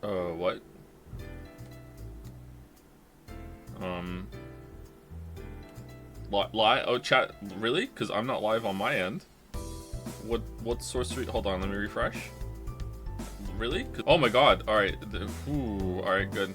What? Live? Oh, chat. Really? Because I'm not live on my end. What sorcery? Hold on, let me refresh. Really? Oh my god. Alright. Ooh, alright, good.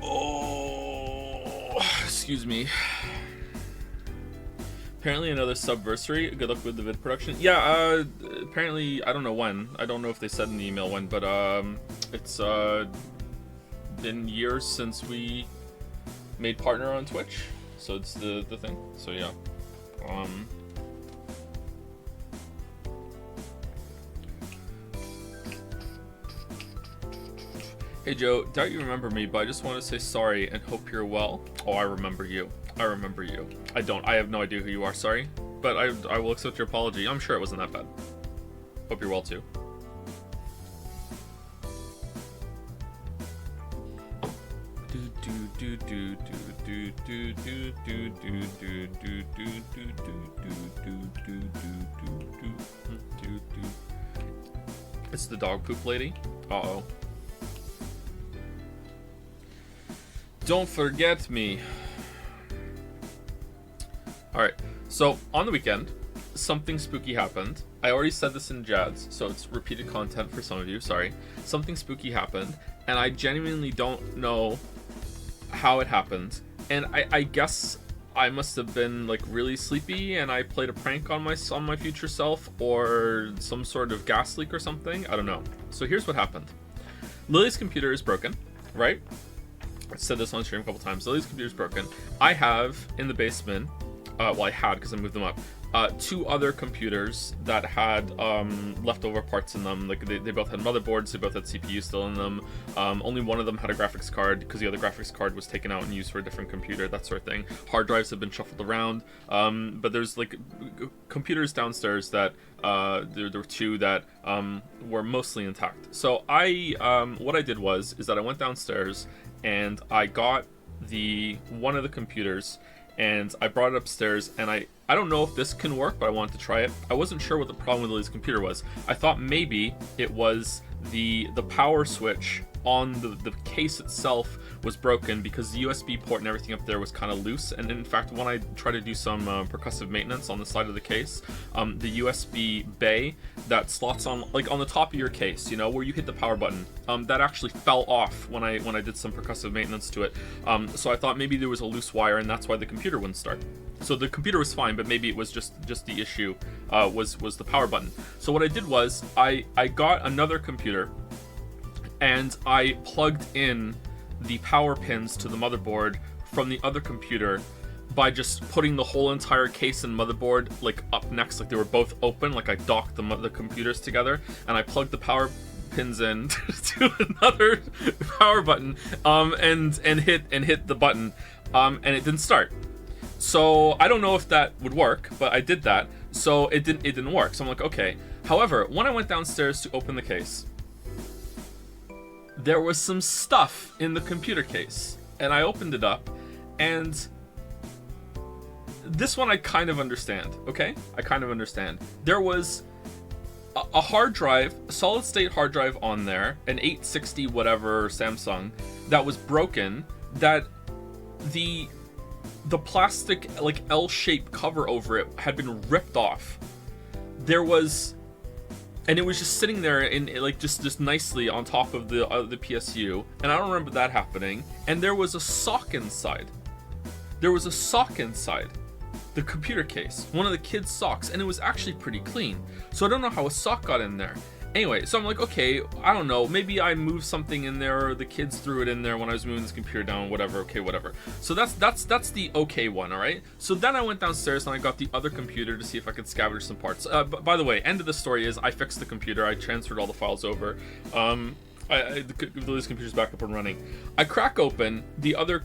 Oh, excuse me. Apparently another subversary. Good luck with the vid production. Yeah, apparently, I don't know when. I don't know if they said in the email when, but it's been years since we made partner on Twitch. So it's the thing. So yeah. Hey Joe, doubt you remember me, but I just want to say sorry and hope you're well. Oh, I remember you. I remember you. I don't. I have no idea who you are, sorry. But I will accept your apology. I'm sure it wasn't that bad. Hope you're well too. It's the dog poop lady. Uh-oh. Don't forget me. Alright, so on the weekend, something spooky happened. I already said this in Jads, so it's repeated content for some of you, sorry. Something spooky happened, and I genuinely don't know how it happened. And I guess I must have been like really sleepy and I played a prank on my future self, or some sort of gas leak or something. I don't know. So here's what happened. Lily's computer is broken, right? I said this on stream a couple times. Lily's computer's broken. I have in the basement, well, I had because I moved them up, two other computers that had leftover parts in them. Like they both had motherboards, they both had CPU still in them. Only one of them had a graphics card because the other graphics card was taken out and used for a different computer, that sort of thing. Hard drives have been shuffled around, but there's like computers downstairs that there were two that were mostly intact. So what I did is that I went downstairs and I got one of the computers and I brought it upstairs, and I don't know if this can work, but I wanted to try it. I wasn't sure what the problem with Lily's computer was. I thought maybe it was the power switch on the case itself was broken because the USB port and everything up there was kind of loose. And in fact, when I tried to do some percussive maintenance on the side of the case, the USB bay that slots on, like on the top of your case, you know, where you hit the power button, that actually fell off when I did some percussive maintenance to it. So I thought maybe there was a loose wire and that's why the computer wouldn't start. So the computer was fine, but maybe it was just the issue was the power button. So what I did was I got another computer and I plugged in the power pins to the motherboard from the other computer by just putting the whole entire case and motherboard like up next, like they were both open. Like I docked the computers together and I plugged the power pins in to another power button and hit the button and it didn't start. So I don't know if that would work, but I did that, so it didn't work. So I'm like, okay. However, when I went downstairs to open the case, there was some stuff in the computer case, and I opened it up, and this one I kind of understand, okay? I kind of understand. There was a hard drive, a solid state hard drive on there, an 860 whatever Samsung, that was broken, that the plastic like L-shaped cover over it had been ripped off. And it was just sitting there in like just nicely on top of the PSU, and I don't remember that happening. And there was a sock inside. the computer case, one of the kids' socks, and it was actually pretty clean. So I don't know how a sock got in there. Anyway, so I'm like, okay, I don't know, maybe I moved something in there, or the kids threw it in there when I was moving this computer down, whatever, okay, whatever. So that's the okay one, all right? So then I went downstairs and I got the other computer to see if I could scavenge some parts. By the way, end of the story is I fixed the computer, I transferred all the files over. Lily's computer's back up and running. I crack open the other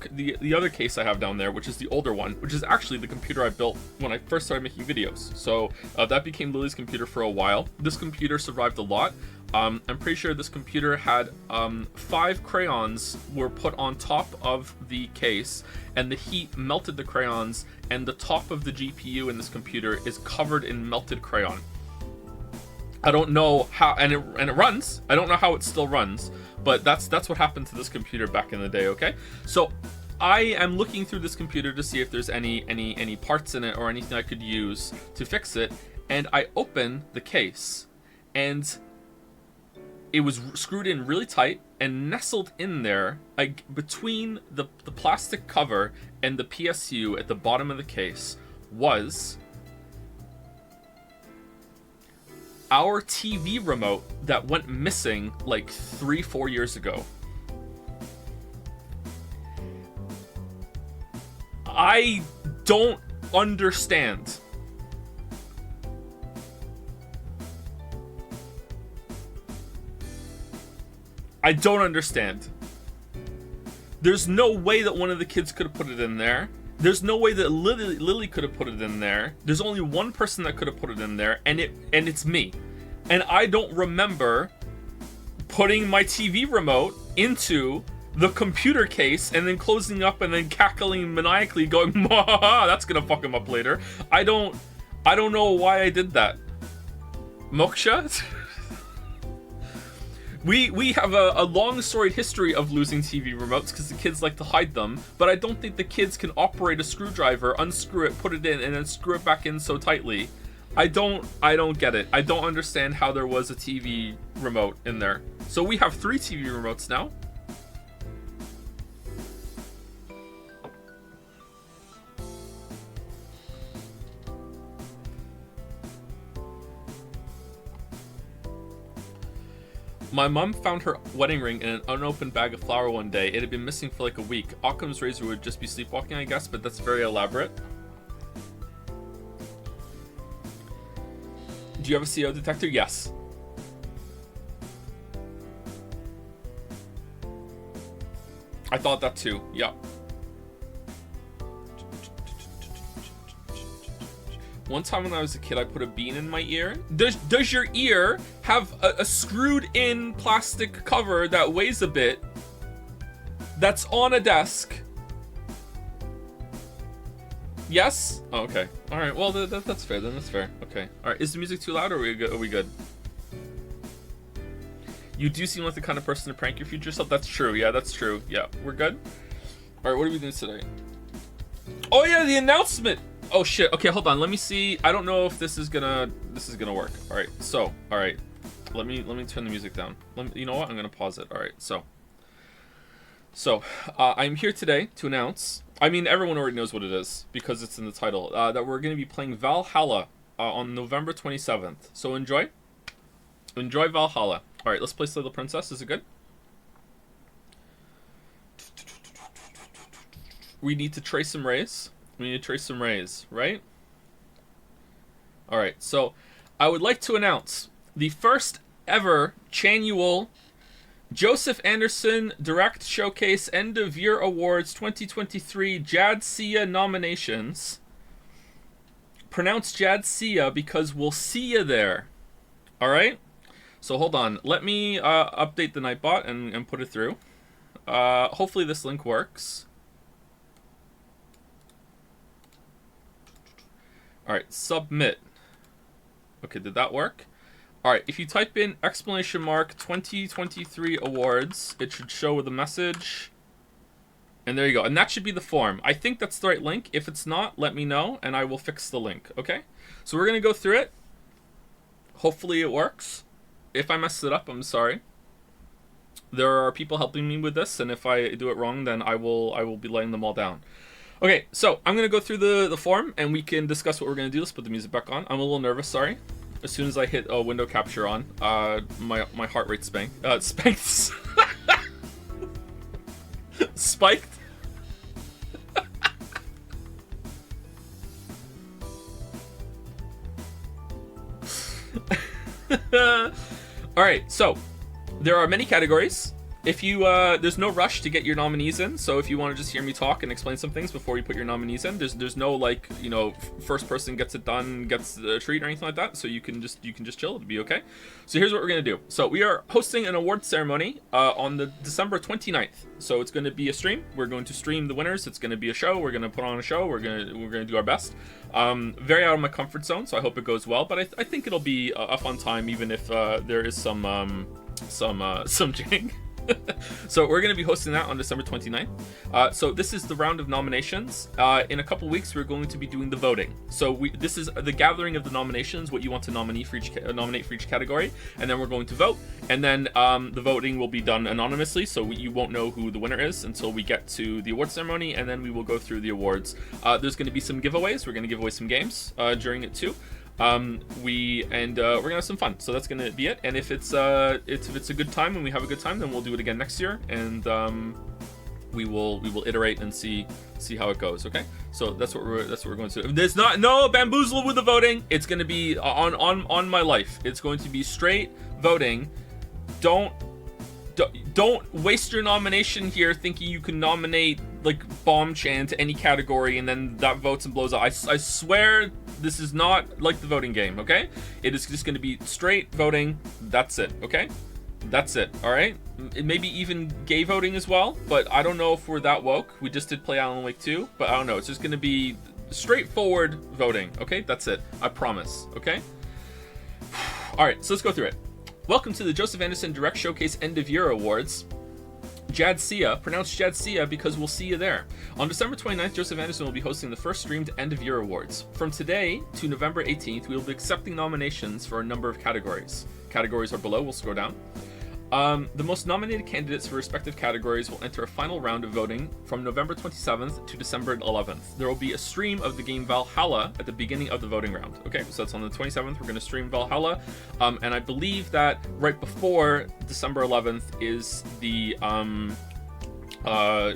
case I have down there, which is the older one, which is actually the computer I built when I first started making videos. So that became Lily's computer for a while. This computer survived a lot. I'm pretty sure this computer had 5 crayons were put on top of the case, and the heat melted the crayons, and the top of the GPU in this computer is covered in melted crayon. I don't know how, and it runs. I don't know how it still runs, but that's what happened to this computer back in the day. Okay, so I am looking through this computer to see if there's any parts in it or anything I could use to fix it, and I open the case, and it was screwed in really tight, and nestled in there, like between the plastic cover and the PSU at the bottom of the case, was our TV remote that went missing like 3-4 years ago. I don't understand. I don't understand. There's no way that one of the kids could have put it in there. There's no way that Lily could have put it in there. There's only one person that could have put it in there, and it's me. And I don't remember putting my TV remote into the computer case and then closing up and then cackling maniacally, going, "Mah, that's gonna fuck him up later." I don't know why I did that. Moksha? We have a long storied history of losing TV remotes because the kids like to hide them, but I don't think the kids can operate a screwdriver, unscrew it, put it in, and then screw it back in so tightly. I don't get it. I don't understand how there was a TV remote in there. So we have 3 TV remotes now. My mom found her wedding ring in an unopened bag of flour one day. It had been missing for like a week. Occam's razor would just be sleepwalking, I guess, but that's very elaborate. Do you have a CO detector? Yes. I thought that too. Yeah. One time when I was a kid, I put a bean in my ear. Does your ear have a screwed in plastic cover that weighs a bit, that's on a desk? Yes? Oh, okay. All right. Well, that's fair. Then that's fair. Okay. All right. Is the music too loud, or are we good? You do seem like the kind of person to prank your future self. That's true. Yeah, that's true. Yeah, we're good. All right. What are we doing today? Oh yeah, the announcement. Oh shit. Okay, hold on. Let me see. I don't know if this is gonna work. All right. So, all right. Let me turn the music down. You know what? I'm gonna pause it. All right. So, I'm here today to announce. I mean, everyone already knows what it is because it's in the title. That we're gonna be playing Valhalla on November 27th. So enjoy Valhalla. All right. Let's play Slay the Princess. Is it good? We need to trace some rays. Right? Alright, so I would like to announce the first ever Channual Joseph Anderson Direct Showcase End of Year Awards 2023 Jadsia nominations. Pronounce Jadsia because we'll see you there. Alright? So hold on. Let me update the Nightbot and put it through. Hopefully this link works. Alright, submit. Okay, did that work? Alright, if you type in ! 2023 awards, it should show the message. And there you go. And that should be the form. I think that's the right link. If it's not, let me know, and I will fix the link, okay? So we're going to go through it. Hopefully it works. If I messed it up, I'm sorry. There are people helping me with this, and if I do it wrong, then I will be letting them all down. Okay, so I'm gonna go through the form and we can discuss what we're gonna do. Let's put the music back on. I'm a little nervous, sorry. As soon as I hit a window capture on, my heart rate spiked. Spiked. All right, so there are many categories. If you there's no rush to get your nominees in, so if you want to just hear me talk and explain some things before you put your nominees in, there's no like, you know, first person gets it done gets the treat or anything like that. So you can just chill, it'll be okay. So here's what we're gonna do. So we are hosting an award ceremony on the December 29th. So it's gonna be a stream. We're going to stream the winners. It's gonna be a show. We're gonna put on a show. We're gonna do our best. Very out of my comfort zone, so I hope it goes well. But I think it'll be a fun time, even if there is some jing. So we're going to be hosting that on December 29th. So this is the round of nominations. In a couple weeks, we're going to be doing the voting. So this is the gathering of the nominations, what you want to nominate for each category, and then we're going to vote. And then the voting will be done anonymously, so you won't know who the winner is until we get to the award ceremony, and then we will go through the awards. There's going to be some giveaways. We're going to give away some games during it too. We're gonna have some fun, so that's gonna be it. And if it's a good time and we have a good time, then we'll do it again next year, and we will iterate and see how it goes. Okay, so that's what we're going to do. There's no bamboozle with the voting. It's gonna be on my life. It's going to be straight voting. Don't waste your nomination here thinking you can nominate like Bomb Chan to any category and then that votes and blows up. I swear this is not like the voting game, okay? It is just going to be straight voting. That's it, okay? That's it, all right? Maybe even gay voting as well, but I don't know if we're that woke. We just did play Alan Wake 2, but I don't know. It's just going to be straightforward voting, okay? That's it. I promise, okay? All right, so let's go through it. Welcome to the Joseph Anderson Direct Showcase End of Year Awards. Jadsia, pronounced Jadsia because we'll see you there. On December 29th, Joseph Anderson will be hosting the first streamed End of Year Awards. From today to November 18th, we will be accepting nominations for a number of categories. Categories are below, we'll scroll down. The most nominated candidates for respective categories will enter a final round of voting from November 27th to December 11th. There will be a stream of the game Valhalla at the beginning of the voting round. Okay, so that's on the 27th. We're going to stream Valhalla. And I believe that right before December 11th is the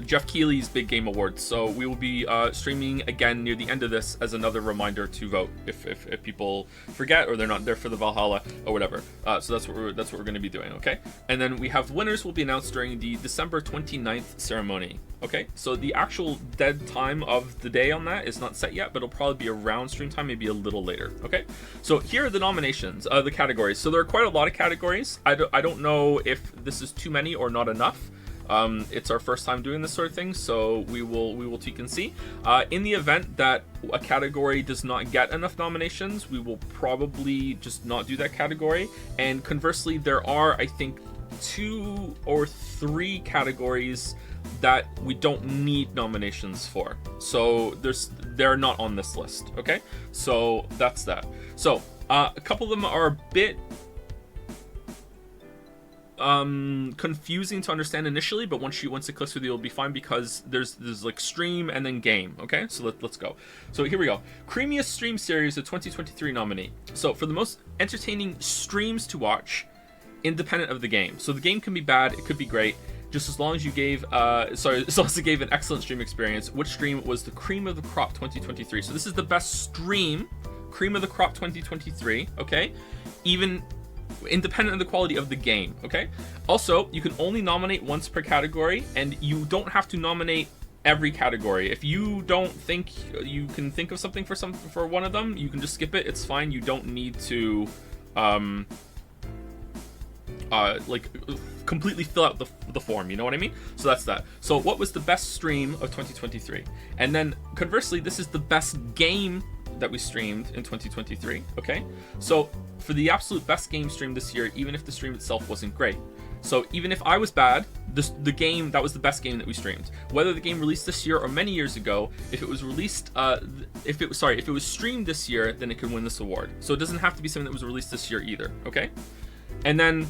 Jeff Keighley's Big Game Awards. So we will be streaming again near the end of this as another reminder to vote if people forget or they're not there for the Valhalla or whatever. So that's what we're going to be doing, okay? And then we have winners will be announced during the December 29th ceremony. Okay, so the actual dead time of the day on that is not set yet, but it'll probably be around stream time, maybe a little later. Okay, so here are the nominations, the categories. So there are quite a lot of categories. I don't know if this is too many or not enough. It's our first time doing this sort of thing, so we will tweak and see. In the event that a category does not get enough nominations, we will probably just not do that category. And conversely, there are, I think, 2 or 3 categories that we don't need nominations for. So they're not on this list. Okay, so that's that. So a couple of them are a bit confusing to understand initially, but once it clicks with you, it'll be fine, because there's like stream and then game. Okay, so let's go. So here we go. Creamiest stream series of 2023 nominee. So for the most entertaining streams to watch, independent of the game. So the game can be bad, it could be great, just as long as you gave as long as it gave an excellent stream experience. Which stream was the cream of the crop 2023? So this is the best stream, cream of the crop 2023. Okay, even independent of the quality of the game. Okay, also you can only nominate once per category, and you don't have to nominate every category. If you don't think you can think of something for one of them, you can just skip it. It's fine. You don't need to like completely fill out the form, you know what I mean? So that's that. So what was the best stream of 2023? And then conversely, this is the best game that we streamed in 2023. Okay, so for the absolute best game stream this year, even if the stream itself wasn't great, so even if I was bad, the game that was the best game that we streamed, whether the game released this year or many years ago, if it was released if it was streamed this year, then it could win this award. So it doesn't have to be something that was released this year either. Okay, and then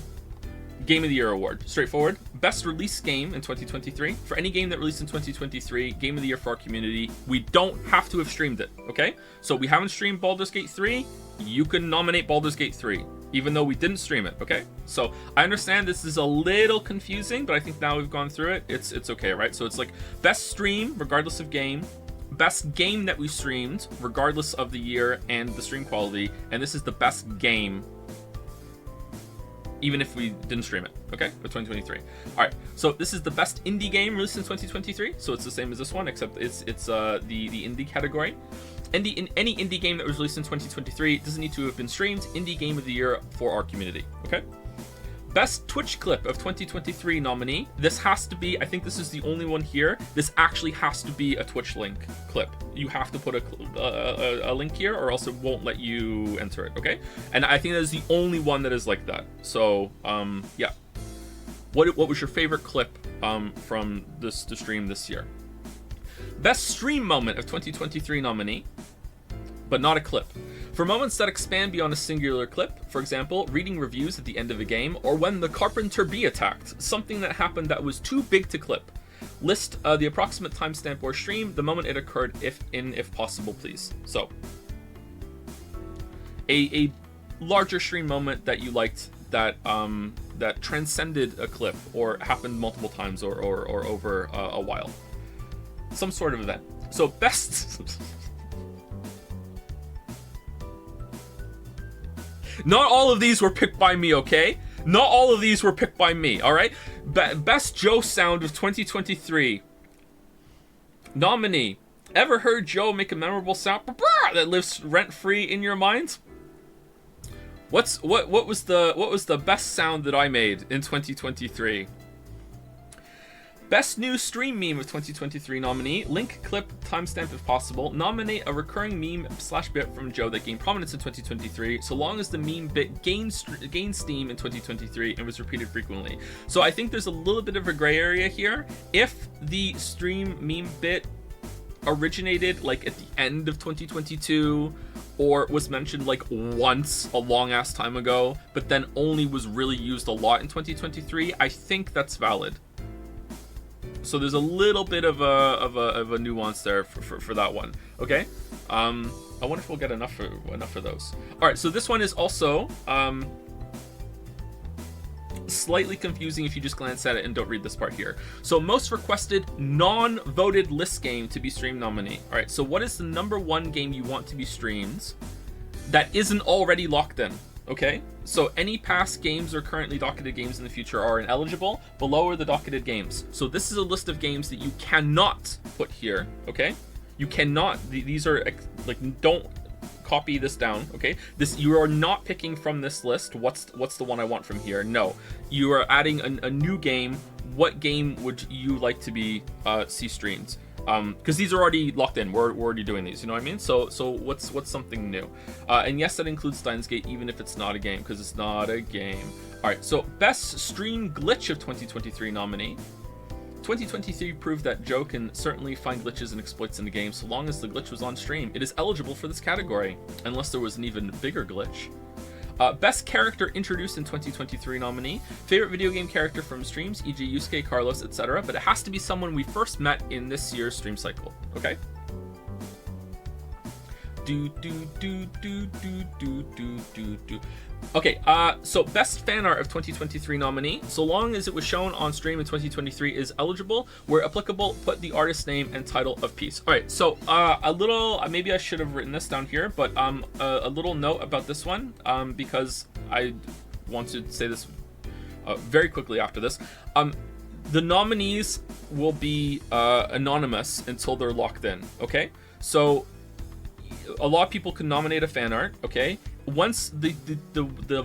Game of the Year award. Straightforward. Best release game in 2023. For any game that released in 2023, Game of the Year for our community. We don't have to have streamed it, okay? So we haven't streamed Baldur's Gate 3. You can nominate Baldur's Gate 3, even though we didn't stream it, okay? So I understand this is a little confusing, but I think now we've gone through it, it's okay, right? So it's like best stream, regardless of game. Best game that we streamed, regardless of the year and the stream quality. And this is the best game, even if we didn't stream it, okay, for 2023. All right, so this is the best indie game released in 2023, so it's the same as this one, except it's the indie category. Any indie game that was released in 2023 doesn't need to have been streamed. Indie Game of the Year for our community, okay? Best Twitch clip of 2023 nominee. This has to be, I think this is the only one here. This actually has to be a Twitch link clip. You have to put a link here or else it won't let you enter it, okay? And I think that is the only one that is like that. So, yeah. What was your favorite clip from the stream this year? Best stream moment of 2023 nominee, but not a clip. For moments that expand beyond a singular clip, for example, reading reviews at the end of a game, or when the Carpenter Bee attacked, something that happened that was too big to clip. List the approximate timestamp or stream, the moment it occurred, if possible, please. So, a larger stream moment that you liked that that transcended a clip or happened multiple times or over a while. Some sort of event. So best. Not all of these were picked by me, okay? Not all of these were picked by me, all right? Best Joe sound of 2023. Nominee. Ever heard Joe make a memorable sound that lives rent-free in your mind? What was the best sound that I made in 2023? Best new stream meme of 2023 nominee. Link, clip, timestamp if possible. Nominate a recurring meme / bit from Joe that gained prominence in 2023, so long as the meme bit gained steam in 2023 and was repeated frequently. So I think there's a little bit of a gray area here. If the stream meme bit originated like at the end of 2022 or was mentioned like once a long ass time ago, but then only was really used a lot in 2023, I think that's valid. So there's a little bit of a nuance there for that one. Okay, I wonder if we'll get enough of those. All right, so this one is also slightly confusing if you just glance at it and don't read this part here. So most requested non-voted list game to be stream nominee. All right, so what is the #1 game you want to be streamed that isn't already locked in? Okay, so any past games or currently docketed games in the future are ineligible. Below are the docketed games. So this is a list of games that you cannot put here, okay? You cannot, these are, like, don't copy this down, okay? This, you are not picking from this list, what's the one I want from here. No, you are adding a new game. What game would you like to be, see streamed? Because these are already locked in. We're already doing these, you know what I mean? So what's something new? And yes, that includes Steins Gate, even if it's not a game, because it's not a game. All right, so best stream glitch of 2023 nominee. 2023 proved that Joe can certainly find glitches and exploits in the game, so long as the glitch was on stream. It is eligible for this category, unless there was an even bigger glitch. Best character introduced in 2023 nominee. Favorite video game character from streams, e.g. Yusuke, Carlos, etc. But it has to be someone we first met in this year's stream cycle. Okay? Okay, so best fan art of 2023 nominee. So long as it was shown on stream in 2023 is eligible. Where applicable, put the artist name and title of piece. All right, so a little, maybe I should have written this down here, but a little note about this one, because I want to say this very quickly after this. The nominees will be anonymous until they're locked in, okay? So a lot of people can nominate a fan art, okay? Once the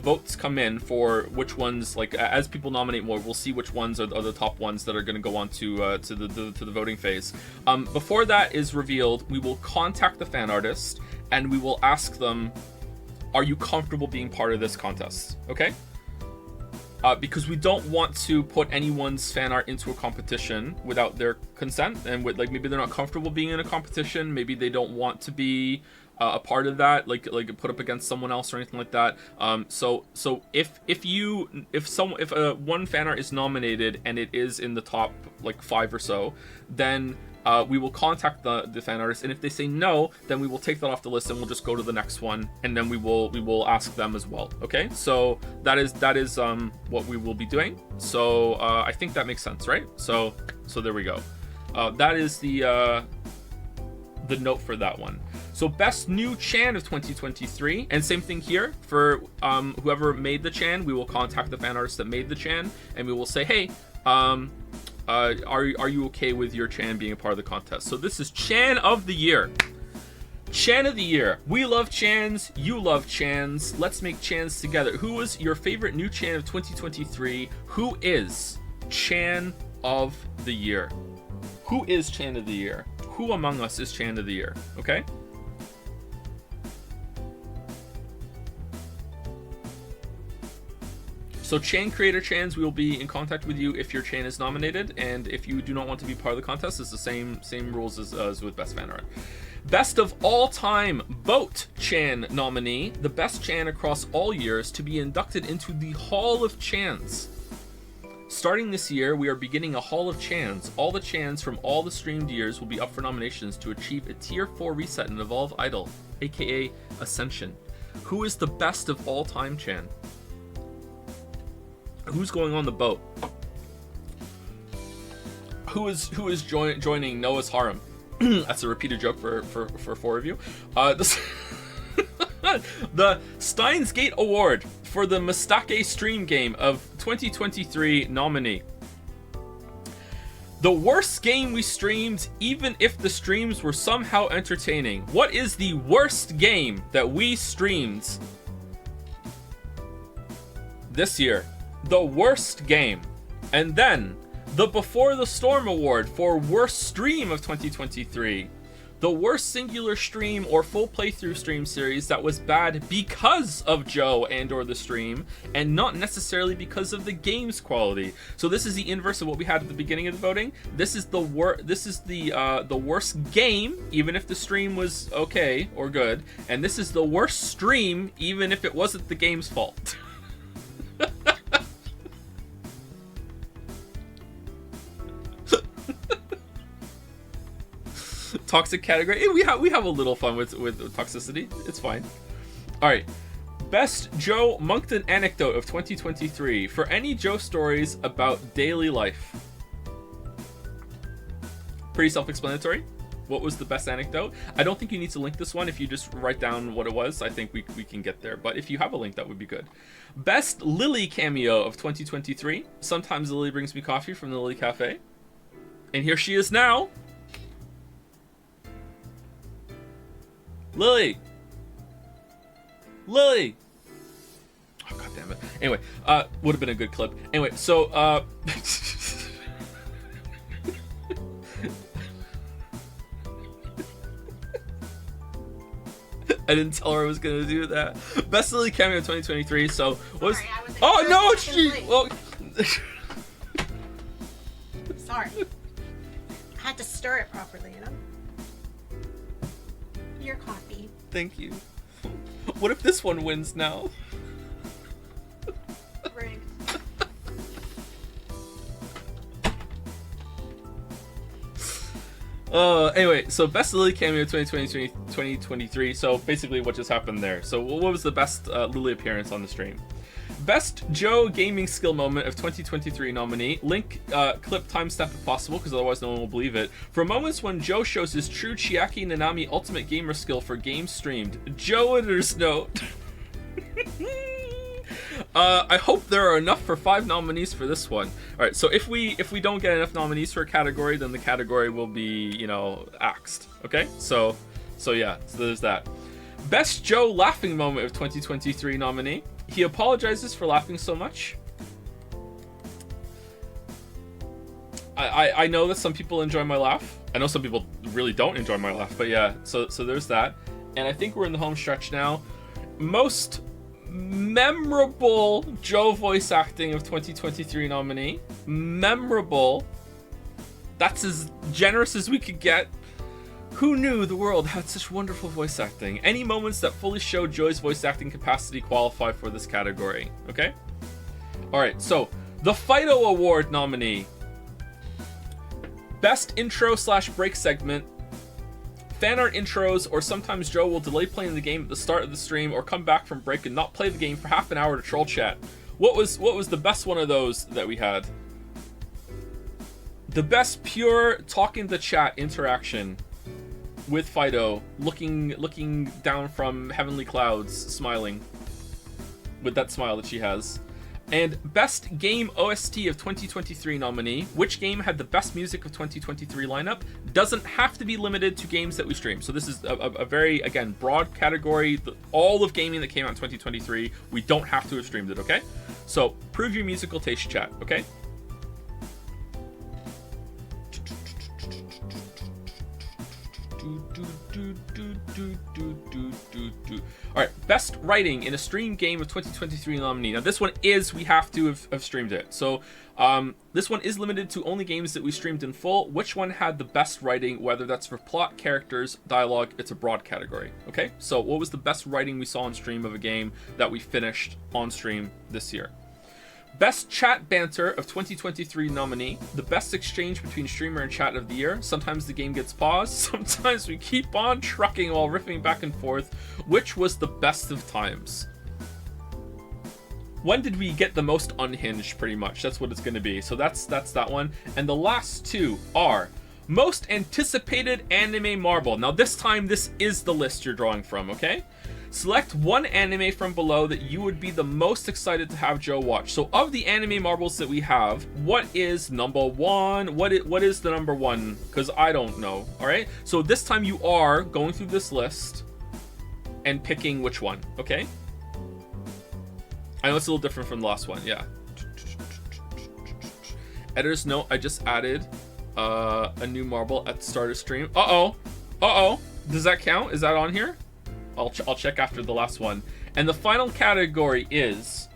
votes come in for which ones, like as people nominate more, we'll see which ones are the top ones that are going to go on to the voting phase. Before that is revealed, we will contact the fan artist and we will ask them, are you comfortable being part of this contest? Okay? Because we don't want to put anyone's fan art into a competition without their consent, and with, like, maybe they're not comfortable being in a competition, maybe they don't want to be a part of that, like put up against someone else or anything like that. So if one fan art is nominated and it is in the top like 5 or so, then we will contact the fan artist, and if they say no, then we will take that off the list and we'll just go to the next one, and then we will ask them as well. Okay, so that is what we will be doing. So I think that makes sense, right? So there we go. That is the note for that one. So best new Chan of 2023, and same thing here for whoever made the Chan. We will contact the fan artist that made the Chan, and we will say, hey, are you okay with your Chan being a part of the contest? So this is Chan of the Year. Chan of the Year. We love Chans. You love Chans. Let's make Chans together. Who is your favorite new Chan of 2023? Who is Chan of the Year? Who is Chan of the Year? Who among us is Chan of the Year? Okay? So Chan creator Chans, we will be in contact with you if your Chan is nominated, and if you do not want to be part of the contest, it's the same rules as with best fan art. Best of all time Boat Chan nominee, the best Chan across all years to be inducted into the Hall of Chans. Starting this year, we are beginning a Hall of Chans. All the Chans from all the streamed years will be up for nominations to achieve a tier 4 reset in Evolve Idol, aka Ascension. Who is the best of all time Chan? Who's going on the boat? Who is joining Noah's harem? That's a repeated joke for 4 of you. The Steins Gate Award for the Mistake Stream Game of 2023 nominee. The worst game we streamed, even if the streams were somehow entertaining. What is the worst game that we streamed this year? The worst game. And then the Before the Storm Award for worst stream of 2023. The worst singular stream or full playthrough stream series that was bad because of Joe and or the stream, and not necessarily because of the game's quality. So this is the inverse of what we had at the beginning of the voting. This is the worst game, even if the stream was okay or good, and this is the worst stream, even if it wasn't the game's fault. Toxic category. We have a little fun with toxicity. It's fine. All right. Best Joe Moncton anecdote of 2023. For any Joe stories about daily life. Pretty self-explanatory. What was the best anecdote? I don't think you need to link this one. If you just write down what it was, I think we can get there. But if you have a link, that would be good. Best Lily cameo of 2023. Sometimes Lily brings me coffee from the Lily Cafe. And here she is now. Lily! Oh, god damn it. Anyway, would have been a good clip. Anyway, so, I didn't tell her I was gonna do that. Best Lily cameo of 2023, so, was... Sorry, oh, no, she... Well... Sorry. I had to stir it properly, you know? Your coffee. Thank you. What if this one wins now? Rigged. Anyway, so best Lily cameo 2023. So basically what just happened there. So what was the best Lily appearance on the stream? Best Joe gaming skill moment of 2023 nominee. Link clip timestamp if possible, because otherwise no one will believe it. For moments when Joe shows his true Chiaki Nanami ultimate gamer skill for games streamed. Joe editor's note. I hope there are enough for 5 nominees for this one. All right, so if we don't get enough nominees for a category, then the category will be, you know, axed. Okay, so yeah, so there's that. Best Joe laughing moment of 2023 nominee. He apologizes for laughing so much. I know that some people enjoy my laugh. I know some people really don't enjoy my laugh, but yeah, so there's that. And I think we're in the home stretch now. Most memorable Joe voice acting of 2023 nominee. Memorable. That's as generous as we could get. Who knew the world had such wonderful voice acting? Any moments that fully show Joy's voice acting capacity qualify for this category. Okay? Alright, so the Fido Award nominee. Best intro / break segment. Fan art intros, or sometimes Joe will delay playing the game at the start of the stream or come back from break and not play the game for half an hour to troll chat. What was the best one of those that we had? The best pure talking to chat interaction with Fido, looking down from heavenly clouds, smiling with that smile that she has. And best game OST of 2023 nominee. Which game had the best music of 2023 lineup? Doesn't have to be limited to games that we stream. So this is a very, again, broad category. All of gaming that came out in 2023, we don't have to have streamed it, okay? So prove your musical taste, chat, okay? Alright, best writing in a stream game of 2023 nominee. Now this one is, we have to have streamed it. So this one is limited to only games that we streamed in full. Which one had the best writing, whether that's for plot, characters, dialogue? It's a broad category. Okay, so what was the best writing we saw on stream of a game that we finished on stream this year? Best chat banter of 2023 nominee. The best exchange between streamer and chat of the year. Sometimes the game gets paused. Sometimes we keep on trucking while riffing back and forth. Which was the best of times? When did we get the most unhinged, pretty much? That's what it's going to be. So that's that one. And the last two are most anticipated anime marble. Now this time, this is the list you're drawing from, okay? Select one anime from below that you would be the most excited to have Joe watch. So of the anime marbles that we have, what is number one? What is the number one? Because I don't know. All right. So this time you are going through this list and picking which one. Okay. I know it's a little different from the last one. Yeah. Editor's note: I just added a new marble at the start of stream. Uh-oh. Does that count? Is that on here? I'll check after the last one. And the final category is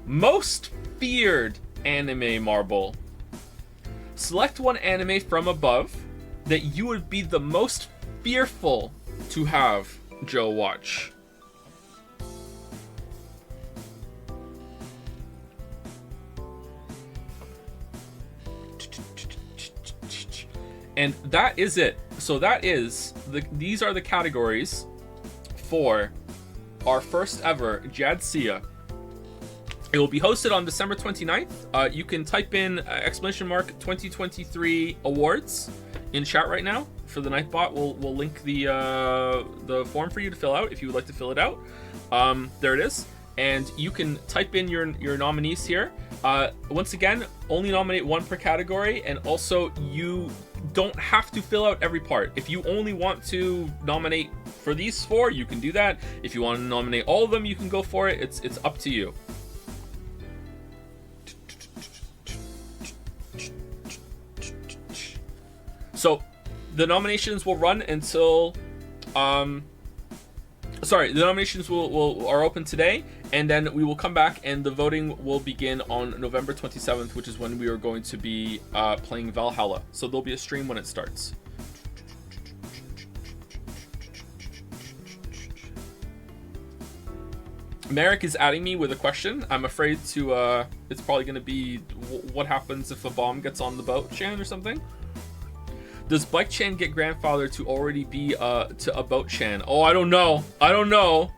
most feared anime marble. Select one anime from above that you would be the most fearful to have Joe watch. And that is it. So that is these are the categories for our first ever Jadsia. It will be hosted on December 29th. You can type in exclamation mark 2023 awards in chat right now for the Nightbot. We'll link the form for you to fill out if you would like to fill it out. There it is. And you can type in your nominees here. Once again, only nominate one per category, and also you don't have to fill out every part. If you only want to nominate for these four, you can do that. If you want to nominate all of them, you can go for it. It's up to you. So the nominations will run until the nominations are open today, and then we will come back and the voting will begin on November 27th, which is when we are going to be playing Valhalla. So there'll be a stream when it starts. Merrick is adding me with a question. I'm afraid to, it's probably going to be what happens if a bomb gets on the boat, Chan, or something? Does Bike Chan get grandfather to already be to a boat Chan? Oh, I don't know. I don't know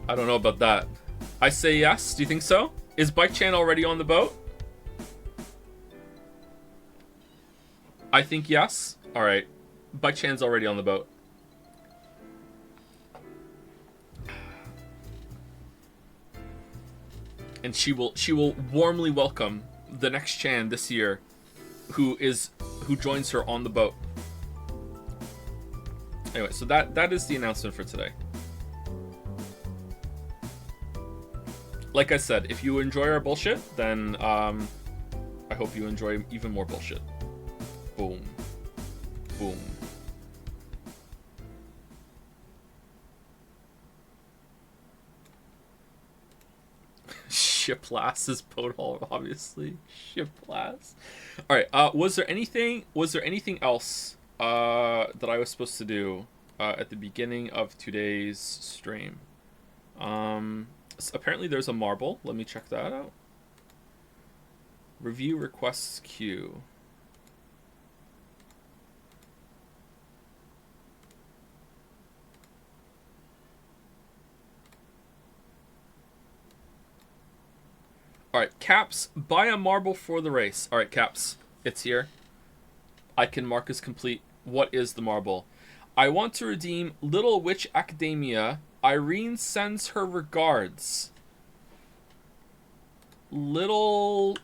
about that. I say yes. Do you think so? Is Bike Chan already on the boat? I think yes. All right. Bike Chan's already on the boat. And she will warmly welcome the next Chan this year who joins her on the boat. Anyway, so that is the announcement for today. Like I said, if you enjoy our bullshit, then I hope you enjoy even more bullshit. Boom. Boom. Shiplass is Podol, obviously. Shiplass. All right. Was there anything else that I was supposed to do at the beginning of today's stream? Apparently there's a marble. Let me check that out. Review requests queue. Alright, Caps, buy a marble for the race. Alright, Caps, it's here. I can mark as complete. What is the marble? I want to redeem Little Witch Academia. Irene sends her regards. Little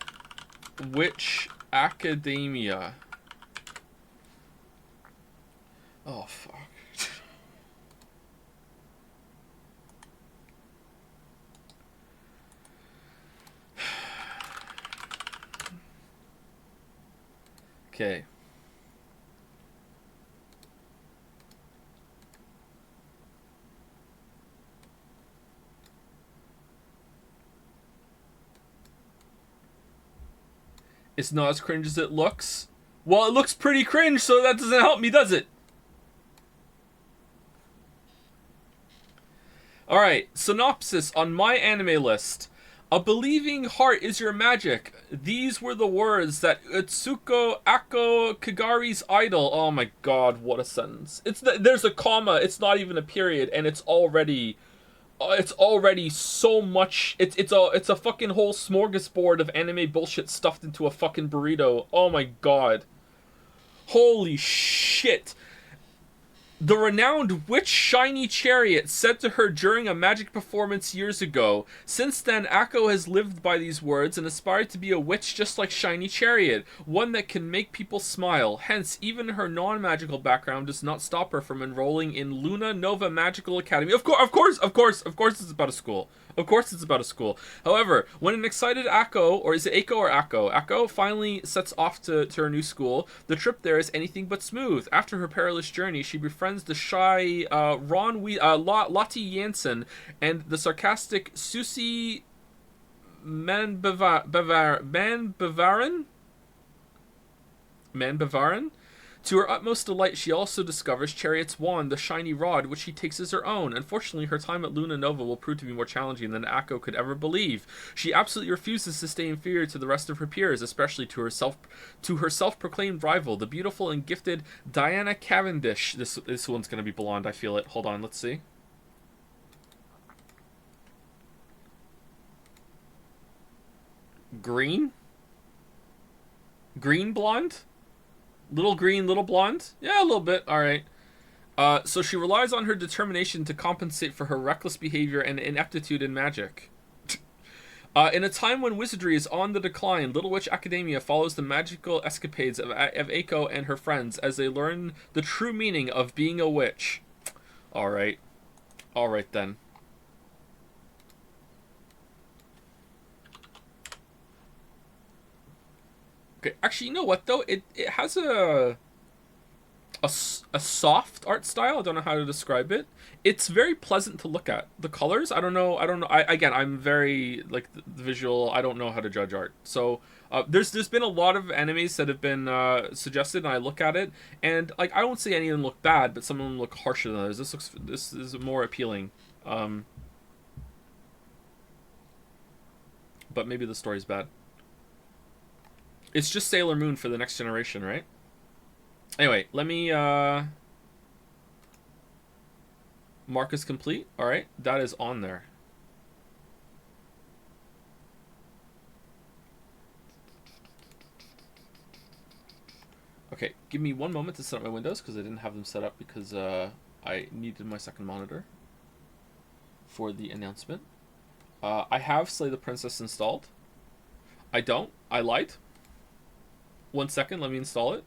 Witch Academia. Oh, fuck. Okay. It's not as cringe as it looks. Well, it looks pretty cringe, so that doesn't help me, does it? Alright, synopsis on my anime list. A believing heart is your magic. These were the words that Utsuko Ako Kagari's idol. Oh my god, what a sentence. There's a comma, it's not even a period, and it's already so much. It's a fucking whole smorgasbord of anime bullshit stuffed into a fucking burrito. Oh my god. Holy shit. The renowned witch Shiny Chariot said to her during a magic performance years ago. Since then, Ako has lived by these words and aspired to be a witch just like Shiny Chariot, one that can make people smile. Hence, even her non-magical background does not stop her from enrolling in Luna Nova Magical Academy. Of course it's about a school. Of course it's about a school. However, when an excited Ako, or is it Ako or Ako? Ako finally sets off to her new school, the trip there is anything but smooth. After her perilous journey, she befriends the shy Lottie Jansen and the sarcastic Susie Manbavaran? To her utmost delight, she also discovers Chariot's wand, the shiny rod, which she takes as her own. Unfortunately, her time at Luna Nova will prove to be more challenging than Ako could ever believe. She absolutely refuses to stay inferior to the rest of her peers, especially to her self-proclaimed rival, the beautiful and gifted Diana Cavendish. This one's gonna be blonde, I feel it. Hold on, let's see. Green blonde? Little green, little blonde? Yeah, a little bit. Alright. So she relies on her determination to compensate for her reckless behavior and ineptitude in magic. In a time when wizardry is on the decline, Little Witch Academia follows the magical escapades of Ako and her friends as they learn the true meaning of being a witch. Alright. Alright then. Okay, actually, you know what though? It has a soft art style. I don't know how to describe it. It's very pleasant to look at. The colors, I don't know. Again, I'm very like the visual. I don't know how to judge art. So there's been a lot of animes that have been suggested, and I look at it, and like I won't say any of them look bad, but some of them look harsher than others. This is more appealing. But maybe the story's bad. It's just Sailor Moon for the next generation, right? Anyway, let me mark as complete. Alright, that is on there. Okay, give me one moment to set up my windows because I didn't have them set up because I needed my second monitor for the announcement. I have Slay the Princess installed. I don't. I lied. 1 second, let me install it.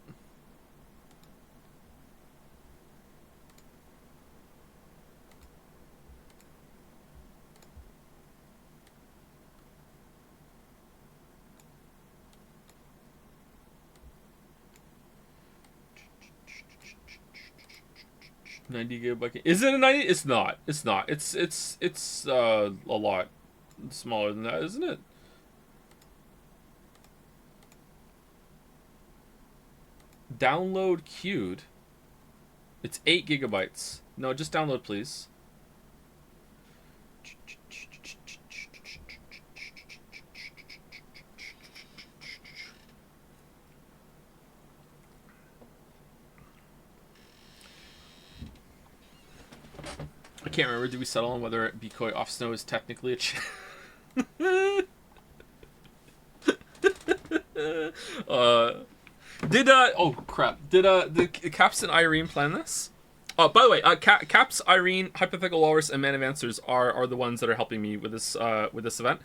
$90 GB. Is it a 90? It's not. It's not. It's a lot. smaller than that, isn't it? Download queued. It's 8 gigabytes. No, just download, please. I can't remember. Did we settle on whether Decoy Off Snow is technically a oh crap. Did Caps and Irene plan this? Oh, by the way, Caps, Irene, Hypothetical Walrus, and Man of Answers are the ones that are helping me with this event.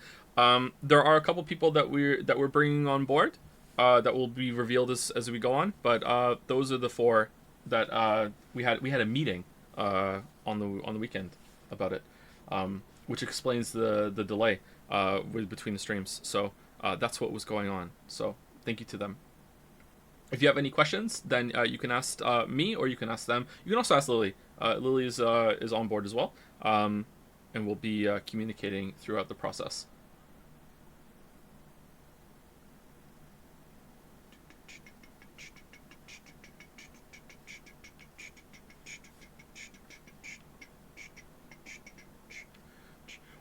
There are a couple people that we're bringing on board that will be revealed as we go on, but those are the 4 that we had a meeting on the weekend about it, which explains the delay between the streams. So that's what was going on. So thank you to them. If you have any questions, then you can ask me, or you can ask them. You can also ask Lily. Lily is on board as well, and we'll be communicating throughout the process.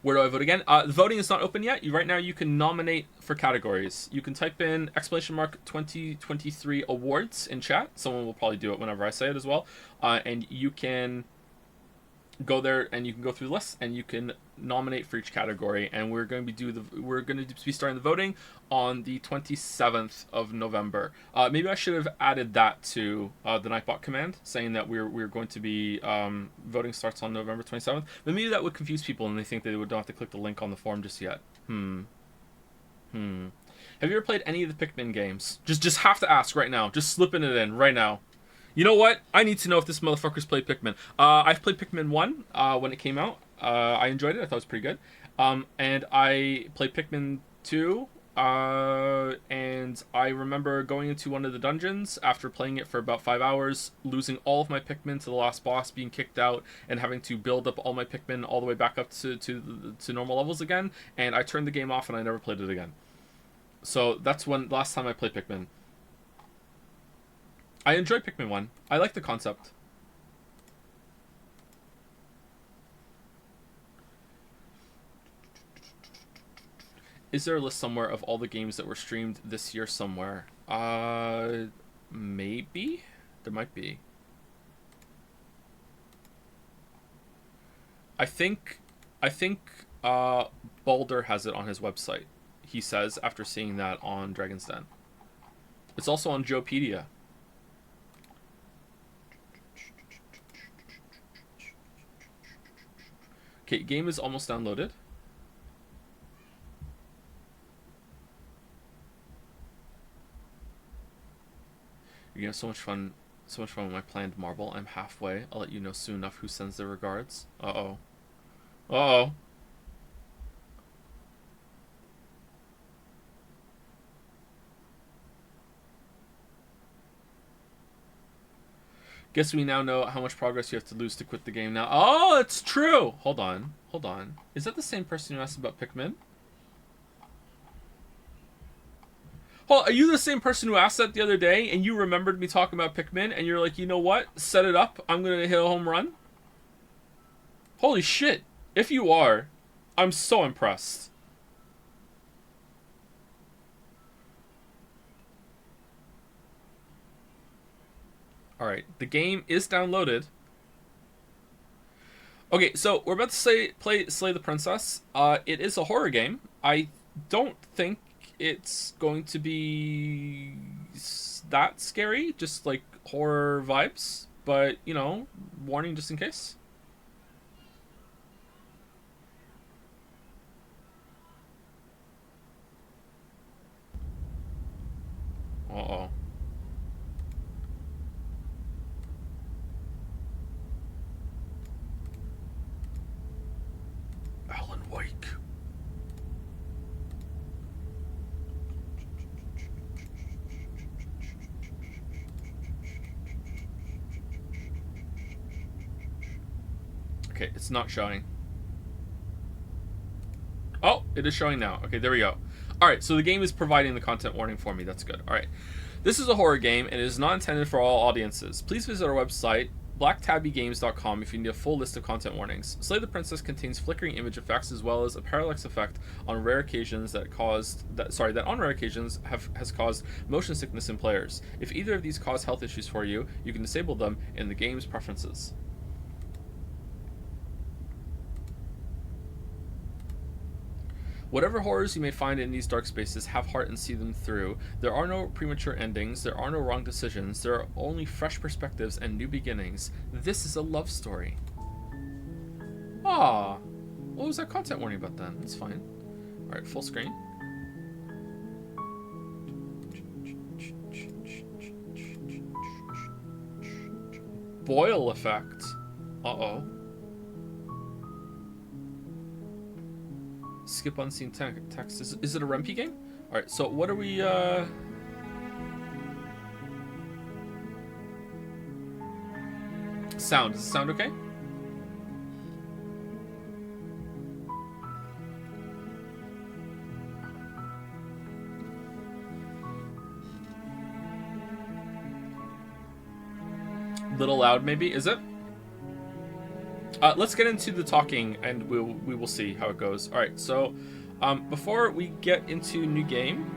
Where do I vote again? The voting is not open yet. Right now you can nominate for categories. You can type in !2023 awards in chat. Someone will probably do it whenever I say it as well. And you can go there and you can go through the list and you can nominate for each category. And we're going to be starting the voting on the 27th of November. Maybe I should have added that to the Nightbot command, saying that we're going to be voting starts on November 27th. But maybe that would confuse people and they think they don't have to click the link on the form just yet. Have you ever played any of the Pikmin games? Just have to ask right now. Just slipping it in right now. You know what? I need to know if this motherfucker's played Pikmin. I've played Pikmin 1 when it came out. I enjoyed it. I thought it was pretty good. And I played Pikmin 2. And I remember going into one of the dungeons after playing it for about 5 hours, losing all of my Pikmin to the last boss, being kicked out, and having to build up all my Pikmin all the way back up to normal levels again. And I turned the game off and I never played it again. So that's last time I played Pikmin. I enjoyed Pikmin 1. I like the concept. Is there a list somewhere of all the games that were streamed this year somewhere? Maybe? There might be. I think Balder has it on his website. He says after seeing that on Dragon's Den. It's also on Joepedia. Okay, game is almost downloaded. You're gonna have so much fun with my planned marble. I'm halfway. I'll let you know soon enough who sends their regards. Uh-oh. Uh-oh. Guess we now know how much progress you have to lose to quit the game now. Oh, it's true! Hold on. Is that the same person who asked about Pikmin? Oh, are you the same person who asked that the other day and you remembered me talking about Pikmin and you're like, you know what? Set it up. I'm going to hit a home run? Holy shit. If you are, I'm so impressed. Alright, the game is downloaded. Okay, so we're about to play Slay the Princess. It is a horror game. I don't think it's going to be that scary, just like horror vibes, but you know, warning just in case. Uh-oh. Alan Wake. Okay, it's not showing. Oh, It is showing now. Okay, there we go. Alright, so the game is providing the content warning for me. That's good. Alright. This is a horror game and it is not intended for all audiences. Please visit our website, blacktabbygames.com, if you need a full list of content warnings. Slay the Princess contains flickering image effects as well as a parallax effect on rare occasions that on rare occasions has caused motion sickness in players. If either of these cause health issues for you, you can disable them in the game's preferences. Whatever horrors you may find in these dark spaces, have heart and see them through. There are no premature endings, there are no wrong decisions, there are only fresh perspectives and new beginnings. This is a love story. Ah, what was that content warning about then? That's fine. Alright, full screen. Boil effect. Uh-oh. Skip unseen text. Is it a Rempy game? Alright, so what are we, Sound. Does it sound okay? Little loud, maybe? Is it? Let's get into the talking, and we will see how it goes. All right. So, before we get into new game,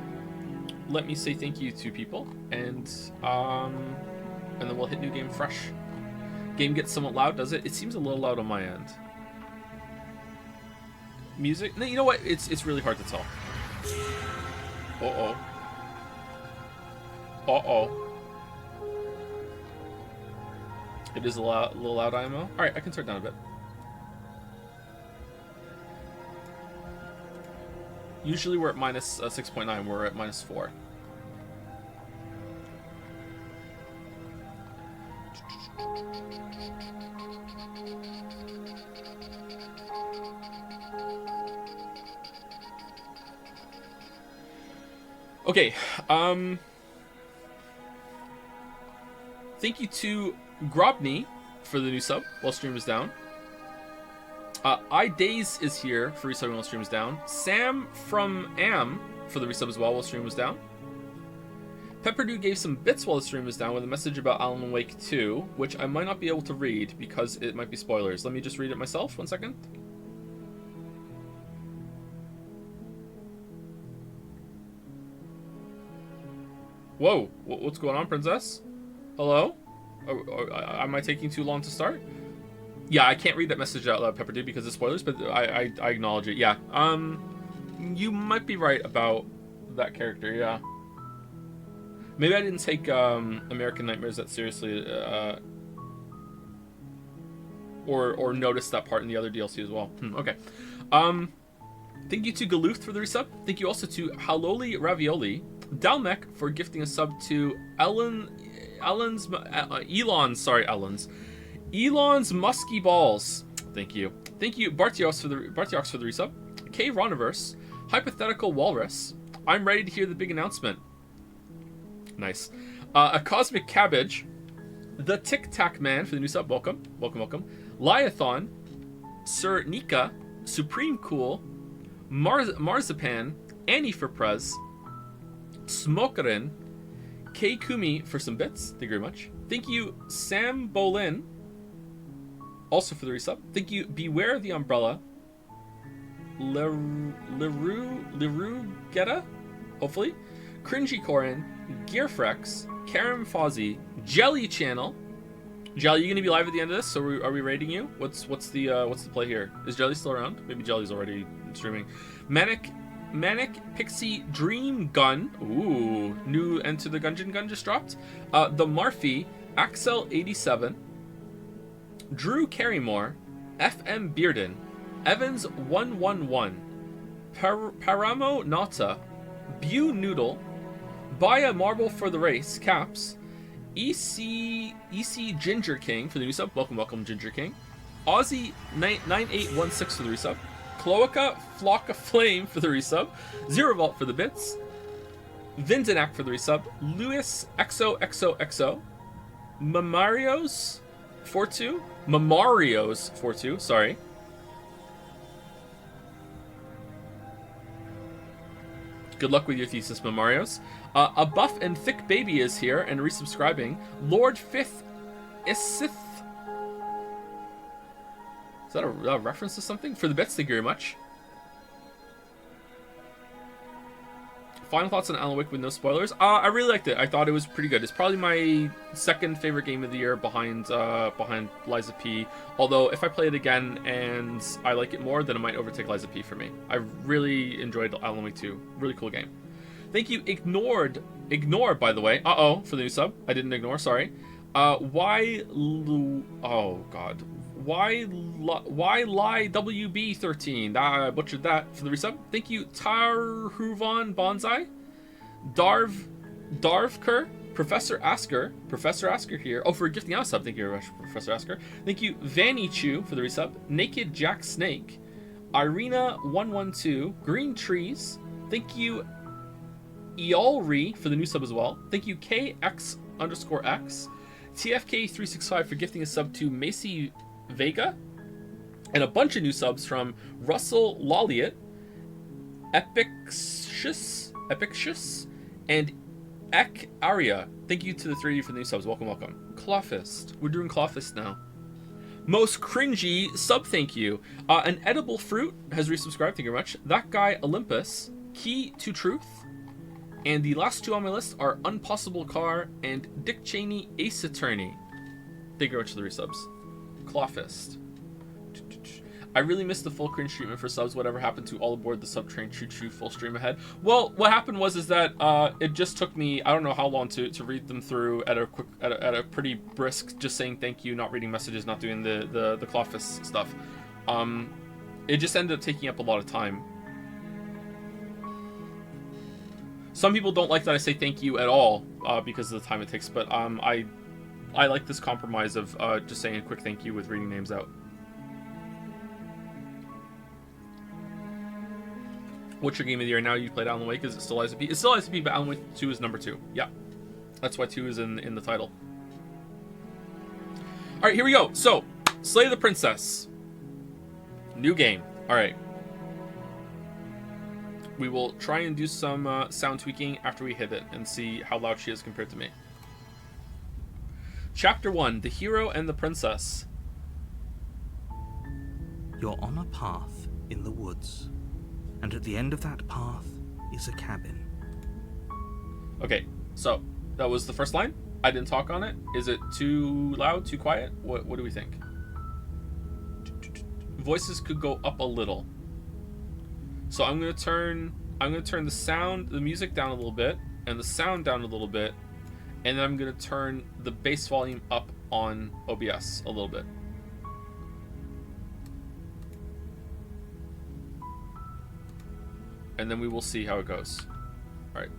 let me say thank you to people, and then we'll hit new game fresh. Game gets somewhat loud, does it? It seems a little loud on my end. Music? No, you know what? It's really hard to tell. Uh-oh. Uh-oh. It is a little loud IMO. Alright, I can turn it down a bit. Usually we're at minus 6.9. We're at minus 4. Okay, thank you to Grobny for the new sub while stream is down. iDays is here for resubbing while stream is down. Sam from Am for the resub as well while stream was down. Pepperdew gave some bits while the stream was down with a message about Alan Wake 2, which I might not be able to read because it might be spoilers. Let me just read it myself. 1 second. Whoa, what's going on, Princess? Hello? Am I taking too long to start? Yeah, I can't read that message out loud, Pepperdew, because of spoilers, but I acknowledge it. Yeah, you might be right about that character, yeah. Maybe I didn't take American Nightmares that seriously, or notice that part in the other DLC as well. Okay. Thank you to Galuth for the resub. Thank you also to Haloli Ravioli. Dalmec for gifting a sub to Elon's Musky Balls. Thank you. Thank you, Bartiox for the resub. K Roniverse. Hypothetical Walrus. I'm ready to hear the big announcement. Nice. A Cosmic Cabbage. The Tic Tac Man for the new sub. Welcome. Welcome, welcome. Liathon. Sir Nika. Supreme Cool. Marzipan. Annie for Prez. Smokerin. K Kumi for some bits. Thank you very much. Thank you, Sam Bolin. Also for the resub. Thank you, Beware the Umbrella. Leroux Getta. Hopefully. Cringy Corin. Gearfrex. Karam Fozzie. Jelly Channel. Jelly, you gonna be live at the end of this? So are we rating you? What's the play here? Is Jelly still around? Maybe Jelly's already streaming. Manic Pixie Dream Gun. Ooh, new Enter the Gungeon gun just dropped. The Marfy, Axel 87, Drew Carrymore, FM Bearden, Evans 111, Paramo Nata, Bew Noodle, Buy a Marble for the Race, Caps, EC Ginger King for the new sub. Welcome, welcome, Ginger King. Aussie 9816 for the resub. Cloaca Flock of Flame for the resub. Zero Vault for the bits. Vindenac for the resub. Lewis XOXOXO. Mamarios 42. 42, sorry. Good luck with your thesis, Memarios. A buff and thick baby is here and resubscribing. Lord Fifth Isith. Is that a reference to something? For the bits, thank you very much. Final thoughts on Alan Wake with no spoilers. I really liked it. I thought it was pretty good. It's probably my second favorite game of the year behind Liza P. Although if I play it again and I like it more, then it might overtake Liza P for me. I really enjoyed Alan Wake 2. Really cool game. Thank you. Ignore by the way. For the new sub. I didn't ignore. Sorry. Oh god. Why lie WB13? I butchered that for the resub. Thank you, Tarhuvan Bonsai, Darvker, Professor Asker here. Oh, for gifting out a sub. Thank you very much, Professor Asker. Thank you, Vanny Chu for the resub. Naked Jack Snake, Irina112, Green Trees. Thank you, Eolri for the new sub as well. Thank you, KX_X, TFK365 for gifting a sub to Macy Vega, and a bunch of new subs from Russell Lolliot, Epicious, and Ek Aria. Thank you to the 3 of you for the new subs. Welcome, welcome. Clawfist. We're doing Clawfist now. Most cringy sub thank you. An edible fruit has resubscribed. Thank you very much. That guy Olympus, Key to Truth. And the last 2 on my list are Unpossible Car and Dick Cheney Ace Attorney. Thank you very much for the resubs. Clawfist. I really missed the full cringe treatment for subs. Whatever happened to all aboard the sub train? Choo choo. Full stream ahead. Well, what happened was that it just took me I don't know how long to read them through at a pretty brisk, just saying thank you, not reading messages, not doing the Clawfist stuff. It just ended up taking up a lot of time. Some people don't like that I say thank you at all because of the time it takes, but I like this compromise of just saying a quick thank you with reading names out. What's your game of the year now? You played Alan Wake. Is it still Liza P? It's still Liza P, but Alan Wake 2 is number 2. Yeah. That's why 2 is in the title. Alright, here we go. So, Slay the Princess. New game. Alright. We will try and do some sound tweaking after we hit it and see how loud she is compared to me. Chapter 1, The Hero and the Princess. You're on a path in the woods, and at the end of that path is a cabin. Okay, so that was the first line. I didn't talk on it. Is it too loud, too quiet? What do we think? Voices could go up a little. So I'm gonna turn the music down a little bit and the sound down a little bit. And then I'm going to turn the bass volume up on OBS a little bit. And then we will see how it goes. Alright.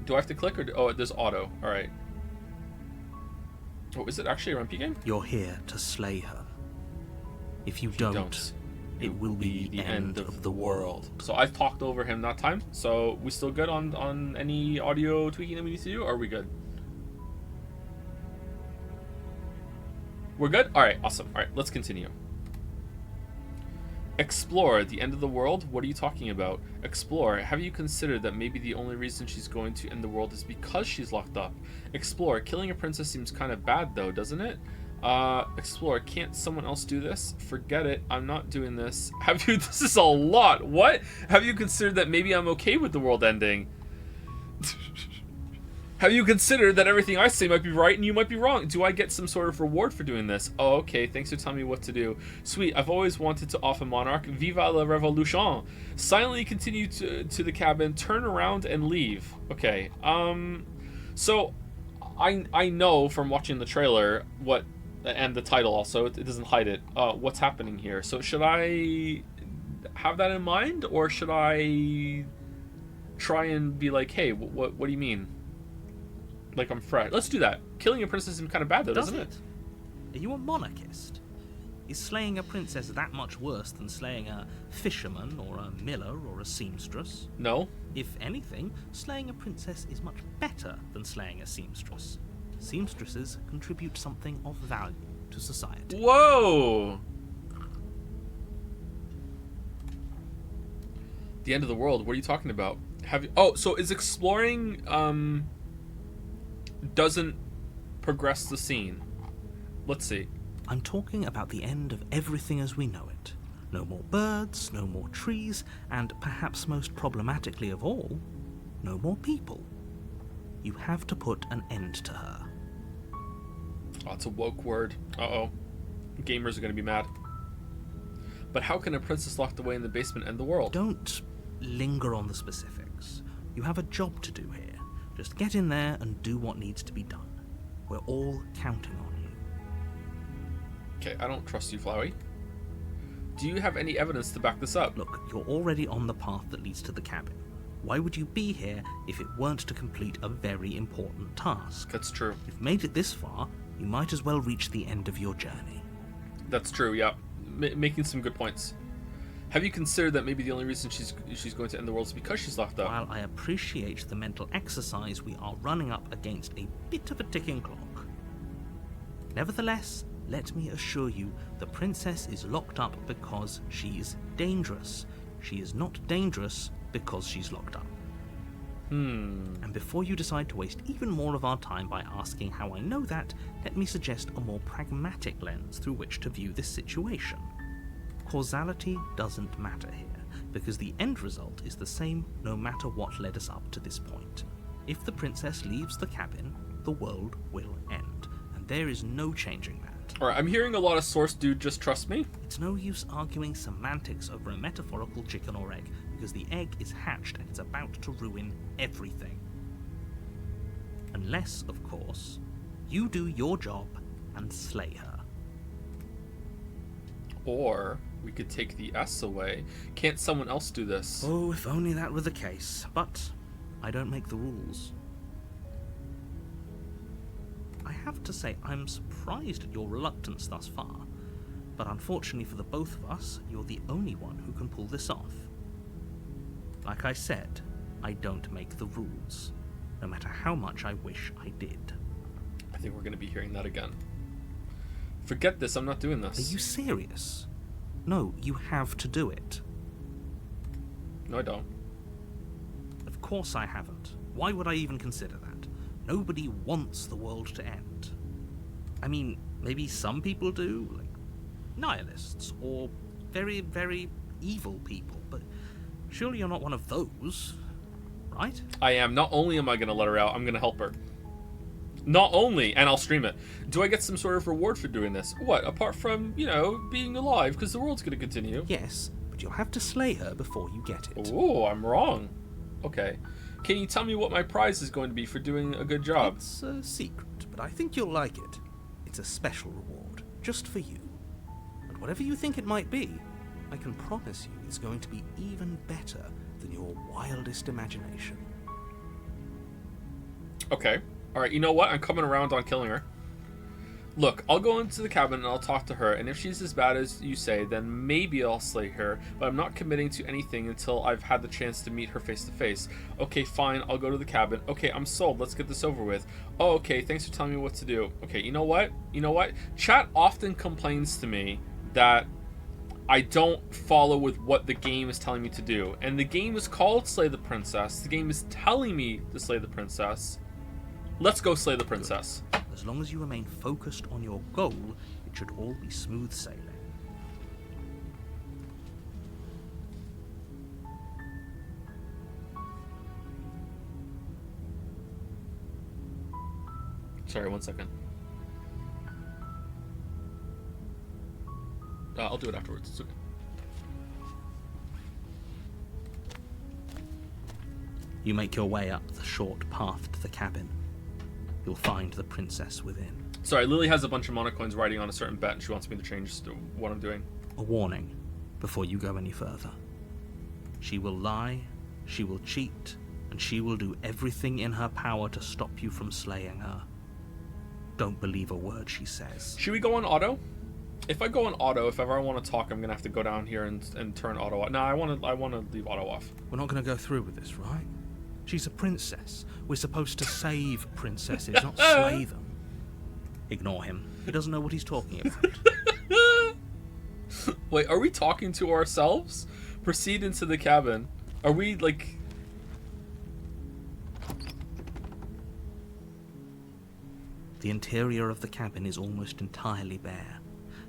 Do I have to click or... Oh, there's auto. Alright. Oh, is it actually a Rumpy game? You're here to slay her. If you don't, it will be the end of the world. So I've talked over him that time. So we still good on any audio tweaking that we need to do? Or are we good? We're good? Alright, awesome. Alright, let's continue. Explore, the end of the world? What are you talking about? Explore, have you considered that maybe the only reason she's going to end the world is because she's locked up? Explore, killing a princess seems kind of bad though, doesn't it? Explore, can't someone else do this? Forget it, I'm not doing this. Have you, this is a lot. What? Have you considered that maybe I'm okay with the world ending? Have you considered that everything I say might be right and you might be wrong? Do I get some sort of reward for doing this? Oh, okay, thanks for telling me what to do. Sweet, I've always wanted to off a monarch. Viva la revolution. Silently continue to the cabin, turn around and leave. Okay, so I know from watching the trailer what, and the title also, it doesn't hide it, what's happening here. So should I have that in mind, or should I try and be like, hey, what do you mean? Like I'm fresh. Let's do that. Killing a princess is kind of bad though, doesn't it? Are you a monarchist? Is slaying a princess that much worse than slaying a fisherman or a miller or a seamstress? No. If anything, slaying a princess is much better than slaying a seamstress. Seamstresses contribute something of value to society. Whoa! The end of the world, what are you talking about? Have you? Oh, so is exploring doesn't progress the scene? Let's see. I'm talking about the end of everything as we know it. No more birds, no more trees, and perhaps most problematically of all, no more people. You have to put an end to her. Oh, it's a woke word. Uh-oh. Gamers are going to be mad. But how can a princess locked away in the basement end the world? Don't linger on the specifics. You have a job to do here. Just get in there and do what needs to be done. We're all counting on you. Okay, I don't trust you, Flowey. Do you have any evidence to back this up? Look, you're already on the path that leads to the cabin. Why would you be here if it weren't to complete a very important task? That's true. You've made it this far, you might as well reach the end of your journey. That's true, yeah. Making some good points. Have you considered that maybe the only reason she's going to end the world is because she's locked up? While I appreciate the mental exercise, we are running up against a bit of a ticking clock. Nevertheless, let me assure you, the princess is locked up because she's dangerous. She is not dangerous because she's locked up. And before you decide to waste even more of our time by asking how I know that, let me suggest a more pragmatic lens through which to view this situation. Causality doesn't matter here, because the end result is the same no matter what led us up to this point. If the princess leaves the cabin, the world will end, and there is no changing that. Alright, I'm hearing a lot of source dude, just trust me. It's no use arguing semantics over a metaphorical chicken or egg, because the egg is hatched and it's about to ruin everything. Unless, of course, you do your job and slay her. Or we could take the S away. Can't someone else do this? Oh, if only that were the case, but I don't make the rules. I have to say, I'm surprised at your reluctance thus far, but unfortunately for the both of us, you're the only one who can pull this off. Like I said, I don't make the rules, no matter how much I wish I did. I think we're going to be hearing that again. Forget this, I'm not doing Are this. you serious? No, you have to do it. No, I don't. Of course I haven't. Why would I even consider that? Nobody wants the world to end. I mean, maybe some people do, like nihilists, or very, very evil people, but surely you're not one of those, right? I am. Not only am I going to let her out, I'm going to help her. Not only, and I'll stream it. Do I get some sort of reward for doing this? What, apart from, being alive, because the world's going to continue? Yes, but you'll have to slay her before you get it. Oh, I'm wrong. Okay. Can you tell me what my prize is going to be for doing a good job? It's a secret, but I think you'll like it. It's a special reward, just for you. And whatever you think it might be, I can promise you it's going to be even better than your wildest imagination. Okay. Alright, you know what? I'm coming around on killing her. Look, I'll go into the cabin and I'll talk to her, and if she's as bad as you say, then maybe I'll slay her, but I'm not committing to anything until I've had the chance to meet her face to face. Okay, fine, I'll go to the cabin. Okay, I'm sold, let's get this over with. Oh, okay, thanks for telling me what to do. Okay, you know what? Chat often complains to me that I don't follow with what the game is telling me to do, and the game is called Slay the Princess. The game is telling me to slay the princess. Let's go slay the princess. As long as you remain focused on your goal, it should all be smooth sailing. Sorry, 1 second. I'll do it afterwards. It's okay. You make your way up the short path to the cabin. You'll find the princess within. Sorry, Lily has a bunch of monocoins riding on a certain bet, and she wants me to change to what I'm doing. A warning before you go any further. She will lie, she will cheat, and she will do everything in her power to stop you from slaying her. Don't believe a word she says. Should we go on auto? If I go on auto, if ever I want to talk, I'm gonna have to go down here and turn auto off. No, I want to leave auto off. We're not going to go through with this, right? She's a princess. We're supposed to save princesses, not slay them. Ignore him. He doesn't know what he's talking about. Wait, are we talking to ourselves? Proceed into the cabin. Are we, like... The interior of the cabin is almost entirely bare.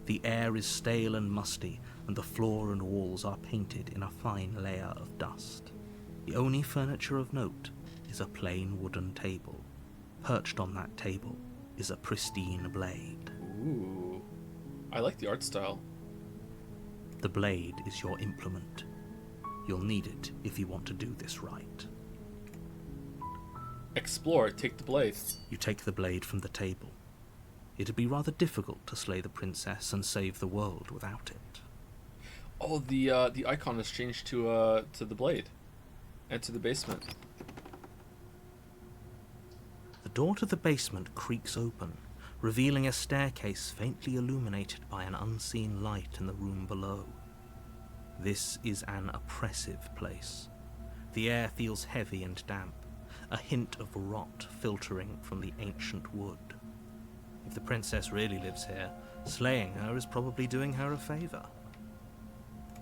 The air is stale and musty, and the floor and walls are painted in a fine layer of dust. The only furniture of note is a plain wooden table. Perched on that table is a pristine blade. Ooh. I like the art style. The blade is your implement. You'll need it if you want to do this right. Explore, take the blade. You take the blade from the table. It'd be rather difficult to slay the princess and save the world without it. Oh, the icon has changed to the blade. And to the basement. The door to the basement creaks open, revealing a staircase faintly illuminated by an unseen light in the room below. This is an oppressive place. The air feels heavy and damp, a hint of rot filtering from the ancient wood. If the princess really lives here, slaying her is probably doing her a favor.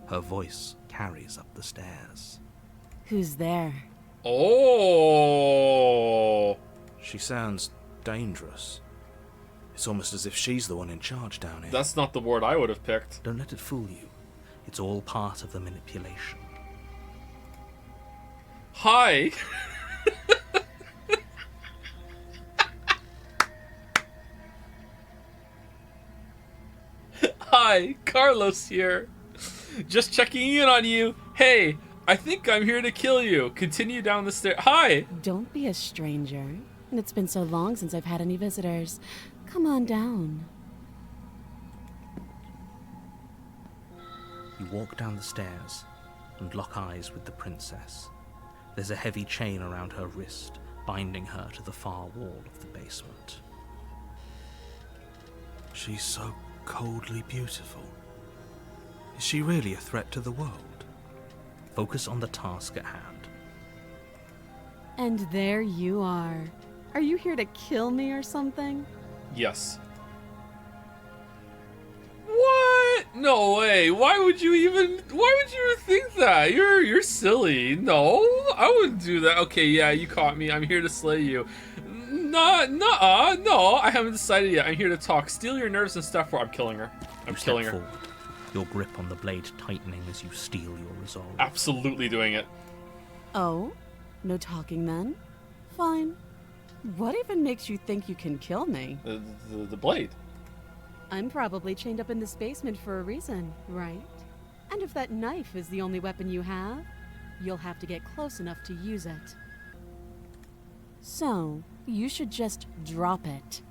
Her voice carries up the stairs. Who's there? Oh! She sounds dangerous. It's almost as if she's the one in charge down here. That's not the word I would have picked. Don't let it fool you. It's all part of the manipulation. Hi! Hi, Carlos here. Just checking in on you. Hey, I think I'm here to kill you. Continue down the stairs. Hi! Don't be a stranger. It's been so long since I've had any visitors. Come on down. You walk down the stairs and lock eyes with the princess. There's a heavy chain around her wrist, binding her to the far wall of the basement. She's so coldly beautiful. Is she really a threat to the world? Focus on the task at hand. And there you are. Are you here to kill me or something? Yes. What? No way. Why would you even think that? You're silly. No, I wouldn't do that. Okay, yeah, you caught me. I'm here to slay you. No, I haven't decided yet. I'm here to talk. Steal your nerves and stuff, or I'm killing her. I'm You killing step her. forward, your grip on the blade tightening as you steel your resolve. Absolutely doing it. Oh? No talking then? Fine. What even makes you think you can kill me? The blade. I'm probably chained up in this basement for a reason, right? And if that knife is the only weapon you have, you'll have to get close enough to use it. So, you should just drop it.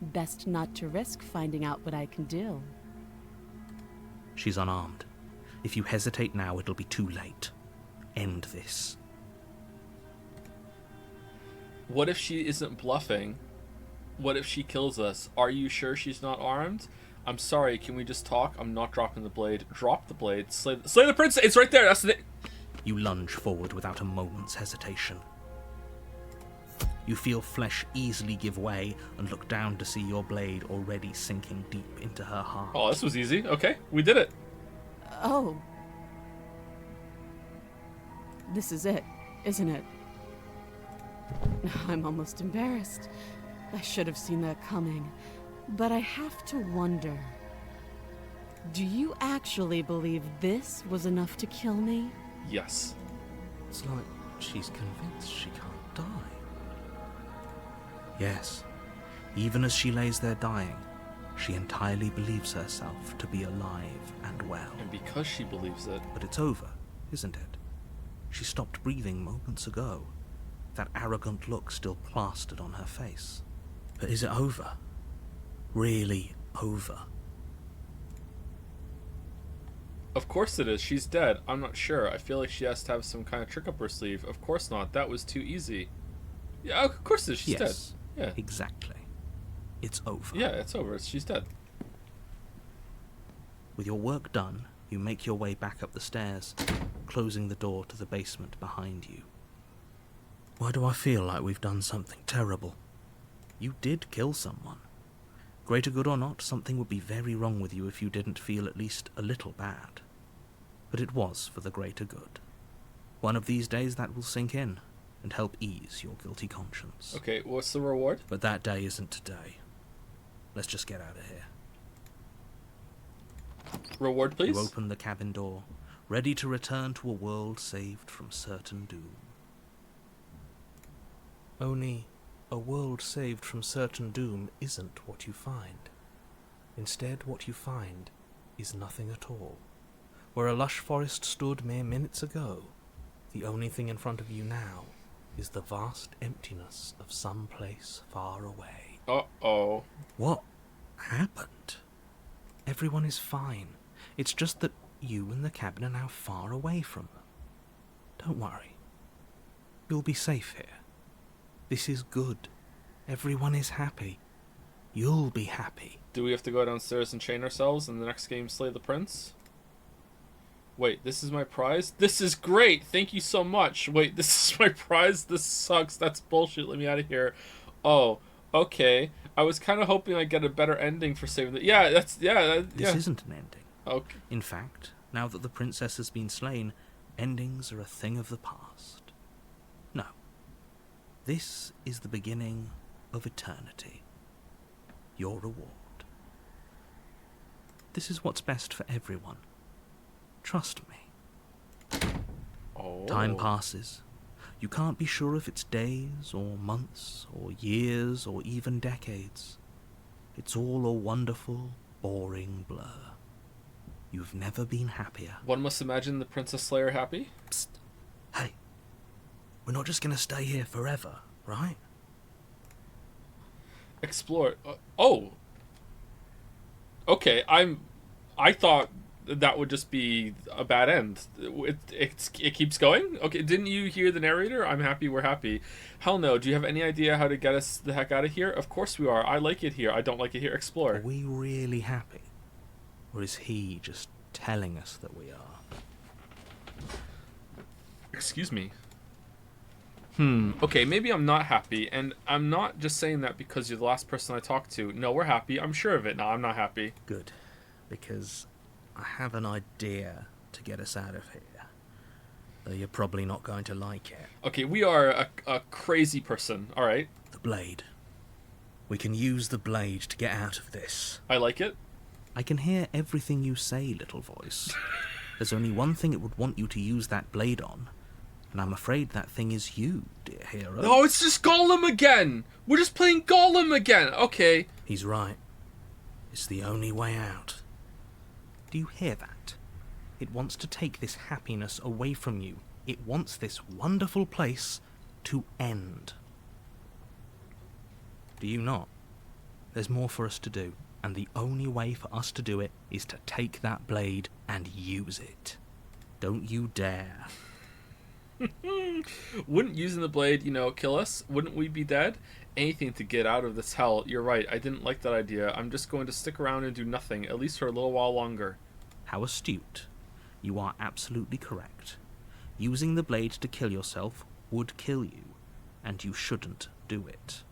Best not to risk finding out what I can do. She's unarmed. If you hesitate now, it'll be too late. End this. What if she isn't bluffing? What if she kills us? Are you sure she's not armed? I'm sorry, can we just talk? I'm not dropping the blade. Drop the blade. Slay the princess! It's right there! That's the... You lunge forward without a moment's hesitation. You feel flesh easily give way and look down to see your blade already sinking deep into her heart. Oh, this was easy. Okay, we did it. Oh. This is it, isn't it? I'm almost embarrassed. I should have seen that coming. But I have to wonder. Do you actually believe this was enough to kill me? Yes. It's like she's convinced she can't die. Yes, even as she lays there dying, she entirely believes herself to be alive and well. And because she believes it... But it's over, isn't it? She stopped breathing moments ago, that arrogant look still plastered on her face. But is it over? Really over? Of course it is. She's dead. I'm not sure. I feel like she has to have some kind of trick up her sleeve. Of course not. That was too easy. Yeah, of course it is. She's Yes, dead. Yeah. exactly. It's over. Yeah, it's over. She's dead. With your work done, you make your way back up the stairs, closing the door to the basement behind you. Why do I feel like we've done something terrible? You did kill someone. Greater good or not, something would be very wrong with you if you didn't feel at least a little bad. But it was for the greater good. One of these days that will sink in and help ease your guilty conscience. Okay, what's the reward? But that day isn't today. let's just get out of here. Reward, please. You open the cabin door, ready to return to a world saved from certain doom. Only a world saved from certain doom isn't what you find. Instead, what you find is nothing at all. Where a lush forest stood mere minutes ago, the only thing in front of you now is the vast emptiness of some place far away. Uh-oh. What happened? Everyone is fine. It's just that you and the cabin are now far away from them. Don't worry. You'll be safe here. This is good. Everyone is happy. You'll be happy. Do we have to go downstairs and chain ourselves and the next game slay the prince? Wait, this is my prize? This is great! Thank you so much! Wait, this is my prize? This sucks. That's bullshit. Let me out of here. Oh, okay. I was kind of hoping I'd get a better ending for saving the... Yeah, that's... Yeah, This isn't an ending. Okay. In fact, now that the princess has been slain, endings are a thing of the past. No. This is the beginning of eternity. Your reward. This is what's best for everyone. Trust me. Oh. Time passes. You can't be sure if it's days, or months, or years, or even decades. It's all a wonderful, boring blur. You've never been happier. One must imagine the Princess Slayer happy? Psst. Hey. We're not just going to stay here forever, right? Explore... oh! Okay, I thought that would just be a bad end. It keeps going? Okay, didn't you hear the narrator? I'm happy, we're happy. Hell no, do you have any idea how to get us the heck out of here? Of course we are. I like it here. I don't like it here. Explore. Are we really happy? Or is he just telling us that we are? Excuse me. Okay, maybe I'm not happy, and I'm not just saying that because you're the last person I talked to. No, we're happy. I'm sure of it. No, I'm not happy. Good. Because I have an idea to get us out of here. Though you're probably not going to like it. Okay, we are a crazy person, alright? The blade. We can use the blade to get out of this. I like it. I can hear everything you say, little voice. There's only one thing it would want you to use that blade on. And I'm afraid that thing is you, dear hero. No, it's just Gollum again! We're just playing Gollum again! Okay. He's right. It's the only way out. Do you hear that? It wants to take this happiness away from you. It wants this wonderful place to end. Do you not? There's more for us to do, and the only way for us to do it is to take that blade and use it. Don't you dare. Wouldn't using the blade, kill us? Wouldn't we be dead? Anything to get out of this hell. You're right, I didn't like that idea. I'm just going to stick around and do nothing, at least for a little while longer. How astute. You are absolutely correct. Using the blade to kill yourself would kill you, and you shouldn't do it.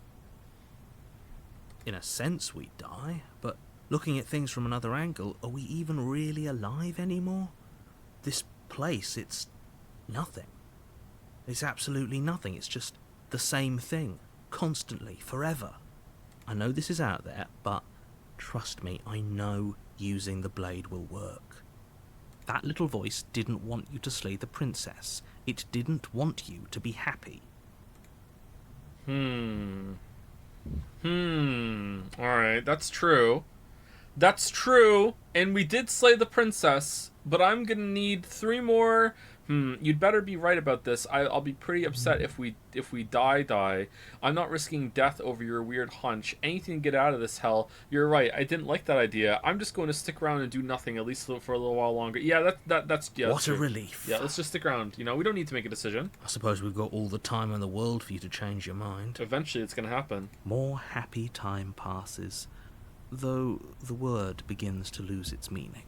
In a sense, we die, but looking at things from another angle, are we even really alive anymore? This place, it's nothing. It's absolutely nothing. It's just the same thing, constantly, forever. I know this is out there, but trust me, I know using the blade will work. That little voice didn't want you to slay the princess. It didn't want you to be happy. Alright, that's true. That's true, and we did slay the princess, but I'm gonna need 3 more... you'd better be right about this. I'll be pretty upset if we die. I'm not risking death over your weird hunch. Anything to get out of this hell. You're right. I didn't like that idea. I'm just going to stick around and do nothing, at least for a little while longer. Yeah, that's yeah. What that's a true. relief. Yeah, let's just stick around. We don't need to make a decision. I suppose we've got all the time in the world for you to change your mind. Eventually, it's gonna happen. More happy time passes, though the word begins to lose its meaning.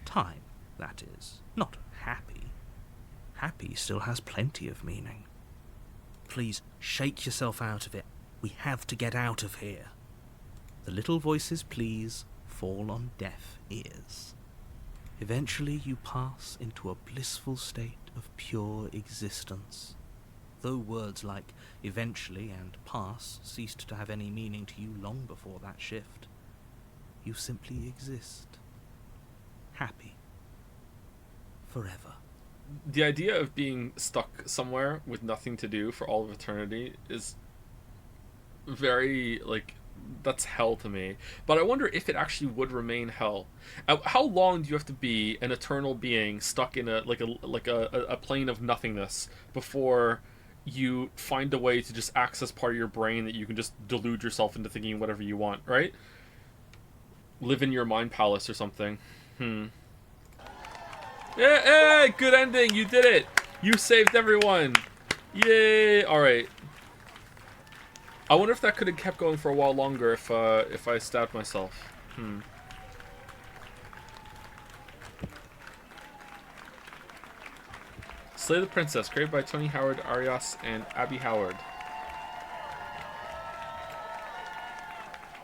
Time, that is, not happy. Happy still has plenty of meaning. Please, shake yourself out of it. We have to get out of here. The little voice's pleas fall on deaf ears. Eventually you pass into a blissful state of pure existence. though words like eventually and pass ceased to have any meaning to you long before that shift. You simply exist. Happy. Forever. The idea of being stuck somewhere with nothing to do for all of eternity is very, like, that's hell to me. But I wonder if it actually would remain hell. How long do you have to be an eternal being stuck in a plane of nothingness before you find a way to just access part of your brain that you can just delude yourself into thinking whatever you want, right? Live in your mind palace or something. Yeah, hey, good ending. You did it. You saved everyone. Yay. All right. I wonder if that could have kept going for a while longer if I stabbed myself. Slay the Princess, created by Tony Howard, Arias, and Abby Howard.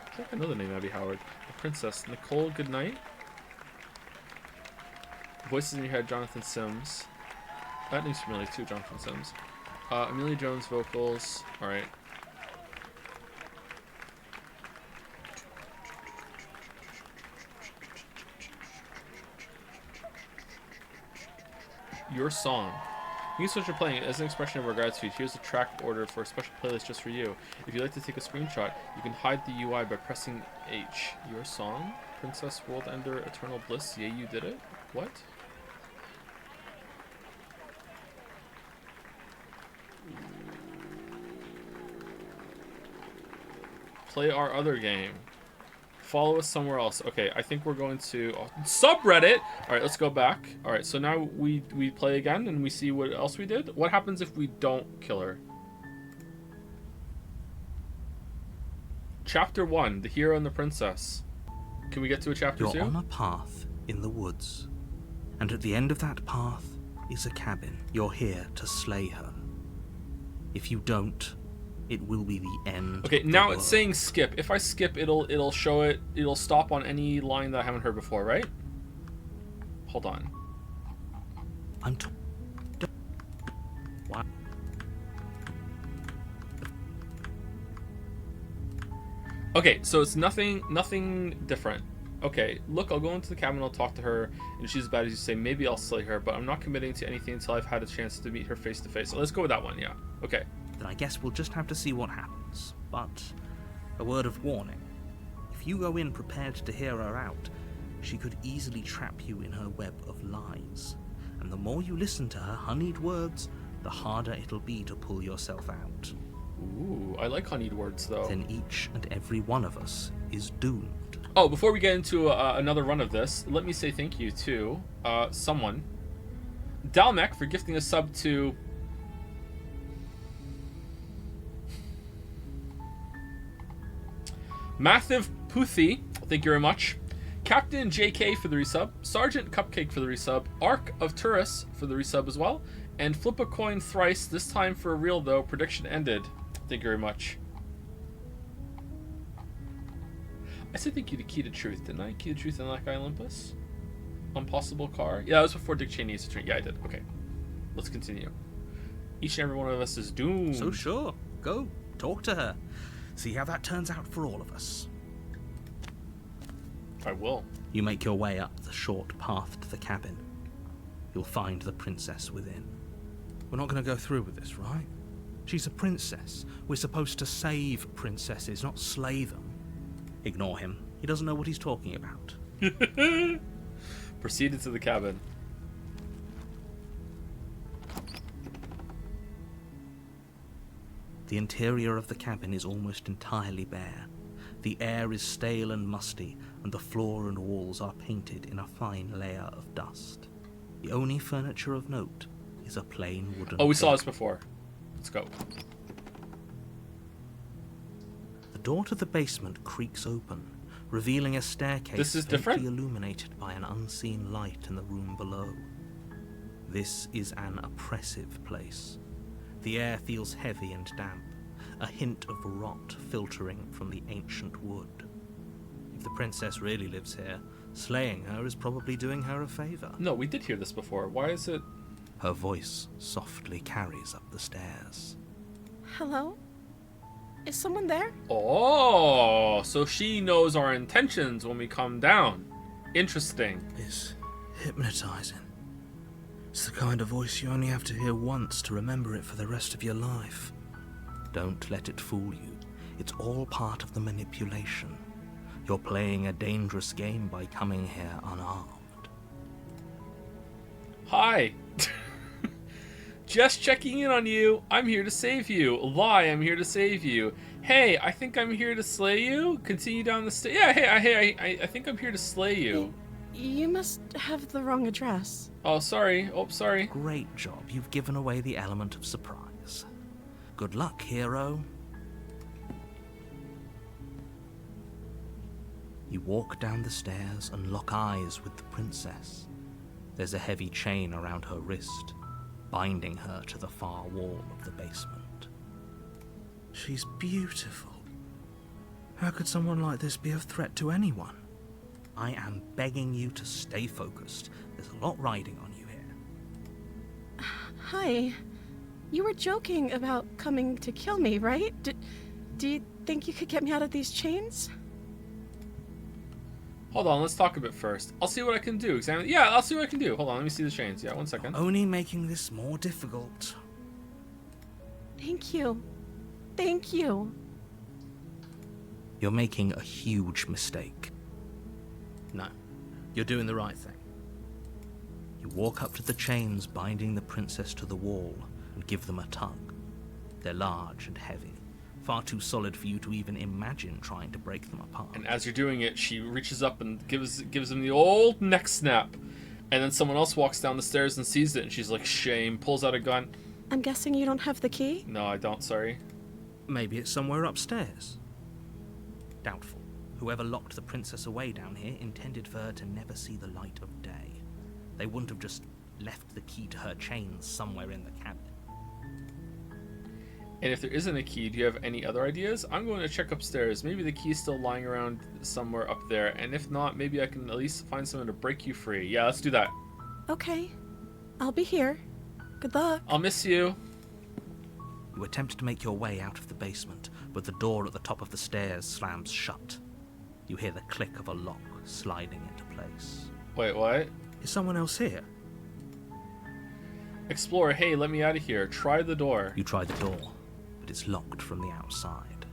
I think I know the name Abby Howard. The Princess, Nicole Goodnight. Voices in your head, Jonathan Sims. That name's familiar too, Jonathan Sims. Amelia Jones vocals. Alright. Your song. Thanks so much for playing it. As an expression of our gratitude, here's the track order for a special playlist just for you. If you'd like to take a screenshot, you can hide the UI by pressing H. Your song? Princess World Ender Eternal Bliss. Yeah, you did it. What? Play our other game. Follow us somewhere else. Okay, I think we're going to subreddit. All right, let's go back. All right, so now we play again and we see what else we did. What happens if we don't kill her? Chapter 1, The Hero and the Princess. Can we get to a chapter 2? You're on a path in the woods, and at the end of that path is a cabin. You're here to slay her. If you don't, it will be the end. Okay, now it's saying skip. If I skip, it'll show it. It'll stop on any line that I haven't heard before, right? Hold on. What? Okay, so it's nothing different. Okay, look, I'll go into the cabin, I'll talk to her, and if she's as bad as you say, maybe I'll slay her, but I'm not committing to anything until I've had a chance to meet her face to face. So let's go with that one, yeah. Okay. Then I guess we'll just have to see what happens. But a word of warning. If you go in prepared to hear her out, she could easily trap you in her web of lies. And the more you listen to her honeyed words, the harder it'll be to pull yourself out. Ooh, I like honeyed words, though. Then each and every one of us is doomed. Oh, before we get into another run of this, let me say thank you to someone. Dalmec for gifting a sub to... Mathiv Puthi, thank you very much. Captain JK for the resub. Sergeant Cupcake for the resub. Arc of Turris for the resub as well. And Flip a Coin Thrice, this time for real though. Prediction ended. Thank you very much. I said thank you to Key to Truth, didn't I? Key to Truth and that guy Olympus? Impossible Car? Yeah, that was before Dick Cheney's attorney. Yeah, I did. Okay. Let's continue. Each and every one of us is doomed. So sure, go, talk to her. See how that turns out for all of us. I will. You make your way up the short path to the cabin. You'll find the princess within. We're not going to go through with this, right? She's a princess. We're supposed to save princesses, not slay them. Ignore him. He doesn't know what he's talking about. Proceeded to the cabin. The interior of the cabin is almost entirely bare. The air is stale and musty, and the floor and walls are painted in a fine layer of dust. The only furniture of note is a plain wooden Oh, we saw bed. this before. Let's go. The door to the basement creaks open, revealing a staircase This is different? faintly illuminated by an unseen light in the room below. This is an oppressive place. The air feels heavy and damp, a hint of rot filtering from the ancient wood. If the princess really lives here, slaying her is probably doing her a favor. No, we did hear this before. Why is it... Her voice softly carries up the stairs. Hello? Is someone there? Oh, so she knows our intentions when we come down. Interesting. It's hypnotizing. It's the kind of voice you only have to hear once to remember it for the rest of your life. Don't let it fool you. It's all part of the manipulation. You're playing a dangerous game by coming here unarmed. Hi. Just checking in on you. I'm here to save you. Lie, I'm here to save you. Hey, I think I'm here to slay you. Continue down the stairs. Yeah, I think I'm here to slay you. You must have the wrong address. Oh, sorry. Oh, sorry. Great job. You've given away the element of surprise. Good luck, hero. You walk down the stairs and lock eyes with the princess. There's a heavy chain around her wrist, binding her to the far wall of the basement. She's beautiful. How could someone like this be a threat to anyone? I am begging you to stay focused. There's a lot riding on you here. Hi. You were joking about coming to kill me, right? Do you think you could get me out of these chains? Hold on, let's talk a bit first. I'll see what I can do. Examine. Yeah, I'll see what I can do. Hold on, let me see the chains. Yeah, 1 second. Only making this more difficult. Thank you. Thank you. You're making a huge mistake. No, you're doing the right thing. You walk up to the chains binding the princess to the wall and give them a tug. They're large and heavy, far too solid for you to even imagine trying to break them apart. And as you're doing it, she reaches up and gives him the old neck snap. And then someone else walks down the stairs and sees it, and she's like, shame, pulls out a gun. I'm guessing you don't have the key? No, I don't, sorry. Maybe it's somewhere upstairs. Doubtful. Whoever locked the princess away down here intended for her to never see the light of day. They wouldn't have just left the key to her chains somewhere in the cabin. And if there isn't a key, do you have any other ideas? I'm going to check upstairs. Maybe the key's still lying around somewhere up there. And if not, maybe I can at least find someone to break you free. Yeah, let's do that. Okay. I'll be here. Good luck. I'll miss you. You attempt to make your way out of the basement, but the door at the top of the stairs slams shut. You hear the click of a lock sliding into place. Wait, what? Is someone else here? Explorer, hey, let me out of here. Try the door. You try the door, but it's locked from the outside.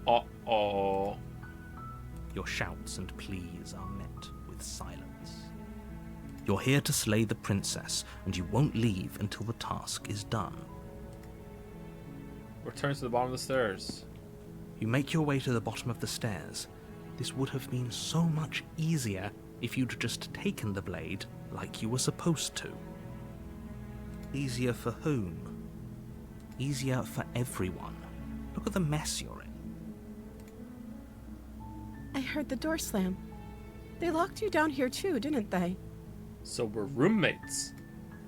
Uh-oh. Your shouts and pleas are met with silence. You're here to slay the princess, and you won't leave until the task is done. Return to the bottom of the stairs. You make your way to the bottom of the stairs. This would have been so much easier if you'd just taken the blade like you were supposed to. Easier for whom? Easier for everyone. Look at the mess you're in. I heard the door slam. They locked you down here too, didn't they? So we're roommates.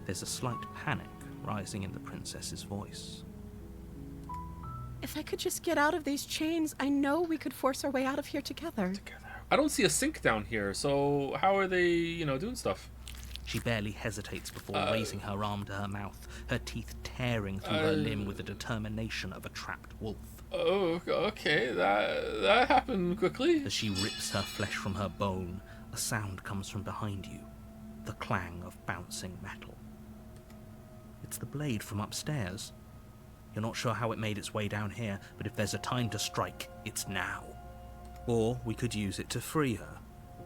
There's a slight panic rising in the princess's voice. If I could just get out of these chains, I know we could force our way out of here together. I don't see a sink down here, so how are they, doing stuff? She barely hesitates before raising her arm to her mouth, her teeth tearing through her limb with the determination of a trapped wolf. Oh, okay, that happened quickly. As she rips her flesh from her bone, a sound comes from behind you, the clang of bouncing metal. It's the blade from upstairs. You're not sure how it made its way down here, but if there's a time to strike, it's now. Or we could use it to free her.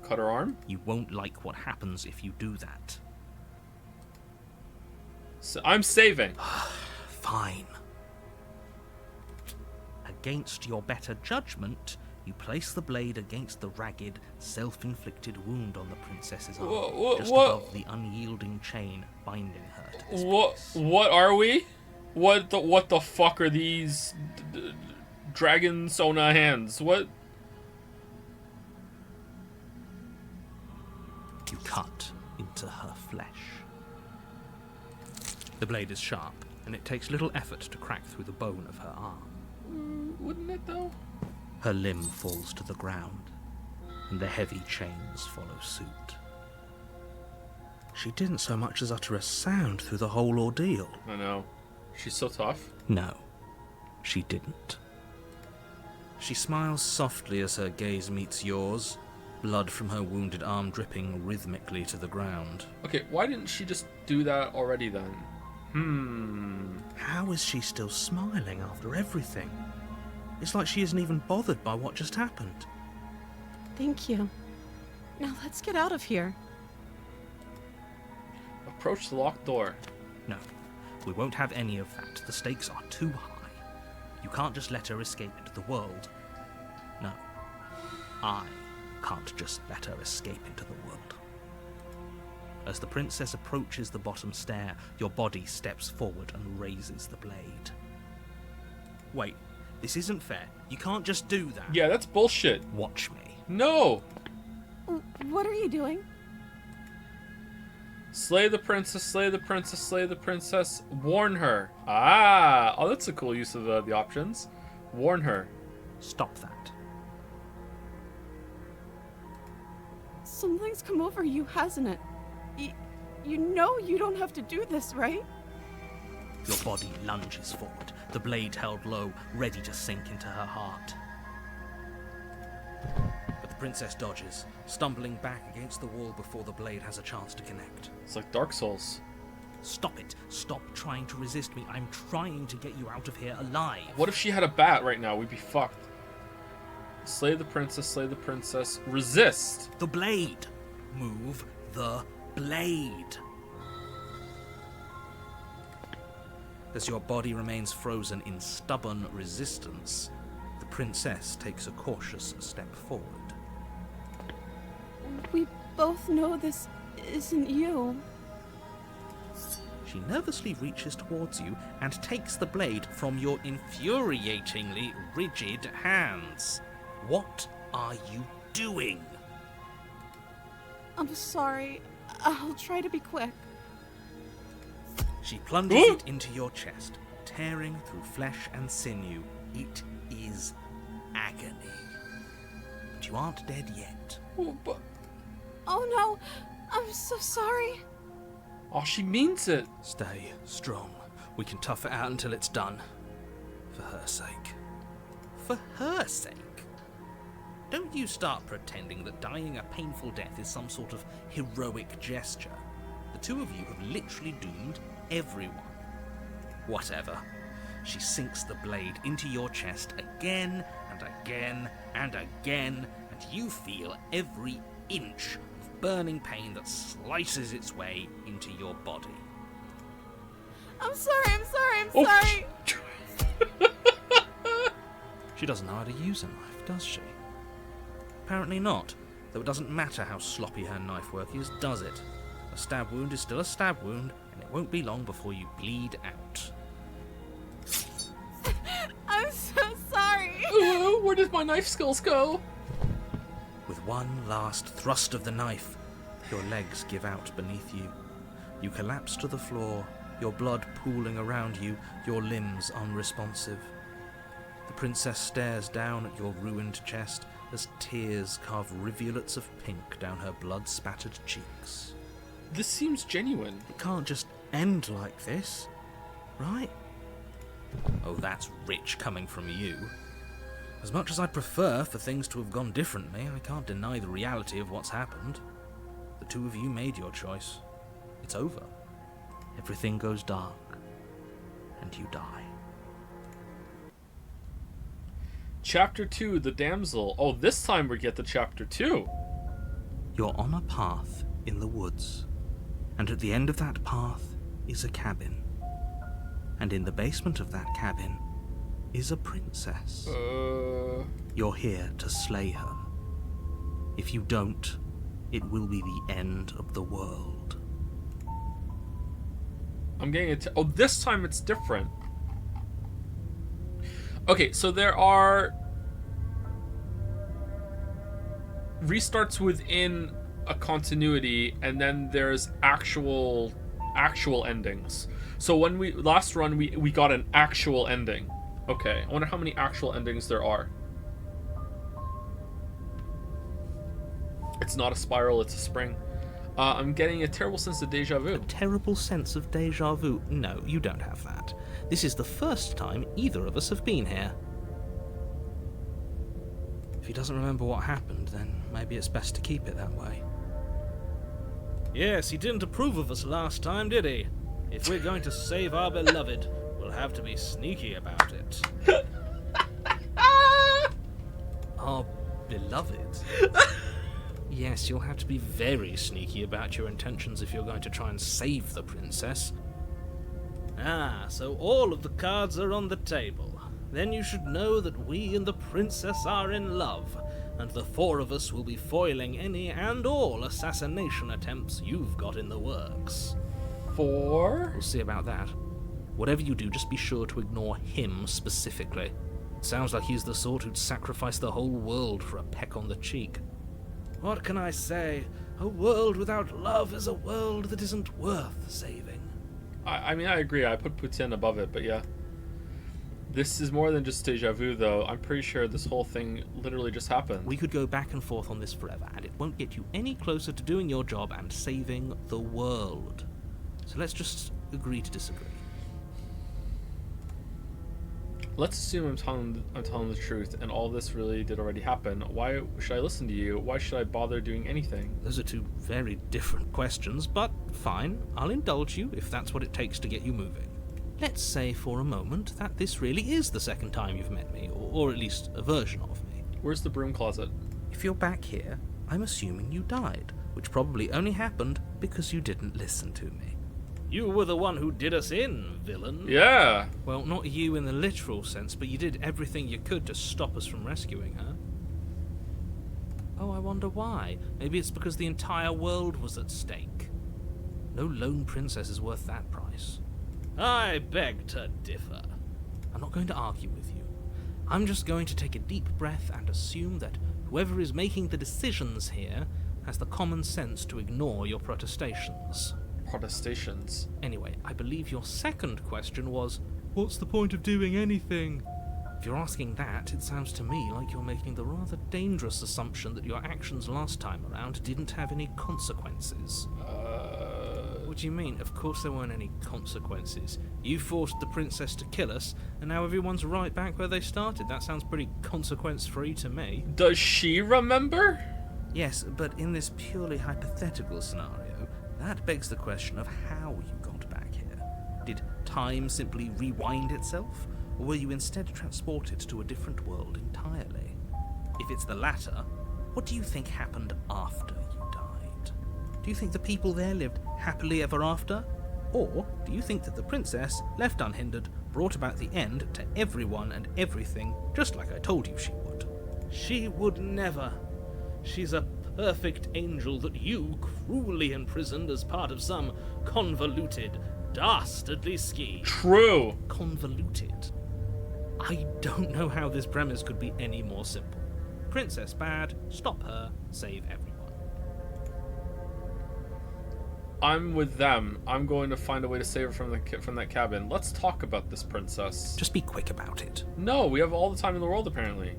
Cut her arm? You won't like what happens if you do that. So I'm saving. Fine. Against your better judgment, you place the blade against the ragged, self-inflicted wound on the princess's arm, just above the unyielding chain binding her to this place. What are we? What the fuck are these dragon Sona hands? What? You cut into her flesh. The blade is sharp, and it takes little effort to crack through the bone of her arm. Wouldn't it though? Her limb falls to the ground, and the heavy chains follow suit. She didn't so much as utter a sound through the whole ordeal. I know. She's so tough. No, she didn't. She smiles softly as her gaze meets yours, blood from her wounded arm dripping rhythmically to the ground. Okay, why didn't she just do that already then? How is she still smiling after everything? It's like she isn't even bothered by what just happened. Thank you. Now let's get out of here. Approach the locked door. No, we won't have any of that. The stakes are too high. You can't just let her escape into the world. No, I can't just let her escape into the world. As the princess approaches the bottom stair, your body steps forward and raises the blade. Wait, this isn't fair. You can't just do that. Yeah, that's bullshit. Watch me. No! What are you doing? Slay the princess, slay the princess, slay the princess. Warn her. Ah! Oh, that's a cool use of the options. Warn her. Stop that. Something's come over you, hasn't it? You know you don't have to do this, right? Your body lunges forward, the blade held low, ready to sink into her heart. But the princess dodges, stumbling back against the wall before the blade has a chance to connect. It's like Dark Souls. Stop it. Stop trying to resist me. I'm trying to get you out of here alive. What if she had a bat right now? We'd be fucked. Slay the princess, slay the princess. Resist! The blade. Move the blade. As your body remains frozen in stubborn resistance, the princess takes a cautious step forward. We both know this isn't you. She nervously reaches towards you and takes the blade from your infuriatingly rigid hands. What are you doing? I'm sorry. I'll try to be quick. She plunges it into your chest, tearing through flesh and sinew. It is agony. But you aren't dead yet. Oh, but... Oh no! I'm so sorry. oh, she means it. Stay strong. We can tough it out until it's done. For her sake. For her sake? Don't you start pretending that dying a painful death is some sort of heroic gesture. The two of you have literally doomed everyone. Whatever. She sinks the blade into your chest again and again and again, and you feel every inch of burning pain that slices its way into your body. I'm sorry. I'm Oh, sorry. She doesn't know how to use a knife, does she? Apparently not, though it doesn't matter how sloppy her knife work is, does it? A stab wound is still a stab wound, and it won't be long before you bleed out. I'm so sorry. Ooh, where did my knife skills go? With one last thrust of the knife, your legs give out beneath you. You collapse to the floor, your blood pooling around you, your limbs unresponsive. The princess stares down at your ruined chest as tears carve rivulets of pink down her blood-spattered cheeks. This seems genuine. It can't just end like this, right? Oh, that's rich coming from you. As much as I'd prefer for things to have gone differently, I can't deny the reality of what's happened. The two of you made your choice. It's over. Everything goes dark, and you die. Chapter 2, The Damsel. Oh, this time we get to Chapter 2. You're on a path in the woods, and at the end of that path is a cabin. And in the basement of that cabin is a princess. You're here to slay her. If you don't, it will be the end of the world. I'm getting it. Oh, this time it's different. Okay, so there are restarts within a continuity, and then there's actual endings. So when we last run, we got an actual ending. Okay, I wonder how many actual endings there are. It's not a spiral, it's a spring. I'm getting a terrible sense of deja vu. A terrible sense of deja vu? No, you don't have that. This is the first time either of us have been here. If he doesn't remember what happened, then maybe it's best to keep it that way. Yes, he didn't approve of us last time, did he? If we're going to save our beloved, we'll have to be sneaky about it. Our beloved? Yes, you'll have to be very sneaky about your intentions if you're going to try and save the princess. Ah, so all of the cards are on the table. Then you should know that we and the princess are in love, and the four of us will be foiling any and all assassination attempts you've got in the works. 4? We'll see about that. Whatever you do, just be sure to ignore him specifically. It sounds like he's the sort who'd sacrifice the whole world for a peck on the cheek. What can I say? A world without love is a world that isn't worth saving. I mean, I agree. I put Putin above it, but yeah. This is more than just deja vu, though. I'm pretty sure this whole thing literally just happened. We could go back and forth on this forever, and it won't get you any closer to doing your job and saving the world. So let's just agree to disagree. Let's assume I'm telling the truth, and all this really did already happen. Why should I listen to you? Why should I bother doing anything? Those are two very different questions, but fine. I'll indulge you if that's what it takes to get you moving. Let's say for a moment that this really is the second time you've met me, or at least a version of me. Where's the broom closet? If you're back here, I'm assuming you died, which probably only happened because you didn't listen to me. You were the one who did us in, villain. Yeah. Well, not you in the literal sense, but you did everything you could to stop us from rescuing her. Oh, I wonder why. Maybe it's because the entire world was at stake. No lone princess is worth that price. I beg to differ. I'm not going to argue with you. I'm just going to take a deep breath and assume that whoever is making the decisions here has the common sense to ignore your protestations. Protestations. Anyway, I believe your second question was, what's the point of doing anything? If you're asking that, it sounds to me like you're making the rather dangerous assumption that your actions last time around didn't have any consequences. What do you mean? Of course there weren't any consequences. You forced the princess to kill us, and now everyone's right back where they started. That sounds pretty consequence-free to me. Does she remember? Yes, but in this purely hypothetical scenario, that begs the question of how you got back here. Did time simply rewind itself, or were you instead transported to a different world entirely? If it's the latter, what do you think happened after you died? Do you think the people there lived happily ever after? Or do you think that the princess, left unhindered, brought about the end to everyone and everything, just like I told you she would? She would never. She's a perfect angel that you cruelly imprisoned as part of some convoluted, dastardly scheme. True. Convoluted? I don't know how this premise could be any more simple. Princess bad, stop her, save everyone. I'm with them. I'm going to find a way to save her from that cabin. Let's talk about this princess. Just be quick about it. No, we have all the time in the world, apparently.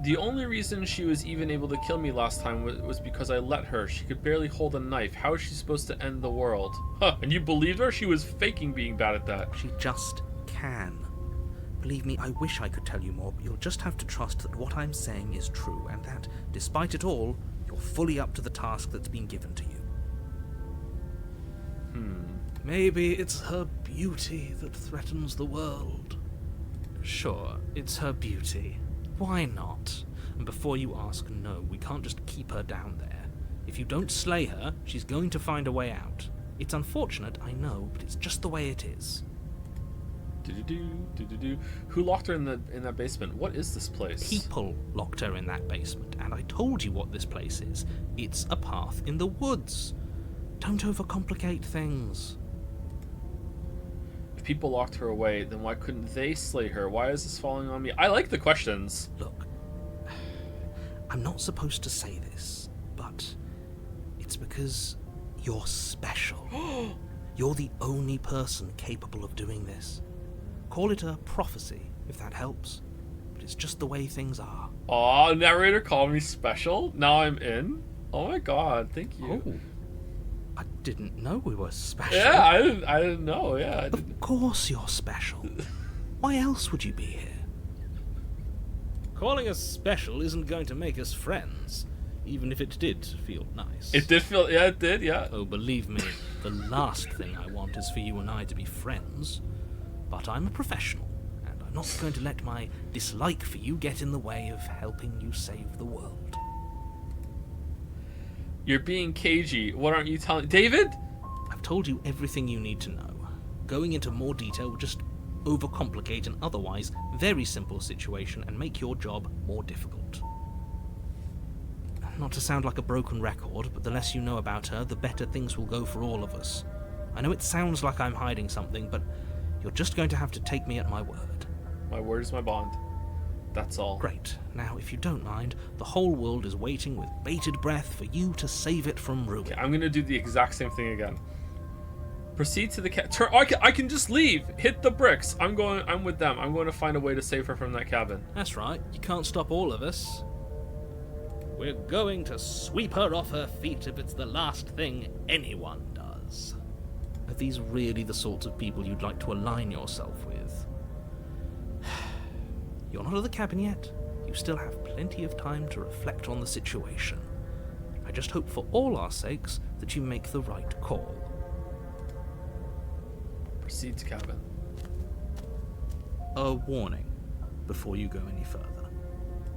The only reason she was even able to kill me last time was because I let her. She could barely hold a knife. How is she supposed to end the world? Huh, and you believed her? She was faking being bad at that. She just can. Believe me, I wish I could tell you more, but you'll just have to trust that what I'm saying is true, and that, despite it all, you're fully up to the task that's been given to you. Maybe it's her beauty that threatens the world. Sure, it's her beauty. Why not? And before you ask, no, we can't just keep her down there. If you don't slay her, she's going to find a way out. It's unfortunate, I know, but it's just the way it is. Who locked her in that basement? What is this place? People locked her in that basement, and I told you what this place is. It's a path in the woods. Don't overcomplicate things. If people locked her away, then why couldn't they slay her? Why is this falling on me? I like the questions. Look, I'm not supposed to say this, but it's because you're special. You're the only person capable of doing this. Call it a prophecy, if that helps, but it's just the way things are. Aw, narrator called me special? Now I'm in? Oh my god, thank you. Oh. I didn't know we were special. Yeah, I didn't know. Yeah, I didn't. Of course you're special. Why else would you be here? Calling us special isn't going to make us friends, even if it did feel nice. It did feel. Yeah, it did. Yeah. Oh, believe me, the last thing I want is for you and I to be friends. But I'm a professional, and I'm not going to let my dislike for you get in the way of helping you save the world. You're being cagey. What aren't you telling David? I've told you everything you need to know. Going into more detail would just overcomplicate an otherwise very simple situation and make your job more difficult. Not to sound like a broken record, but the less you know about her, the better things will go for all of us. I know it sounds like I'm hiding something, but you're just going to have to take me at my word. My word is my bond. That's all. Great. Now, if you don't mind, the whole world is waiting with bated breath for you to save it from ruin. Okay, I'm gonna do the exact same thing again. Proceed to the turn. Oh, I can just leave. Hit the bricks. I'm with them. I'm going to find a way to save her from that cabin. That's right. You can't stop all of us. We're going to sweep her off her feet if it's the last thing anyone does. Are these really the sorts of people you'd like to align yourself with? You're not at the cabin yet. You still have plenty of time to reflect on the situation. I just hope for all our sakes that you make the right call. Proceed to cabin. A warning before you go any further.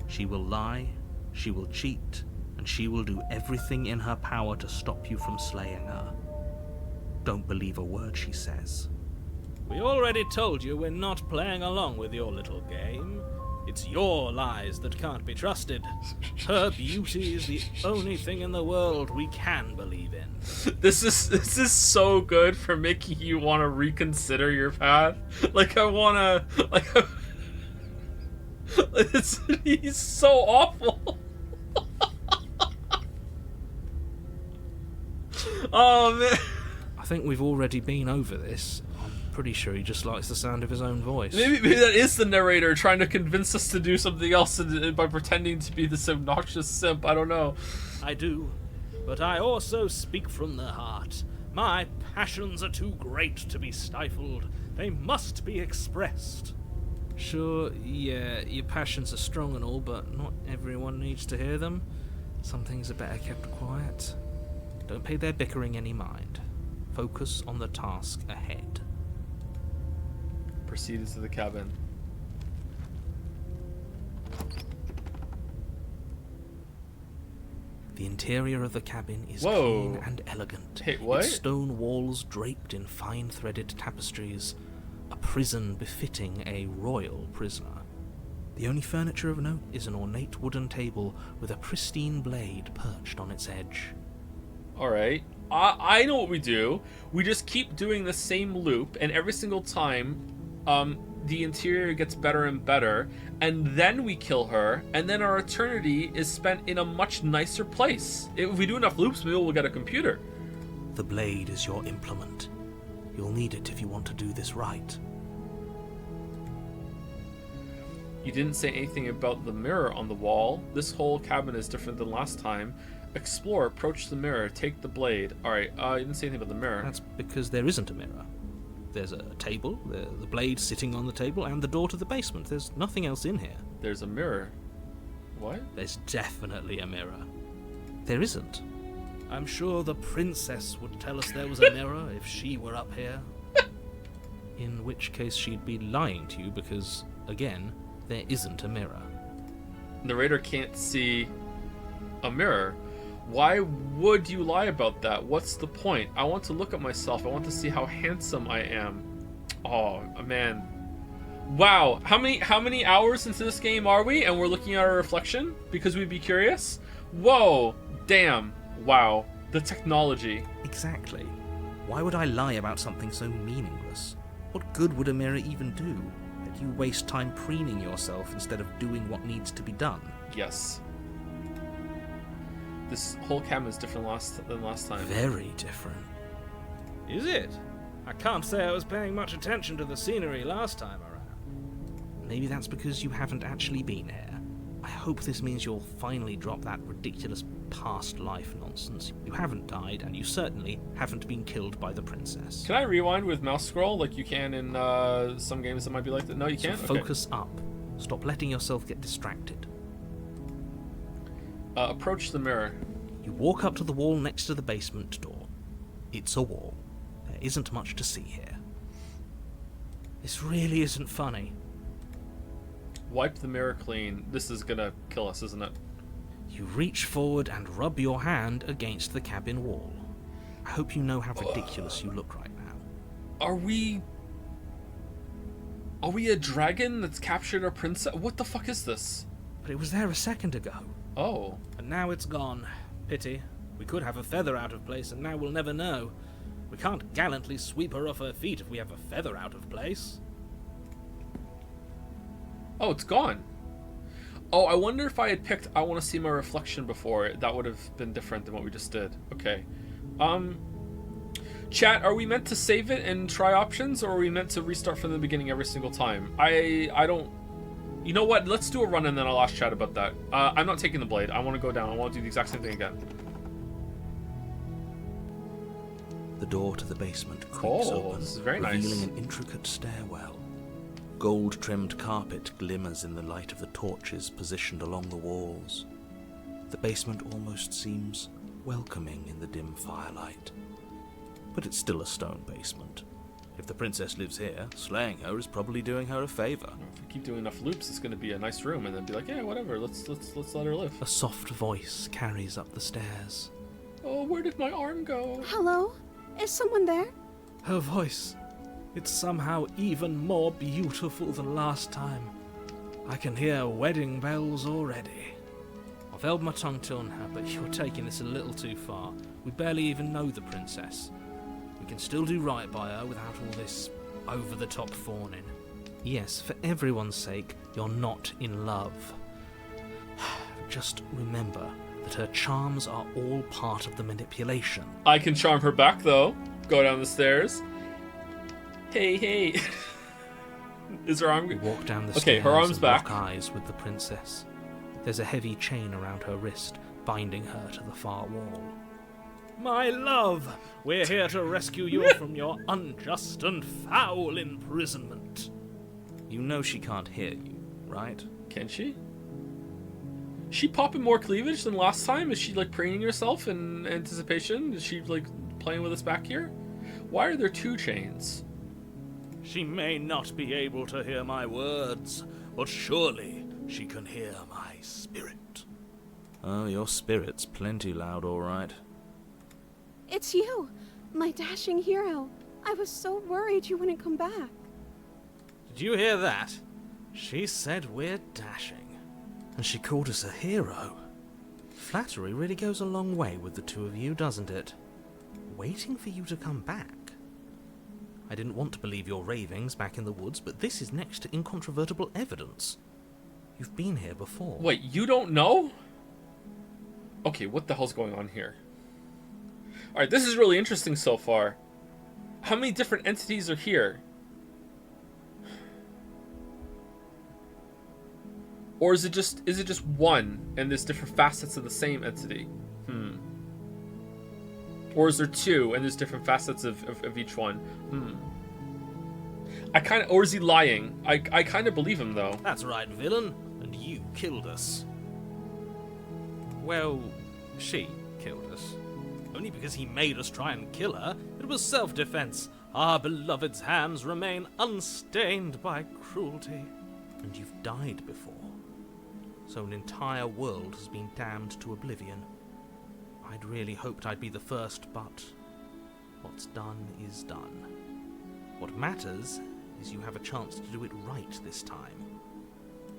She will lie, she will cheat, and she will do everything in her power to stop you from slaying her. Don't believe a word she says. We already told you we're not playing along with your little game. It's your lies that can't be trusted. Her beauty is the only thing in the world we can believe in. This is so good for making you want to reconsider your path. Like I want to he's so awful. Oh man. I think we've already been over this. I'm pretty sure he just likes the sound of his own voice. Maybe that is the narrator trying to convince us to do something else by pretending to be this obnoxious simp. I don't know. I do, but I also speak from the heart. My passions are too great to be stifled. They must be expressed. Sure, yeah, your passions are strong and all, but not everyone needs to hear them. Some things are better kept quiet. Don't pay their bickering any mind. Focus on the task ahead. Proceeded to the cabin. The interior of the cabin is Whoa. clean and elegant. Hey, what? Its stone walls draped in fine threaded tapestries. A prison befitting a royal prisoner. The only furniture of note is an ornate wooden table with a pristine blade perched on its edge. Alright. I know what we do. We just keep doing the same loop, and every single time, the interior gets better and better, and then we kill her, and then our eternity is spent in a much nicer place. If we do enough loops, maybe we'll get a computer. The blade is your implement. You'll need it if you want to do this right. You didn't say anything about the mirror on the wall. This whole cabin is different than last time. Explore, approach the mirror, take the blade. Alright, you didn't say anything about the mirror. That's because there isn't a mirror. There's a table, the blade sitting on the table, and the door to the basement. There's nothing else in here. There's a mirror. What? There's definitely a mirror. There isn't. I'm sure the princess would tell us there was a mirror if she were up here. In which case she'd be lying to you because, again, there isn't a mirror. Narrator can't see a mirror. Why would you lie about that? What's the point? I want to look at myself. I want to see how handsome I am. Oh, man. Wow. How many hours into this game are we? And we're looking at our reflection because we'd be curious? Whoa. Damn. Wow. The technology. Exactly. Why would I lie about something so meaningless? What good would a mirror even do? That you waste time preening yourself instead of doing what needs to be done? Yes. This whole cabin is different than last time. Very different. Is it? I can't say I was paying much attention to the scenery last time around. Maybe that's because you haven't actually been here. I hope this means you'll finally drop that ridiculous past life nonsense. You haven't died, and you certainly haven't been killed by the princess. Can I rewind with mouse scroll like you can in some games that might be like that? No, you can't? So focus up. Stop letting yourself get distracted. Approach the mirror. You walk up to the wall next to the basement door. It's a wall. There isn't much to see here. This really isn't funny. Wipe the mirror clean. This is gonna kill us, isn't it? You reach forward and rub your hand against the cabin wall. I hope you know how ridiculous you look right now. Are we a dragon that's captured our princess? What the fuck is this? But it was there a second ago. Oh. And now it's gone. Pity. We could have a feather out of place, and now we'll never know. We can't gallantly sweep her off her feet if we have a feather out of place. Oh, it's gone. Oh, I wonder if I had picked I want to see my reflection before. That would have been different than what we just did. Okay. Chat, are we meant to save it and try options, or are we meant to restart from the beginning every single time? I don't... You know what? Let's do a run and then I'll ask chat about that. I'm not taking the blade. I want to go down. I want to do the exact same thing again. The door to the basement creaks open, this is very revealing nice. an intricate stairwell. Gold-trimmed carpet glimmers in the light of the torches positioned along the walls. The basement almost seems welcoming in the dim firelight. But it's still a stone basement. If the princess lives here, slaying her is probably doing her a favor. If we keep doing enough loops, it's going to be a nice room, and then be like, yeah, whatever, let's let her live. A soft voice carries up the stairs. Oh, where did my arm go? Hello? Is someone there? Her voice. It's somehow even more beautiful than last time. I can hear wedding bells already. I've held my tongue till now, but you're taking this a little too far. We barely even know the princess. We can still do right by her without all this over-the-top fawning. Yes, for everyone's sake, you're not in love. Just remember that her charms are all part of the manipulation. I can charm her back, though. Go down the stairs. Hey, hey. Is her arm... You walk down the Okay, stairs her arm's and back. lock eyes with the princess. There's a heavy chain around her wrist, binding her to the far wall. My love, we're here to rescue you from your unjust and foul imprisonment. You know she can't hear you, right? Can she? She popping more cleavage than last time? Is she, like, preening herself in anticipation? Is she, like, playing with us back here? Why are there two chains? She may not be able to hear my words, but surely she can hear my spirit. Oh, your spirit's plenty loud, all right. It's you, my dashing hero. I was so worried you wouldn't come back. Did you hear that? She said we're dashing. And she called us a hero. Flattery really goes a long way with the two of you, doesn't it? Waiting for you to come back. I didn't want to believe your ravings back in the woods, but this is next to incontrovertible evidence. You've been here before. Wait, you don't know? Okay, what the hell's going on here? Alright, this is really interesting so far. How many different entities are here? Or is it just one and there's different facets of the same entity? Or is there two and there's different facets of each one? Or is he lying? I kind of believe him though. That's right, villain, and you killed us. Well, she killed us. Only because he made us try and kill her. It was self-defense. Our beloved's hands remain unstained by cruelty. And you've died before. So an entire world has been damned to oblivion. I'd really hoped I'd be the first, but what's done is done. What matters is you have a chance to do it right this time.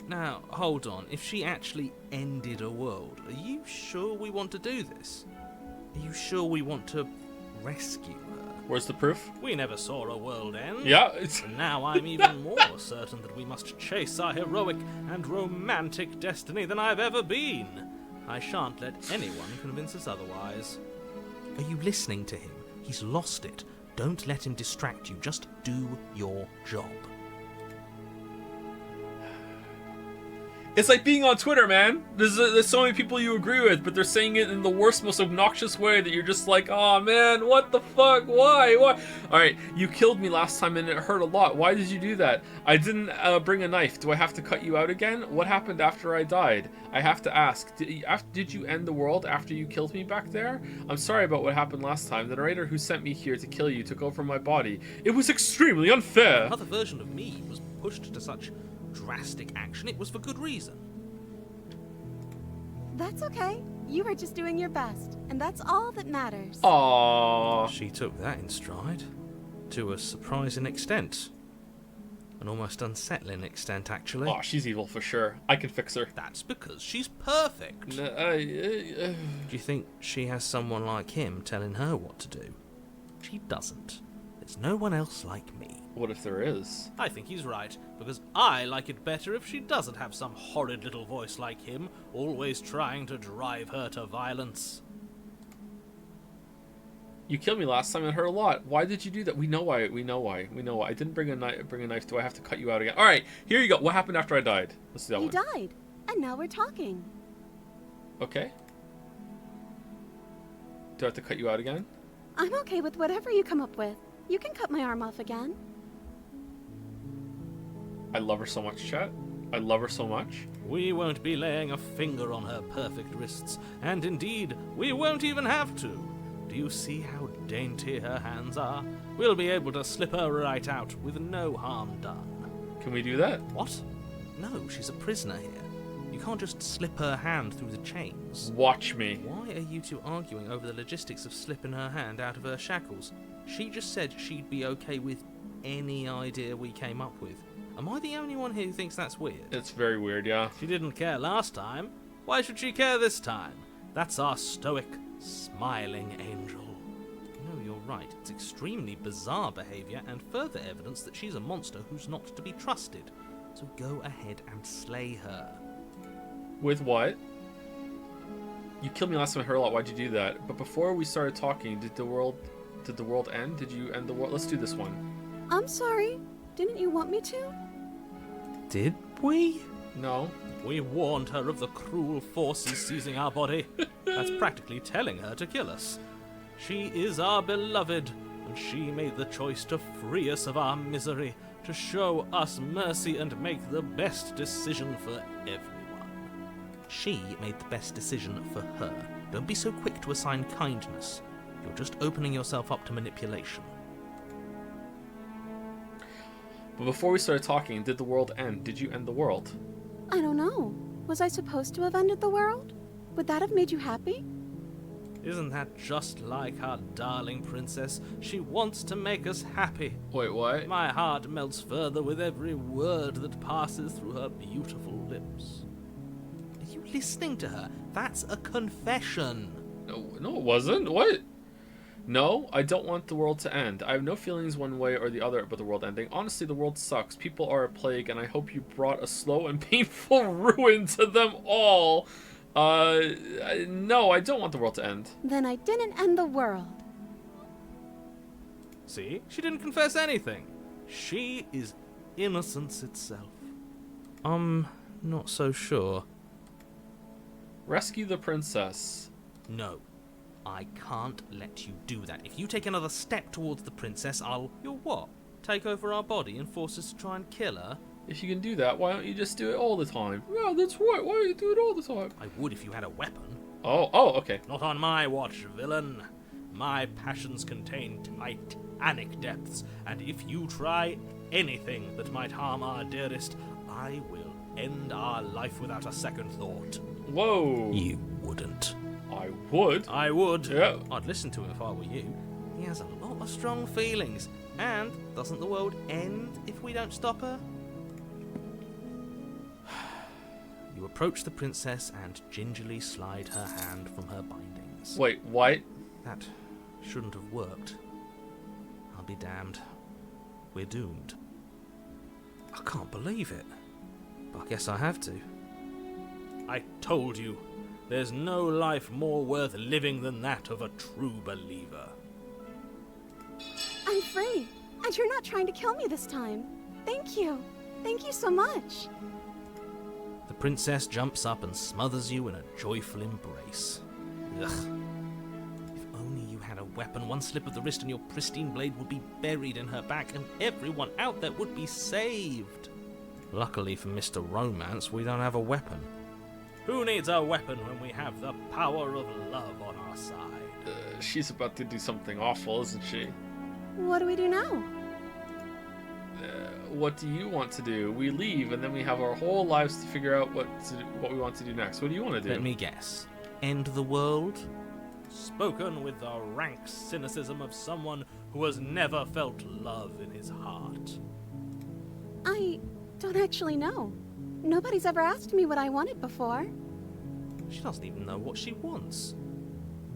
Now, hold on. If she actually ended a world, are you sure we want to do this? Are you sure we want to rescue her? Where's the proof? We never saw a world end. Yeah, it's... And now I'm even more certain that we must chase our heroic and romantic destiny than I've ever been. I shan't let anyone convince us otherwise. Are you listening to him? He's lost it. Don't let him distract you. Just do your job. It's like being on Twitter, man. There's so many people you agree with, but they're saying it in the worst, most obnoxious way that you're just like, oh man, what the fuck? Why? Alright, you killed me last time and it hurt a lot. Why did you do that? I didn't bring a knife. Do I have to cut you out again? What happened after I died? I have to ask, did you end the world after you killed me back there? I'm sorry about what happened last time. The narrator who sent me here to kill you took over my body. It was extremely unfair. Another version of me was pushed to such drastic action. It was for good reason. That's okay. You were just doing your best, and that's all that matters. Aww. She took that in stride. To a surprising extent. An almost unsettling extent, actually. Oh, she's evil for sure. I can fix her. That's because she's perfect. Do you think she has someone like him telling her what to do? She doesn't. There's no one else like me. What if there is? I think he's right, because I like it better if she doesn't have some horrid little voice like him, always trying to drive her to violence. You killed me last time and hurt a lot. Why did you do that? We know why. I didn't bring a knife. Do I have to cut you out again? All right, here you go. What happened after I died? Let's do that You one. died, and now we're talking. Okay. Do I have to cut you out again? I'm okay with whatever you come up with. You can cut my arm off again. I love her so much, chat. I love her so much. We won't be laying a finger on her perfect wrists, and indeed, we won't even have to. Do you see how dainty her hands are? We'll be able to slip her right out with no harm done. Can we do that? What? No, she's a prisoner here. You can't just slip her hand through the chains. Watch me. Why are you two arguing over the logistics of slipping her hand out of her shackles? She just said she'd be okay with any idea we came up with. Am I the only one here who thinks that's weird? It's very weird, yeah. She didn't care last time. Why should she care this time? That's our stoic, smiling angel. No, you're right. It's extremely bizarre behaviour and further evidence that she's a monster who's not to be trusted. So go ahead and slay her. With what? You killed me last time and hurt a lot. Why'd you do that? But before we started talking, did the world end? Did you end the world? Let's do this one. I'm sorry. Didn't you want me to? Did we? No. We warned her of the cruel forces seizing our body. That's practically telling her to kill us. She is our beloved, and she made the choice to free us of our misery, to show us mercy and make the best decision for everyone. She made the best decision for her. Don't be so quick to assign kindness. You're just opening yourself up to manipulation. But before we started talking, did the world end? Did you end the world? I don't know. Was I supposed to have ended the world? Would that have made you happy? Isn't that just like our darling princess? She wants to make us happy. Wait, what? My heart melts further with every word that passes through her beautiful lips. Are you listening to her? That's a confession. No, it wasn't. What? No, I don't want the world to end. I have no feelings one way or the other about the world ending. Honestly, the world sucks. People are a plague, and I hope you brought a slow and painful ruin to them all. No, I don't want the world to end. Then I didn't end the world. See? She didn't confess anything. She is innocence itself. I'm not so sure. Rescue the princess. No. I can't let you do that. If you take another step towards the princess, I'll... You'll what? Take over our body and force us to try and kill her? If you can do that, why don't you just do it all the time? Yeah, that's right. Why don't you do it all the time? I would if you had a weapon. Oh, okay. Not on my watch, villain. My passions contain titanic depths, and if you try anything that might harm our dearest, I will end our life without a second thought. Whoa. You wouldn't. I would. I would. Yeah. I'd listen to him if I were you. He has a lot of strong feelings. And doesn't the world end if we don't stop her? You approach the princess and gingerly slide her hand from her bindings. Wait, what? That shouldn't have worked. I'll be damned. We're doomed. I can't believe it. But I guess I have to. I told you. There's no life more worth living than that of a true believer. I'm free, and you're not trying to kill me this time. Thank you. Thank you so much. The princess jumps up and smothers you in a joyful embrace. Ugh. If only you had a weapon, one slip of the wrist and your pristine blade would be buried in her back and everyone out there would be saved. Luckily for Mr. Romance, we don't have a weapon. Who needs a weapon when we have the power of love on our side? She's about to do something awful, isn't she? What do we do now? What do you want to do? We leave, and then we have our whole lives to figure out what we want to do next. What do you want to do? Let me guess. End the world? Spoken with the rank cynicism of someone who has never felt love in his heart. I don't actually know. Nobody's ever asked me what I wanted before. She doesn't even know what she wants.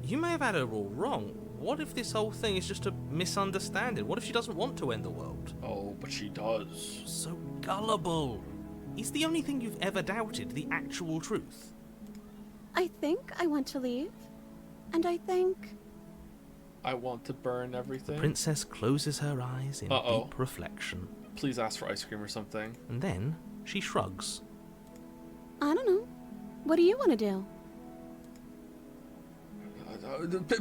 You may have had her all wrong. What if this whole thing is just a misunderstanding? What if she doesn't want to end the world? Oh, but she does. So gullible. Is the only thing you've ever doubted the actual truth? I think I want to leave. And I think... I want to burn everything. Princess closes her eyes in deep reflection. Please ask for ice cream or something. And then she shrugs. I don't know. What do you want to do?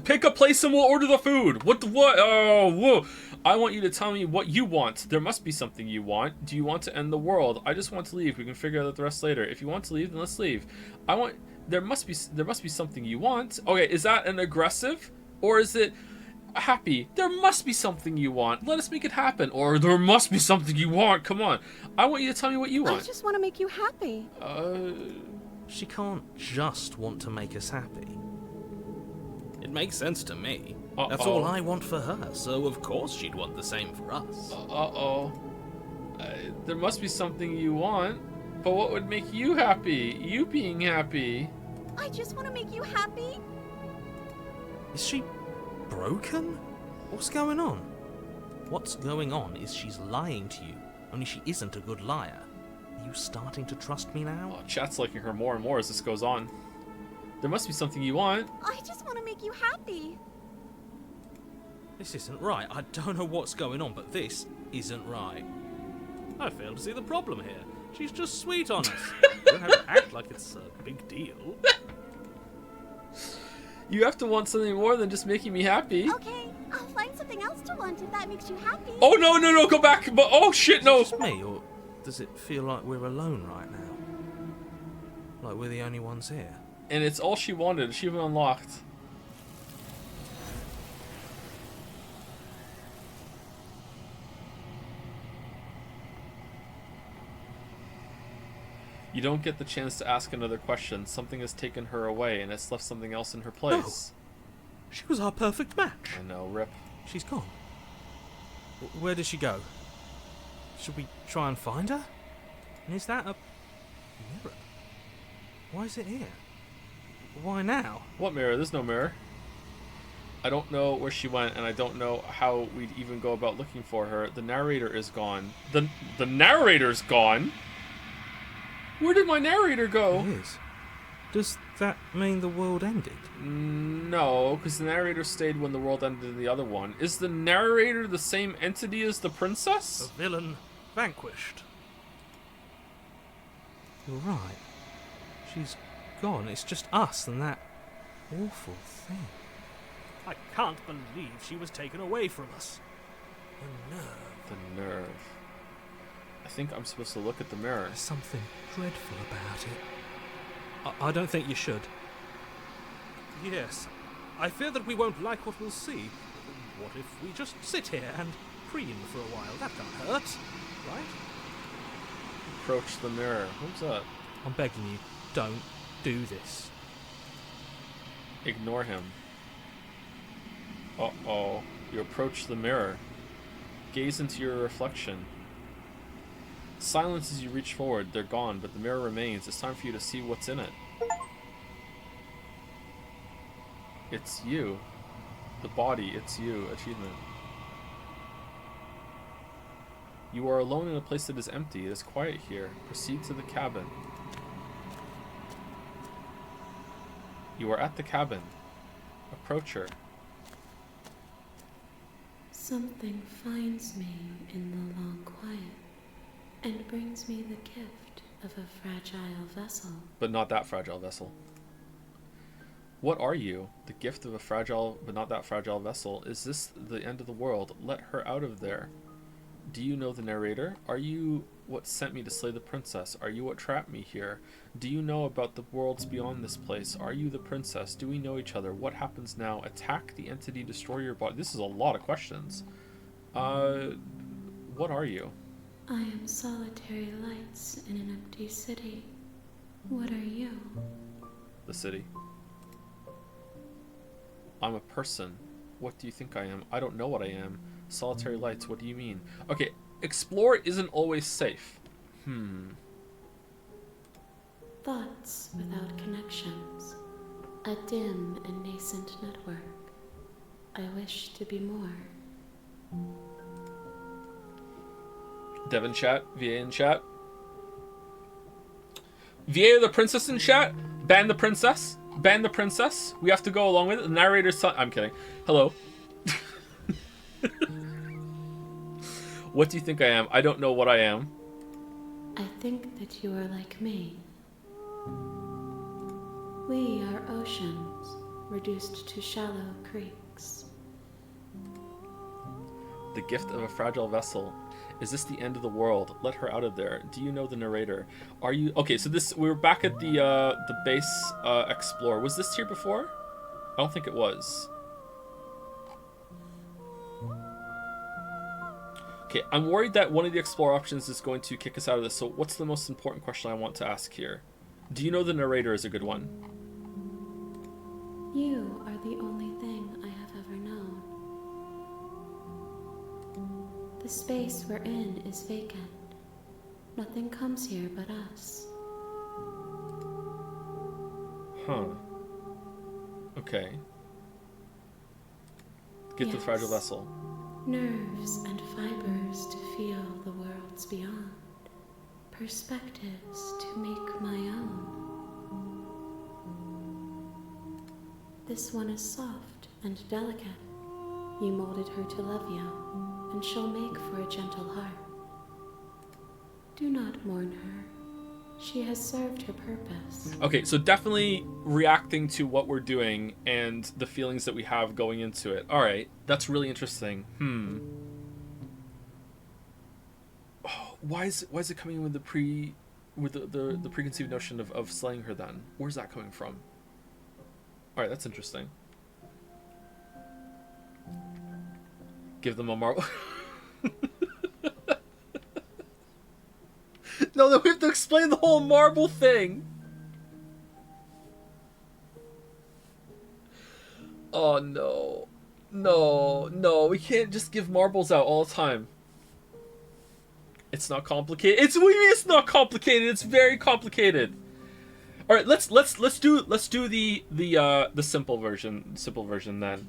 Pick a place and we'll order the food. What? Oh, whoa. I want you to tell me what you want. There must be something you want. Do you want to end the world? I just want to leave. We can figure out the rest later. If you want to leave, then let's leave. There must be something you want. Okay, is that an aggressive or is it happy? There must be something you want. Let us make it happen. Or there must be something you want. Come on. I want you to tell me what you want. I just want to make you happy. She can't just want to make us happy. It makes sense to me. That's all I want for her, so of course she'd want the same for us. There must be something you want, but what would make you happy? You being happy. I just want to make you happy. Is she broken? What's going on? What's going on is she's lying to you, only she isn't a good liar. Are you starting to trust me now? Oh, chat's liking her more and more as this goes on. There must be something you want. I just want to make you happy. This isn't right. I don't know what's going on, but this isn't right. I fail to see the problem here. She's just sweet on us. You don't have to act like it's a big deal. You have to want something more than just making me happy. Okay, I'll find something else to want if that makes you happy. Oh, no, go back. But, oh, shit, no. Is it just me, or does it feel like we're alone right now? Like we're the only ones here? And it's all she wanted. She even unlocked. You don't get the chance to ask another question. Something has taken her away, and it's left something else in her place. No. She was our perfect match. I know, rip. She's gone. Where did she go? Should we try and find her? And is that a mirror? Why is it here? Why now? What mirror? There's no mirror. I don't know where she went, and I don't know how we'd even go about looking for her. The narrator is gone. The narrator's gone? Where did my narrator go? It is. Does that mean the world ended? No, because the narrator stayed when the world ended in the other one. Is the narrator the same entity as the princess? The villain vanquished. You're right. She's gone. It's just us and that awful thing. I can't believe she was taken away from us. The nerve. The nerve. I think I'm supposed to look at the mirror. There's something dreadful about it. I don't think you should. Yes. I fear that we won't like what we'll see. What if we just sit here and preen for a while? That can't hurt, right? Approach the mirror. What's that? I'm begging you, don't do this. Ignore him. Uh-oh. You approach the mirror. Gaze into your reflection. Silence as you reach forward. They're gone, but the mirror remains. It's time for you to see what's in it. It's you. The body, it's you. Achievement. You are alone in a place that is empty. It is quiet here. Proceed to the cabin. You are at the cabin. Approach her. Something finds me in the long quiet and brings me the gift of a fragile vessel. But not that fragile vessel. What are you? The gift of a fragile, but not that fragile vessel. Is this the end of the world? Let her out of there. Do you know the narrator? Are you what sent me to slay the princess? Are you what trapped me here? Do you know about the worlds beyond this place? Are you the princess? Do we know each other? What happens now? Attack the entity, destroy your body. This is a lot of questions. What are you? I am solitary lights in an empty city. What are you? The city. I'm a person. What do you think I am? I don't know what I am. Solitary lights, what do you mean? Okay, explore isn't always safe. Thoughts without connections. A dim and nascent network. I wish to be more. Dev in chat, VA in chat. VA the princess in chat. Ban the princess. Ban the princess. We have to go along with it. The narrator's son. I'm kidding. Hello. What do you think I am? I don't know what I am. I think that you are like me. We are oceans, reduced to shallow creeks. The gift of a fragile vessel. Is this the end of the world? Let her out of there. Do you know the narrator? Are you... Okay, so this... We were back at the base explore. Was this here before? I don't think it was. Okay, I'm worried that one of the explore options is going to kick us out of this. So what's the most important question I want to ask here? Do you know the narrator is a good one? You are the only thing I have ever known. The space we're in is vacant. Nothing comes here but us. Huh. Okay. Get the Yes. fragile vessel. Nerves and fibers to feel the worlds beyond. Perspectives to make my own. This one is soft and delicate. You molded her to love you, and she'll make for a gentle heart. Do not mourn her. She has served her purpose. Okay, so definitely reacting to what we're doing and the feelings that we have going into it. All right, that's really interesting. Oh, why is it coming in with the preconceived notion of slaying her then? Where's that coming from? All right, that's interesting. Give them a marble. No, then we have to explain the whole marble thing. Oh no. No, we can't just give marbles out all the time. It's not complicated. What do you mean it's not complicated? It's very complicated. All right, let's do the simple version then.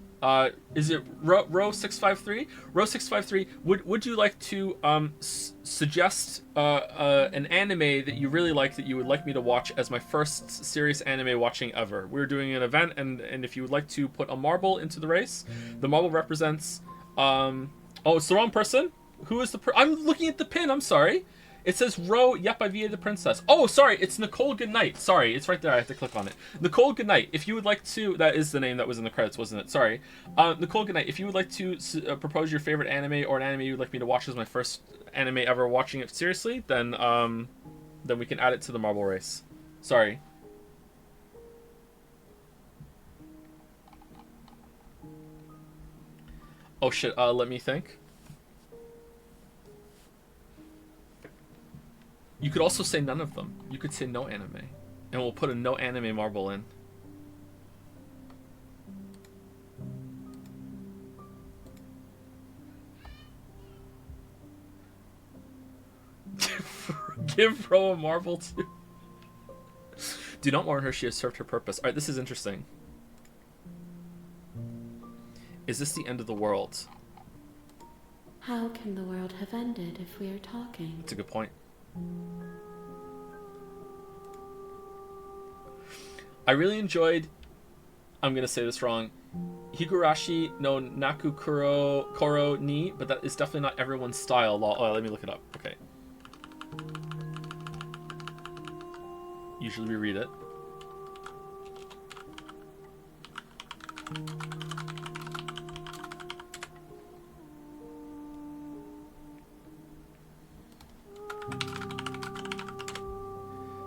Is it row 653? Row 653. Would you like to suggest an anime that you really like that you would like me to watch as my first serious anime watching ever? We're doing an event, and if you would like to put a marble into the race, the marble represents. Oh, it's the wrong person. Who is the? I'm looking at the pin. I'm sorry. It says row, yep, by VA the Princess. Oh, sorry, it's Nicole Goodnight. Sorry, it's right there. I have to click on it. Nicole Goodnight, if you would like to... That is the name that was in the credits, wasn't it? Sorry. Nicole Goodnight, if you would like to propose your favorite anime or an anime you would like me to watch as my first anime ever watching it seriously, then we can add it to the marble race. Sorry. Oh, shit. Let me think. You could also say none of them. You could say no anime. And we'll put a no anime marble in. Give Ro a marble too. Do not mourn her, she has served her purpose. Alright, this is interesting. Is this the end of the world? How can the world have ended if we are talking? That's a good point. I really enjoyed, I'm gonna say this wrong, Higurashi no Naku Koro ni, but that is definitely not everyone's style. Oh, let me look it up. Okay. Usually we read it.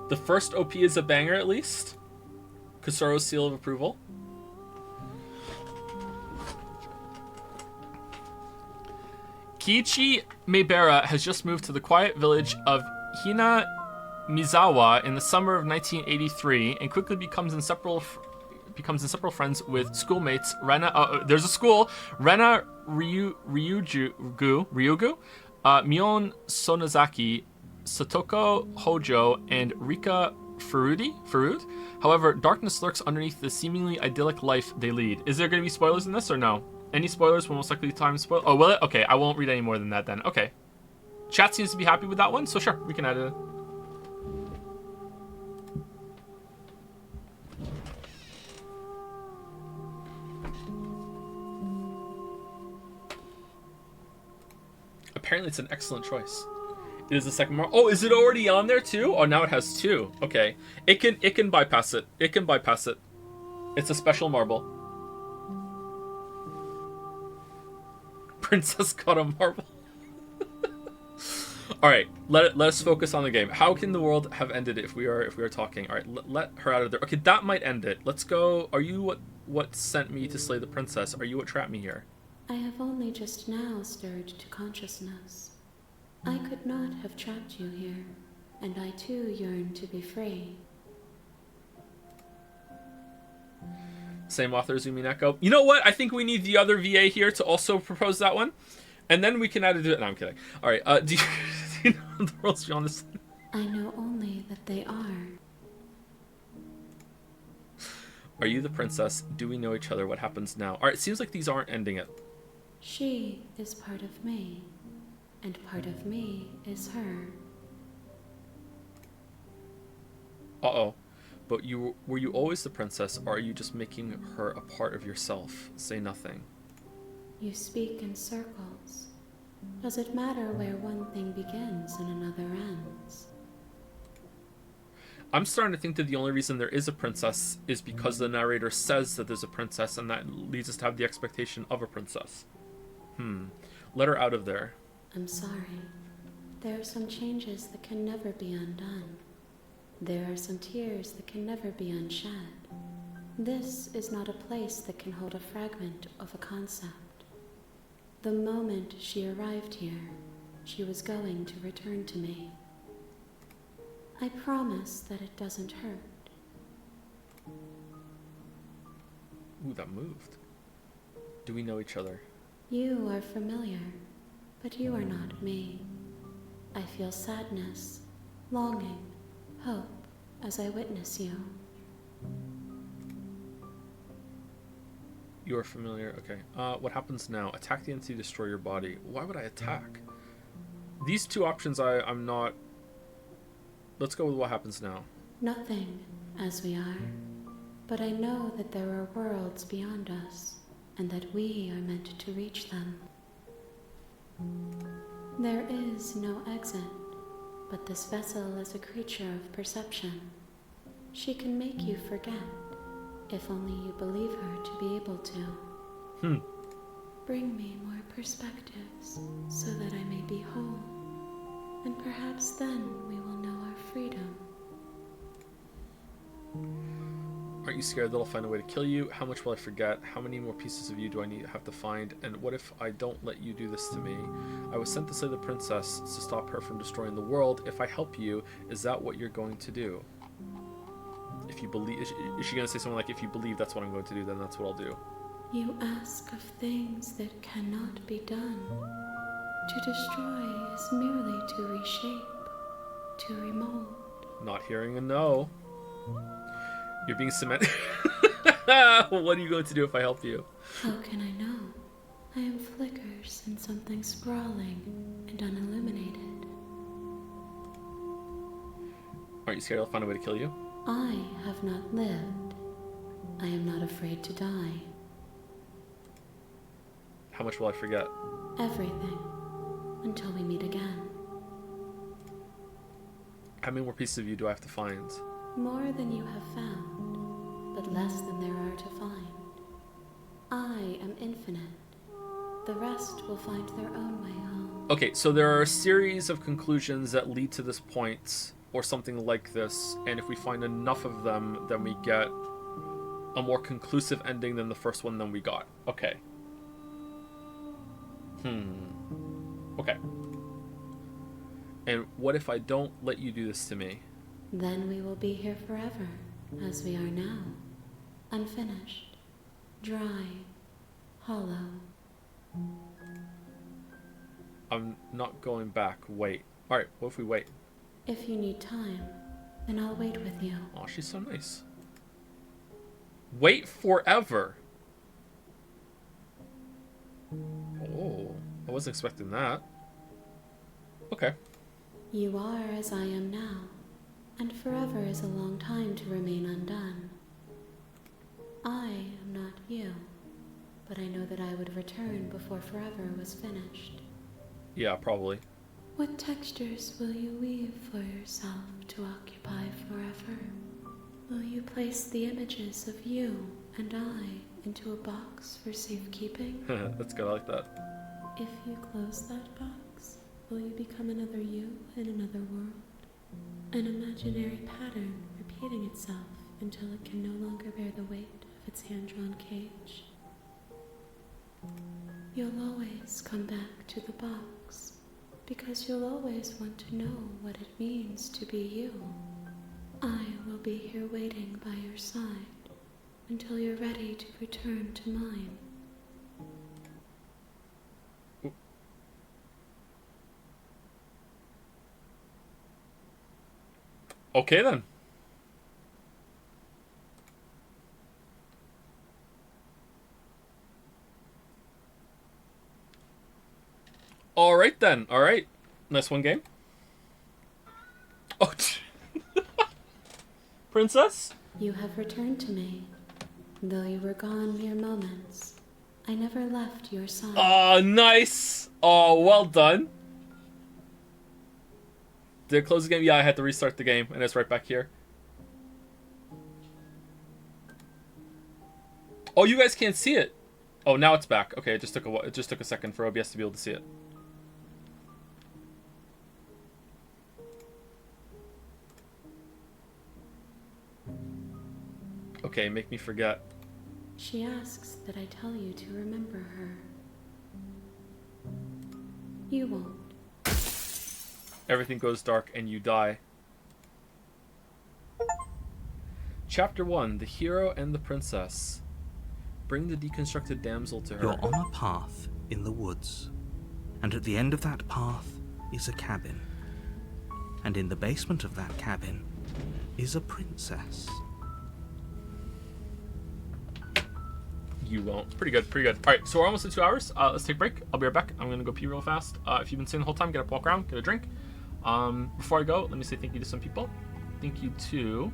The first OP is a banger, at least. Kusoro's seal of approval. Kiichi Meibara has just moved to the quiet village of Hinamizawa in the summer of 1983 and quickly becomes inseparable friends with schoolmates Rena. There's a school. Rena Ryugu, Mion Sonozaki, Satoko Hojo, and Rika Farud. However, darkness lurks underneath the seemingly idyllic life they lead. Is there going to be spoilers in this or no? Any spoilers will most likely time spoil. Oh, will it? Okay, I won't read any more than that then. Okay. Chat seems to be happy with that one, so sure, we can add it in. Apparently it's an excellent choice. It is the second more. Oh, is it already on there too? Oh, now it has two. Okay. It can bypass it. It can bypass it. It's a special marble. Princess got a marble. All right, let us focus on the game. How can the world have ended if we are talking? All right, let her out of there. Okay, that might end it. Let's go. Are you what sent me to slay the princess? Are you what trapped me here? I have only just now stirred to consciousness. I could not have trapped you here, and I too yearn to be free. Same author, Zumineko. You know what? I think we need the other VA here to also propose that one. And then we can add it to it. No, I'm kidding. All right. Do you know the world's beyond this? I know only that they are. Are you the princess? Do we know each other? What happens now? All right. It seems like these aren't ending it. She is part of me, and part of me is her. Uh-oh. But were you always the princess, or are you just making her a part of yourself? Say nothing. You speak in circles. Does it matter where one thing begins and another ends? I'm starting to think that the only reason there is a princess is because the narrator says that there's a princess, and that leads us to have the expectation of a princess. Let her out of there. I'm sorry. There are some changes that can never be undone. There are some tears that can never be unshed. This is not a place that can hold a fragment of a concept. The moment she arrived here, she was going to return to me. I promise that it doesn't hurt. Ooh, that moved. Do we know each other? You are familiar, but you are not me. I feel sadness, longing, hope as I witness you. You are familiar. Okay. What happens now? Attack the entity, destroy your body. Why would I attack? These two options I'm not... Let's go with what happens now. Nothing, as we are. But I know that there are worlds beyond us, and that we are meant to reach them. There is no exit, but this vessel is a creature of perception. She can make you forget, if only you believe her to be able to. Bring me more perspectives, so that I may be whole, and perhaps then we will know our freedom. Aren't you scared that I'll find a way to kill you? How much will I forget? How many more pieces of you do I have to find? And what if I don't let you do this to me? I was sent to slay the princess to stop her from destroying the world. If I help you, is that what you're going to do? If you believe... Is she going to say something like, if you believe that's what I'm going to do, then that's what I'll do? You ask of things that cannot be done. To destroy is merely to reshape, to remold. Not hearing a no. You're being cemented. What are you going to do if I help you? How can I know? I am flickers in something sprawling and unilluminated. Aren't you scared I'll find a way to kill you? I have not lived. I am not afraid to die. How much will I forget? Everything. Until we meet again. How many more pieces of you do I have to find? More than you have found, but less than there are to find. I am infinite. The rest will find their own way home. Okay, so there are a series of conclusions that lead to this point, or something like this, and if we find enough of them, then we get a more conclusive ending than the first one we got. Okay. Okay. And what if I don't let you do this to me? Then we will be here forever, as we are now. Unfinished, dry, hollow. I'm not going back. Wait. Alright, what if we wait? If you need time, then I'll wait with you. Oh, she's so nice. Wait forever. Oh, I wasn't expecting that. Okay. You are as I am now, and forever is a long time to remain undone. I am not you, but I know that I would return before forever was finished. Yeah, probably. What textures will you weave for yourself to occupy forever? Will you place the images of you and I into a box for safekeeping? That's good, I like that. If you close that box, will you become another you in another world? An imaginary pattern repeating itself until it can no longer bear the weight of its hand-drawn cage. You'll always come back to the box, because you'll always want to know what it means to be you. I will be here waiting by your side until you're ready to return to mine. Okay then. Alright then, alright. Nice one game. Oh, Princess? You have returned to me. Though you were gone mere moments, I never left your side. Oh, nice. Oh, well done. Did it close the game? Yeah, I had to restart the game, and it's right back here. Oh, you guys can't see it. Oh, now it's back. Okay, it just took a second for OBS to be able to see it. Okay, make me forget. She asks that I tell you to remember her. You won't. Everything goes dark and you die. Chapter 1, The Hero and the Princess. Bring the deconstructed damsel to her. You're on a path in the woods, and at the end of that path is a cabin. And in the basement of that cabin is a princess. You won't. It's pretty good, pretty good. Alright, so we're almost at 2 hours. Let's take a break. I'll be right back. I'm gonna go pee real fast. If you've been sitting the whole time, get up, walk around, get a drink. Before I go, let me say thank you to some people. Thank you to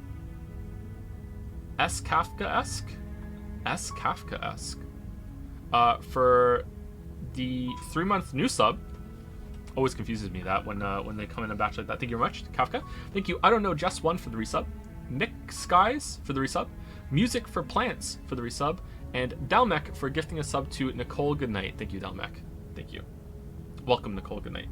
S. Kafka-esque for the 3-month new sub. Always confuses me that when they come in a batch like that. Thank you very much, Kafka. Thank you. I don't know, Jess 1 for the resub. Nick Skies for the resub. Music for Plants for the resub. And Dalmec for gifting a sub to Nicole Goodnight. Thank you, Dalmec. Thank you. Welcome, Nicole Goodnight.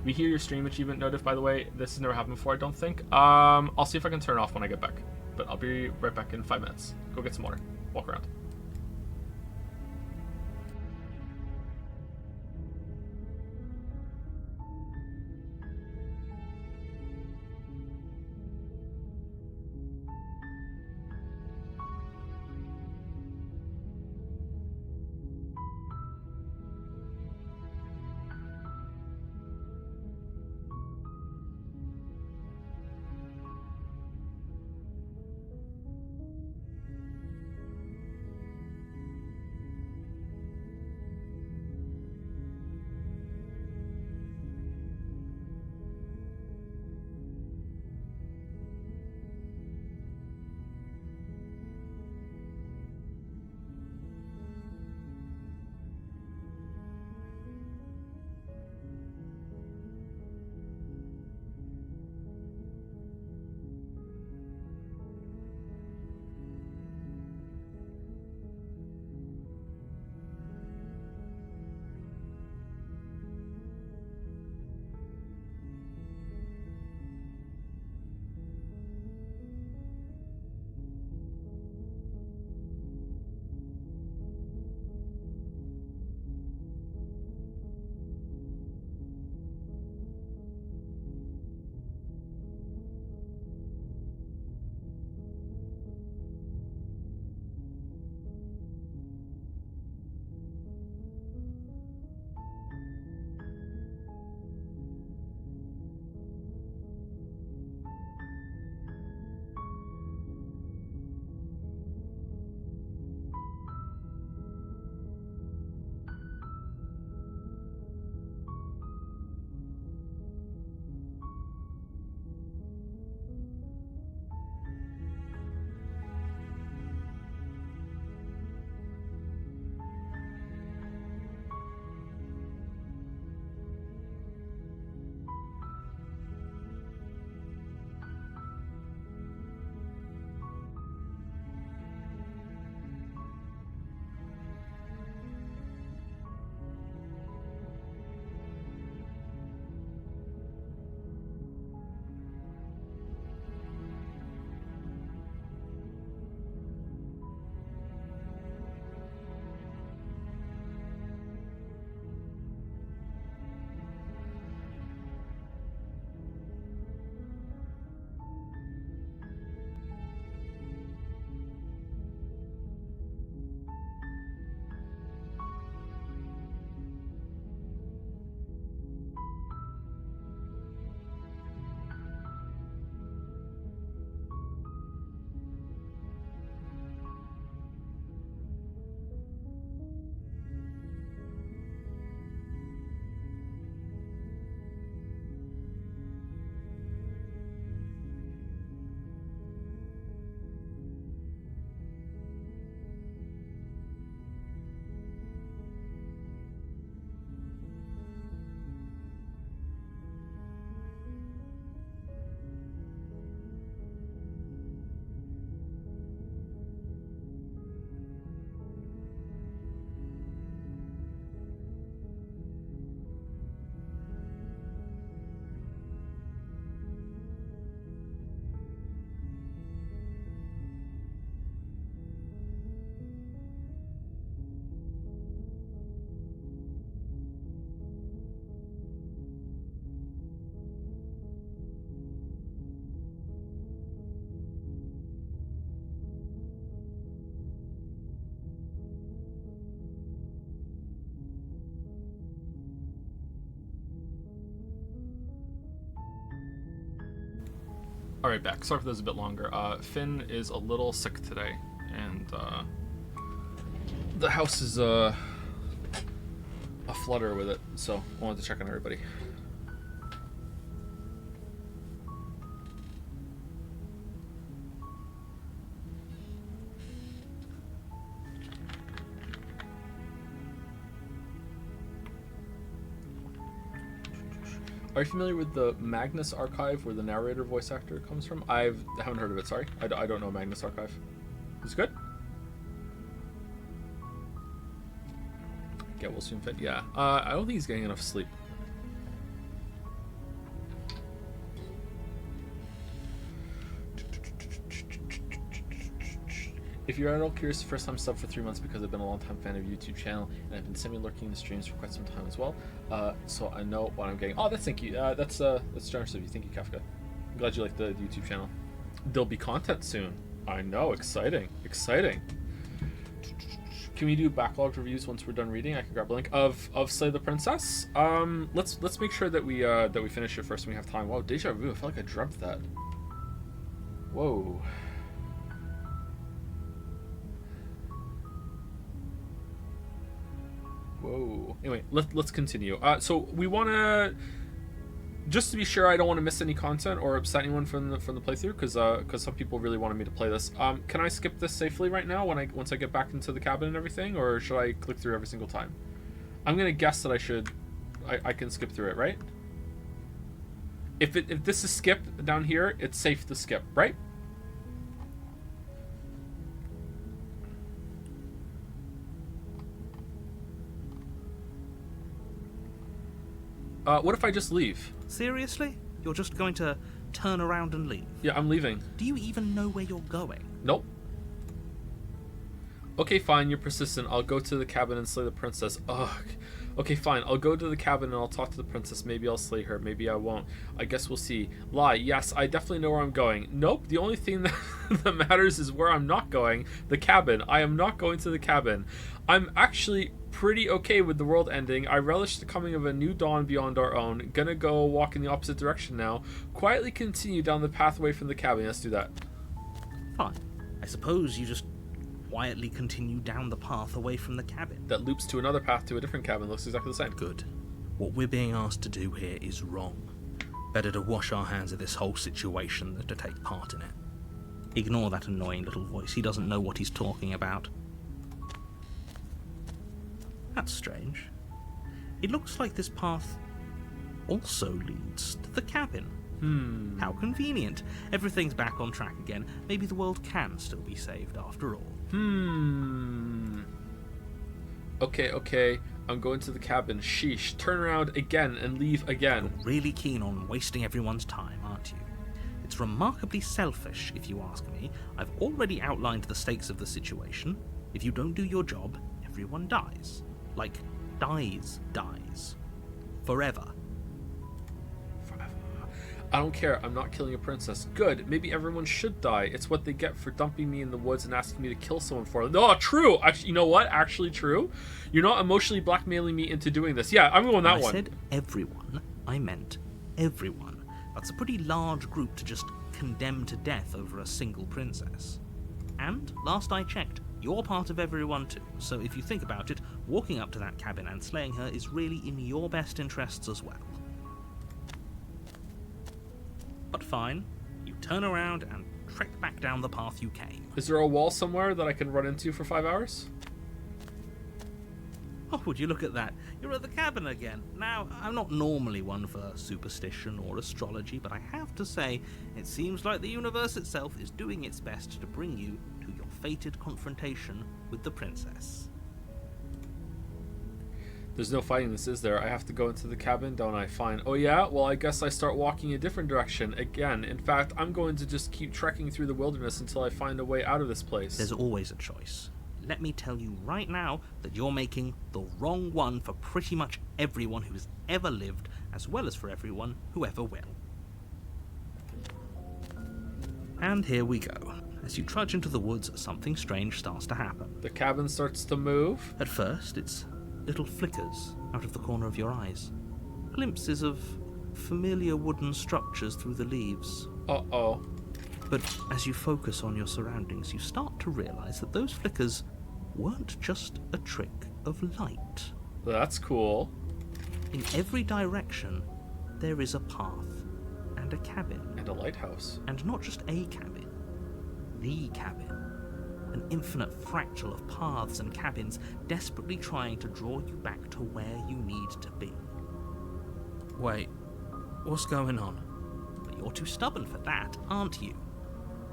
We hear your stream achievement notif, by the way. This has never happened before, I don't think. I'll see if I can turn it off when I get back. But I'll be right back in 5 minutes. Go get some water. Walk around. Alright, back. Sorry for this a bit longer. Finn is a little sick today, and the house is a flutter with it, so I wanted to check on everybody. Are you familiar with the Magnus Archive, where the narrator voice actor comes from? I haven't heard of it, sorry. I don't know Magnus Archive. It's good? Get will soon fit. Yeah. I don't think he's getting enough sleep. If you're at all curious, first time sub for 3 months because I've been a long time fan of your YouTube channel and I've been semi-lurking in the streams for quite some time as well. So I know what I'm getting. Oh, thank you. That's generous of you. Thank you, Kafka. I'm glad you like the YouTube channel. There'll be content soon. I know. Exciting. Exciting. Can we do backlog reviews once we're done reading? I can grab a link of Slay the Princess. Let's make sure that we finish it first when we have time. Wow, deja vu. I felt like I dreamt that. Whoa. Whoa. Anyway, let's continue. So we want to, just to be sure I don't want to miss any content or upset anyone from the playthrough, because some people really wanted me to play this. Can I skip this safely right now once I get back into the cabin and everything, or should I click through every single time? I'm gonna guess that I can skip through it, right? If this is skipped down here, it's safe to skip, right? What if I just leave? Seriously? You're just going to turn around and leave? Yeah, I'm leaving. Do you even know where you're going? Nope. Okay, fine, you're persistent. I'll go to the cabin and slay the princess. Ugh. Okay, fine. I'll go to the cabin and I'll talk to the princess. Maybe I'll slay her. Maybe I won't. I guess we'll see. Lie. Yes, I definitely know where I'm going. Nope. The only thing that matters is where I'm not going. The cabin. I am not going to the cabin. I'm actually pretty okay with the world ending. I relish the coming of a new dawn beyond our own. Gonna go walk in the opposite direction now. Quietly continue down the path away from the cabin. Let's do that. Fine. I suppose you just quietly continue down the path away from the cabin. That loops to another path to a different cabin. Looks exactly the same. Good. What we're being asked to do here is wrong. Better to wash our hands of this whole situation than to take part in it. Ignore that annoying little voice. He doesn't know what he's talking about. That's strange. It looks like this path also leads to the cabin. How convenient. Everything's back on track again. Maybe the world can still be saved after all. Okay. I'm going to the cabin. Sheesh. Turn around again and leave again. You're really keen on wasting everyone's time, aren't you? It's remarkably selfish, if you ask me. I've already outlined the stakes of the situation. If you don't do your job, everyone dies. Like, dies. Forever. I don't care. I'm not killing a princess. Good. Maybe everyone should die. It's what they get for dumping me in the woods and asking me to kill someone for them. No, true. Actually, you know what? Actually true. You're not emotionally blackmailing me into doing this. Yeah, I'm going that one. I said everyone. I meant everyone. That's a pretty large group to just condemn to death over a single princess. And, last I checked, you're part of everyone too. So if you think about it, walking up to that cabin and slaying her is really in your best interests as well. But fine, you turn around and trek back down the path you came. Is there a wall somewhere that I can run into for 5 hours? Oh, would you look at that? You're at the cabin again. Now, I'm not normally one for superstition or astrology, but I have to say, it seems like the universe itself is doing its best to bring you to your fated confrontation with the princess. There's no fighting this, is there? I have to go into the cabin, don't I? Fine. Oh yeah? Well, I guess I start walking a different direction again. In fact, I'm going to just keep trekking through the wilderness until I find a way out of this place. There's always a choice. Let me tell you right now that you're making the wrong one for pretty much everyone who's ever lived, as well as for everyone who ever will. And here we go. As you trudge into the woods, something strange starts to happen. The cabin starts to move. At first, it's little flickers out of the corner of your eyes. Glimpses of familiar wooden structures through the leaves. Uh-oh. But as you focus on your surroundings, you start to realize that those flickers weren't just a trick of light. That's cool. In every direction, there is a path and a cabin. And a lighthouse. And not just a cabin, the cabin. An infinite fractal of paths and cabins desperately trying to draw you back to where you need to be. Wait, what's going on? But you're too stubborn for that, aren't you?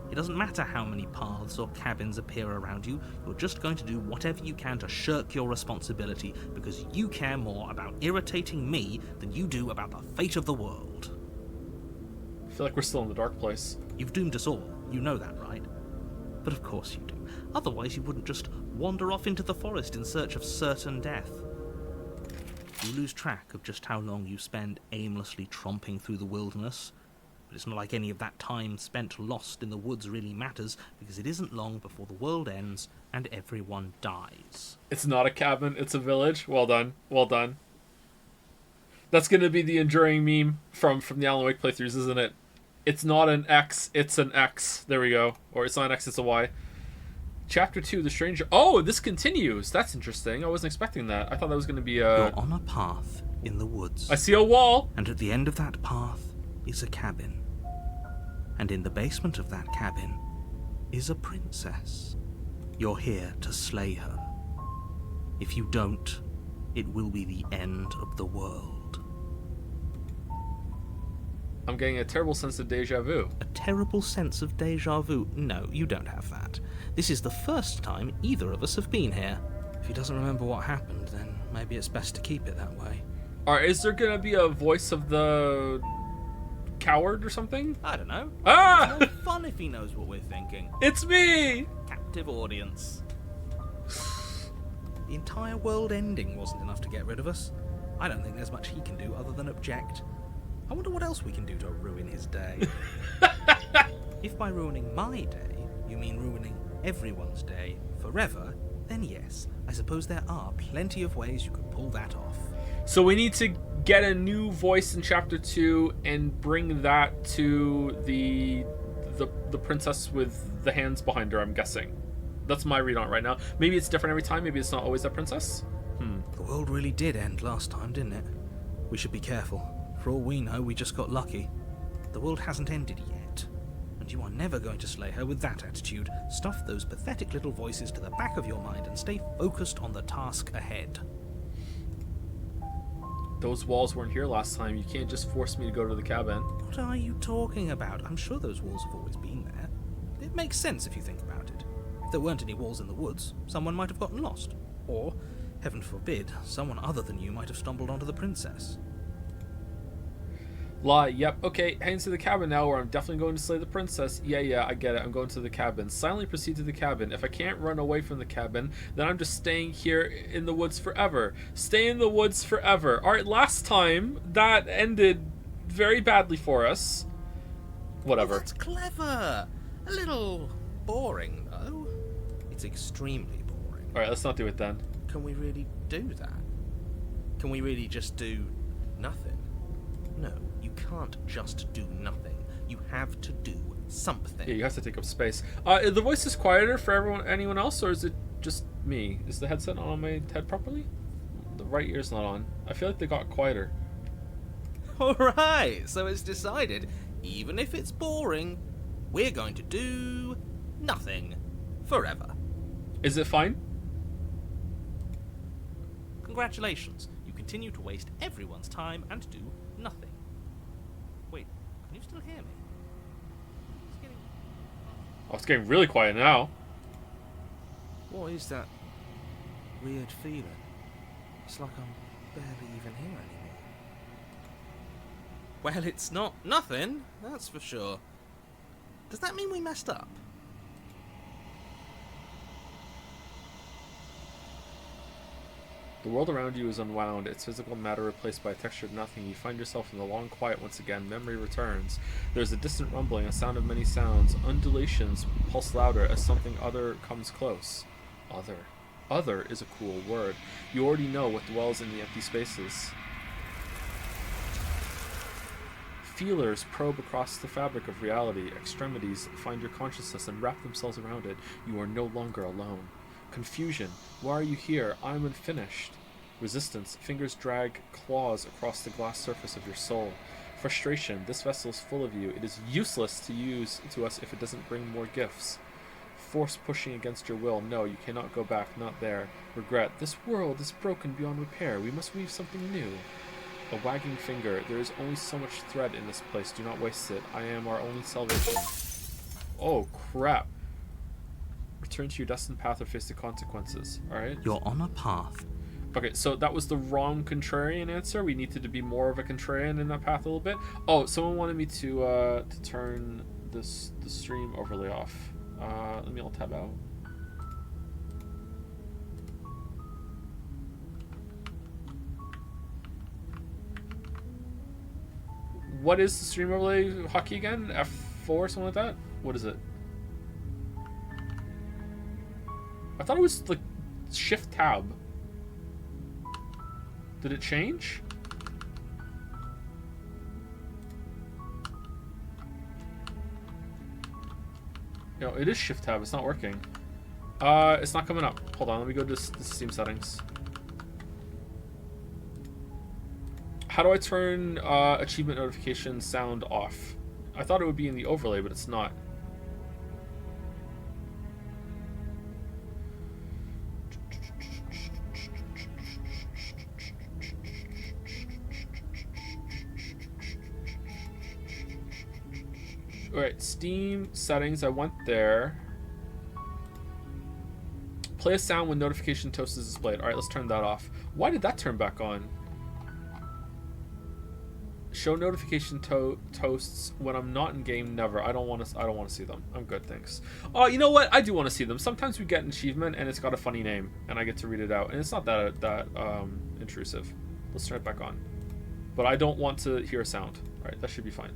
It doesn't matter how many paths or cabins appear around you, you're just going to do whatever you can to shirk your responsibility because you care more about irritating me than you do about the fate of the world. I feel like we're still in the dark place. You've doomed us all, you know that, right? But of course you do. Otherwise you wouldn't just wander off into the forest in search of certain death. You lose track of just how long you spend aimlessly tromping through the wilderness. But it's not like any of that time spent lost in the woods really matters, because it isn't long before the world ends and everyone dies. It's not a cabin, it's a village. Well done. Well done. That's going to be the enduring meme from the Alan Wake playthroughs, isn't it? It's not an X, it's an X. There we go. Or it's not an X, it's a Y. Chapter 2, The Stranger. Oh, this continues. That's interesting. I wasn't expecting that. I thought that was going to be a... You're on a path in the woods. I see a wall. And at the end of that path is a cabin. And in the basement of that cabin is a princess. You're here to slay her. If you don't, it will be the end of the world. I'm getting a terrible sense of deja vu. A terrible sense of deja vu? No, you don't have that. This is the first time either of us have been here. If he doesn't remember what happened, then maybe it's best to keep it that way. Alright, is there going to be a voice of the coward or something? I don't know. Ah! It's more fun if he knows what we're thinking. It's me! Captive audience. The entire world ending wasn't enough to get rid of us. I don't think there's much he can do other than object. I wonder what else we can do to ruin his day. If by ruining my day, you mean ruining everyone's day forever, then yes, I suppose there are plenty of ways you could pull that off. So we need to get a new voice in Chapter 2 and bring that to the princess with the hands behind her, I'm guessing. That's my read on it right now. Maybe it's different every time. Maybe it's not always that princess. The world really did end last time, didn't it? We should be careful. For all we know, we just got lucky. The world hasn't ended yet. And you are never going to slay her with that attitude. Stuff those pathetic little voices to the back of your mind and stay focused on the task ahead. Those walls weren't here last time. You can't just force me to go to the cabin. What are you talking about? I'm sure those walls have always been there. It makes sense if you think about it. If there weren't any walls in the woods, someone might have gotten lost. Or, heaven forbid, someone other than you might have stumbled onto the princess. Lie, yep, okay, heading to the cabin now, where I'm definitely going to slay the princess. Yeah, I get it, I'm going to the cabin. Silently proceed to the cabin. If I can't run away from the cabin, then I'm just staying here in the woods forever. Stay in the woods forever. Alright, last time, that ended very badly for us. Whatever. Oh, that's clever! A little boring, though. It's extremely boring. Alright, let's not do it then. Can we really do that? Can we really just do nothing? No, you can't just do nothing. You have to do something. Yeah, you have to take up space. The voice is quieter for anyone else, or is it just me? Is the headset on my head properly? The right ear's not on. I feel like they got quieter. Alright, so it's decided. Even if it's boring, we're going to do nothing forever. Is it fine? Congratulations. You continue to waste everyone's time and do nothing. Wait, can you still hear me? Oh, it's getting really quiet now. What is that weird feeling? It's like I'm barely even here anymore. Well, it's not nothing, that's for sure. Does that mean we messed up? The world around you is unwound, its physical matter replaced by a textured nothing. You find yourself in the long quiet once again. Memory returns. There's a distant rumbling, a sound of many sounds. Undulations pulse louder as something other comes close. Other. Other is a cool word. You already know what dwells in the empty spaces. Feelers probe across the fabric of reality. Extremities find your consciousness and wrap themselves around it. You are no longer alone. Confusion. Why are you here? I'm unfinished. Resistance. Fingers drag claws across the glass surface of your soul. Frustration. This vessel is full of you. It is useless to use to us if it doesn't bring more gifts. Force pushing against your will. No, you cannot go back. Not there. Regret. This world is broken beyond repair. We must weave something new. A wagging finger. There is only so much thread in this place. Do not waste it. I am our only salvation. Oh, crap. Return to your destined path or face the consequences. Alright. You're on a path. Okay, so that was the wrong contrarian answer. We needed to be more of a contrarian in that path a little bit. Oh, someone wanted me to turn the stream overlay off. Let me all tab out. What is the stream overlay hotkey again? F4 or something like that? What is it? I thought it was like Shift Tab. Did it change? No, it is Shift Tab. It's not working. It's not coming up. Hold on, let me go to the Steam settings. How do I turn achievement notification sound off? I thought it would be in the overlay, but it's not. Alright, Steam settings, I went there. Play a sound when notification toast is displayed. Alright, let's turn that off. Why did that turn back on? Show notification toasts when I'm not in game. Never. I don't want to see them. I'm good, thanks. Oh, you know what? I do want to see them. Sometimes we get an achievement and it's got a funny name, and I get to read it out, and it's not that intrusive. Let's turn it back on. But I don't want to hear a sound. All right, that should be fine.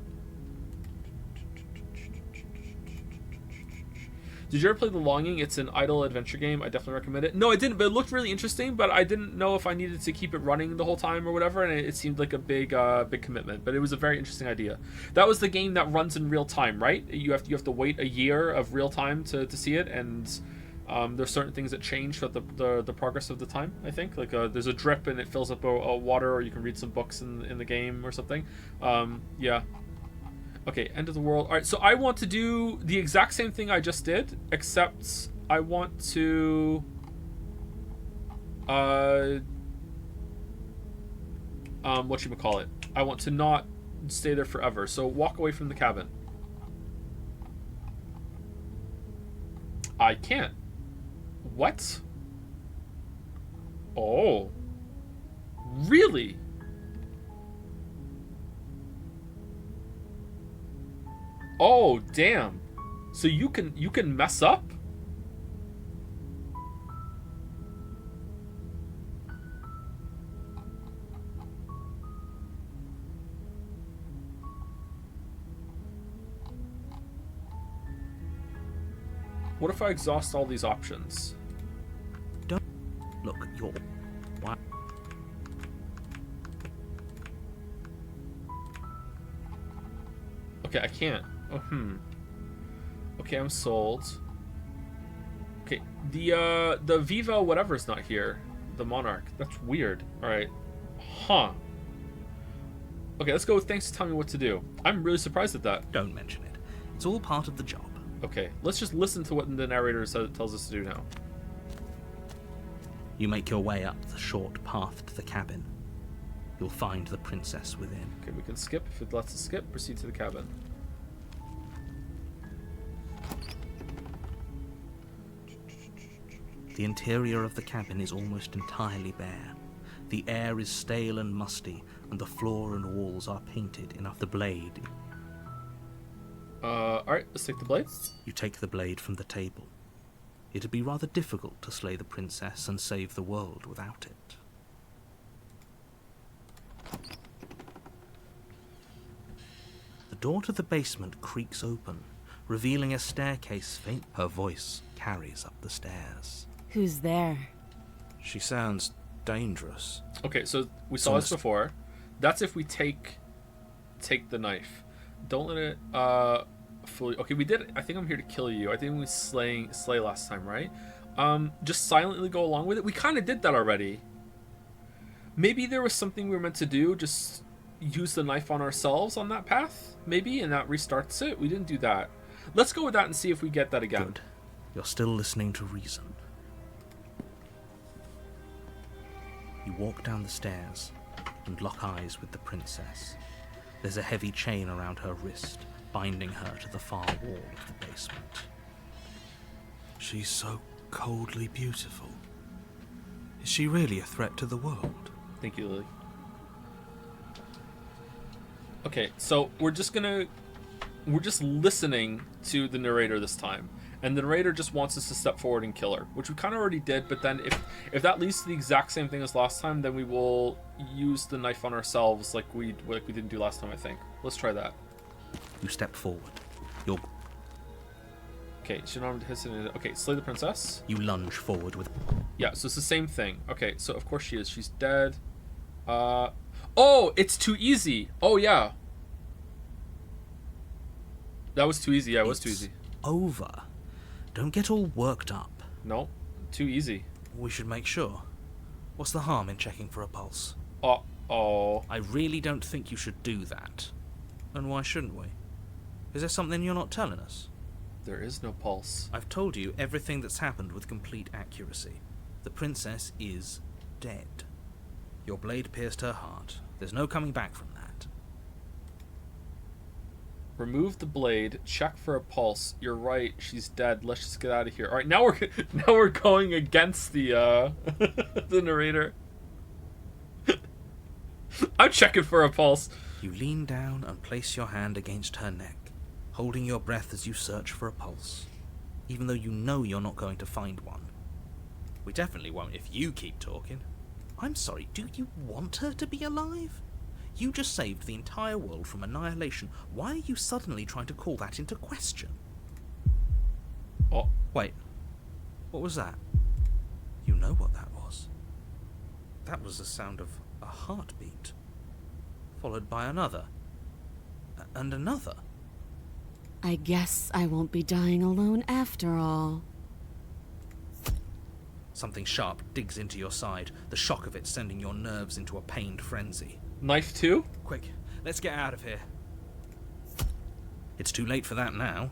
Did you ever play The Longing? It's an idle adventure game. I definitely recommend it. No, I didn't, but it looked really interesting, but I didn't know if I needed to keep it running the whole time or whatever, and it seemed like a big commitment, but it was a very interesting idea. That was the game that runs in real time, right? You have to wait a year of real time to see it, and there's certain things that change throughout the progress of the time, I think. Like there's a drip and it fills up a water, or you can read some books in the game or something. Yeah. Okay, end of the world. All right, so I want to do the exact same thing I just did, except I want to whatchamacallit? I want to not stay there forever. So walk away from the cabin. I can't. What? Oh. Really? Oh, damn. So you can mess up? What if I exhaust all these options? Don't look, you're... What? Okay, I can't. Oh, Okay, I'm sold. Okay, the Viva whatever's not here. The Monarch. That's weird. Alright. Huh. Okay, let's go with thanks to tell me what to do. I'm really surprised at that. Don't mention it. It's all part of the job. Okay, let's just listen to what the narrator tells us to do now. You make your way up the short path to the cabin. You'll find the princess within. Okay, we can skip. If it lets us skip, proceed to the cabin. The interior of the cabin is almost entirely bare. The air is stale and musty, and the floor and walls are painted enough the blade. Alright, let's take the blade. You take the blade from the table. It'd be rather difficult to slay the princess and save the world without it. The door to the basement creaks open, revealing a staircase faint. Her voice carries up the stairs. Who's there? She sounds dangerous. Okay, so we saw this before. That's if we take take the knife. Don't let it fool you. Okay, we did. I think I'm here to kill you. I think we slay last time, right? Just silently go along with it. We kind of did that already. Maybe there was something we were meant to do. Just use the knife on ourselves on that path, maybe, and that restarts it. We didn't do that. Let's go with that and see if we get that again. Good. You're still listening to reason. You walk down the stairs and lock eyes with the princess. There's a heavy chain around her wrist, binding her to the far wall of the basement. She's so coldly beautiful. Is she really a threat to the world? Thank you, Lily. Okay, so we're just listening to the narrator this time. And the narrator just wants us to step forward and kill her, which we kind of already did, but then if that leads to the exact same thing as last time, then we will use the knife on ourselves like we didn't do last time, I think. Let's try that. You step forward. Okay, okay, slay the princess. You lunge forward with... Yeah, so it's the same thing. Okay, so of course she is. She's dead. Oh, it's too easy. Oh, yeah. That was too easy. Yeah, it was too easy. Over. Don't get all worked up. No, too easy. We should make sure. What's the harm in checking for a pulse? Uh-oh. I really don't think you should do that. And why shouldn't we? Is there something you're not telling us? There is no pulse. I've told you everything that's happened with complete accuracy. The princess is dead. Your blade pierced her heart. There's no coming back from that. Remove the blade. Check for a pulse. You're right. She's dead. Let's just get out of here. All right, now we're going against the the narrator. I'm checking for a pulse. You lean down and place your hand against her neck, holding your breath as you search for a pulse, even though you know you're not going to find one. We definitely won't if you keep talking. I'm sorry, do you want her to be alive? You just saved the entire world from annihilation. Why are you suddenly trying to call that into question? Oh. Wait, what was that? You know what that was. That was the sound of a heartbeat, followed by another, and another. I guess I won't be dying alone after all. Something sharp digs into your side, the shock of it sending your nerves into a pained frenzy. Knife too? Quick, let's get out of here. It's too late for that now.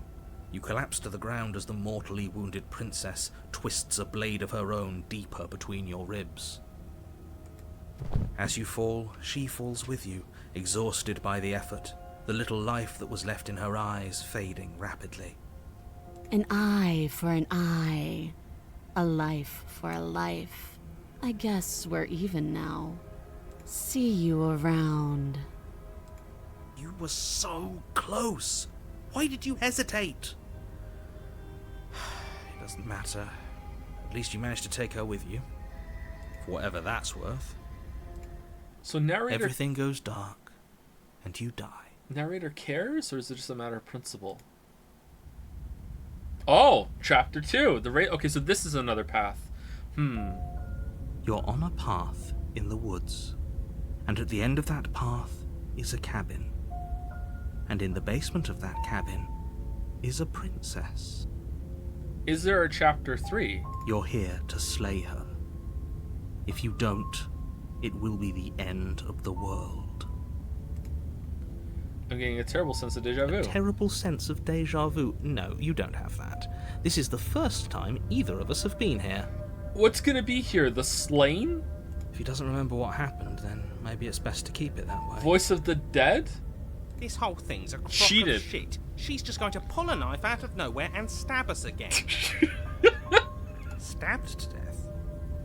You collapse to the ground as the mortally wounded princess twists a blade of her own deeper between your ribs. As you fall, she falls with you, exhausted by the effort, the little life that was left in her eyes fading rapidly. An eye for an eye. A life for a life. I guess we're even now. See you around. You were so close. Why did you hesitate? It doesn't matter. At least you managed to take her with you. For whatever that's worth. So narrator... Everything goes dark, and you die. Narrator cares, or is it just a matter of principle? Oh, chapter 2. Okay, so this is another path. You're on a path in the woods, and at the end of that path is a cabin. And in the basement of that cabin is a princess. Is there a chapter 3? You're here to slay her. If you don't, it will be the end of the world. I'm getting a terrible sense of deja vu. A terrible sense of deja vu? No, you don't have that. This is the first time either of us have been here. What's gonna be here? The slain? If he doesn't remember what happened, then maybe it's best to keep it that way. Voice of the dead? This whole thing's a crock Cheated. of shit. She's just going to pull a knife out of nowhere and stab us again. Stabbed to death?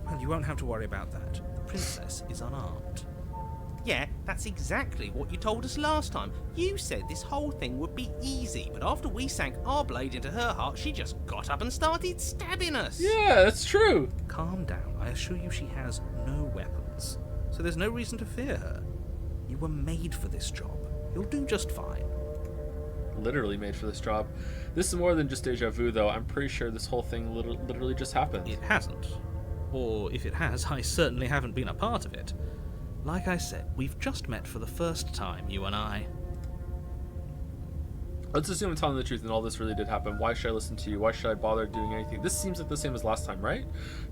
Well, you won't have to worry about that. The princess is unarmed. Yeah, that's exactly what you told us last time. You said this whole thing would be easy, but after we sank our blade into her heart, she just got up and started stabbing us. Yeah, that's true. Calm down. I assure you she has no weapons, so there's no reason to fear her. You were made for this job. You'll do just fine. Literally made for this job. This is more than just deja vu, though. I'm pretty sure this whole thing literally just happened. It hasn't. Or if it has, I certainly haven't been a part of it. Like I said, we've just met for the first time, you and I. Let's assume I'm telling the truth and all this really did happen. Why should I listen to you? Why should I bother doing anything? This seems like the same as last time, right?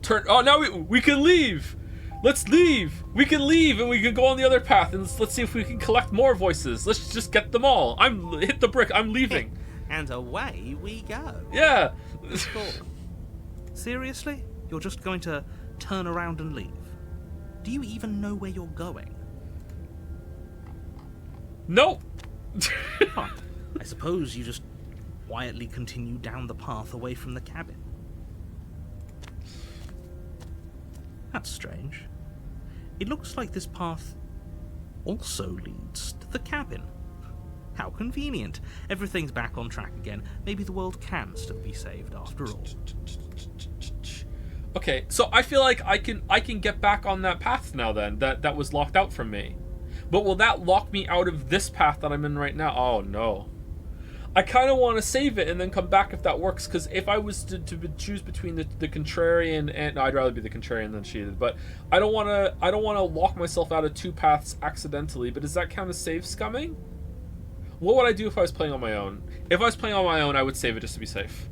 Now we can leave! Let's leave! We can leave and we can go on the other path and let's see if we can collect more voices. Let's just get them all. Hit the brick. I'm leaving. And away we go. Yeah. Cool. Seriously? You're just going to turn around and leave? Do you even know where you're going? Nope. Fine. I suppose you just quietly continue down the path away from the cabin. That's strange. It looks like this path also leads to the cabin. How convenient. Everything's back on track again. Maybe the world can still be saved after all. Okay, so I feel like I can get back on that path now then, that was locked out from me. But will that lock me out of this path that I'm in right now? Oh no. I kind of want to save it and then come back if that works, because if I was to choose between the contrarian and... No, I'd rather be the contrarian than cheated, but I don't want to lock myself out of two paths accidentally, but does that count as save scumming? What would I do if I was playing on my own? If I was playing on my own, I would save it just to be safe.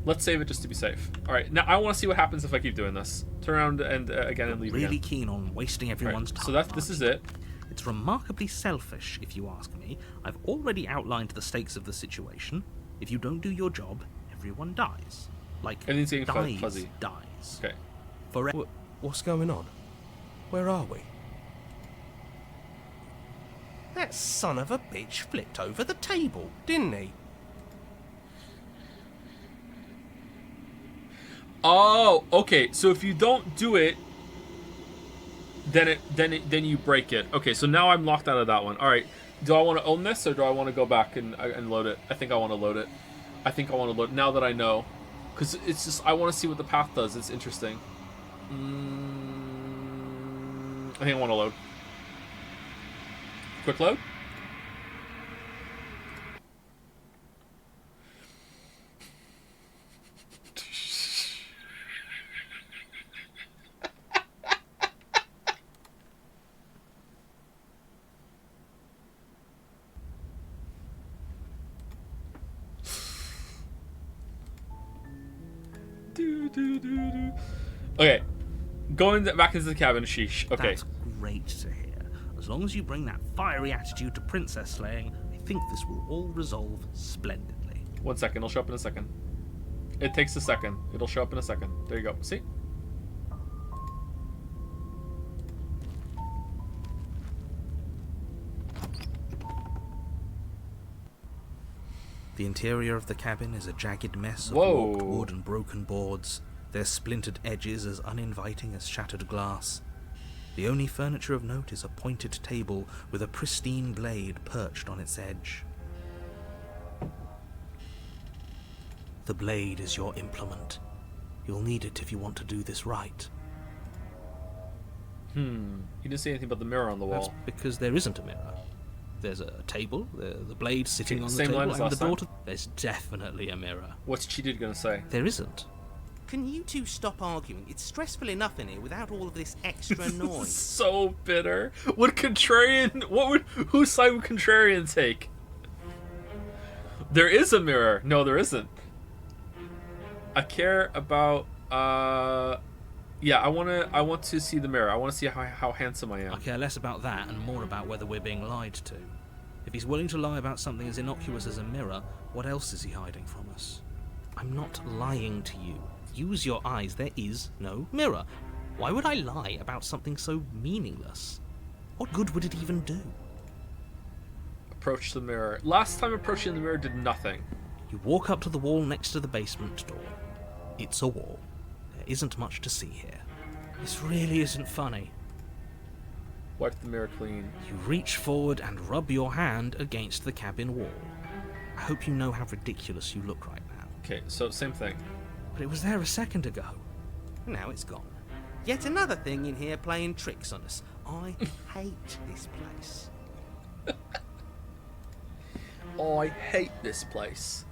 Let's save it just to be safe. Alright, now I want to see what happens if I keep doing this. Turn around and again and leave again. Really keen on wasting everyone's time. So this is it. It's remarkably selfish, if you ask me. I've already outlined the stakes of the situation. If you don't do your job, everyone dies. Like, Everything's getting dies, fuzzy. dies. Okay. Forever. What's going on? Where are we? That son of a bitch flipped over the table, didn't he? Oh, okay. So if you don't do it, then you break it. Okay, so now I'm locked out of that one. All right. Do I want to own this or do I want to go back and load it? I think I want to load it. I think I want to load it now that I know, because it's just I want to see what the path does. It's interesting. I think I want to load. Quick load. Okay, going back into the cabin. Sheesh. Okay. That's great to hear. As long as you bring that fiery attitude to princess slaying, I think this will all resolve splendidly. 1 second. It'll show up in a second. It takes a second. It'll show up in a second. There you go. See? The interior of the cabin is a jagged mess of Whoa. warped wood and broken boards, their splintered edges as uninviting as shattered glass. The only furniture of note is a pointed table with a pristine blade perched on its edge. The blade is your implement. You'll need it if you want to do this right. You didn't say anything about the mirror on the That's wall. because there isn't a mirror. There's a table, the blade sitting on the Same line table, as and last the time? door. There's definitely a mirror. What's cheated gonna say? There isn't. Can you two stop arguing? It's stressful enough in here without all of this extra noise. So bitter. Whose side would contrarian take? There is a mirror. No, there isn't. I care about yeah, I want to see the mirror. I want to see how handsome I am. I care less about that and more about whether we're being lied to. If he's willing to lie about something as innocuous as a mirror, what else is he hiding from us? I'm not lying to you. Use your eyes. There is no mirror. Why would I lie about something so meaningless? What good would it even do? Approach the mirror. Last time approaching the mirror did nothing. You walk up to the wall next to the basement door. It's a wall. There isn't much to see here. This really isn't funny. Wipe the mirror clean. You reach forward and rub your hand against the cabin wall. I hope you know how ridiculous you look right now. Okay, so same thing. But it was there a second ago. Now it's gone. Yet another thing in here playing tricks on us. I hate this place. Oh, I hate this place.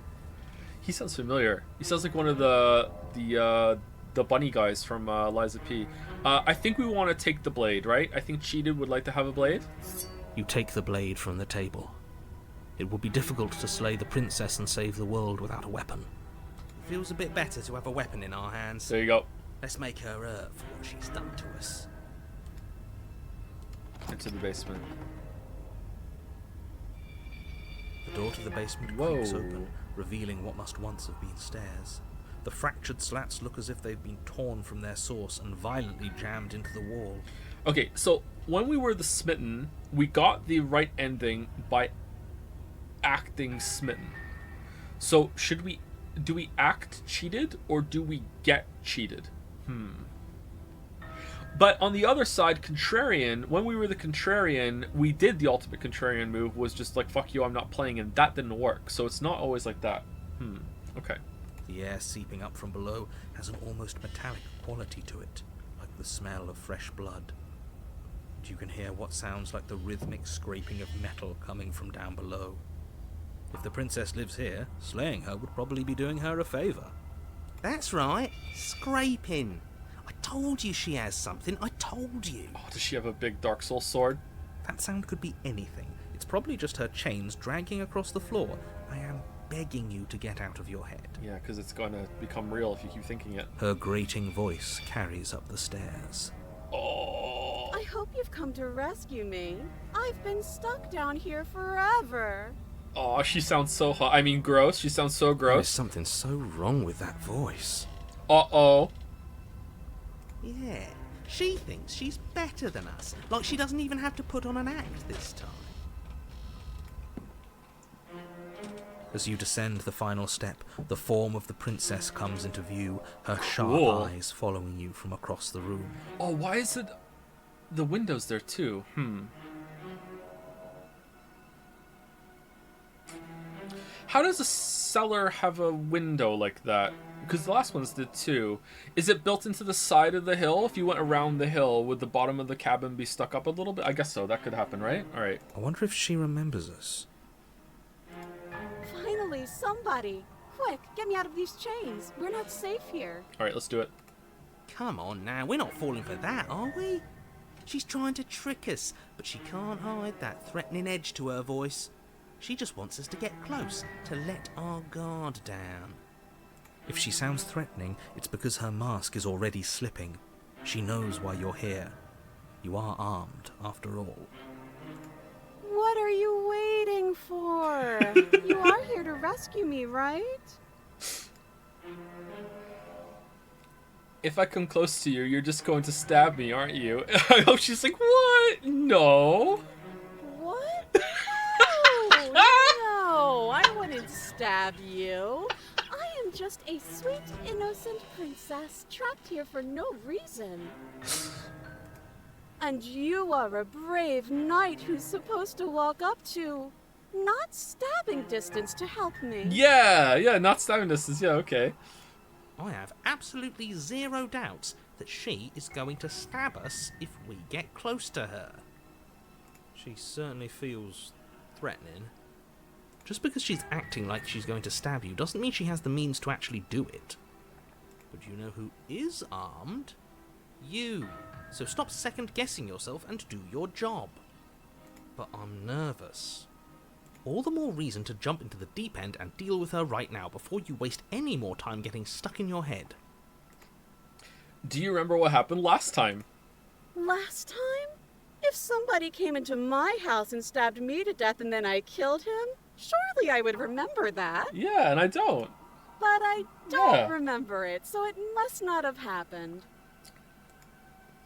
He sounds familiar. He sounds like one of the bunny guys from Liza P. I think we want to take the blade, right? I think Cheated would like to have a blade. You take the blade from the table. It would be difficult to slay the princess and save the world without a weapon. Feels a bit better to have a weapon in our hands. There you go. Let's make her hurt for what she's done to us. Into the basement. The door to the basement Whoa. creaks open, revealing what must once have been stairs. The fractured slats look as if they've been torn from their source and violently jammed into the wall. Okay, so when we were the smitten, we got the right ending by acting smitten. So do we act cheated or do we get cheated? But on the other side, contrarian, when we were the contrarian, we did the ultimate contrarian move, was just like, fuck you, I'm not playing, and that didn't work. So it's not always like that. Okay. The air seeping up from below has an almost metallic quality to it, like the smell of fresh blood. And you can hear what sounds like the rhythmic scraping of metal coming from down below. If the princess lives here, slaying her would probably be doing her a favour. That's right, scraping. I told you she has something, I told you. Oh, does she have a big Dark Soul sword? That sound could be anything. It's probably just her chains dragging across the floor. I am begging you to get out of your head. Yeah, because it's going to become real if you keep thinking it. Her grating voice carries up the stairs. Oh. I hope you've come to rescue me. I've been stuck down here forever. Oh, she sounds so hot. I mean, gross. She sounds so There's gross. something so wrong with that voice. Uh-oh. Yeah, she thinks she's better than us. Like she doesn't even have to put on an act this time. As you descend the final step, the form of the princess comes into view, her sharp Cool. eyes following you from across the room. Oh, why is it the windows there too? How does a cellar have a window like that? Because the last ones did too. Is it built into the side of the hill? If you went around the hill, would the bottom of the cabin be stuck up a little bit? I guess so. That could happen, right? All right. I wonder if she remembers us. Finally, somebody. Quick, get me out of these chains. We're not safe here. All right, let's do it. Come on now, we're not falling for that, are we? She's trying to trick us, but she can't hide that threatening edge to her voice. She just wants us to get close, to let our guard down. If she sounds threatening, it's because her mask is already slipping. She knows why you're here. You are armed, after all. What are you waiting for? You are here to rescue me, right? If I come close to you, you're just going to stab me, aren't you? I hope she's like, what? No. What? No, no, I wouldn't stab you. I am just a sweet, innocent princess trapped here for no reason. And you are a brave knight who's supposed to walk up to not stabbing distance to help me. Yeah, not stabbing distance. Yeah, okay. I have absolutely zero doubts that she is going to stab us if we get close to her. She certainly feels threatening. Just because she's acting like she's going to stab you doesn't mean she has the means to actually do it. But you know who is armed? You. So stop second-guessing yourself and do your job. But I'm nervous. All the more reason to jump into the deep end and deal with her right now before you waste any more time getting stuck in your head. Do you remember what happened last time? Last time? If somebody came into my house and stabbed me to death and then I killed him, surely I would remember that. Yeah, and I don't. But I don't Yeah. remember it, so it must not have happened.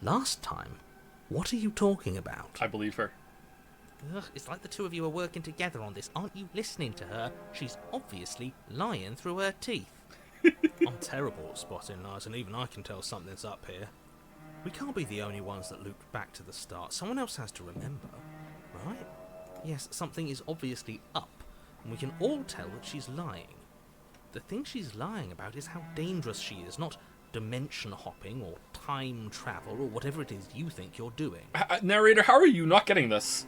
Last time? What are you talking about? I believe her. Ugh, it's like the two of you are working together on this. Aren't you listening to her? She's obviously lying through her teeth. I'm terrible at spotting lies, and even I can tell something's up here. We can't be the only ones that looped back to the start. Someone else has to remember, right? Yes, something is obviously up, and we can all tell that she's lying. The thing she's lying about is how dangerous she is, not dimension hopping or time travel or whatever it is you think you're doing. Narrator, how are you not getting this?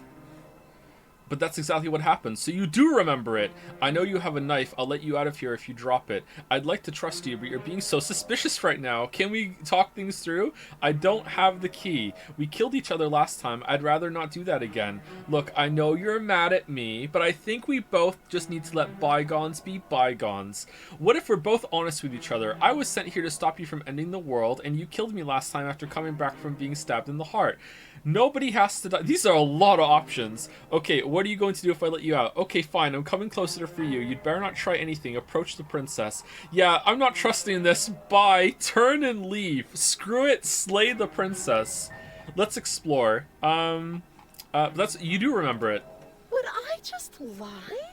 But that's exactly what happened, so you do remember it. I know you have a knife. I'll let you out of here if you drop it. I'd like to trust you, but you're being so suspicious right now. Can we talk things through? I don't have the key. We killed each other last time. I'd rather not do that again. Look, I know you're mad at me, but I think we both just need to let bygones be bygones. What if we're both honest with each other? I was sent here to stop you from ending the world, and you killed me last time after coming back from being stabbed in the heart. Nobody has to die. These are a lot of options. Okay, what are you going to do if I let you out? Okay, fine, I'm coming closer for you. You'd better not try anything. Approach the princess. Yeah, I'm not trusting this. Bye. Turn and leave. Screw it. Slay the princess. Let's explore. You do remember it. Would I just lie?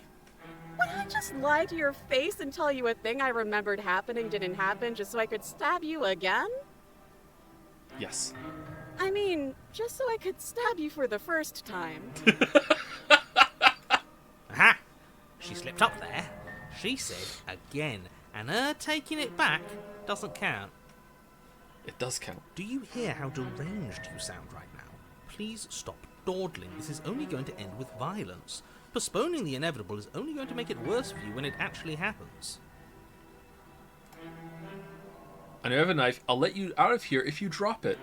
Would I just lie to your face and tell you a thing I remembered happening didn't happen just so I could stab you again? Yes. I mean, just so I could stab you for the first time. Aha! She slipped up there. She said again, and her taking it back doesn't count. It does count. Do you hear how deranged you sound right now? Please stop dawdling. This is only going to end with violence. Postponing the inevitable is only going to make it worse for you when it actually happens. I know you have a knife. I'll let you out of here if you drop it.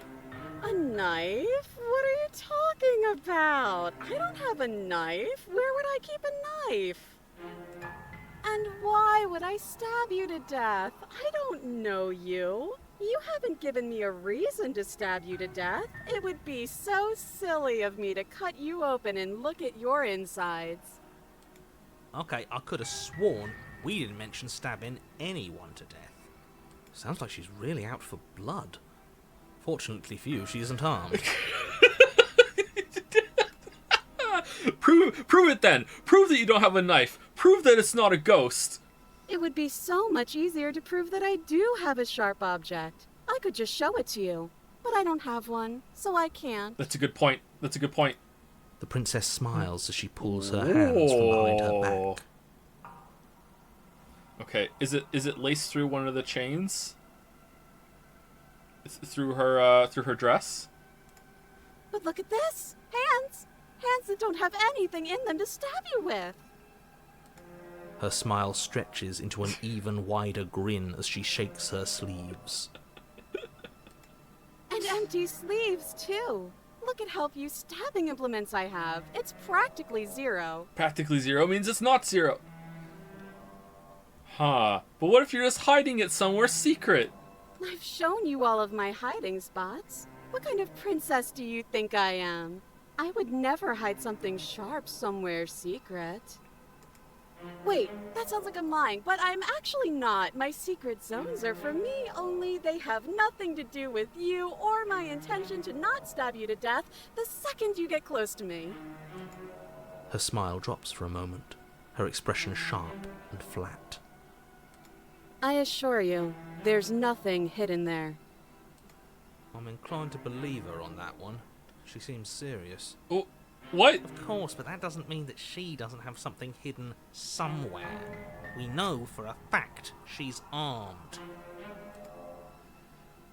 A knife? What are you talking about? I don't have a knife. Where would I keep a knife? And why would I stab you to death? I don't know you. You haven't given me a reason to stab you to death. It would be so silly of me to cut you open and look at your insides. Okay, I could have sworn we didn't mention stabbing anyone to death. Sounds like she's really out for blood. Fortunately for you, she isn't armed. Prove it then. Prove that you don't have a knife. Prove that it's not a ghost. It would be so much easier to prove that I do have a sharp object. I could just show it to you, but I don't have one, so I can't. That's a good point. That's a good point. The princess smiles as she pulls her hands from behind her back. Okay, is it laced through one of the chains? Through her dress? But look at this! Hands! Hands that don't have anything in them to stab you with! Her smile stretches into an even wider grin as she shakes her sleeves. And empty sleeves, too! Look at how few stabbing implements I have. It's practically zero. Practically zero means it's not zero. Huh. But what if you're just hiding it somewhere secret? I've shown you all of my hiding spots. What kind of princess do you think I am? I would never hide something sharp somewhere secret. Wait, that sounds like I'm lying, but I'm actually not. My secret zones are for me, only they have nothing to do with you or my intention to not stab you to death the second you get close to me. Her smile drops for a moment, her expression sharp and flat. I assure you, there's nothing hidden there. I'm inclined to believe her on that one. She seems serious. Oh, what? Of course, but that doesn't mean that she doesn't have something hidden somewhere. We know for a fact she's armed.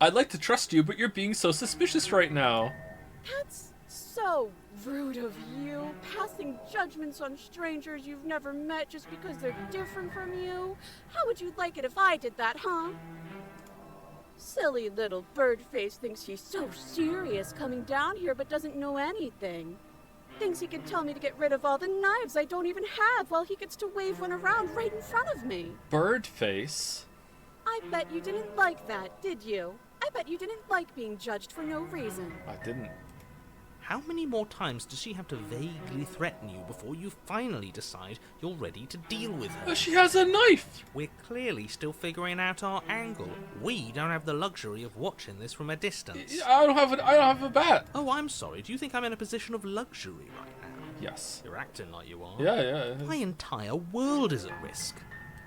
I'd like to trust you, but you're being so suspicious right now. That's so rude of you, passing judgments on strangers you've never met just because they're different from you. How would you like it if I did that, huh? Silly little bird-face thinks he's so serious coming down here but doesn't know anything. Thinks he can tell me to get rid of all the knives I don't even have while he gets to wave one around right in front of me. Bird face? I bet you didn't like that, did you? I bet you didn't like being judged for no reason. I didn't. How many more times does she have to vaguely threaten you before you finally decide you're ready to deal with her? She has a knife! We're clearly still figuring out our angle. We don't have the luxury of watching this from a distance. I don't have a bat. Oh, I'm sorry. Do you think I'm in a position of luxury right now? Yes. You're acting like you are. Yeah. My entire world is at risk.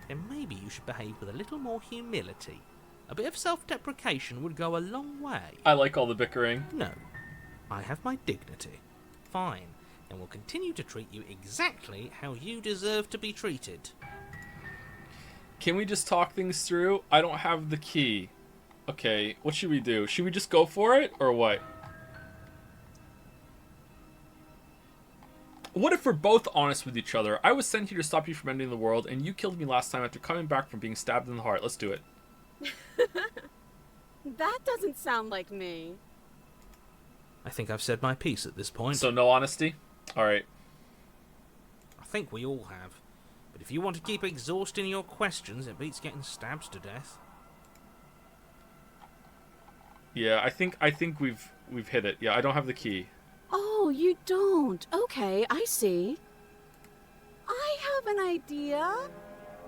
Then maybe you should behave with a little more humility. A bit of self-deprecation would go a long way. I like all the bickering. No. I have my dignity. Fine. And will continue to treat you exactly how you deserve to be treated. Can we just talk things through? I don't have the key. Okay, what should we do? Should we just go for it, or what? What if we're both honest with each other? I was sent here to stop you from ending the world, and you killed me last time after coming back from being stabbed in the heart. Let's do it. That doesn't sound like me. I think I've said my piece at this point. So no honesty? Alright. I think we all have. But if you want to keep exhausting your questions, it beats getting stabbed to death. Yeah, I think we've hit it. Yeah, I don't have the key. Oh, you don't? Okay, I see. I have an idea.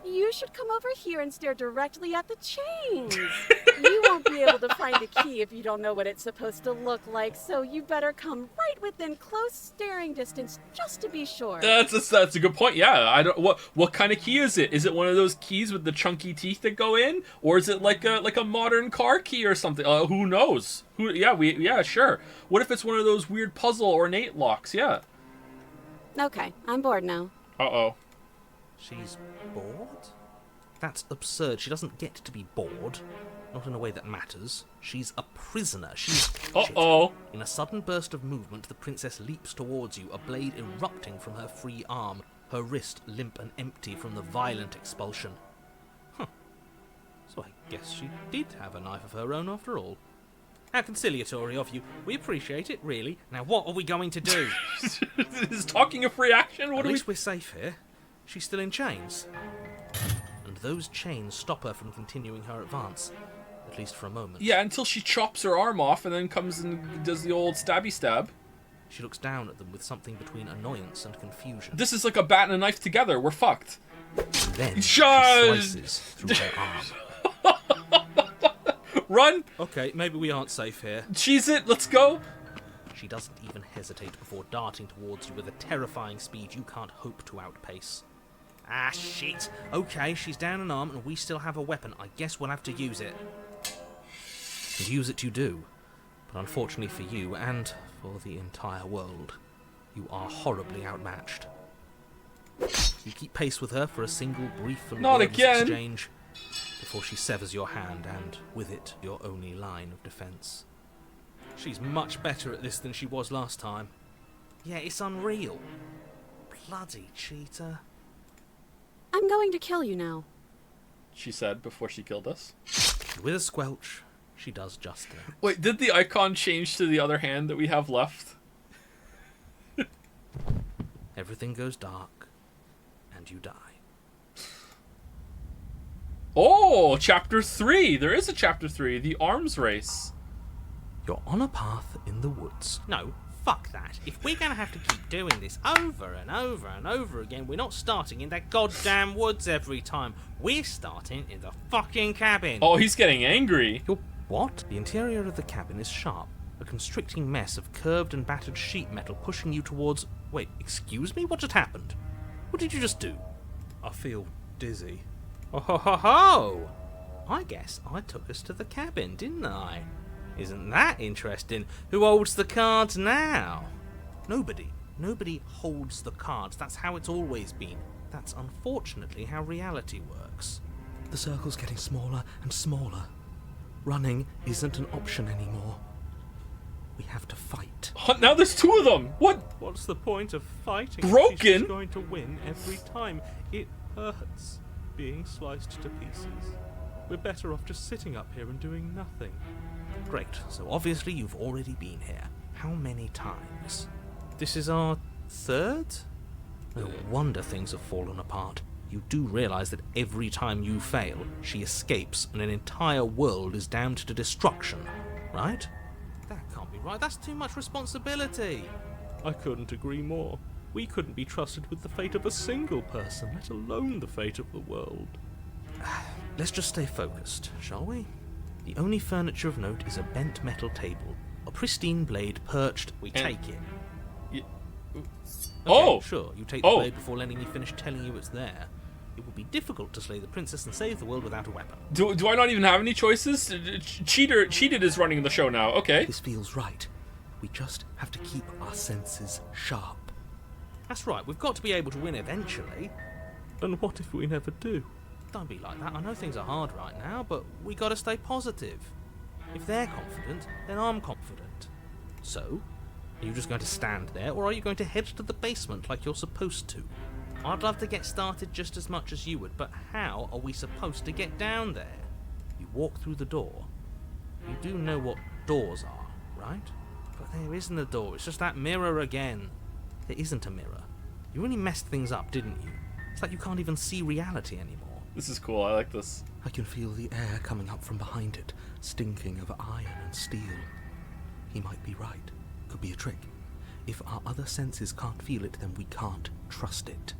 You should come over here and stare directly at the chains. You won't be able to find the key if you don't know what it's supposed to look like, so you better come right within close staring distance just to be sure. That's a good point. Yeah, I don't. What kind of key is it? Is it one of those keys with the chunky teeth that go in, or is it like a modern car key or something? Who knows? Yeah, sure. What if it's one of those weird puzzle ornate locks? Yeah. Okay, I'm bored now. Uh-oh. She's bored? That's absurd. She doesn't get to be bored. Not in a way that matters. She's a prisoner. She's... Uh-oh. In a sudden burst of movement, the princess leaps towards you, a blade erupting from her free arm, her wrist limp and empty from the violent expulsion. Huh. So I guess she did have a knife of her own after all. How conciliatory of you. We appreciate it, really. Now what are we going to do? Is talking a free action? At least we're safe here. She's still in chains. And those chains stop her from continuing her advance. At least for a moment. Yeah, until she chops her arm off and then comes and does the old stabby stab. She looks down at them with something between annoyance and confusion. This is like a bat and a knife together. We're fucked. And then she slices through her arm. Run! Okay, maybe we aren't safe here. Cheese it, let's go! She doesn't even hesitate before darting towards you with a terrifying speed you can't hope to outpace. Ah, shit. Okay, she's down an arm and we still have a weapon. I guess we'll have to use it. And use it you do. But unfortunately for you, and for the entire world, you are horribly outmatched. You keep pace with her for a single brief and Not wordless again. exchange before she severs your hand and, with it, your only line of defence. She's much better at this than she was last time. Yeah, it's unreal. Bloody cheater. I'm going to kill you now. She said before she killed us. And with a squelch, she does just that. Wait, did the icon change to the other hand that we have left? Everything goes dark, and you die. Oh, chapter 3! There is a chapter 3, the arms race. You're on a path in the woods. No, fuck that. If we're going to have to keep doing this over and over and over again, we're not starting in that goddamn woods every time. We're starting in the fucking cabin. Oh, he's getting angry. You're what? The interior of the cabin is sharp, a constricting mess of curved and battered sheet metal pushing you towards... Wait, excuse me? What just happened? What did you just do? I feel dizzy. Oh ho ho ho! I guess I took us to the cabin, didn't I? Isn't that interesting? Who holds the cards now? Nobody. Nobody holds the cards. That's how it's always been. That's unfortunately how reality works. The circle's getting smaller and smaller. Running isn't an option anymore. We have to fight. Now there's 2 of them. What? What's the point of fighting? Broken? She's just going to win every time. It hurts being sliced to pieces. We're better off just sitting up here and doing nothing. Great. So obviously you've already been here. How many times? This is our 3rd? No wonder things have fallen apart. You do realise that every time you fail, she escapes and an entire world is damned to destruction, right? That can't be right. That's too much responsibility. I couldn't agree more. We couldn't be trusted with the fate of a single person, let alone the fate of the world. Let's just stay focused, shall we? The only furniture of note is a bent metal table, a pristine blade perched. We take it. Okay, sure, you take the blade before letting me finish telling you it's there. It would be difficult to slay the princess and save the world without a weapon. Do I not even have any choices? Cheated is running the show now. Okay. This feels right. We just have to keep our senses sharp. That's right, we've got to be able to win eventually. And what if we never do? Don't be like that. I know things are hard right now, but we got to stay positive. If they're confident, then I'm confident. So, Are you just going to stand there, or are you going to head to the basement like you're supposed to? I'd love to get started just as much as you would, but how are we supposed to get down there? You walk through the door. You do know what doors are, right? But there isn't a door, it's just that mirror again. There isn't a mirror. You really messed things up, didn't you? It's like you can't even see reality anymore. This is cool. I like this. I can feel the air coming up from behind it, stinking of iron and steel. He might be right. Could be a trick. If our other senses can't feel it, then we can't trust it.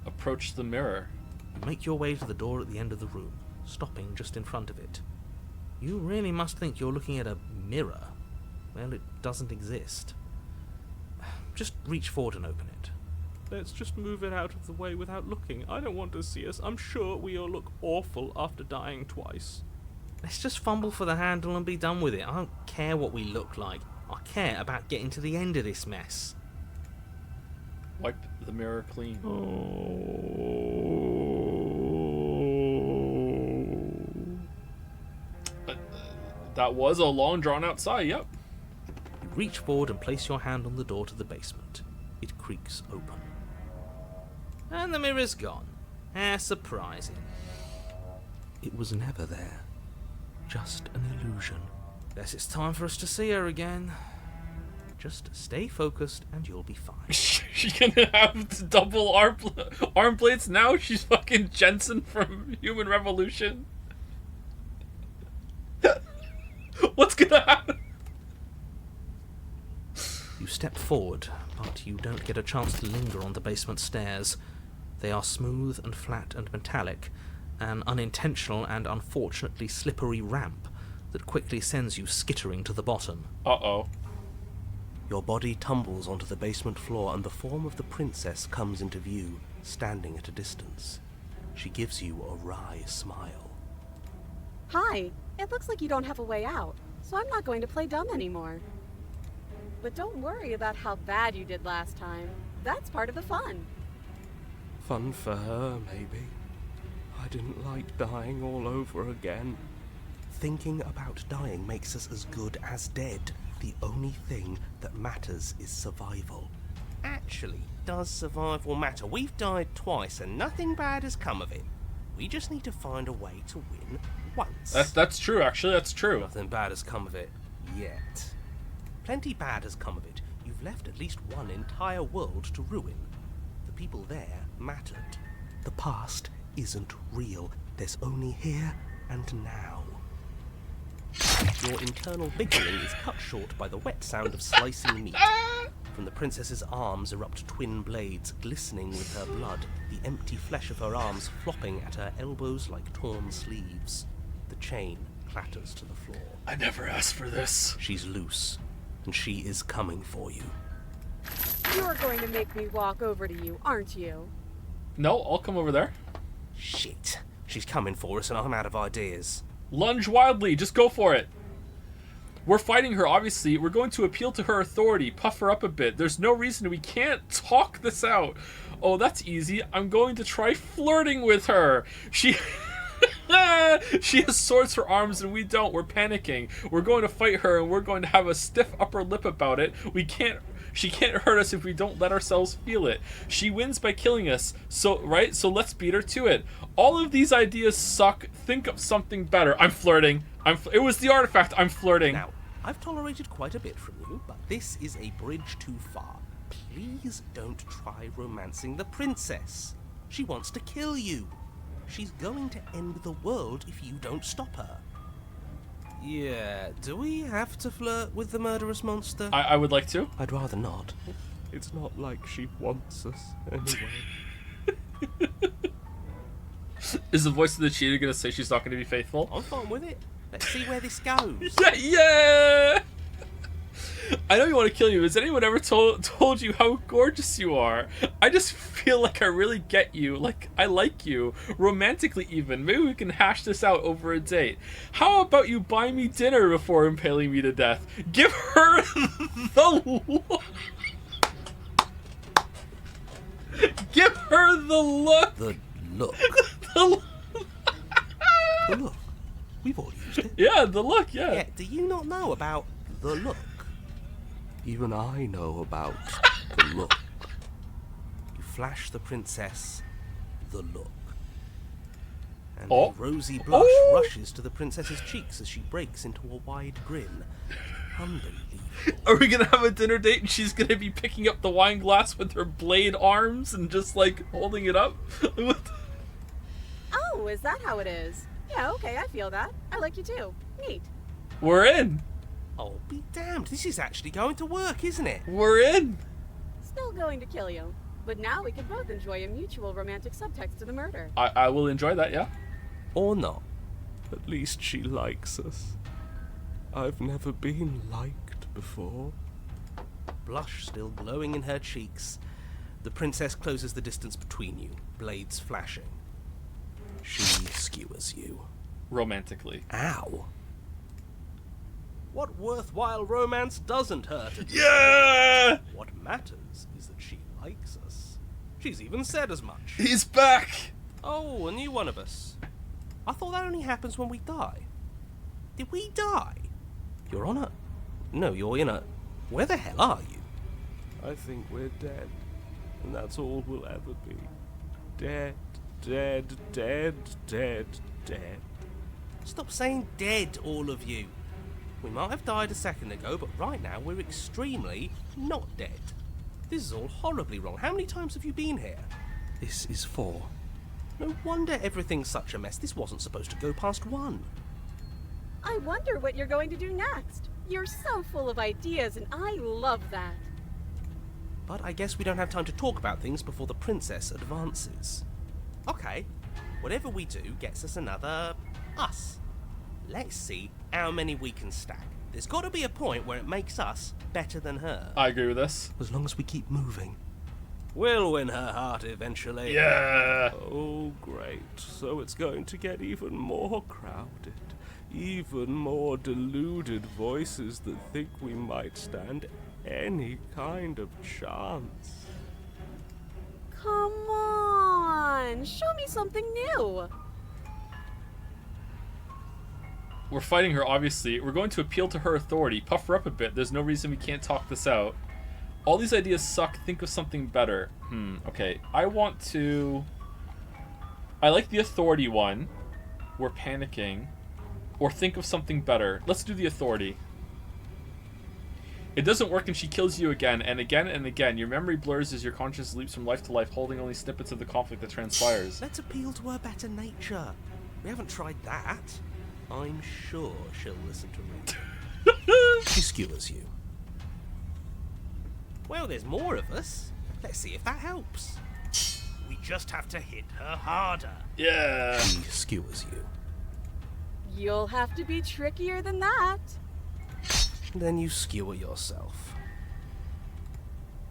Approach the mirror. You make your way to the door at the end of the room, stopping just in front of it. You really must think you're looking at a mirror. Well, it doesn't exist. Just reach forward and open it. Let's just move it out of the way without looking. I don't want to see us. I'm sure we all look awful after dying twice. Let's just fumble for the handle and be done with it. I don't care what we look like. I care about getting to the end of this mess. Wipe the mirror clean. That was a long drawn out sigh, yep. You reach forward and place your hand on the door to the basement. It creaks open. And the mirror's gone. How surprising. It was never there. Just an illusion. Guess it's time for us to see her again. Just stay focused and you'll be fine. She's gonna have double arm plates now? She's fucking Jensen from Human Revolution. What's gonna happen? You step forward, but you don't get a chance to linger on the basement stairs. They are smooth and flat and metallic, an unintentional and unfortunately slippery ramp that quickly sends you skittering to the bottom. Uh-oh. Your body tumbles onto the basement floor and the form of the princess comes into view, standing at a distance. She gives you a wry smile. Hi, it looks like you don't have a way out, so I'm not going to play dumb anymore. But don't worry about how bad you did last time. That's part of the fun. Fun for her, maybe. I didn't like dying all over again. Thinking about dying makes us as good as dead. The only thing that matters is survival. Actually, does survival matter? We've died twice and nothing bad has come of it. We just need to find a way to win once. That's true, actually, that's true. Nothing bad has come of it yet. Plenty bad has come of it. You've left at least one entire world to ruin. The people there mattered. The past isn't real. There's only here and now. Your internal bickering is cut short by the wet sound of slicing meat. From the princess's arms erupt twin blades, glistening with her blood, the empty flesh of her arms flopping at her elbows like torn sleeves. The chain clatters to the floor. I never asked for this. She's loose, and she is coming for you. You're going to make me walk over to you, aren't you? No, I'll come over there. Shit. She's coming for us and I'm out of ideas. Lunge wildly, just go for it. We're fighting her, obviously. We're going to appeal to her authority, puff her up a bit. There's no reason we can't talk this out. Oh, that's easy. I'm going to try flirting with her. She has swords for arms and we don't. We're panicking. We're going to fight her and we're going to have a stiff upper lip about it. She can't hurt us if we don't let ourselves feel it. She wins by killing us, so let's beat her to it. All of these ideas suck. Think of something better. I'm flirting. It was the artifact. I'm flirting. Now, I've tolerated quite a bit from you, but this is a bridge too far. Please don't try romancing the princess. She wants to kill you. She's going to end the world if you don't stop her. Yeah, do we have to flirt with the murderous monster? I would like to. I'd rather not. It's not like she wants us anyway. Is the voice of the cheater going to say she's not going to be faithful? I'm fine with it. Let's see where this goes. Yeah! I know you want to kill you. Has anyone ever told you how gorgeous you are? I just feel like I really get you. Like, I like you. Romantically even. Maybe we can hash this out over a date. How about you buy me dinner before impaling me to death? Give her the look. Give her the look. The look. The look. The look. We've all used it. Yeah, the look, yeah. Yeah, do you not know about the look? Even I know about the look. You flash the princess the look. And Oh. a rosy blush Oh. rushes to the princess's cheeks as she breaks into a wide grin. Unbelievable. Are we gonna have a dinner date and she's gonna be picking up the wine glass with her blade arms and just like holding it up? What the- Oh, is that how it is? Yeah, okay, I feel that. I like you too. Neat. We're in. Oh, be damned. This is actually going to work, isn't it? We're in. Still going to kill you. But now we can both enjoy a mutual romantic subtext to the murder. I will enjoy that, yeah. Or not. At least she likes us. I've never been liked before. Blush still glowing in her cheeks. The princess closes the distance between you, blades flashing. She skewers you. Romantically. Ow. What worthwhile romance doesn't hurt? Yeah! What matters is that she likes us. She's even said as much. He's back! Oh, a new one of us. I thought that only happens when we die. Did we die? You're on a... No, you're in a... Where the hell are you? I think we're dead. And that's all we'll ever be. Dead, dead, dead, dead, dead. Stop saying dead, all of you. We might have died a second ago, but right now we're extremely not dead. This is all horribly wrong. How many times have you been here? This is 4. No wonder everything's such a mess. This wasn't supposed to go past 1. I wonder what you're going to do next. You're so full of ideas, and I love that. But I guess we don't have time to talk about things before the princess advances. Okay, whatever we do gets us another us. Let's see how many we can stack. There's got to be a point where it makes us better than her. I agree with this. As long as we keep moving. We'll win her heart eventually. Yeah! Oh, great. So it's going to get even more crowded. Even more deluded voices that think we might stand any kind of chance. Come on, show me something new. We're fighting her, obviously. We're going to appeal to her authority. Puff her up a bit. There's no reason we can't talk this out. All these ideas suck. Think of something better. Okay. I want to... I like the authority one. We're panicking. Or think of something better. Let's do the authority. It doesn't work and she kills you again and again and again. Your memory blurs as your conscience leaps from life to life, holding only snippets of the conflict that transpires. Let's appeal to her better nature. We haven't tried that. I'm sure she'll listen to me. She skewers you. Well, there's more of us. Let's see if that helps. We just have to hit her harder. Yeah! She skewers you. You'll have to be trickier than that. Then you skewer yourself.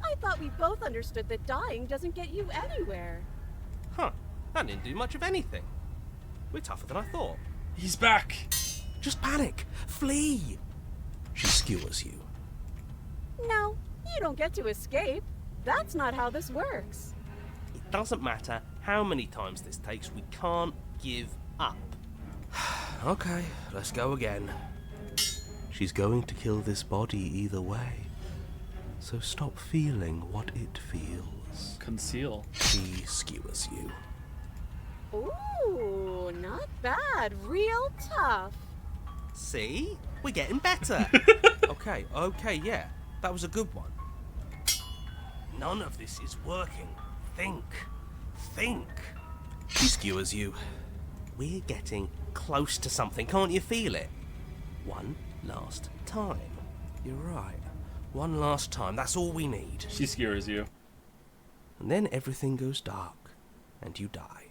I thought we both understood that dying doesn't get you anywhere. Huh. That didn't do much of anything. We're tougher than I thought. He's back! Just panic. Flee. She skewers you. No, you don't get to escape. That's not how this works. It doesn't matter how many times this takes. We can't give up. Okay, let's go again. She's going to kill this body either way. So stop feeling what it feels. Conceal. She skewers you. Ooh, not bad. Real tough. See? We're getting better. Okay, yeah. That was a good one. None of this is working. Think. She skewers you. We're getting close to something. Can't you feel it? One last time. You're right. One last time. That's all we need. She skewers you. And then everything goes dark, and you die.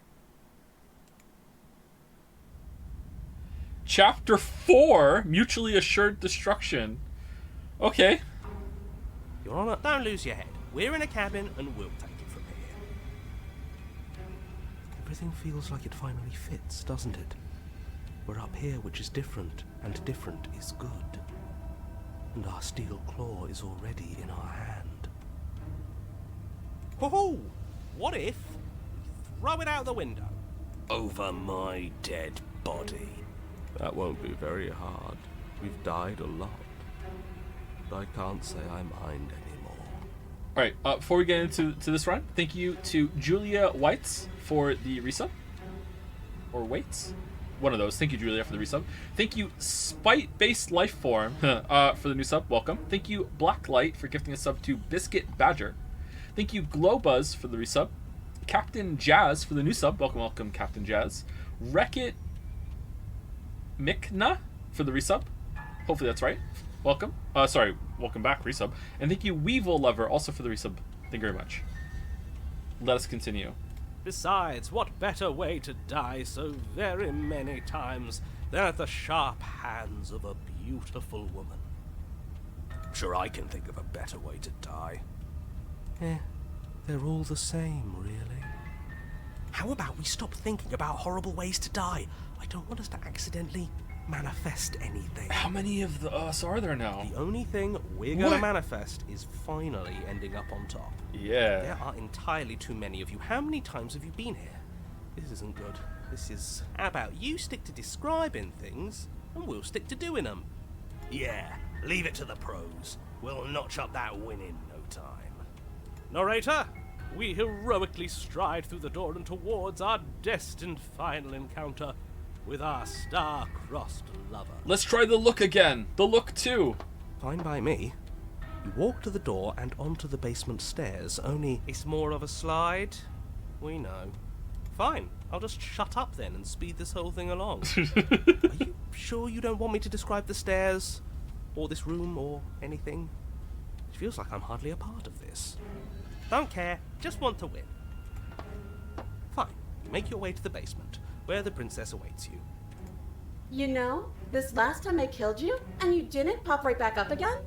Chapter 4, Mutually Assured Destruction. Okay. Your Honor, don't lose your head. We're in a cabin, and we'll take it from here. Everything feels like it finally fits, doesn't it? We're up here, which is different, and different is good. And our steel claw is already in our hand. Ho-ho! What if we throw it out the window? Over my dead body. That won't be very hard. We've died a lot. but I can't say I mind anymore. All right. Before we get into this run, thank you to Julia Whites for the resub, or Waits, one of those. Thank you, Julia, for the resub. Thank you, Spite-Based Lifeform, for the new sub. Welcome. Thank you, Blacklight, for gifting a sub to Biscuit Badger. Thank you, Glowbuzz, for the resub. Captain Jazz for the new sub. Welcome, welcome, Captain Jazz. Wreck-It Mikna for the resub. Hopefully that's right. Welcome. Welcome back, resub. And thank you, Weevil Lover, also for the resub. Thank you very much. Let us continue. Besides, what better way to die so very many times than at the sharp hands of a beautiful woman? Sure, I can think of a better way to die. They're all the same, really. How about we stop thinking about horrible ways to die? I don't want us to accidentally manifest anything. How many of us are there now? The only thing we're gonna manifest is finally ending up on top. Yeah. There are entirely too many of you. How many times have you been here? This isn't good. This is... How about you stick to describing things, and we'll stick to doing them? Yeah, leave it to the pros. We'll notch up that win in no time. Narrator, we heroically stride through the door and towards our destined final encounter with our star-crossed lover. Let's try the look again. The look 2. Fine by me. You walk to the door and onto the basement stairs, only... It's more of a slide. We know. Fine, I'll just shut up then and speed this whole thing along. Are you sure you don't want me to describe the stairs, or this room, or anything? It feels like I'm hardly a part of this. Don't care, just want to win. Fine, you make your way to the basement, where the princess awaits you. You know, this last time I killed you, and you didn't pop right back up again?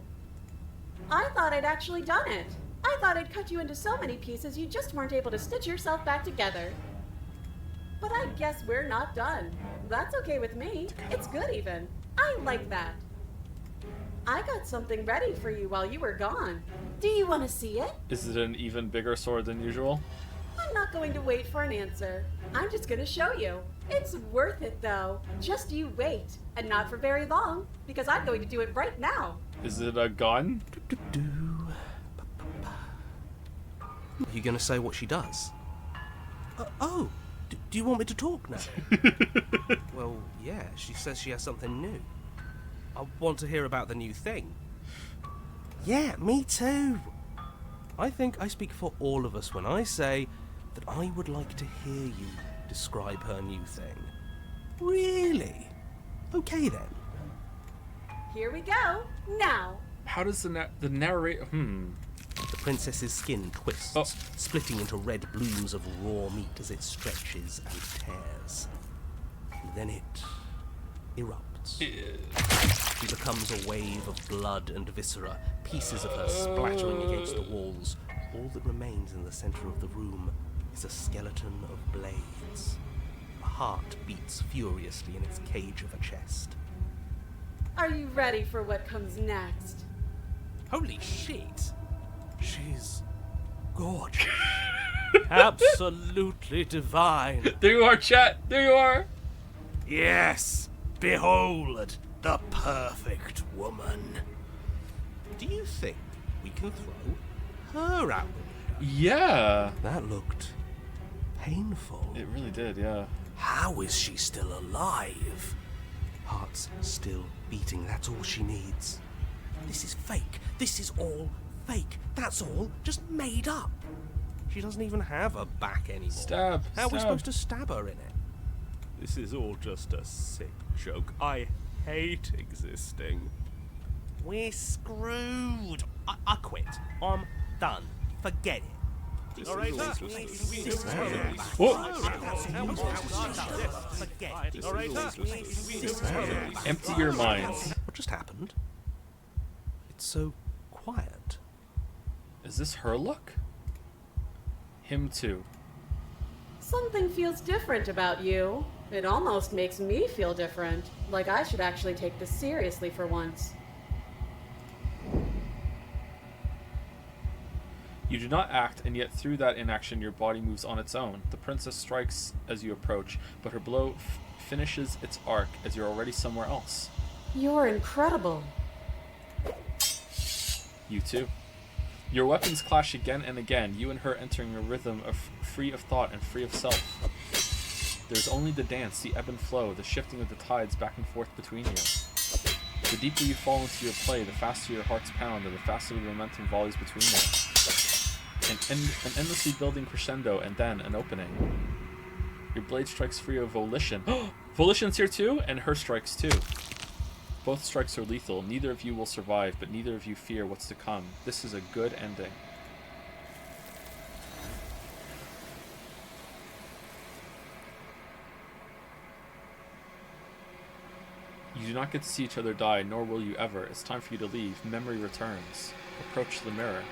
I thought I'd actually done it. I thought I'd cut you into so many pieces you just weren't able to stitch yourself back together. But I guess we're not done. That's okay with me. It's good even. I like that. I got something ready for you while you were gone. Do you want to see it? Is it an even bigger sword than usual? I'm not going to wait for an answer. I'm just going to show you. It's worth it, though. Just you wait. And not for very long, because I'm going to do it right now. Is it a gun? Are you gonna say what she does? Do you want me to talk now? Well, yeah, she says she has something new. I want to hear about the new thing. Yeah, me too. I think I speak for all of us when I say that I would like to hear you describe her new thing. Really? Okay then. Here we go. Now. How does the narrator... The princess's skin twists, splitting into red blooms of raw meat as it stretches and tears. And then it erupts. She becomes a wave of blood and viscera, pieces of her splattering against the walls. All that remains in the center of the room is a skeleton of blades. A heart beats furiously in its cage of a chest. Are you ready for what comes next? Holy shit! She's gorgeous. Absolutely divine. There you are, chat. There you are. Yes! Behold, the perfect woman. Do you think we can throw her out the window? Yeah. That looked painful. It really did, yeah. How is she still alive? Heart's still beating, that's all she needs. This is fake. This is all fake. That's all just made up. She doesn't even have a back anymore. Stab. How are we supposed to stab her in it? This is all just a sick joke. I hate existing. We're screwed. I quit. I'm done. Forget it. Empty your minds. What just happened? It's so quiet. Is this her look? Him too. Something feels different about you. It almost makes me feel different. Like I should actually take this seriously for once. You do not act, and yet through that inaction your body moves on its own. The princess strikes as you approach, but her blow finishes its arc as you're already somewhere else. You're incredible. You too. Your weapons clash again and again, you and her entering a rhythm of free of thought and free of self. There's only the dance, the ebb and flow, the shifting of the tides back and forth between you. The deeper you fall into your play, the faster your hearts pound and the faster the momentum volleys between you. An endlessly building crescendo and then an opening. Your blade strikes free of volition. Volition's here too, and her strikes too. Both strikes are lethal. Neither of you will survive, but neither of you fear what's to come. This is a good ending. You do not get to see each other die, nor will you ever. It's time for you to leave. Memory returns. Approach the mirror.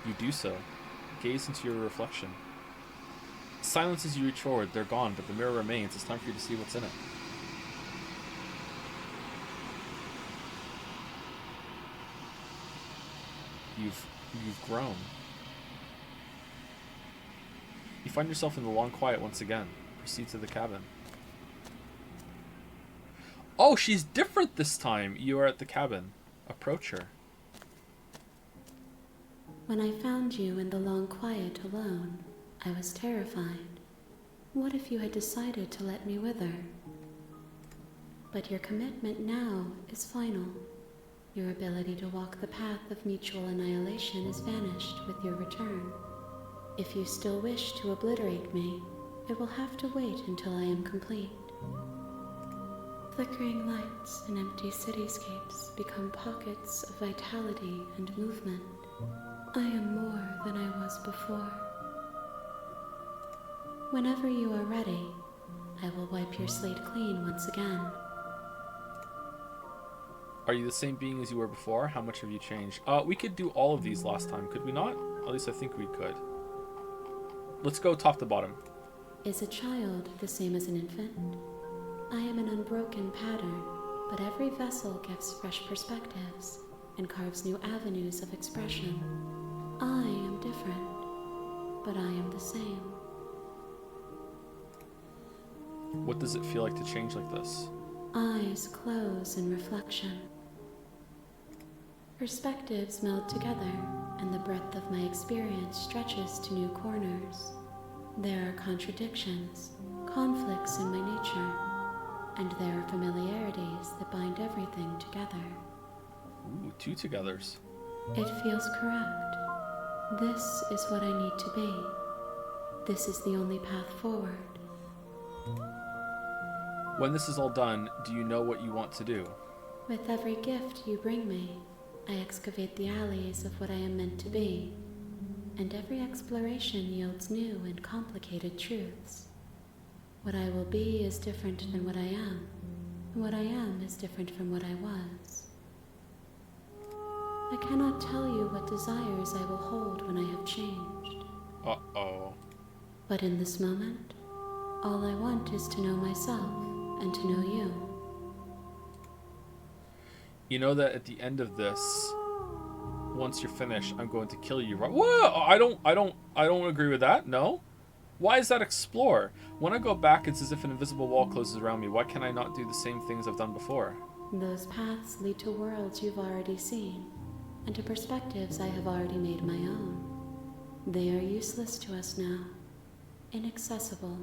You do so. Gaze into your reflection. Silence as you reach forward. They're gone, but the mirror remains. It's time for you to see what's in it. You've grown. You find yourself in the long quiet once again. Proceed to the cabin. Oh, she's different this time. You are at the cabin. Approach her. When I found you in the long quiet alone, I was terrified. What if you had decided to let me wither? But your commitment now is final. Your ability to walk the path of mutual annihilation is vanished with your return. If you still wish to obliterate me, it will have to wait until I am complete. Flickering lights and empty cityscapes become pockets of vitality and movement. I am more than I was before. Whenever you are ready, I will wipe your slate clean once again. Are you the same being as you were before? How much have you changed? We could do all of these last time, could we not? At least I think we could. Let's go top to bottom. Is a child the same as an infant? I am an unbroken pattern, but every vessel gives fresh perspectives and carves new avenues of expression. I am different, but I am the same. What does it feel like to change like this? Eyes close in reflection. Perspectives meld together, and the breadth of my experience stretches to new corners. There are contradictions, conflicts in my nature, and there are familiarities that bind everything together. Ooh, two togethers. It feels correct. This is what I need to be. This is the only path forward. When this is all done, do you know what you want to do? With every gift you bring me, I excavate the alleys of what I am meant to be, and every exploration yields new and complicated truths. What I will be is different than what I am, and what I am is different from what I was. I cannot tell you what desires I will hold when I have changed. Uh-oh. But in this moment, all I want is to know myself and to know you. You know that at the end of this, once you're finished, I'm going to kill you, right? Whoa! I don't agree with that. No. Why is that explore? When I go back, it's as if an invisible wall closes around me. Why can I not do the same things I've done before? Those paths lead to worlds you've already seen, and to perspectives I have already made my own. They are useless to us now, inaccessible.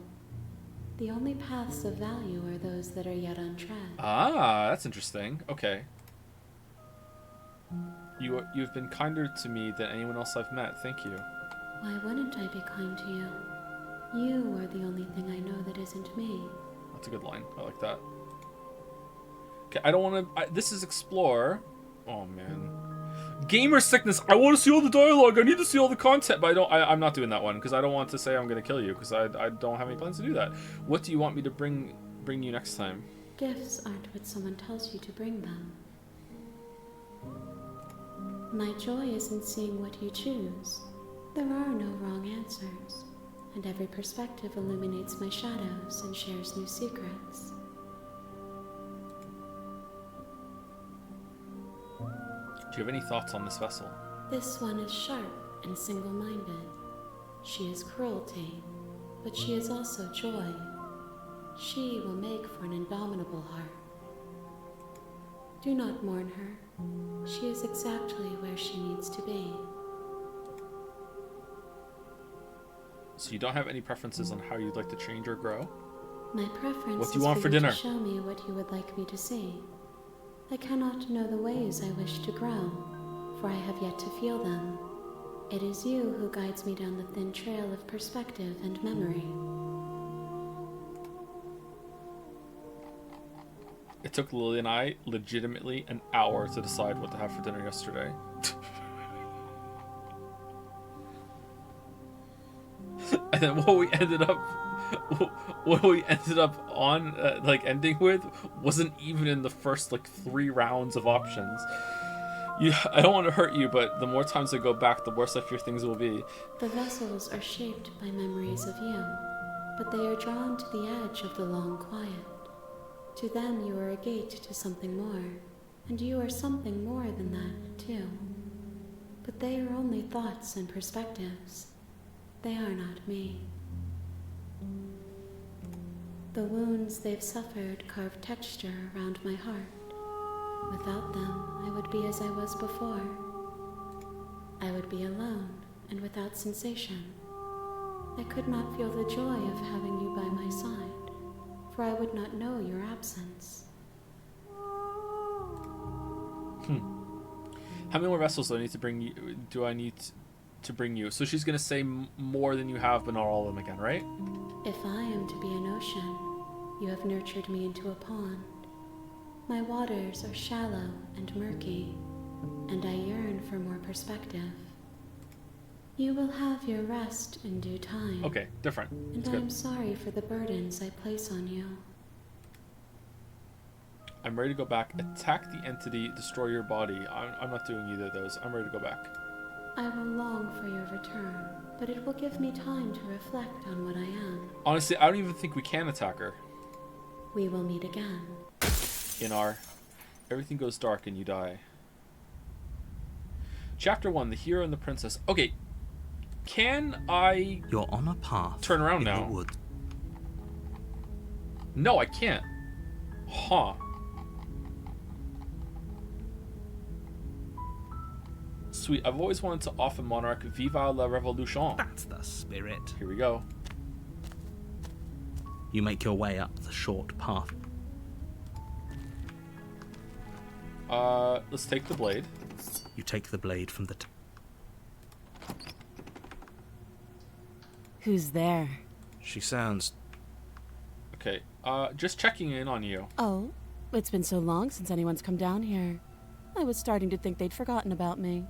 The only paths of value are those that are yet untread. Ah, that's interesting. Okay. You've been kinder to me than anyone else I've met. Thank you. Why wouldn't I be kind to you? You are the only thing I know that isn't me. That's a good line. I like that. Okay, I don't want to... This is explore. Oh, man. Gamer sickness. I want to see all the dialogue. I need to see all the content. But I'm not doing that one because I don't want to say I'm going to kill you because I don't have any plans to do that. What do you want me to bring you next time? Gifts aren't what someone tells you to bring them. My joy is in seeing what you choose. There are no wrong answers, and every perspective illuminates my shadows and shares new secrets. Do you have any thoughts on this vessel? This one is sharp and single-minded. She is cruelty, but she is also joy. She will make for an indomitable heart. Do not mourn her. She is exactly where she needs to be. So you don't have any preferences on how you'd like to change or grow? My preference What do you is want for for you dinner? to show me what you would like me to see. I cannot know the ways I wish to grow, for I have yet to feel them. It is you who guides me down the thin trail of perspective and memory. It took Lily and I legitimately an hour to decide what to have for dinner yesterday. And then what we ended up on, ending with, wasn't even in the first, 3 rounds of options. I don't want to hurt you, but the more times I go back, the worse I fear things will be. The vessels are shaped by memories of you, but they are drawn to the edge of the long quiet. To them you are a gate to something more, and you are something more than that, too. But they are only thoughts and perspectives. They are not me. The wounds they've suffered carve texture around my heart. Without them, I would be as I was before. I would be alone and without sensation. I could not feel the joy of having you by my side, for I would not know your absence. How many more vessels do I need to bring you? So she's gonna say more than you have, but not all of them again, right? If I am to be an ocean, you have nurtured me into a pond. My waters are shallow and murky, and I yearn for more perspective. You will have your rest in due time. Okay, different. And It's I good. am sorry for the burdens I place on you. I'm ready to go back. Attack the entity, destroy your body. I'm not doing either of those. I'm ready to go back. I will long for your return, but it will give me time to reflect on what I am. Honestly, I don't even think we can attack her. We will meet again. In our everything goes dark and you die. Chapter 1, The Hero and the Princess. Okay, can I... You're on a path. Turn around in now. The woods. No, I can't. Huh. Sweet, I've always wanted to offer Monarch Viva la Revolution. That's the spirit. Here we go. You make your way up the short path. Let's take the blade. You take the blade from the Who's there? She sounds... Okay, just checking in on you. Oh, it's been so long since anyone's come down here. I was starting to think they'd forgotten about me.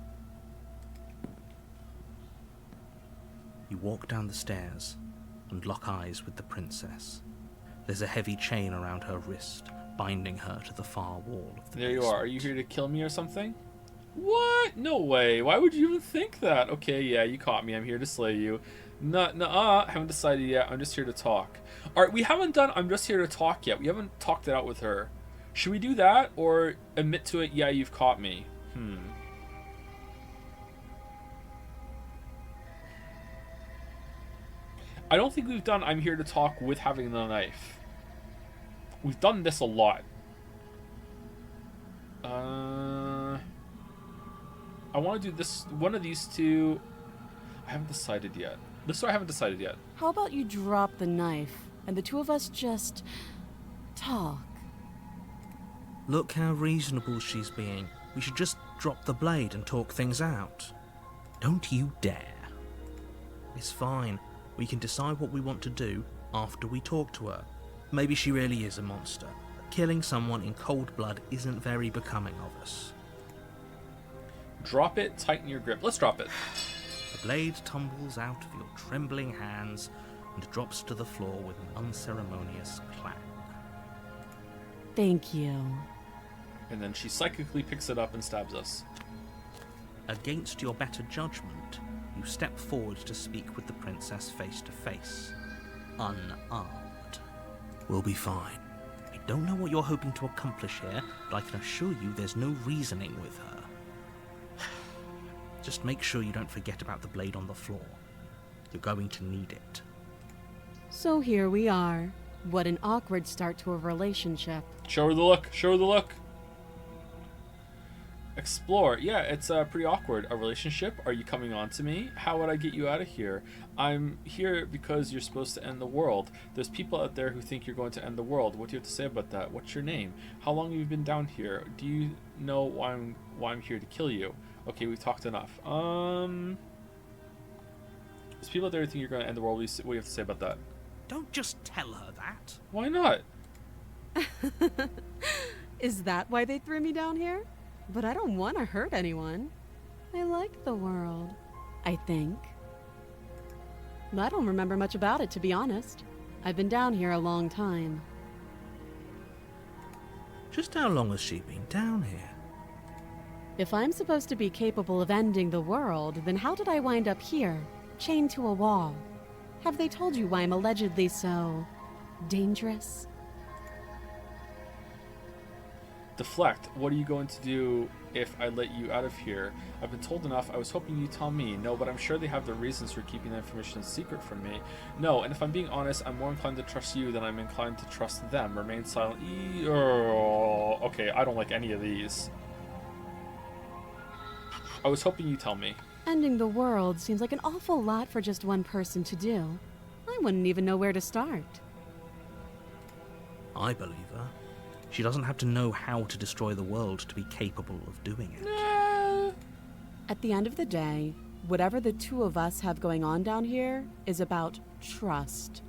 You walk down the stairs and lock eyes with the princess. There's a heavy chain around her wrist, binding her to the far wall of the There you are. Are you here to kill me or something? What? No way. Why would you even think that? Okay, yeah, you caught me. I'm here to slay you. Nuh-uh. Haven't decided yet. I'm just here to talk. Alright, we haven't done I'm just here to talk yet. We haven't talked it out with her. Should we do that? Or admit to it, yeah, you've caught me? I don't think we've done I'm here to talk with having the knife. We've done this a lot. I want to do this, one of these two. I haven't decided yet. This one I haven't decided yet. How about you drop the knife, and the two of us just... talk? Look how reasonable she's being. We should just drop the blade and talk things out. Don't you dare. It's fine. We can decide what we want to do after we talk to her. Maybe she really is a monster. Killing someone in cold blood isn't very becoming of us. Drop it, tighten your grip. Let's drop it. The blade tumbles out of your trembling hands and drops to the floor with an unceremonious clang. Thank you. And then she psychically picks it up and stabs us. Against your better judgment, you step forward to speak with the princess face to face, unarmed. We'll be fine. I don't know what you're hoping to accomplish here, but I can assure you there's no reasoning with her. Just make sure you don't forget about the blade on the floor. You're going to need it. So here we are. What an awkward start to a relationship. Show her the look. Show her the look. Explore. Yeah, it's pretty awkward. A relationship? Are you coming on to me? How would I get you out of here? I'm here because you're supposed to end the world. There's people out there who think you're going to end the world. What do you have to say about that? What's your name? How long have you been down here? Do you know why I'm here to kill you? Okay, we've talked enough. There's people out there who think you're going to end the world. What do you have to say about that? Don't just tell her that. Why not? Is that why they threw me down here? But I don't want to hurt anyone. I like the world, I think. I don't remember much about it, to be honest. I've been down here a long time. Just how long has she been down here? If I'm supposed to be capable of ending the world, then how did I wind up here, chained to a wall? Have they told you why I'm allegedly so dangerous? Deflect. What are you going to do if I let you out of here? I've been told enough. I was hoping you'd tell me. No, but I'm sure they have their reasons for keeping that information secret from me. No, and if I'm being honest, I'm more inclined to trust you than I'm inclined to trust them. Remain silent. Okay, I don't like any of these. I was hoping you'd tell me. Ending the world seems like an awful lot for just one person to do. I wouldn't even know where to start. I believe her. She doesn't have to know how to destroy the world to be capable of doing it. At the end of the day, whatever the two of us have going on down here is about trust.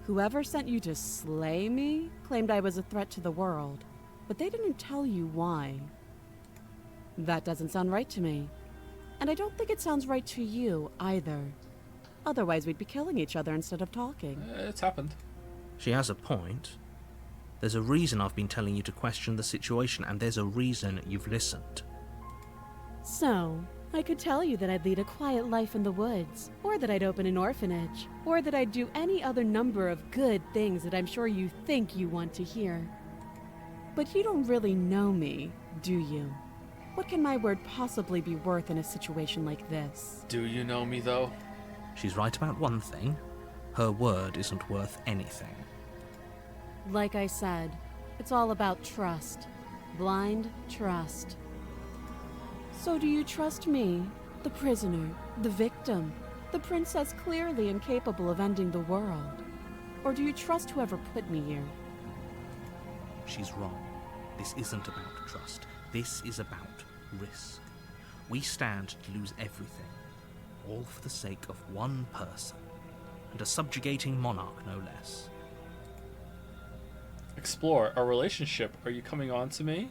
Whoever sent you to slay me claimed I was a threat to the world, but they didn't tell you why. That doesn't sound right to me. And I don't think it sounds right to you either. Otherwise, we'd be killing each other instead of talking. It's happened. She has a point. There's a reason I've been telling you to question the situation, and there's a reason you've listened. So, I could tell you that I'd lead a quiet life in the woods, or that I'd open an orphanage, or that I'd do any other number of good things that I'm sure you think you want to hear. But you don't really know me, do you? What can my word possibly be worth in a situation like this? Do you know me, though? She's right about one thing. Her word isn't worth anything. Like I said, it's all about trust. Blind trust. So do you trust me, the prisoner, the victim, the princess clearly incapable of ending the world? Or do you trust whoever put me here? She's wrong. This isn't about trust. This is about risk. We stand to lose everything, all for the sake of one person, and a subjugating monarch no less. Explore. Our relationship. Are you coming on to me?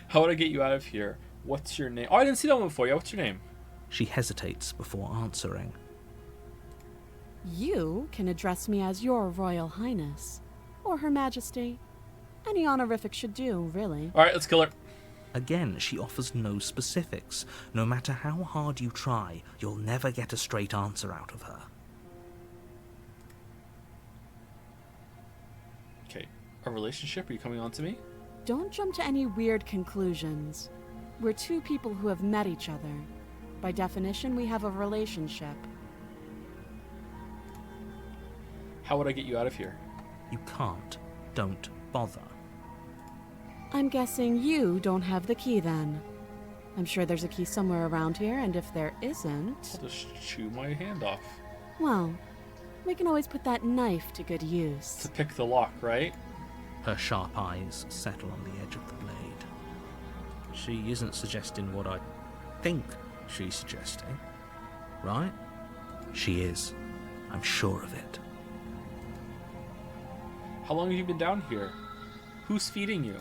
How would I get you out of here? What's your name? Oh, I didn't see that one before. Yeah, what's your name? She hesitates before answering. You can address me as Your Royal Highness, or Her Majesty. Any honorific should do, really. Alright, let's kill her. Again, she offers no specifics. No matter how hard you try, you'll never get a straight answer out of her. Okay. A relationship? Are you coming on to me? Don't jump to any weird conclusions. We're two people who have met each other. By definition, we have a relationship. How would I get you out of here? You can't. Don't bother. I'm guessing you don't have the key then. I'm sure there's a key somewhere around here, and if there isn't... I'll just chew my hand off. Well, we can always put that knife to good use. To pick the lock, right? Her sharp eyes settle on the edge of the blade. She isn't suggesting what I think she's suggesting, right? She is. I'm sure of it. How long have you been down here? Who's feeding you?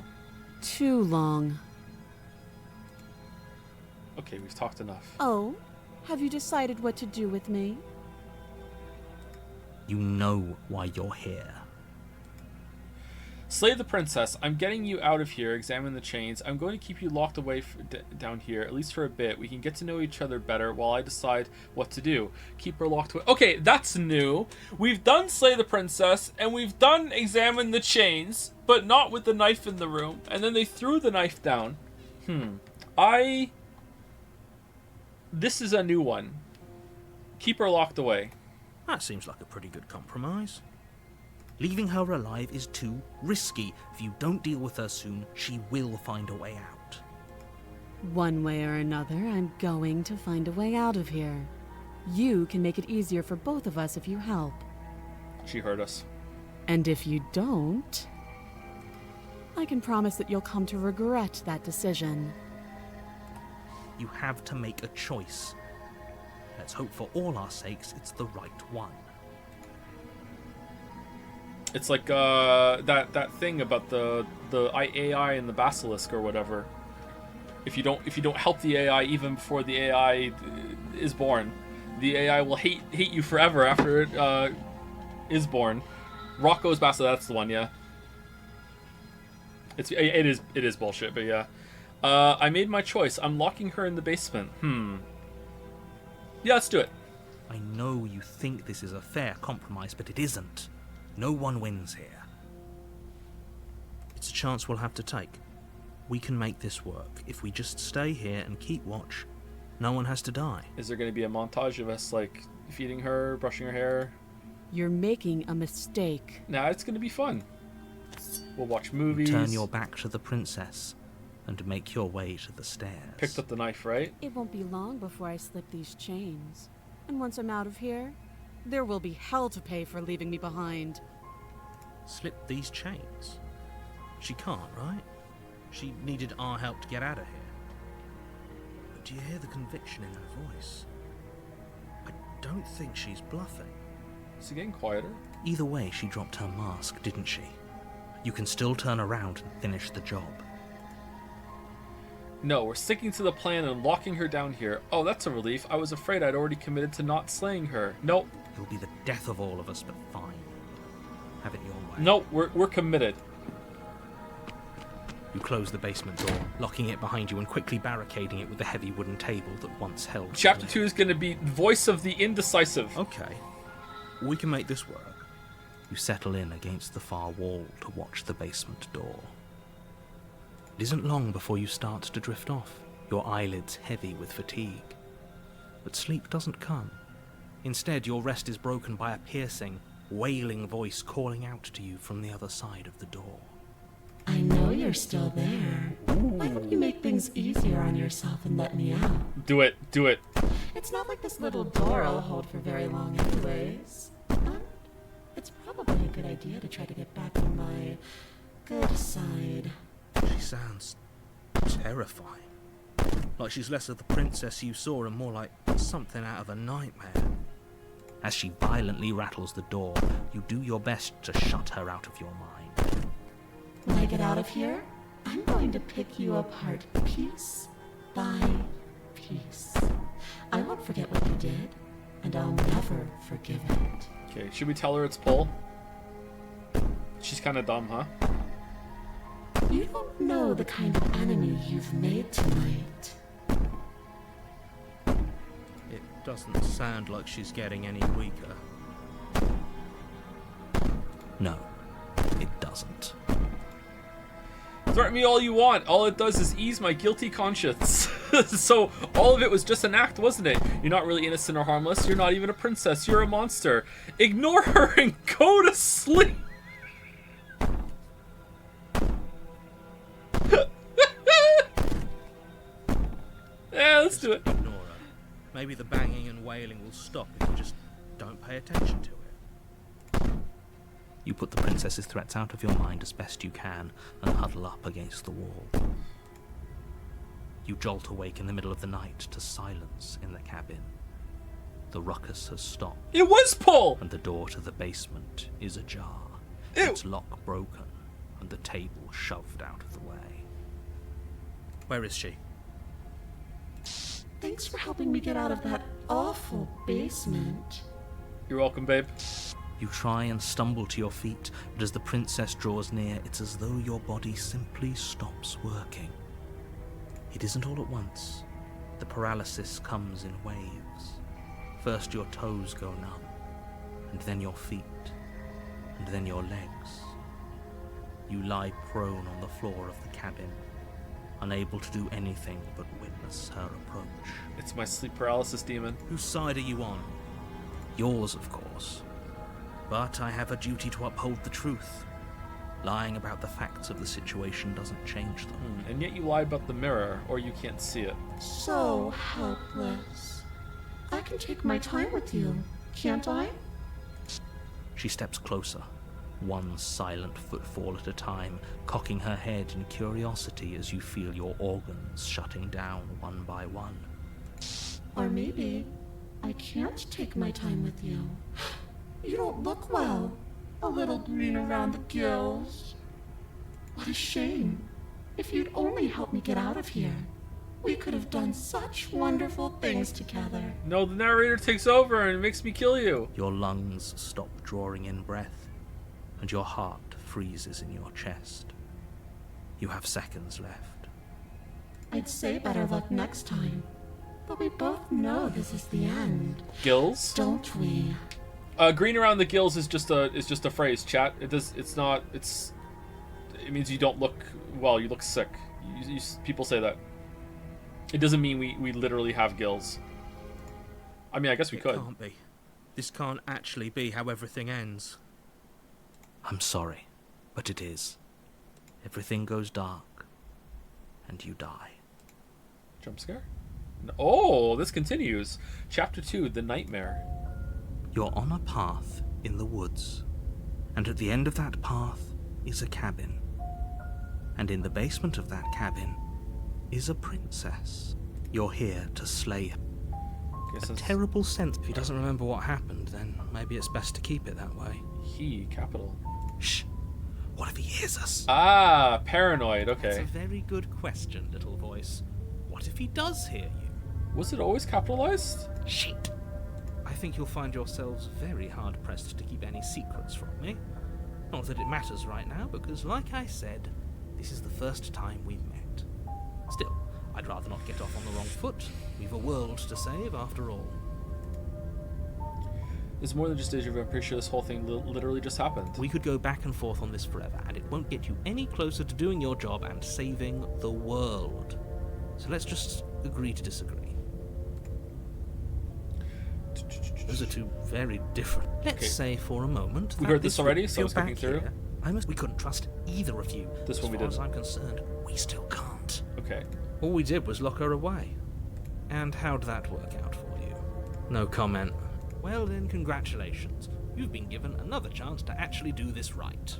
Too long. Okay, we've talked enough. Oh, have you decided what to do with me? You know why you're here. Slay the princess. I'm getting you out of here. Examine the chains. I'm going to keep you locked away down here, at least for a bit. We can get to know each other better while I decide what to do. Keep her locked away. Okay, that's new. We've done Slay the Princess, and we've done Examine the Chains, but not with the knife in the room. And then they threw the knife down. This is a new one. Keep her locked away. That seems like a pretty good compromise. Leaving her alive is too risky. If you don't deal with her soon, she will find a way out. One way or another, I'm going to find a way out of here. You can make it easier for both of us if you help. She heard us. And if you don't, I can promise that you'll come to regret that decision. You have to make a choice. Let's hope for all our sakes it's the right one. It's like that thing about the AI and the basilisk or whatever. If you don't help the AI even before the AI is born, the AI will hate you forever after it is born. Rocco's basilisk, that's the one, yeah. It is bullshit, but yeah. I made my choice. I'm locking her in the basement. Yeah, let's do it. I know you think this is a fair compromise, but it isn't. No one wins here. It's a chance we'll have to take. We can make this work. If we just stay here and keep watch, no one has to die. Is there going to be a montage of us, like, feeding her, brushing her hair? You're making a mistake. Nah, it's going to be fun. We'll watch movies. Turn your back to the princess and make your way to the stairs. Picked up the knife, right? It won't be long before I slip these chains. And once I'm out of here, there will be hell to pay for leaving me behind. Slip these chains? She can't, right? She needed our help to get out of here. But do you hear the conviction in her voice? I don't think she's bluffing. Is it getting quieter? Either way, she dropped her mask, didn't she? You can still turn around and finish the job. No, we're sticking to the plan and locking her down here. Oh, that's a relief. I was afraid I'd already committed to not slaying her. Nope. It'll be the death of all of us, but fine. Have it your way. Nope, we're committed. You close the basement door, locking it behind you and quickly barricading it with the heavy wooden table that once held. Chapter 2 is going to be Voice of the Indecisive. Okay. We can make this work. You settle in against the far wall to watch the basement door. It isn't long before you start to drift off, your eyelids heavy with fatigue. But sleep doesn't come. Instead, your rest is broken by a piercing, wailing voice calling out to you from the other side of the door. I know you're still there. Why don't you make things easier on yourself and let me out? Do it. It's not like this little door will hold for very long anyways. And it's probably a good idea to try to get back on my good side. She sounds terrifying. Like she's less of the princess you saw and more like something out of a nightmare. As she violently rattles the door, you do your best to shut her out of your mind. When I get out of here, I'm going to pick you apart piece by piece. I won't forget what you did, and I'll never forgive it. Okay, should we tell her it's Paul? She's kind of dumb, huh? You don't know the kind of enemy you've made tonight. It doesn't sound like she's getting any weaker. No, it doesn't. Threaten me all you want. All it does is ease my guilty conscience. So all of it was just an act, wasn't it? You're not really innocent or harmless. You're not even a princess. You're a monster. Ignore her and go to sleep. Yeah, let's do it. Ignore her. Maybe the banging and wailing will stop if you just don't pay attention to it. You put the princess's threats out of your mind as best you can and huddle up against the wall. You jolt awake in the middle of the night to silence in the cabin. The ruckus has stopped. It was Paul! And the door to the basement is ajar. Ew. Its lock broken and the table shoved out of the way. Where is she? Thanks for helping me get out of that awful basement. You're welcome, babe. You try and stumble to your feet, but as the princess draws near, it's as though your body simply stops working. It isn't all at once. The paralysis comes in waves. First your toes go numb, and then your feet, and then your legs. You lie prone on the floor of the cabin, unable to do anything but witness her approach. It's my sleep paralysis demon. Whose side are you on? Yours, of course. But I have a duty to uphold the truth. Lying about the facts of the situation doesn't change them. And yet you lie about the mirror, or you can't see it. So helpless. I can take my time with you, can't I? She steps closer, one silent footfall at a time, cocking her head in curiosity as you feel your organs shutting down one by one. Or maybe I can't take my time with you. You don't look well. A little green around the gills. What a shame. If you'd only help me get out of here, we could have done such wonderful things together. No, the narrator takes over and makes me kill you. Your lungs stop drawing in breath, and your heart freezes in your chest. You have seconds left. I'd say better luck next time, but we both know this is the end. Gills? Don't we? Green around the gills is just a phrase, chat. It means you don't look well, you look sick. People say that. It doesn't mean we literally have gills. I mean, I guess we could. It can't be. This can't actually be how everything ends. I'm sorry, but it is. Everything goes dark, and you die. Jump scare? Oh, this continues. Chapter 2, The Nightmare. You're on a path in the woods, and at the end of that path is a cabin. And in the basement of that cabin is a princess. You're here to slay her. A terrible sense. If he doesn't remember what happened, then maybe it's best to keep it that way. He, capital. Shh. What if he hears us? Ah, paranoid, okay. That's a very good question, little voice. What if he does hear you? Was it always capitalized? Shit. I think you'll find yourselves very hard-pressed to keep any secrets from me. Not that it matters right now, because like I said, this is the first time we've met. Still, I'd rather not get off on the wrong foot. We've a world to save, after all. It's more than just deja vu. I'm pretty sure this whole thing literally just happened. We could go back and forth on this forever, and it won't get you any closer to doing your job and saving the world. So let's just agree to disagree. Those are two very different. Let's say for a moment we heard this already, so I was clicking through. We couldn't trust either of you. This one we did. As far as I'm concerned, we still can't. Okay. All we did was lock her away. And how'd that work out for you? No comment. Well then, congratulations. You've been given another chance to actually do this right.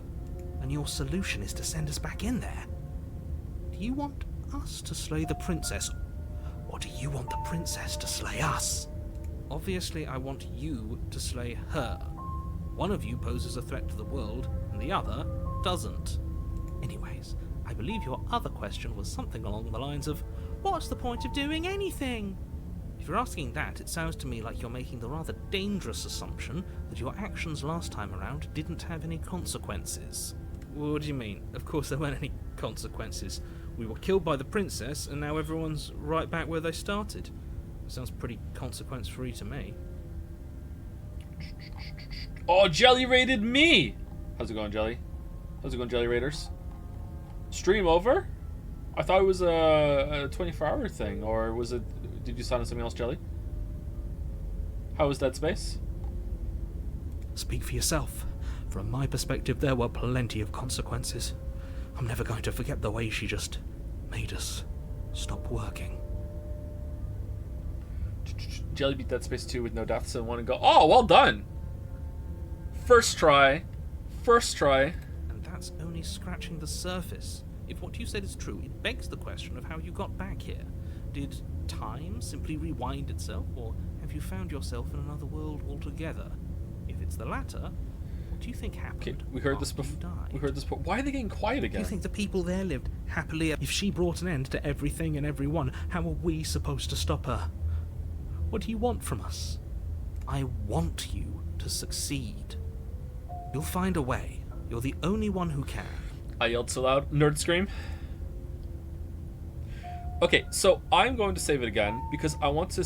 And your solution is to send us back in there. Do you want us to slay the princess? Or do you want the princess to slay us? Obviously, I want you to slay her. One of you poses a threat to the world, and the other doesn't. Anyways, I believe your other question was something along the lines of, what's the point of doing anything? If you're asking that, it sounds to me like you're making the rather dangerous assumption that your actions last time around didn't have any consequences. What do you mean? Of course there weren't any consequences. We were killed by the princess, and now everyone's right back where they started. Sounds pretty consequence-free to me. Oh, Jelly raided me! How's it going, Jelly? How's it going, Jelly Raiders? Stream over? I thought it was a 24-hour thing, or was it... Did you sign on something else, Jelly? How was Dead Space? Speak for yourself. From my perspective, there were plenty of consequences. I'm never going to forget the way she just made us stop working. Jelly beat Dead Space 2 with no deaths and want to go, oh, well done! First try. First try. And that's only scratching the surface. If what you said is true, it begs the question of how you got back here. Did time simply rewind itself, or have you found yourself in another world altogether? If it's the latter, what do you think happened? Okay, we heard this before. We heard this before. Why are they getting quiet again? Do you think the people there lived happily? If she brought an end to everything and everyone, how are we supposed to stop her? What do you want from us? I want you to succeed. You'll find a way. You're the only one who can. I yelled so loud. Nerd scream. Okay, so I'm going to save it again because I want to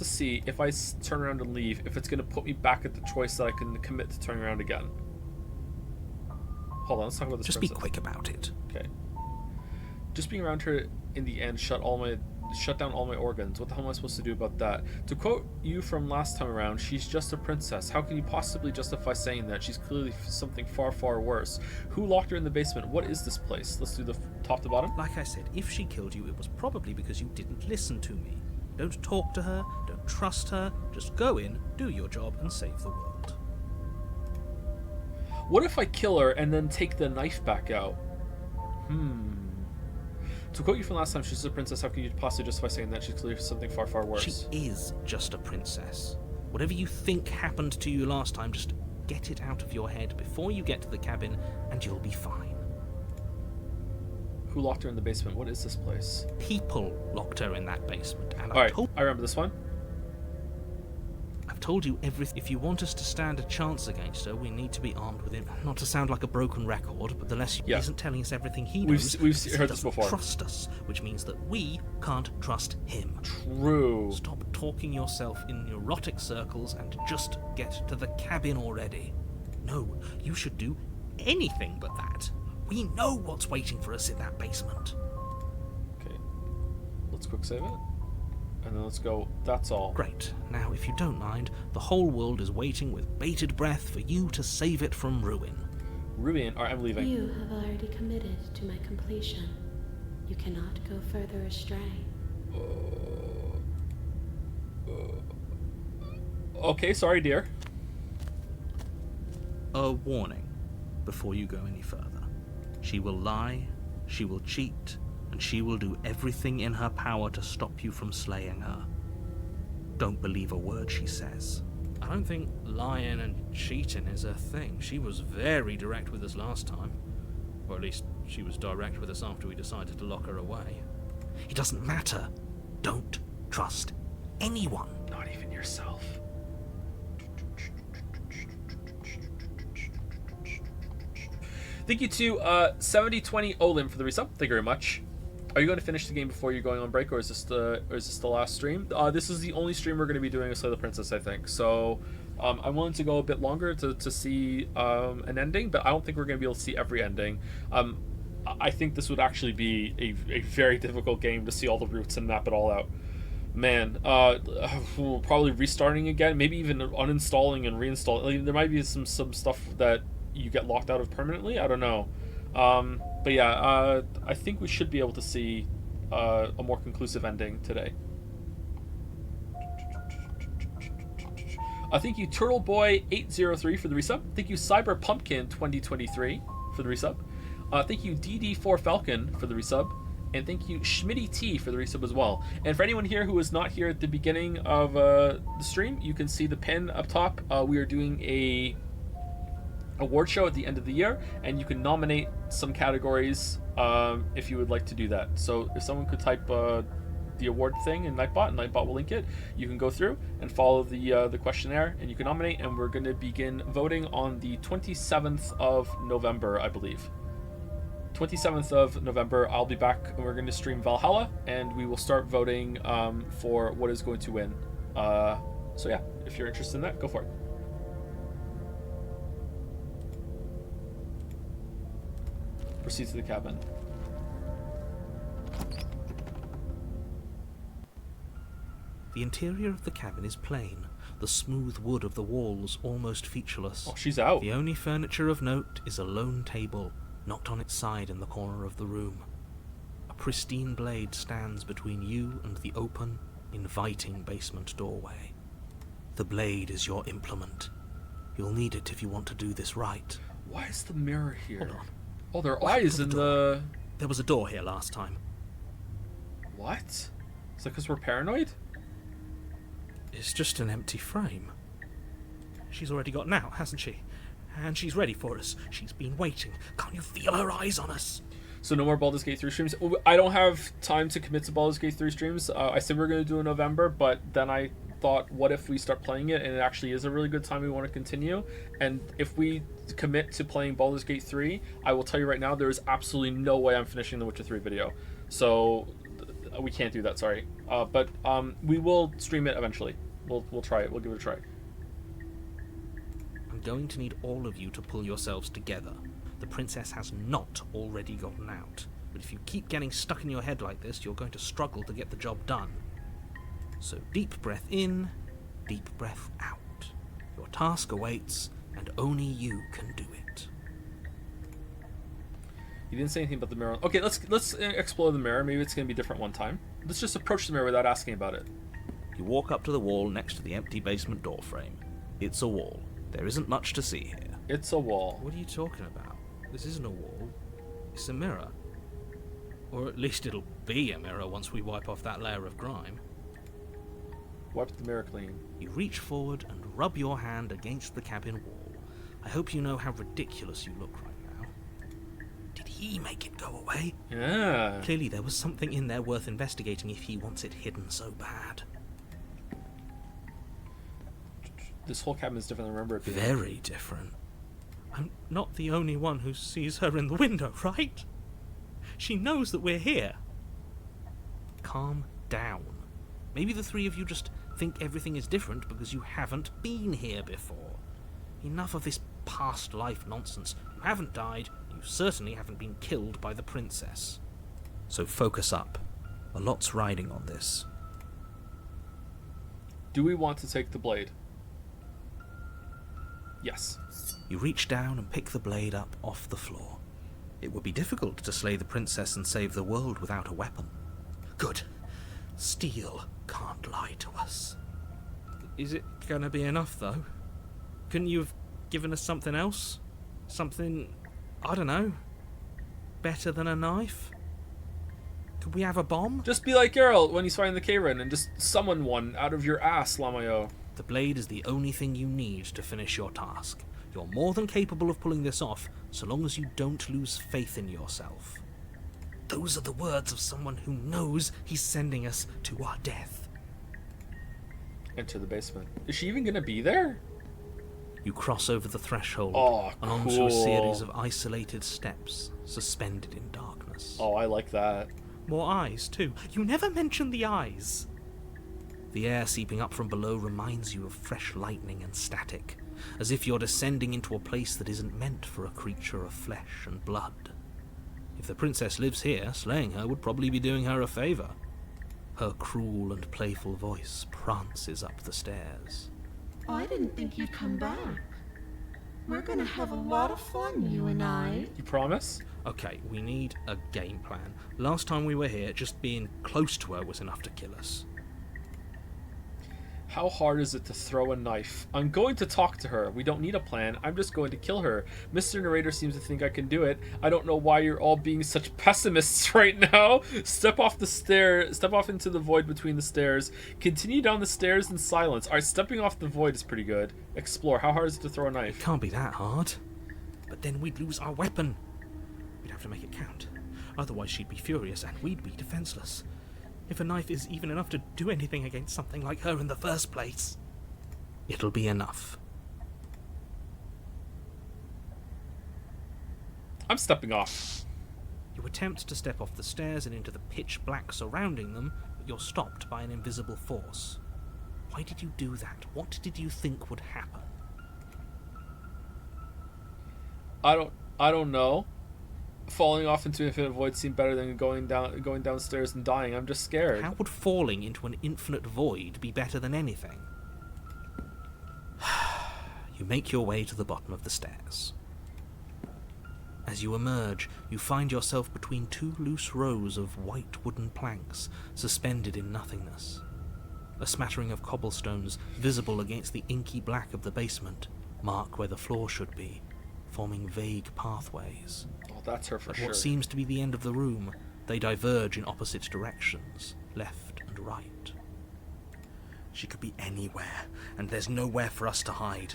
see if I turn around and leave, if it's going to put me back at the choice that I can commit to turning around again. Hold on, let's talk about this. Just princess. be quick about it. Okay. Just being around her in the end shut shut down all my organs. What the hell am I supposed to do about that? To quote you from last time around, she's just a princess. How can you possibly justify saying that? She's clearly something far, far worse. Who locked her in the basement? What is this place? Let's do the top to bottom. Like I said, if she killed you, it was probably because you didn't listen to me. Don't talk to her, don't trust her, just go in, do your job, and save the world. What if I kill her and then take the knife back out? To quote you from last time, she's a princess. How can you possibly justify saying that? She's clearly something far, far worse. She is just a princess. Whatever you think happened to you last time, just get it out of your head before you get to the cabin, and you'll be fine. Who locked her in the basement? What is this place? People locked her in that basement, and Alright, I remember this one. I've told you everything. If you want us to stand a chance against her, we need to be armed with it. Not to sound like a broken record, but the less he isn't telling us everything he knows. We've he heard this before. Trust us, which means that we can't trust him. True. Stop talking yourself in neurotic circles and just get to the cabin already. No, you should do anything but that. We know what's waiting for us in that basement. Okay. Let's quick save it. And then let's go, that's all. Great. Now, if you don't mind, the whole world is waiting with bated breath for you to save it from ruin. Ruin? Alright, I'm leaving. You have already committed to my completion. You cannot go further astray. Okay, sorry, dear. A warning before you go any further. She will lie, she will cheat, and she will do everything in her power to stop you from slaying her. Don't believe a word she says. I don't think lying and cheating is her thing. She was very direct with us last time. Or at least she was direct with us after we decided to lock her away. It doesn't matter. Don't trust anyone. Not even yourself. Thank you to 7020 Olim for the resub. Thank you very much. Are you going to finish the game before you're going on break, or is this the last stream? This is the only stream we're going to be doing of Slay the Princess, I think. So I'm willing to go a bit longer to see an ending, but I don't think we're going to be able to see every ending. I think this would actually be a very difficult game to see all the routes and map it all out. Man, we'll probably restarting again, maybe even uninstalling and reinstalling. There might be some stuff that you get locked out of permanently. I don't know. But yeah, I think we should be able to see a more conclusive ending today. Thank you Turtleboy803 for the resub. Thank you Cyberpumpkin2023 for the resub. Thank you DD4Falcon for the resub. And thank you Schmitty T for the resub as well. And for anyone here who was not here at the beginning of the stream, you can see the pin up top. We are doing a award show at the end of the year, and you can nominate some categories if you would like to do that. So if someone could type the award thing in Nightbot, and Nightbot will link it, you can go through and follow the questionnaire, and you can nominate, and we're going to begin voting on the 27th of November, I believe. 27th of November, I'll be back, and we're going to stream Valhalla, and we will start voting for what is going to win. So yeah, if you're interested in that, go for it. Proceed to the cabin. The interior of the cabin is plain, the smooth wood of the walls almost featureless. Oh, she's out. The only furniture of note is a lone table, knocked on its side in the corner of the room. A pristine blade stands between you and the open, inviting basement doorway. The blade is your implement. You'll need it if you want to do this right. Why is the mirror here? Hold on. Oh, there are eyes in the... There was a door here last time. What? Is that because we're paranoid? It's just an empty frame. She's already gotten out, hasn't she? And she's ready for us. She's been waiting. Can't you feel her eyes on us? So no more Baldur's Gate 3 streams. I don't have time to commit to Baldur's Gate 3 streams. I said we were going to do it in November, but then I thought, what if we start playing it and it actually is a really good time we want to continue? And if we commit to playing Baldur's Gate 3, I will tell you right now, there is absolutely no way I'm finishing the Witcher 3 video. So we can't do that, sorry. But we will stream it eventually. We'll try it. We'll give it a try. I'm going to need all of you to pull yourselves together. The princess has not already gotten out. but if you keep getting stuck in your head like this, you're going to struggle to get the job done. So deep breath in, deep breath out. Your task awaits, and only you can do it. You didn't say anything about the mirror. Okay, let's explore the mirror. Maybe it's going to be different one time. Let's just approach the mirror without asking about it. You walk up to the wall next to the empty basement door frame. It's a wall. There isn't much to see here. It's a wall. What are you talking about? This isn't a wall. It's a mirror. Or at least it'll be a mirror once we wipe off that layer of grime. Wipe the mirror clean. You reach forward and rub your hand against the cabin wall. I hope you know how ridiculous you look right now. Did he make it go away? Yeah. Clearly there was something in there worth investigating if he wants it hidden so bad. This whole cabin is different than I remember it being. Very different. I'm not the only one who sees her in the window, right? She knows that we're here. Calm down. Maybe the three of you just think everything is different because you haven't been here before. Enough of this past life nonsense. You haven't died. You certainly haven't been killed by the princess. So focus up. A lot's riding on this. Do we want to take the blade? Yes. You reach down and pick the blade up off the floor. It would be difficult to slay the princess and save the world without a weapon. Good. Steel can't lie to us. Is it gonna be enough, though? Couldn't you have given us something else? Something, I don't know, better than a knife? Could we have a bomb? Just be like Geralt when he's fighting the Karen and just summon one out of your ass, Lamayo. The blade is the only thing you need to finish your task. You're more than capable of pulling this off, so long as you don't lose faith in yourself. Those are the words of someone who knows he's sending us to our death. Enter the basement. Is she even gonna be there? You cross over the threshold and onto cool. a series of isolated steps, suspended in darkness. Oh, I like that. More eyes, too. You never mention the eyes. The air seeping up from below reminds you of fresh lightning and static, as if you're descending into a place that isn't meant for a creature of flesh and blood. If the princess lives here, slaying her would probably be doing her a favour. Her cruel and playful voice prances up the stairs. I didn't think you'd come back. We're gonna have a lot of fun, you and I. You promise? Okay, we need a game plan. Last time we were here, just being close to her was enough to kill us. How hard is it to throw a knife? I'm going to talk to her. We don't need a plan. I'm just going to kill her. Mr. Narrator seems to think I can do it. I don't know why you're all being such pessimists right now. Step off the stair. Step off into the void between the stairs. Continue down the stairs in silence. Alright, stepping off the void is pretty good. Explore. How hard is it to throw a knife? It can't be that hard. But then we'd lose our weapon. We'd have to make it count. Otherwise she'd be furious and we'd be defenseless. If a knife is even enough to do anything against something like her in the first place, it'll be enough. I'm stepping off. You attempt to step off the stairs and into the pitch black surrounding them, but you're stopped by an invisible force. Why did you do that? What did you think would happen? I don't know. Falling off into infinite void seemed better than going downstairs and dying. I'm just scared. How would falling into an infinite void be better than anything? You make your way to the bottom of the stairs. As you emerge, you find yourself between two loose rows of white wooden planks, suspended in nothingness. A smattering of cobblestones, visible against the inky black of the basement, mark where the floor should be, forming vague pathways. Oh, that's her for At sure. what seems to be the end of the room, they diverge in opposite directions, left and right. She could be anywhere, and there's nowhere for us to hide.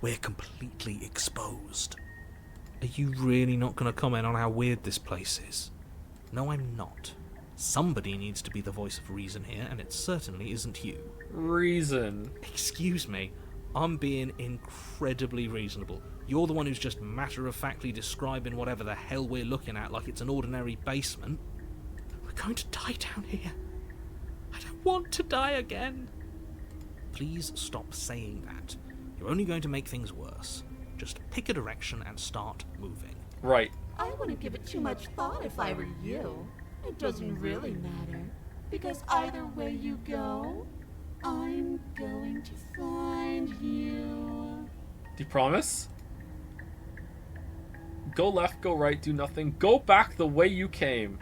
We're completely exposed. Are you really not going to comment on how weird this place is? No, I'm not. Somebody needs to be the voice of reason here, and it certainly isn't you. Reason. Excuse me, I'm being incredibly reasonable. You're the one who's just matter-of-factly describing whatever the hell we're looking at like it's an ordinary basement. We're going to die down here. I don't want to die again. Please stop saying that. You're only going to make things worse. Just pick a direction and start moving. Right. I wouldn't give it too much thought if I were you. It doesn't really matter, because either way you go, I'm going to find you. Do you promise? Go left, go right, do nothing. Go back the way you came.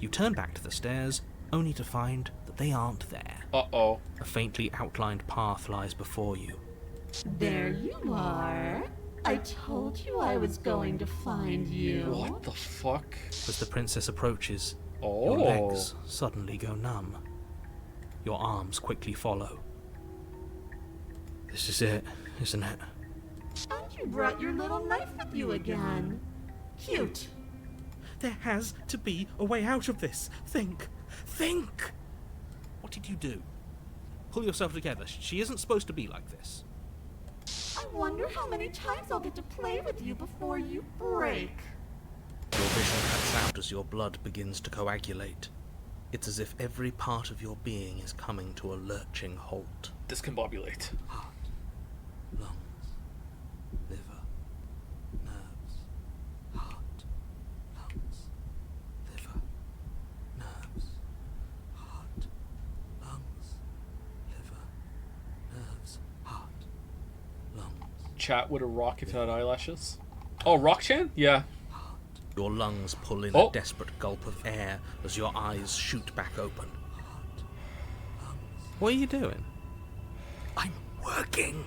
You turn back to the stairs, only to find that they aren't there. Uh-oh. A faintly outlined path lies before you. There you are. I told you I was going to find you. What the fuck? As the princess approaches, Oh. your legs suddenly go numb. Your arms quickly follow. This is it, isn't it? And you brought your little knife with you again. Cute. There has to be a way out of this. Think! Think! What did you do? Pull yourself together. She isn't supposed to be like this. I wonder how many times I'll get to play with you before you break. Your vision cuts out as your blood begins to coagulate. It's as if every part of your being is coming to a lurching halt. Discombobulate. Heart, lungs, liver, nerves, heart, lungs, liver, nerves, heart, lungs, liver, nerves, heart, lungs. Chat, would a rock if it had eyelashes? Oh, Rock-chan? Yeah. Your lungs pull in Oh. a desperate gulp of air as your eyes shoot back open. What are you doing? I'm working!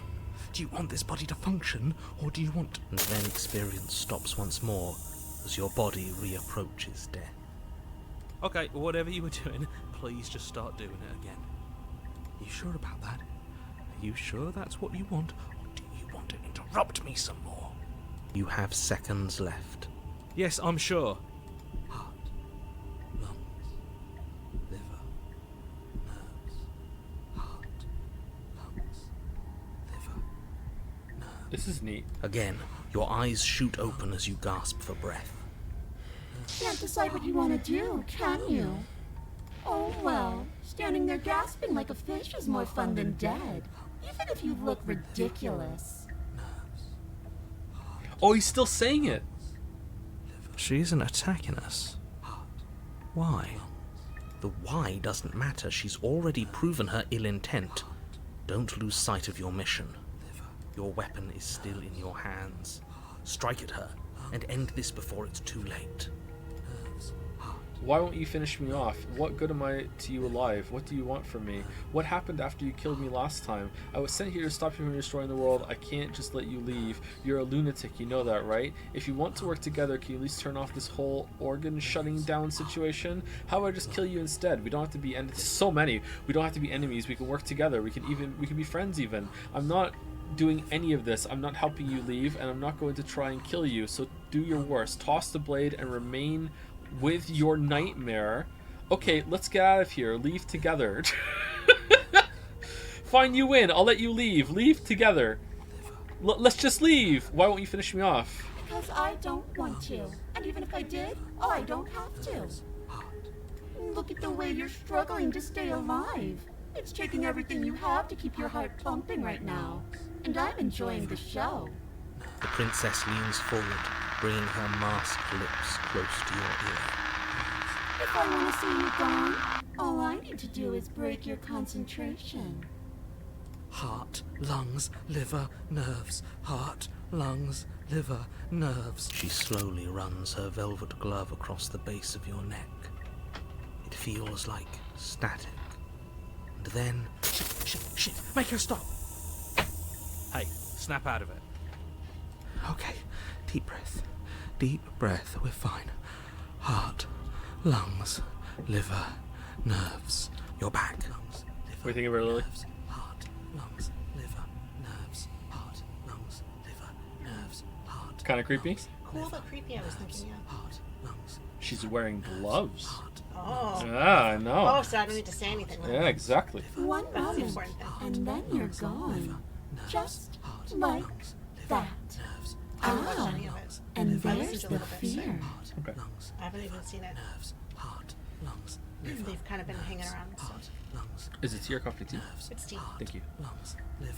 Do you want this body to function, or do you want... And then experience stops once more as your body reapproaches death. Okay, whatever you were doing, please just start doing it again. You sure about that? Are you sure that's what you want, or do you want to interrupt me some more? You have seconds left. Yes, I'm sure. Heart, lungs, liver, nerves, heart, lungs, liver, nerves. This is neat. Again, your eyes shoot open as you gasp for breath. Can't decide what you want to do, can you? Oh well, standing there gasping like a fish is more fun than dead, even if you look ridiculous. Oh, he's still saying it. She isn't attacking us. Why? The why doesn't matter. She's already proven her ill intent. Don't lose sight of your mission. Your weapon is still in your hands. Strike at her and end this before it's too late. Why won't you finish me off? What good am I to you alive? What do you want from me? What happened after you killed me last time? I was sent here to stop you from destroying the world. I can't just let you leave. You're a lunatic, you know that, right? If you want to work together, can you at least turn off this whole organ shutting down situation? How about I just kill you instead? We don't have to be so many. We don't have to be enemies. We can work together. We can be friends even. I'm not doing any of this. I'm not helping you leave, and I'm not going to try and kill you. So do your worst. Toss the blade and remain with your nightmare. Okay, let's get out of here. Leave together. Fine, you win. I'll let you leave. Leave together. Let's just leave. Why won't you finish me off? Because I don't want to. And even if I did, I don't have to. Look at the way you're struggling to stay alive. It's taking everything you have to keep your heart pumping right now. And I'm enjoying the show. The princess leans forward, bringing her masked lips close to your ear. If I want to see you gone, all I need to do is break your concentration. Heart, lungs, liver, nerves. Heart, lungs, liver, nerves. She slowly runs her velvet glove across the base of your neck. It feels like static. And then... Shit, make her stop! Hey, snap out of it. Okay, deep breath, we're fine. Heart, lungs, liver, nerves. You're back. Lungs, liver, What do you think of her, Lily? nerves, heart, lungs, liver, nerves, heart, lungs, liver, nerves, heart. Kind of creepy. Cool but creepy, I was thinking, yeah. Heart, lungs, She's wearing gloves. heart, Oh. Yeah, I know. Oh, so I don't need to say anything. Yeah, exactly. One That's the moment, important thing. and then you're gone. Just like that. nerves, I haven't watched any of it. And I there's listened to a the little bit. fear. Okay. lungs, I haven't even seen it. nerves, heart, lungs, They've kind of been hanging around and stuff. lungs, Is it tea or coffee tea? It's tea. Thank you. lungs, liver,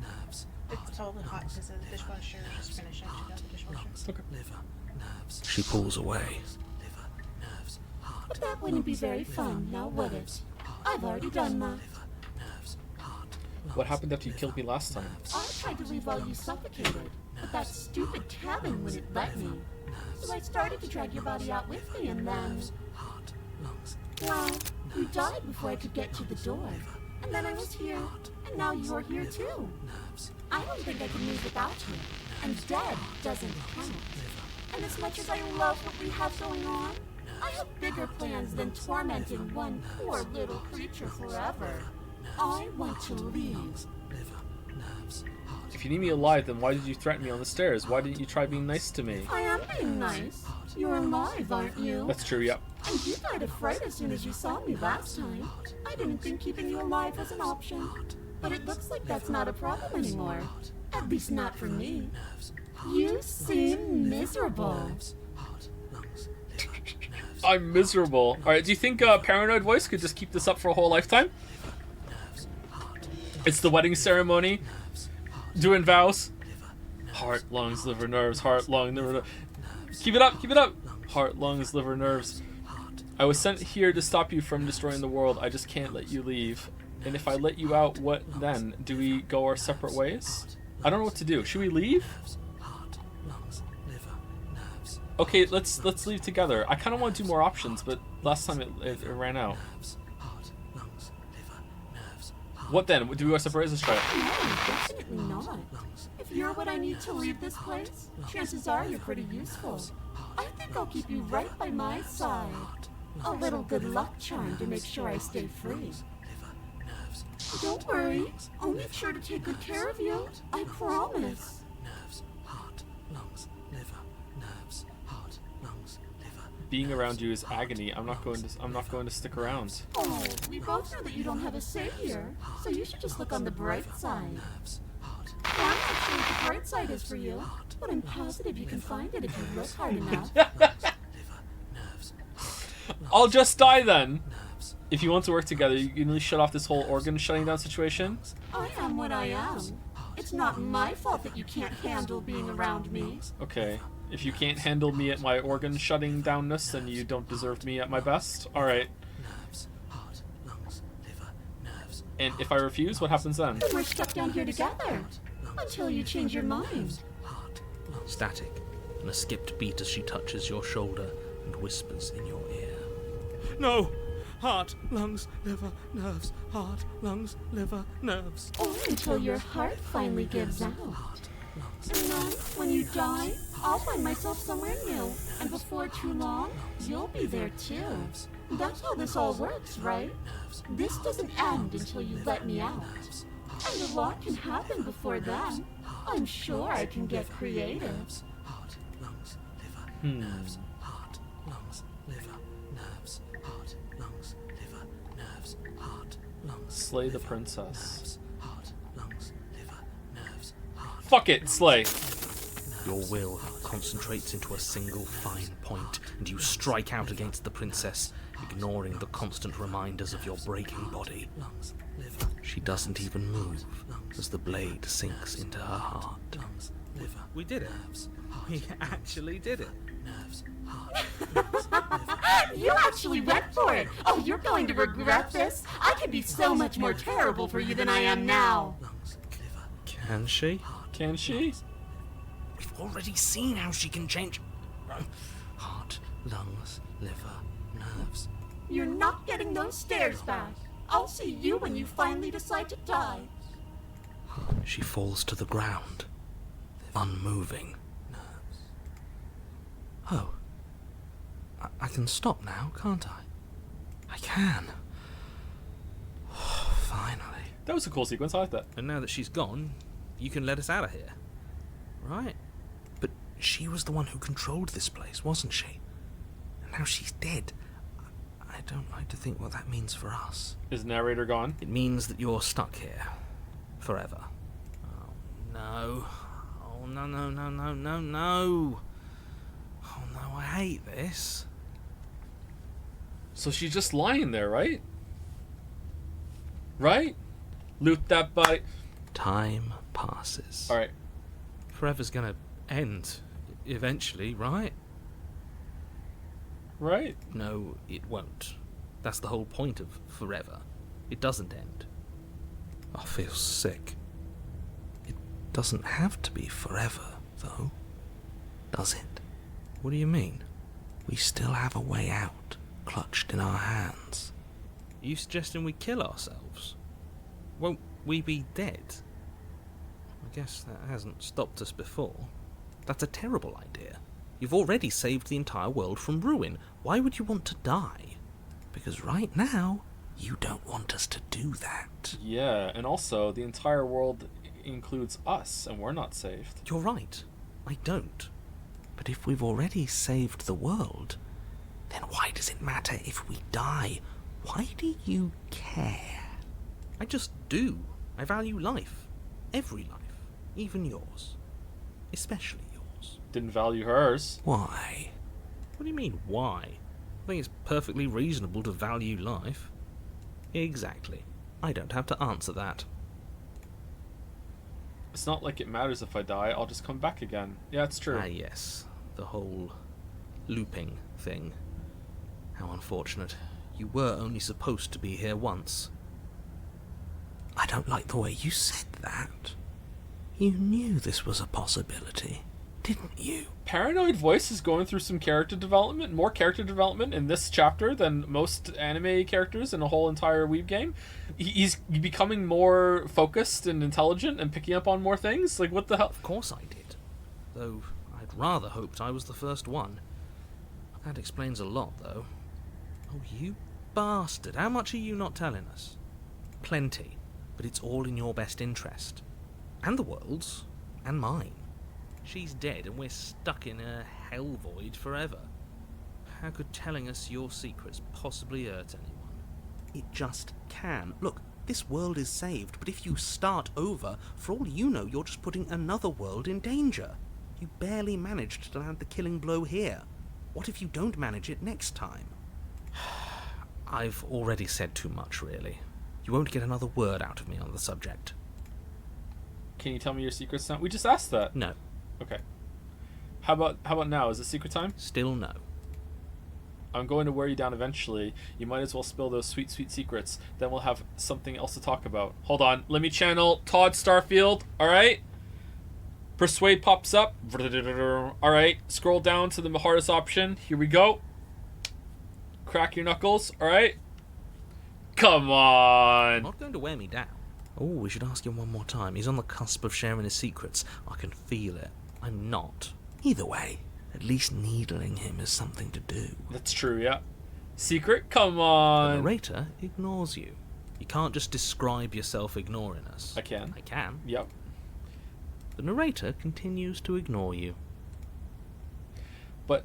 nerves, It's probably hot because the dishwasher just finished. I took out the dishwasher. Okay. liver, nerves. She pulls away. Liver, nerves, heart, But that wouldn't be very fun, now would it? I've already done that. nerves, heart, What happened after you killed me last time? I tried to leave while you suffocated, but that stupid cabin wouldn't let me. So I started to drag your body out with me, and then, heart, lungs, well, you died before I could get to the door. And then I was here, and now you're here too. nerves, I don't think I can move without you, and dead doesn't count. And as much as I love what we have going on, I have bigger plans than tormenting one poor little creature forever. I want to leave. liver, nerves, heart, If you need me alive, then why did you threaten me on the stairs? Why didn't you try being nice to me? I am being nice. You're alive, aren't you? That's true, yep. And you died of fright as soon as you saw me last time. I didn't think keeping you alive was an option. But it looks like that's not a problem anymore. At least not for me. You seem miserable. heart, lungs, liver, nerves, I'm miserable. Alright, do you think Paranoid Voice could just keep this up for a whole lifetime? It's the wedding ceremony. Doing vows. Heart, lungs, liver, nerves. Heart, lung, liver, keep it up, keep it up. Heart, lungs, liver, nerves. I was sent here to stop you from destroying the world. I just can't let you leave. And if I let you out, what then? Do we go our separate ways? I don't know what to do. Should we leave? heart, lungs, liver, nerves, Okay, let's leave together. I kind of want to do more options, but last time it ran out. heart, lungs, liver, nerves, What then? Do we go our separate ways? Let's try it. No, definitely not. If you're what I need to leave this place, chances are you're pretty useful. I think I'll keep you right by my side. A little good luck charm to make sure I stay free. Don't worry, I'll make sure to take good care of you. I promise. nerves, heart, lungs, liver, nerves, heart, lungs, liver, Being around you is agony. I'm not going to stick around. Oh, we both know that you don't have a say here, so you should just look on the bright side. nerves, heart, I'm not sure what the bright side is for you, but I'm positive you can find it if you look hard enough. nerves, I'll just die then. If you want to work together, you can at least shut off this whole organ shutting down situation. I am what I am. It's not my fault that you can't handle being around me. Okay. If you can't handle me at my organ shutting downness, then you don't deserve me at my best. Alright. nerves, heart, lungs, liver, nerves, And if I refuse, what happens then? Then we're stuck down here together. Until you change your mind. heart, lungs, Static, and a skipped beat as she touches your shoulder and whispers in your ear. no, heart, lungs, liver, nerves, heart, lungs, liver, nerves, Or until your heart finally gives out. And then, when you die, I'll find myself somewhere new. And before too long, you'll be there too. That's how this all works, right? This doesn't end until you let me out. And a lot can happen before then. I'm sure I can get creative. heart, lungs, liver, nerves, heart, lungs, liver, nerves, heart, lungs, liver, nerves, heart, lungs, Slay the princess. heart, lungs, liver, nerves, heart, Fuck it, slay. Your will concentrates into a single fine point, and you strike out against the princess, ignoring the constant reminders of your breaking body. lungs, liver, She doesn't even move as the blade sinks into her heart. lungs, liver, We did it. We actually did it. nerves, You actually went for it! Oh, you're going to regret this! I could be so much more terrible for you than I am now! lungs, liver, Can she? Can she? We've already seen how she can change. Heart, lungs, liver, nerves. You're not getting those stairs back. I'll see you when you finally decide to die. She falls to the ground, unmoving. Oh. I can stop now, can't I? I can. Finally. That was a cool sequence. I like that. And now that she's gone, you can let us out of here. Right? But she was the one who controlled this place, wasn't she? And now she's dead. I don't like to think what that means for us. Is narrator gone? It means that you're stuck here. Forever. Oh, no. Oh, no, no, no, no, no, no. Oh, no, I hate this. So So she's just lying there, right? Right? Loot that body. Time passes. Alright. Forever's gonna end eventually, right? Right? No, it won't. That's the whole point of forever. It doesn't end. I feel sick. It doesn't have to be forever, though, does it? What do you mean? We still have a way out, clutched in our hands. Are you suggesting we kill ourselves? Won't we be dead? I guess that hasn't stopped us before. That's a terrible idea. You've already saved the entire world from ruin. Why would you want to die? Because right now, you don't want us to do that. Yeah, and also, the entire world includes us, and we're not saved. You're right. I don't. But if we've already saved the world, then why does it matter if we die? Why do you care? I just do. I value life. Every life. Even yours. Especially yours. Didn't value hers. Why? What do you mean, why? I think it's perfectly reasonable to value life. Exactly. I don't have to answer that. It's not like it matters if I die, I'll just come back again. Yeah, it's true. Ah, yes. The whole looping thing. How unfortunate. You were only supposed to be here once. I don't like the way you said that. You knew this was a possibility, didn't you? Paranoid Voice is going through some character development, more character development in this chapter than most anime characters in a whole entire Weeb game. He's becoming more focused and intelligent and picking up on more things. Like, what the hell? Of course I did. Though I'd rather hoped I was the first one. That explains a lot, though. Oh, you bastard. How much are you not telling us? Plenty. But it's all in your best interest. And the world's. And mine. She's dead and we're stuck in a hell void forever. How could telling us your secrets possibly hurt anyone? It just can. Look, this world is saved, but if you start over, for all you know, you're just putting another world in danger. You barely managed to land the killing blow here. What if you don't manage it next time? I've already said too much, really. You won't get another word out of me on the subject. Can you tell me your secrets now? We just asked that. No. Okay. How about now? Is it secret time? Still no. I'm going to wear you down eventually. You might as well spill those sweet, sweet secrets. Then we'll have something else to talk about. Hold on. Let me channel Todd Starfield. Alright? Persuade pops up. Alright. Scroll down to the hardest option. Here we go. Crack your knuckles. Alright? Come on. Not going to wear me down. Oh, we should ask him one more time. He's on the cusp of sharing his secrets. I can feel it. I'm not. Either way, at least needling him is something to do. That's true, yeah. Secret? Come The on. narrator ignores you. You can't just describe yourself ignoring us. I can. I can. Yep. The narrator continues to ignore you. But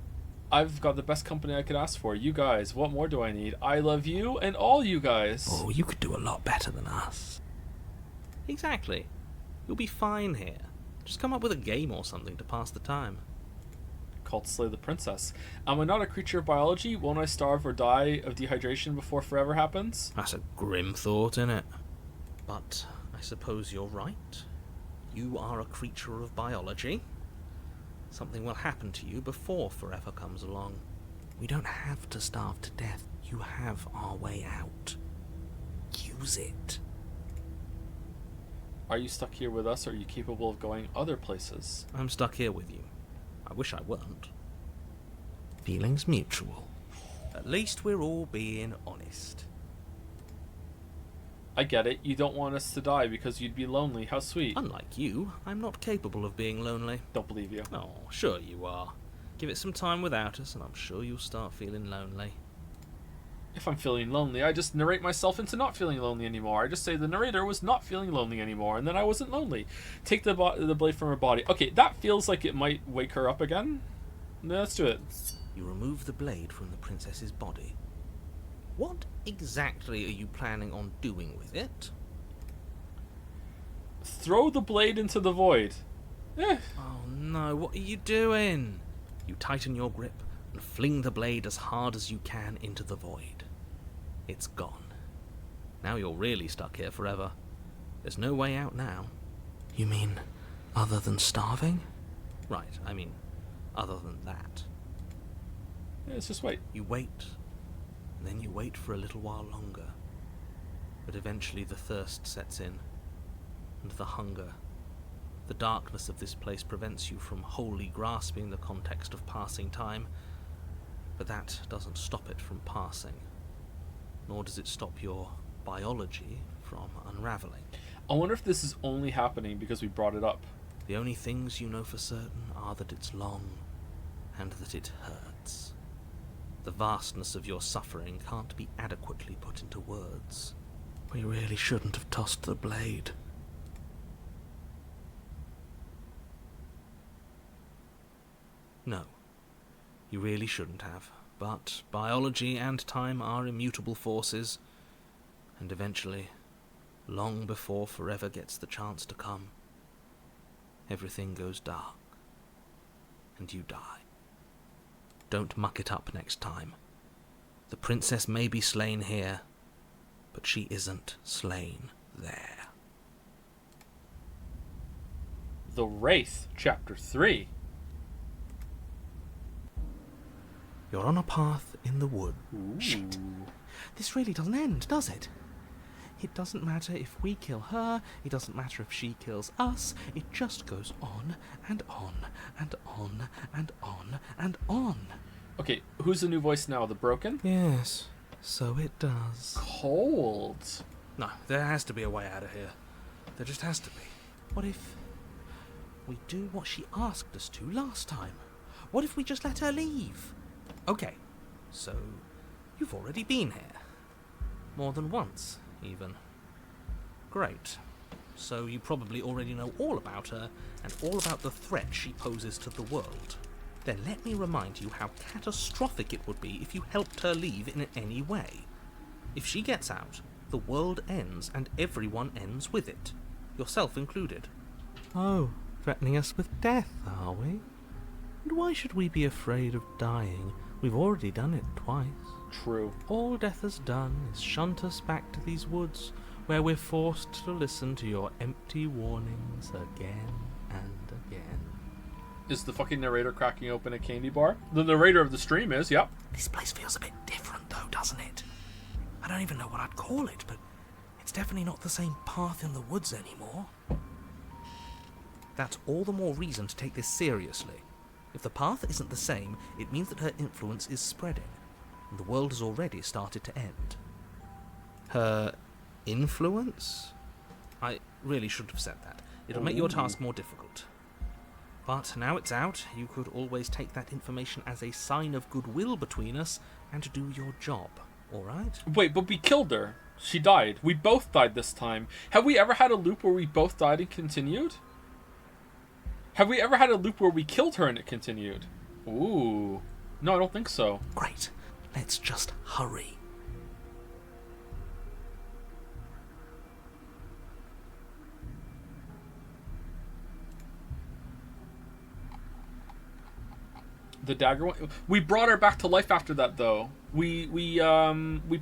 I've got the best company I could ask for. You guys, what more do I need? I love you and all you guys. Oh, you could do a lot better than us. Exactly. You'll be fine here. Just come up with a game or something to pass the time. Called Slay the Princess. Am I not a creature of biology? Won't I starve or die of dehydration before forever happens? That's a grim thought, innit? But I suppose you're right. You are a creature of biology. Something will happen to you before forever comes along. We don't have to starve to death. You have our way out. Use it. Are you stuck here with us, or are you capable of going other places? I'm stuck here with you. I wish I weren't. Feelings mutual. At least we're all being honest. I get it. You don't want us to die because you'd be lonely. How sweet. Unlike you, I'm not capable of being lonely. Don't believe you. Oh, sure you are. Give it some time without us, and I'm sure you'll start feeling lonely. If I'm feeling lonely, I just narrate myself into not feeling lonely anymore. I just say the narrator was not feeling lonely anymore, and then I wasn't lonely. Take the blade from her body. Okay, that feels like it might wake her up again. No, let's do it. You remove the blade from the princess's body. What exactly are you planning on doing with it? Throw the blade into the void. Eh. Oh no, what are you doing? You tighten your grip and fling the blade as hard as you can into the void. It's gone. Now you're really stuck here forever. There's no way out now. You mean other than starving? Right, I mean other than that. Yeah, let's just wait. You wait, and then you wait for a little while longer. But eventually the thirst sets in, and the hunger. The darkness of this place prevents you from wholly grasping the context of passing time, but that doesn't stop it from passing, nor does it stop your biology from unraveling. I wonder if this is only happening because we brought it up. The only things you know for certain are that it's long, and that it hurts. The vastness of your suffering can't be adequately put into words. We really shouldn't have tossed the blade. No, you really shouldn't have. But biology and time are immutable forces, and eventually, long before forever gets the chance to come, everything goes dark, and you die. Don't muck it up next time. The princess may be slain here, but she isn't slain there. The Wraith, Chapter 3. You're on a path in the wood. Ooh. Shit. This really doesn't end, does it? It doesn't matter if we kill her, it doesn't matter if she kills us, it just goes on and on and on and on and on. Okay, who's the new voice now? The Broken? Yes, so it does. Cold. No, there has to be a way out of here. There just has to be. What if we do what she asked us to last time? What if we just let her leave? Okay, so you've already been here. More than once, even. Great. So you probably already know all about her and all about the threat she poses to the world. Then let me remind you how catastrophic it would be if you helped her leave in any way. If she gets out, the world ends and everyone ends with it, yourself included. Oh, threatening us with death, are we? And why should we be afraid of dying? We've already done it twice. True. All death has done is shunt us back to these woods, where we're forced to listen to your empty warnings again and again. Is the fucking narrator cracking open a candy bar? The narrator of the stream is, yep. This place feels a bit different though, doesn't it? I don't even know what I'd call it, but it's definitely not the same path in the woods anymore. That's all the more reason to take this seriously. If the path isn't the same, it means that her influence is spreading, and the world has already started to end. Her influence? I really should have said that. It'll make your task more difficult. But now it's out, you could always take that information as a sign of goodwill between us and do your job, alright? Wait, but we killed her. She died. We both died this time. Have we ever had a loop where we both died and continued? Have we ever had a loop where we killed her and it continued? Ooh. No, I don't think so. Great. Let's just hurry. The dagger one. We brought her back to life after that, though. We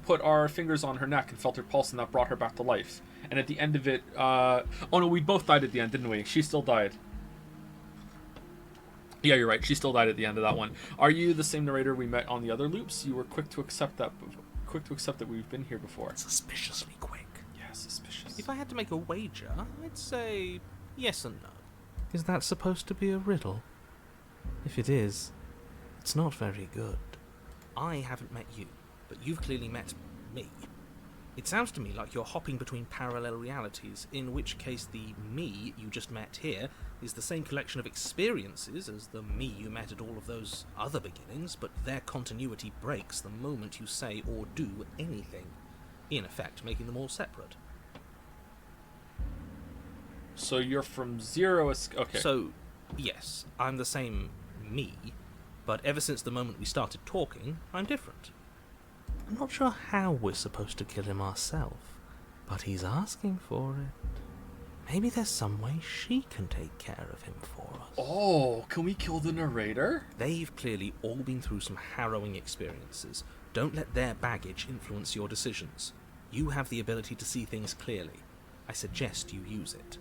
put our fingers on her neck and felt her pulse, and that brought her back to life. And at the end of it, oh no, we both died at the end, didn't we? She still died. Yeah, you're right. She still died at the end of that one. Are you the same narrator we met on the other loops? You were quick to accept that. Quick to accept that we've been here before. Suspiciously quick. Yeah, suspicious. If I had to make a wager, I'd say yes and no. Is that supposed to be a riddle? If it is, it's not very good. I haven't met you, but you've clearly met me. It sounds to me like you're hopping between parallel realities, in which case the me you just met here is the same collection of experiences as the me you met at all of those other beginnings, but their continuity breaks the moment you say or do anything, in effect making them all separate. So you're from zero... Okay. So, yes, I'm the same me, but ever since the moment we started talking, I'm different. I'm not sure how we're supposed to kill him ourselves, but he's asking for it. Maybe there's some way she can take care of him for us. Oh, can we kill the narrator? They've clearly all been through some harrowing experiences, Don't let their baggage influence your decisions. You have the ability to see things clearly. I suggest you use it.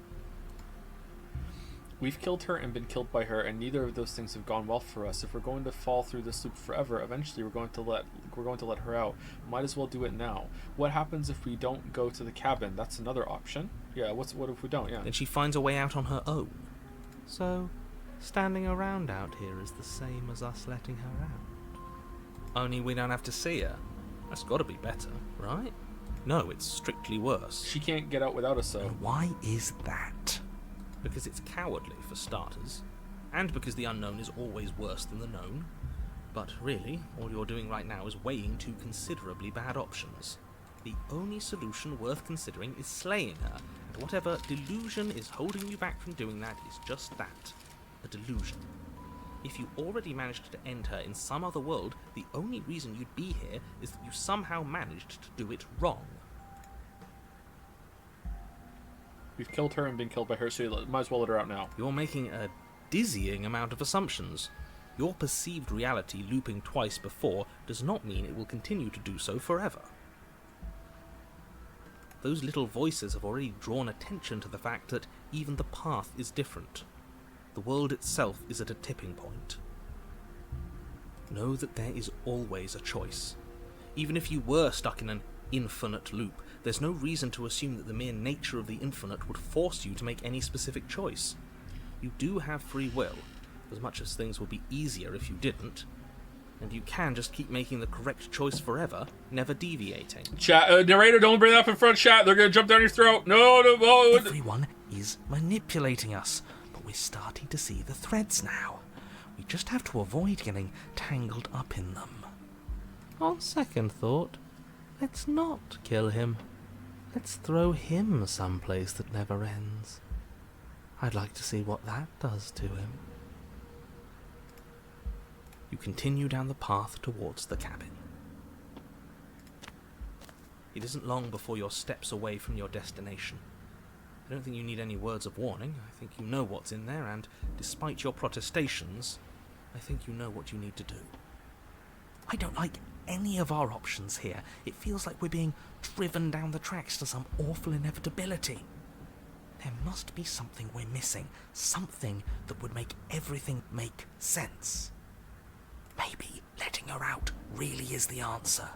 We've killed her and been killed by her, and neither of those things have gone well for us. If we're going to fall through this loop forever, eventually we're going to let her out. Might as well do it now. What happens if we don't go to the cabin? That's another option. Yeah, what if we don't? Yeah. Then she finds a way out on her own. So, standing around out here is the same as us letting her out. Only we don't have to see her. That's got to be better, right? No, it's strictly worse. She can't get out without us, though. And why is that? Because it's cowardly, for starters, and because the unknown is always worse than the known. But really, all you're doing right now is weighing two considerably bad options. The only solution worth considering is slaying her, and whatever delusion is holding you back from doing that is just that, a delusion. If you already managed to end her in some other world, the only reason you'd be here is that you somehow managed to do it wrong. We've killed her and been killed by her, so you might as well let her out now. You're making a dizzying amount of assumptions. Your perceived reality looping twice before does not mean it will continue to do so forever. Those little voices have already drawn attention to the fact that even the path is different. The world itself is at a tipping point. Know that there is always a choice. Even if you were stuck in an infinite loop, there's no reason to assume that the mere nature of the infinite would force you to make any specific choice. You do have free will, as much as things would be easier if you didn't, and you can just keep making the correct choice forever, never deviating. Chat, narrator, don't bring that up in front, chat. They're gonna jump down your throat. No. Everyone is manipulating us, but we're starting to see the threads now. We just have to avoid getting tangled up in them. On second thought, let's not kill him. Let's throw him someplace that never ends. I'd like to see what that does to him. You continue down the path towards the cabin. It isn't long before you're steps away from your destination. I don't think you need any words of warning. I think you know what's in there, and despite your protestations, I think you know what you need to do. I don't like any of our options here. It feels like we're being driven down the tracks to some awful inevitability. There must be something we're missing. Something that would make everything make sense. Maybe letting her out really is the answer.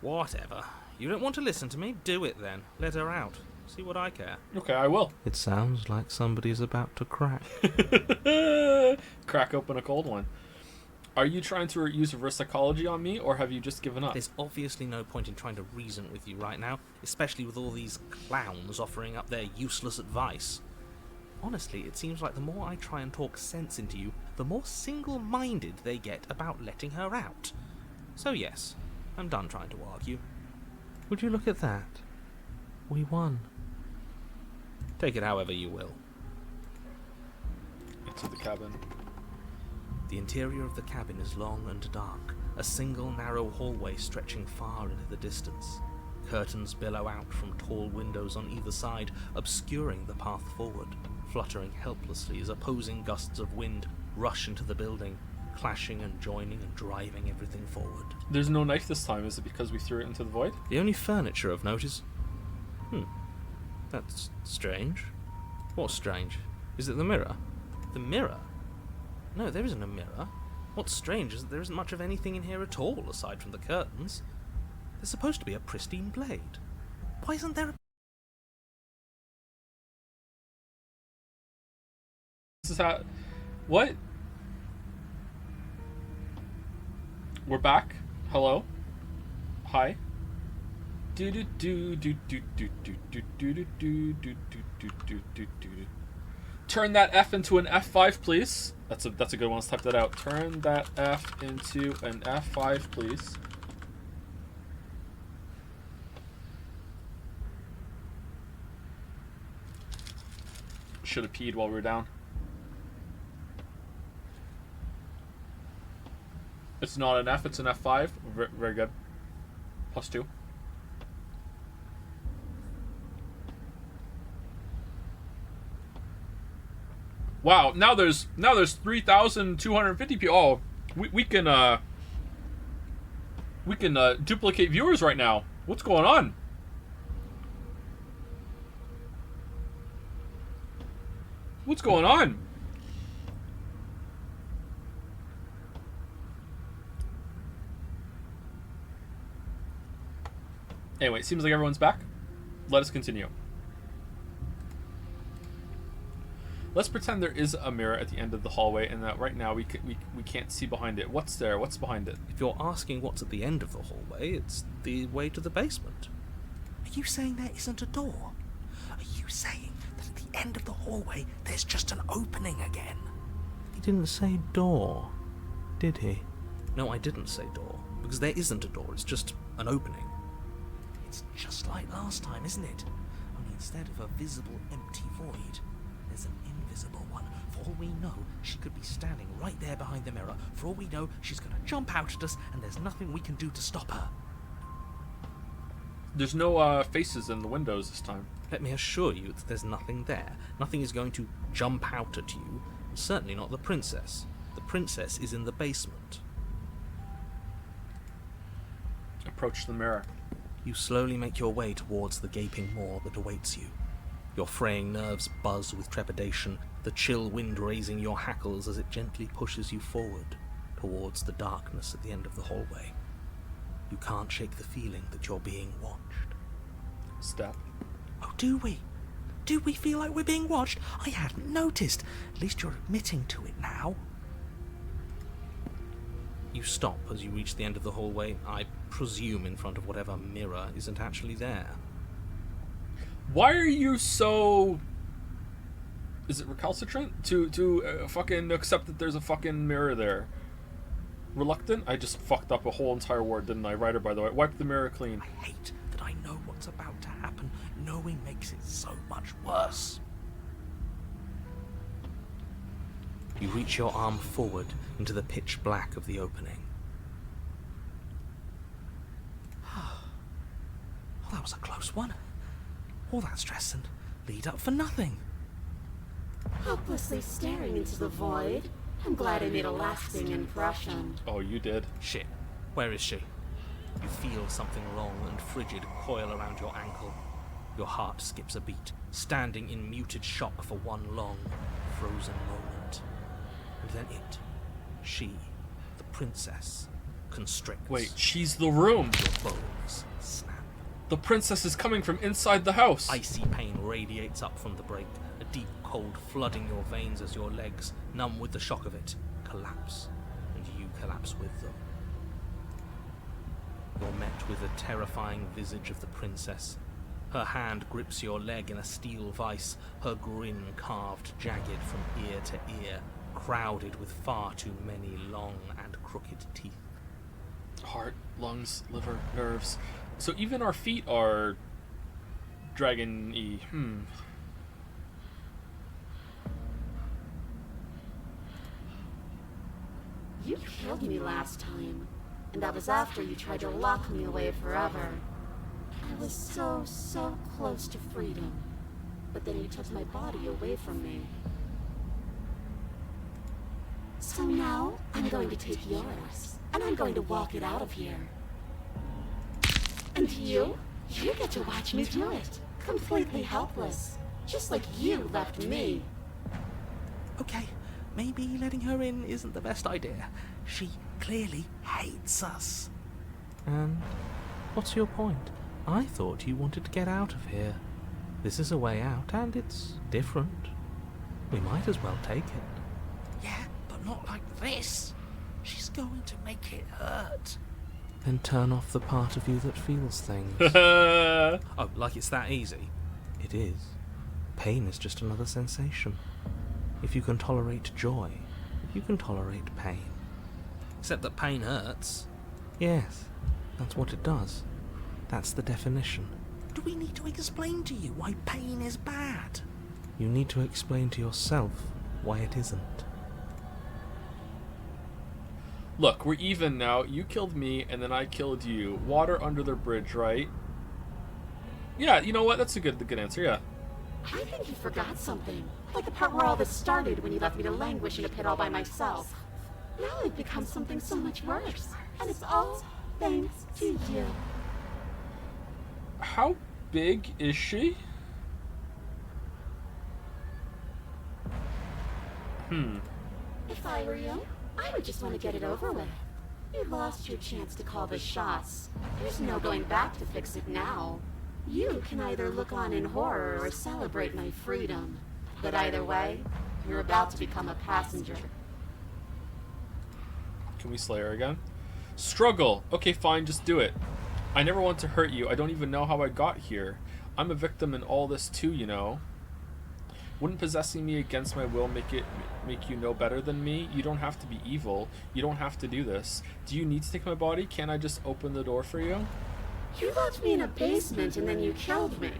Whatever. You don't want to listen to me? Do it then. Let her out. See what I care. Okay, I will. It sounds like somebody's about to crack. Crack open a cold one. Are you trying to use reverse psychology on me, or have you just given up? There's obviously no point in trying to reason with you right now, especially with all these clowns offering up their useless advice. Honestly, it seems like the more I try and talk sense into you, the more single-minded they get about letting her out. So yes, I'm done trying to argue. Would you look at that? We won. Take it however you will. Into the cabin. The interior of the cabin is long and dark, a single narrow hallway stretching far into the distance. Curtains billow out from tall windows on either side, obscuring the path forward, fluttering helplessly as opposing gusts of wind rush into the building, clashing and joining and driving everything forward. There's no knife this time. Is it because we threw it into the void? The only furniture of note is... That's strange. What's strange? Is it the mirror? The mirror? No, there isn't a mirror. What's strange is that there isn't much of anything in here at all, aside from the curtains. There's supposed to be a pristine blade. Why isn't there a... This is how... What? We're back. Hello? Hi? Turn that F into an F5, please. That's a good one. Let's type that out. Turn that F into an F5, please. Should have peed while we were down. It's not an F, it's an F5. Very good. +2. Wow, now there's 3,250 people. Oh, we can We can duplicate viewers right now. What's going on? What's going on? Anyway, it seems like everyone's back. Let us continue. Let's pretend there is a mirror at the end of the hallway and that right now we can't see behind it. What's there? What's behind it? If you're asking what's at the end of the hallway, it's the way to the basement. Are you saying there isn't a door? Are you saying that at the end of the hallway there's just an opening again? He didn't say door, did he? No, I didn't say door, because there isn't a door, it's just an opening. It's just like last time, isn't it? Only instead of a visible empty void, there's an invisible one. For all we know, she could be standing right there behind the mirror. For all we know, she's going to jump out at us, and there's nothing we can do to stop her. There's no faces in the windows this time. Let me assure you that there's nothing there. Nothing is going to jump out at you. Certainly not the princess. The princess is in the basement. Approach the mirror. You slowly make your way towards the gaping maw that awaits you. Your fraying nerves buzz with trepidation, the chill wind raising your hackles as it gently pushes you forward towards the darkness at the end of the hallway. You can't shake the feeling that you're being watched. Step. Oh, do we? Do we feel like we're being watched? I hadn't noticed. At least you're admitting to it now. You stop as you reach the end of the hallway, I presume in front of whatever mirror isn't actually there. Why are you so... Is it recalcitrant? To fucking accept that there's a fucking mirror there? Reluctant? I just fucked up a whole entire word, didn't I? Writer, by the way. Wipe the mirror clean. I hate that I know what's about to happen. Knowing makes it so much worse. You reach your arm forward into the pitch black of the opening. Well, that was a close one. All that stress and lead up for nothing. Helplessly staring into the void. I'm glad I made a lasting impression. Oh, you did. Shit. Where is she? You feel something long and frigid coil around your ankle. Your heart skips a beat, standing in muted shock for one long, frozen moment. And then it, she, the princess, constricts. Wait, she's the room. Your bones snap. The princess is coming from inside the house. Icy pain radiates up from the break, a deep cold flooding your veins as your legs, numb with the shock of it, collapse, and you collapse with them. You're met with the terrifying visage of the princess. Her hand grips your leg in a steel vice, her grin carved jagged from ear to ear, crowded with far too many long and crooked teeth. Heart, lungs, liver, nerves. So even our feet are dragon-y. You killed me last time, and that was after you tried to lock me away forever. I was so close to freedom, but then you took my body away from me. So now, I'm going to take yours, and I'm going to walk it out of here. And you get to watch me do it, completely helpless, just like you left me. Okay, maybe letting her in isn't the best idea. She clearly hates us. And what's your point? I thought you wanted to get out of here. This is a way out, and it's different. We might as well take it. Yeah, but not like this. She's going to make it hurt. Then turn off the part of you that feels things. Oh, like it's that easy? It is. Pain is just another sensation. If you can tolerate joy, you can tolerate pain. Except that pain hurts. Yes, that's what it does. That's the definition. Do we need to explain to you why pain is bad? You need to explain to yourself why it isn't. Look, we're even now. You killed me, and then I killed you. Water under the bridge, right? Yeah, you know what? That's a good answer, yeah. I think you forgot something. Like the part where all this started when you left me to languish in a pit all by myself. Now it's become something so much worse. And it's all Thanks to you. How big is she? If I were you, I would just want to get it over with. You lost your chance to call the shots. There's no going back to fix it now. You can either look on in horror or celebrate my freedom. But either way, you're about to become a passenger. Can we slay her again? Struggle. Okay, fine, just do it. I never want to hurt you. I don't even know how I got here. I'm a victim in all this too, you know. Wouldn't possessing me against my will make you no better than me? You don't have to be evil. You don't have to do this. Do you need to take my body? Can't I just open the door for you? You left me in a basement and then you killed me.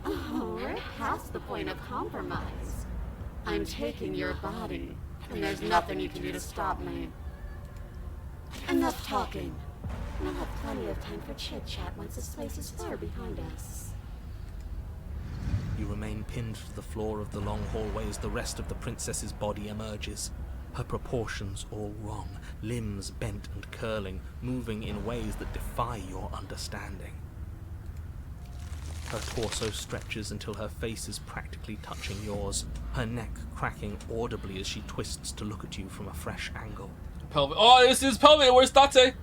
Oh, we're past the point of compromise. I'm taking your body, and there's nothing you can do to stop me. Enough talking. We'll have plenty of time for chit-chat once this place is far behind us. You remain pinned to the floor of the long hallway as the rest of the princess's body emerges. Her proportions all wrong, limbs bent and curling, moving in ways that defy your understanding. Her torso stretches until her face is practically touching yours, her neck cracking audibly as she twists to look at you from a fresh angle. Pelvic. Oh, this is Pelvic. Where's Tate? Are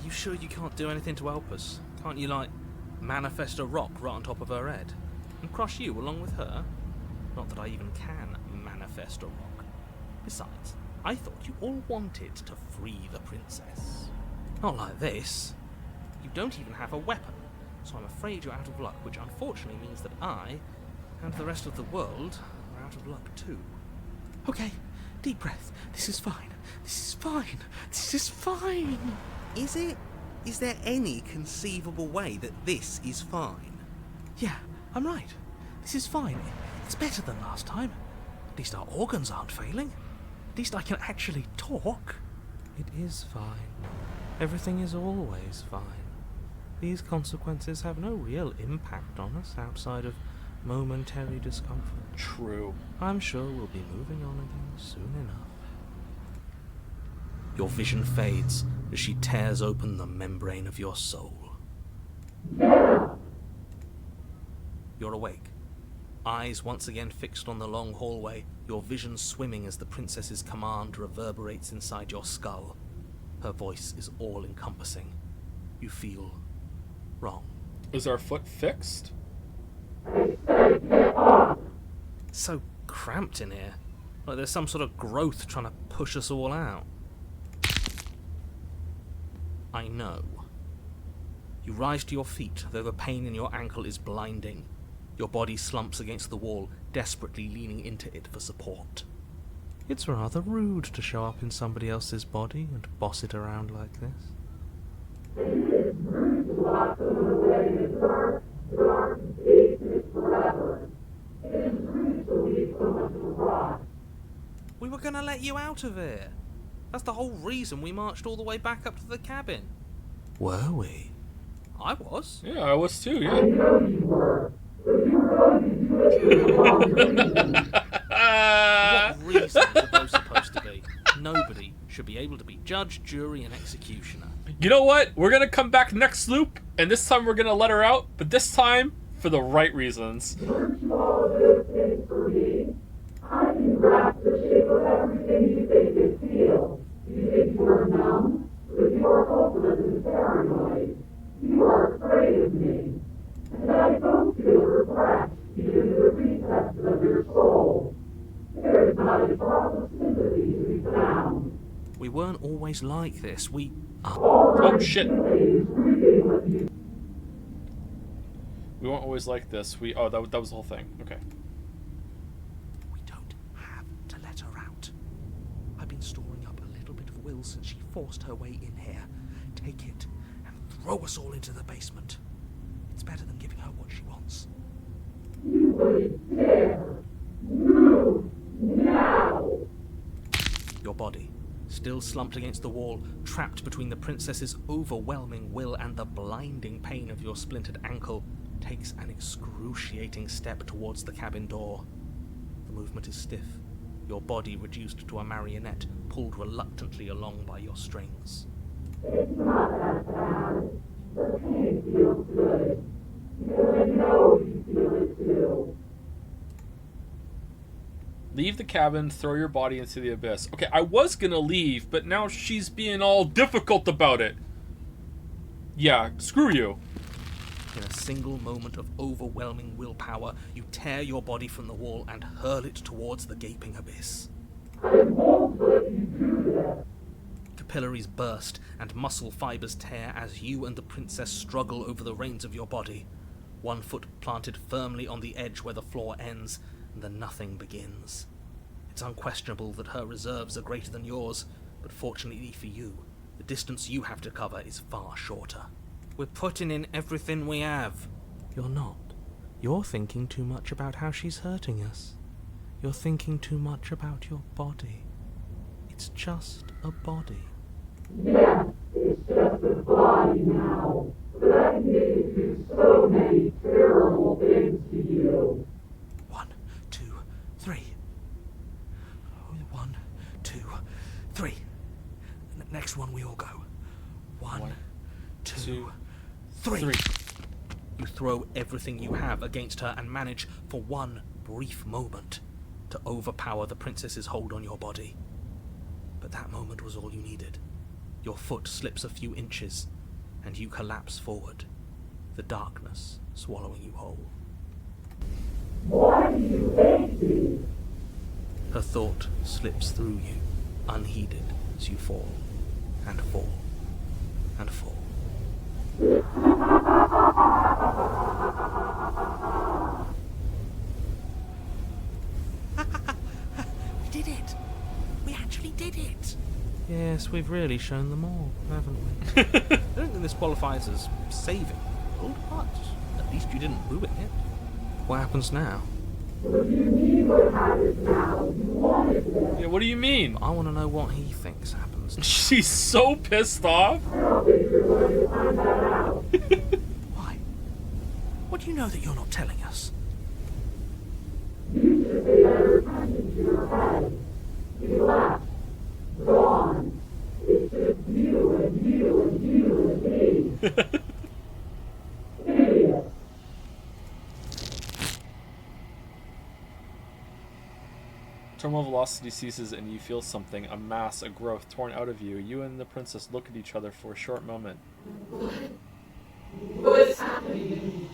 you sure you can't do anything to help us? Can't you, like, manifest a rock right on top of her head? And crush you along with her? Not that I even can manifest a rock. Besides, I thought you all wanted to free the princess. Not like this. You don't even have a weapon, so I'm afraid you're out of luck, which unfortunately means that I, and the rest of the world, are out of luck too. Okay, deep breath. This is fine. This is fine. This is fine. Is it? Is there any conceivable way that this is fine? Yeah, I'm right. This is fine. It's better than last time. At least our organs aren't failing. At least I can actually talk. It is fine. Everything is always fine. These consequences have no real impact on us outside of momentary discomfort. True. I'm sure we'll be moving on again soon enough. Your vision fades as she tears open the membrane of your soul. You're awake. Eyes once again fixed on the long hallway, your vision swimming as the princess's command reverberates inside your skull. Her voice is all-encompassing. You feel wrong. Is our foot fixed? So cramped in here. Like there's some sort of growth trying to push us all out. I know. You rise to your feet, though the pain in your ankle is blinding. Your body slumps against the wall, desperately leaning into it for support. It's rather rude to show up in somebody else's body and boss it around like this. We were gonna let you out of here. That's the whole reason we marched all the way back up to the cabin. Were we? I was. Yeah, I was too, yeah. What reasons are those supposed to be? Nobody should be able to be judge, jury, and executioner. You know what? We're gonna come back next loop, and this time we're gonna let her out, but this time for the right reasons. I can grasp the shape of everything you think is feel. You think you are numb, but you are hopeless and paranoid. You are afraid of me. And I don't feel regret, even in the recesses of your soul. There is not a drop of sympathy to be found. We weren't always like this. Oh shit. We weren't always like this. That was the whole thing. Okay. We don't have to let her out. I've been storing up a little bit of will since she forced her way in here. Take it and throw us all into the basement. It's better than giving her what she wants. You wouldn't dare. Move now. Your body, still slumped against the wall, trapped between the princess's overwhelming will and the blinding pain of your splintered ankle, takes an excruciating step towards the cabin door. The movement is stiff, your body reduced to a marionette, pulled reluctantly along by your strings. It's not that bad. The pain feels good. Because I know you feel it too. Leave the cabin, throw your body into the abyss. Okay, I was gonna leave, but now she's being all difficult about it. Yeah, screw you. In a single moment of overwhelming willpower, you tear your body from the wall and hurl it towards the gaping abyss. I won't let you do that. Capillaries burst and muscle fibers tear as you and the princess struggle over the reins of your body. One foot planted firmly on the edge where the floor ends, and the nothing begins. It's unquestionable that her reserves are greater than yours, but fortunately for you, the distance you have to cover is far shorter. We're putting in everything we have. You're not. You're thinking too much about how she's hurting us. You're thinking too much about your body. It's just a body. Yes, it's just a body now. But I can make it do so many terrible things to you. 1, 2, 3. 1, 2, 3. Next one, we all go. 1, 2, 3. You throw everything you have against her and manage, for one brief moment, to overpower the princess's hold on your body. But that moment was all you needed. Your foot slips a few inches, and you collapse forward, the darkness swallowing you whole. Why do you hate me? Her thought slips through you, unheeded, as you fall, and fall, and fall. We did it! We actually did it! Yes, we've really shown them all, haven't we? I don't think this qualifies as saving, but at least you didn't ruin it. What happens now? What do you mean what happens now? You wanted this. Yeah, what do you mean? I want to know what he thinks happens. She's so pissed off. I don't think you're going to find that out. Why? What do you know that you're not telling us? You should pay better attention to your head. You left. Gone. It's just you and you and you and me. Idiot. Terminal velocity ceases and you feel something, a mass, a growth torn out of you. You and the princess look at each other for a short moment. What's happening?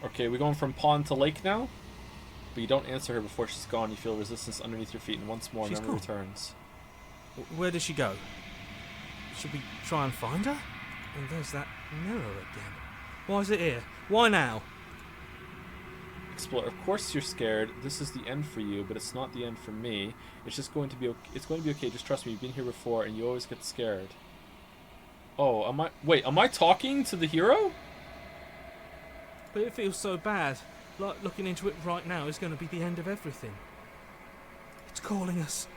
Okay, we going from pond to lake now? But you don't answer her before she's gone. You feel resistance underneath your feet, and once more, She's memory gone. returns. Where did she go? Should we try and find her? And there's that mirror again. Why is it here? Why now? Explore. Of course you're scared. This is the end for you, but it's not the end for me. It's just going to be. It's going to be okay. Just trust me. You've been here before, and you always get scared. Oh, am I? Wait, am I talking to the hero? But it feels so bad. Like looking into it right now is going to be the end of everything. It's calling us.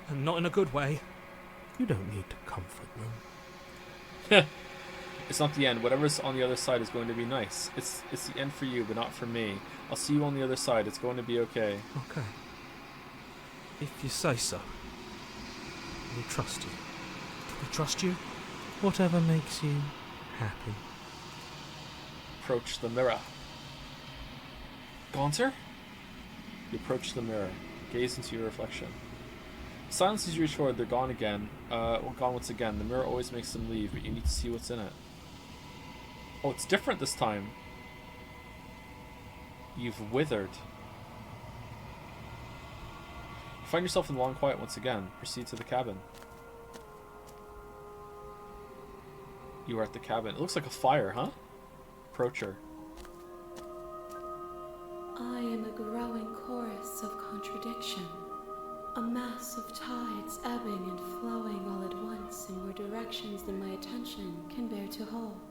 And not in a good way. You don't need to comfort them. It's not the end. Whatever's on the other side is going to be nice. It's the end for you, but not for me. I'll see you on the other side. It's going to be okay. Okay. If you say so. We trust you. We trust you. Whatever makes you happy. Approach the mirror. Gone, sir? You approach the mirror. Gaze into your reflection. Silence as you reach forward. They're gone again. Gone once again. The mirror always makes them leave, but you need to see what's in it. Oh, it's different this time. You've withered. You find yourself in the long quiet once again. Proceed to the cabin. You are at the cabin. It looks like a fire, huh? Approach her. I am a growing chorus of contradiction. A mass of tides ebbing and flowing all at once in more directions than my attention can bear to hold.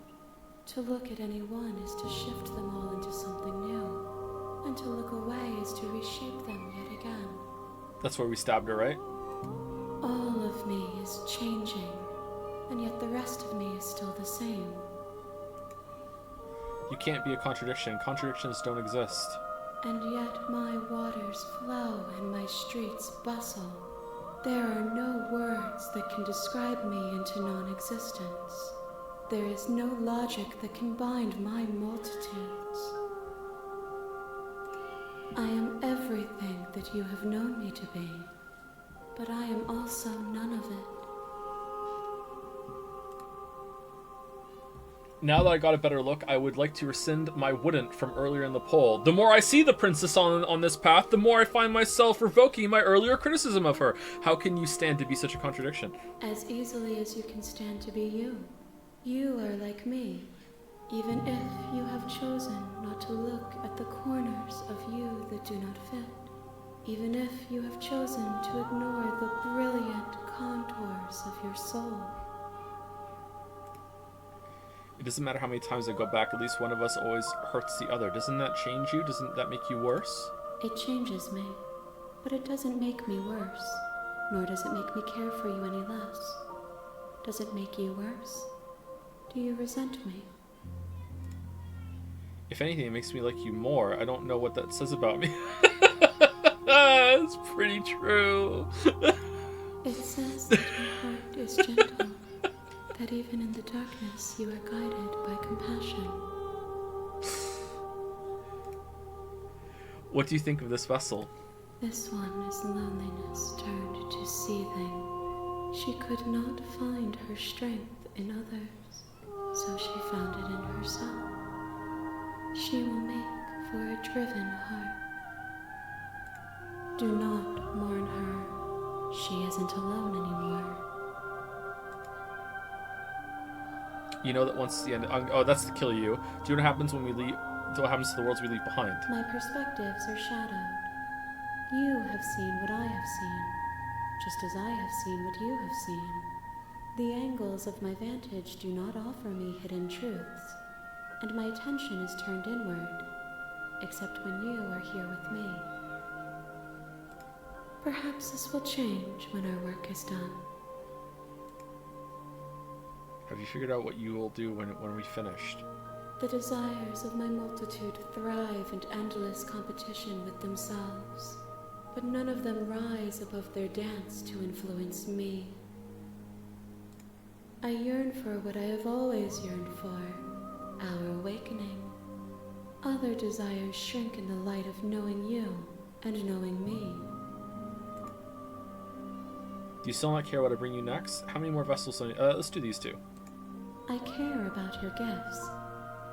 To look at any one is to shift them all into something new, and to look away is to reshape them yet again. That's where we stabbed her, right? All of me is changing, and yet the rest of me is still the same. You can't be a contradiction. Contradictions don't exist. And yet my waters flow and my streets bustle. There are no words that can describe me into non-existence. There is no logic that can bind my multitudes. I am everything that you have known me to be, but I am also none of it. Now that I got a better look, I would like to rescind my wouldn't from earlier in the poll. The more I see the princess on this path, the more I find myself revoking my earlier criticism of her. How can you stand to be such a contradiction? As easily as you can stand to be you. You are like me, even if you have chosen not to look at the corners of you that do not fit. Even if you have chosen to ignore the brilliant contours of your soul. It doesn't matter how many times I go back, at least one of us always hurts the other. Doesn't that change you? Doesn't that make you worse? It changes me, but it doesn't make me worse, nor does it make me care for you any less. Does it make you worse? Do you resent me? If anything, it makes me like you more. I don't know what that says about me. It's pretty true. It says that your heart is gentle, that even in the darkness you are guided by compassion. What do you think of this vessel? This one is loneliness turned to seething. She could not find her strength in others, so she found it in herself. She will make for a driven heart. Do not mourn her. She isn't alone anymore. You know that once the end. Oh, that's to kill you. Do you know what happens when we leave? What happens to the worlds we leave behind? My perspectives are shadowed. You have seen what I have seen, just as I have seen what you have seen. The angles of my vantage do not offer me hidden truths, and my attention is turned inward, except when you are here with me. Perhaps this will change when our work is done. Have you figured out what you will do when we finished? The desires of my multitude thrive in endless competition with themselves, but none of them rise above their dance to influence me. I yearn for what I have always yearned for, our awakening. Other desires shrink in the light of knowing you and knowing me. Do you still not care what I bring you next? How many more vessels? Let's do these two. I care about your gifts,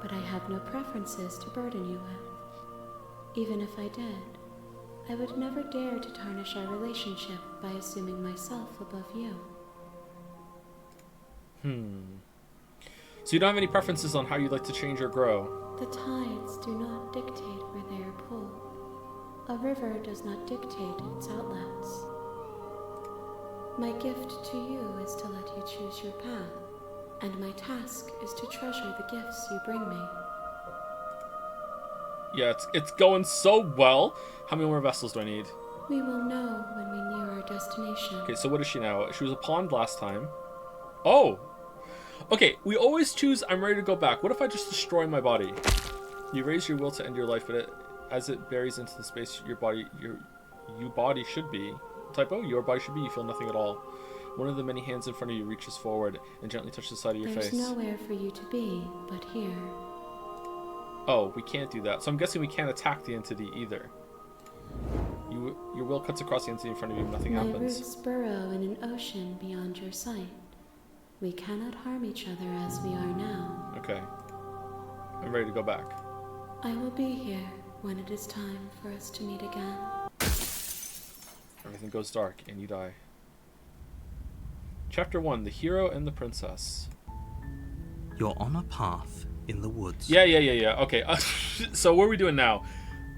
but I have no preferences to burden you with. Even if I did, I would never dare to tarnish our relationship by assuming myself above you. So you don't have any preferences on how you'd like to change or grow? The tides do not dictate where they are pulled. A river does not dictate its outlets. My gift to you is to let you choose your path, and my task is to treasure the gifts you bring me. Yeah, it's going so well. How many more vessels do I need? We will know when we near our destination. Okay, so what is she now? She was a pond last time. Oh! Okay, we always choose I'm ready to go back. What if I just destroy my body? You raise your will to end your life, but as it buries into the space your body should be. Typo, your body should be, you feel nothing at all. One of the many hands in front of you reaches forward and gently touches the side of your face. There's nowhere for you to be but here. Oh, we can't do that. So I'm guessing we can't attack the entity either. Your will cuts across the entity in front of you and nothing happens. My roots burrow in an ocean beyond your sight. We cannot harm each other as we are now. Okay. I'm ready to go back. I will be here when it is time for us to meet again. Everything goes dark and you die. Chapter 1, The Hero and the Princess. You're on a path in the woods. Yeah. Okay, so what are we doing now?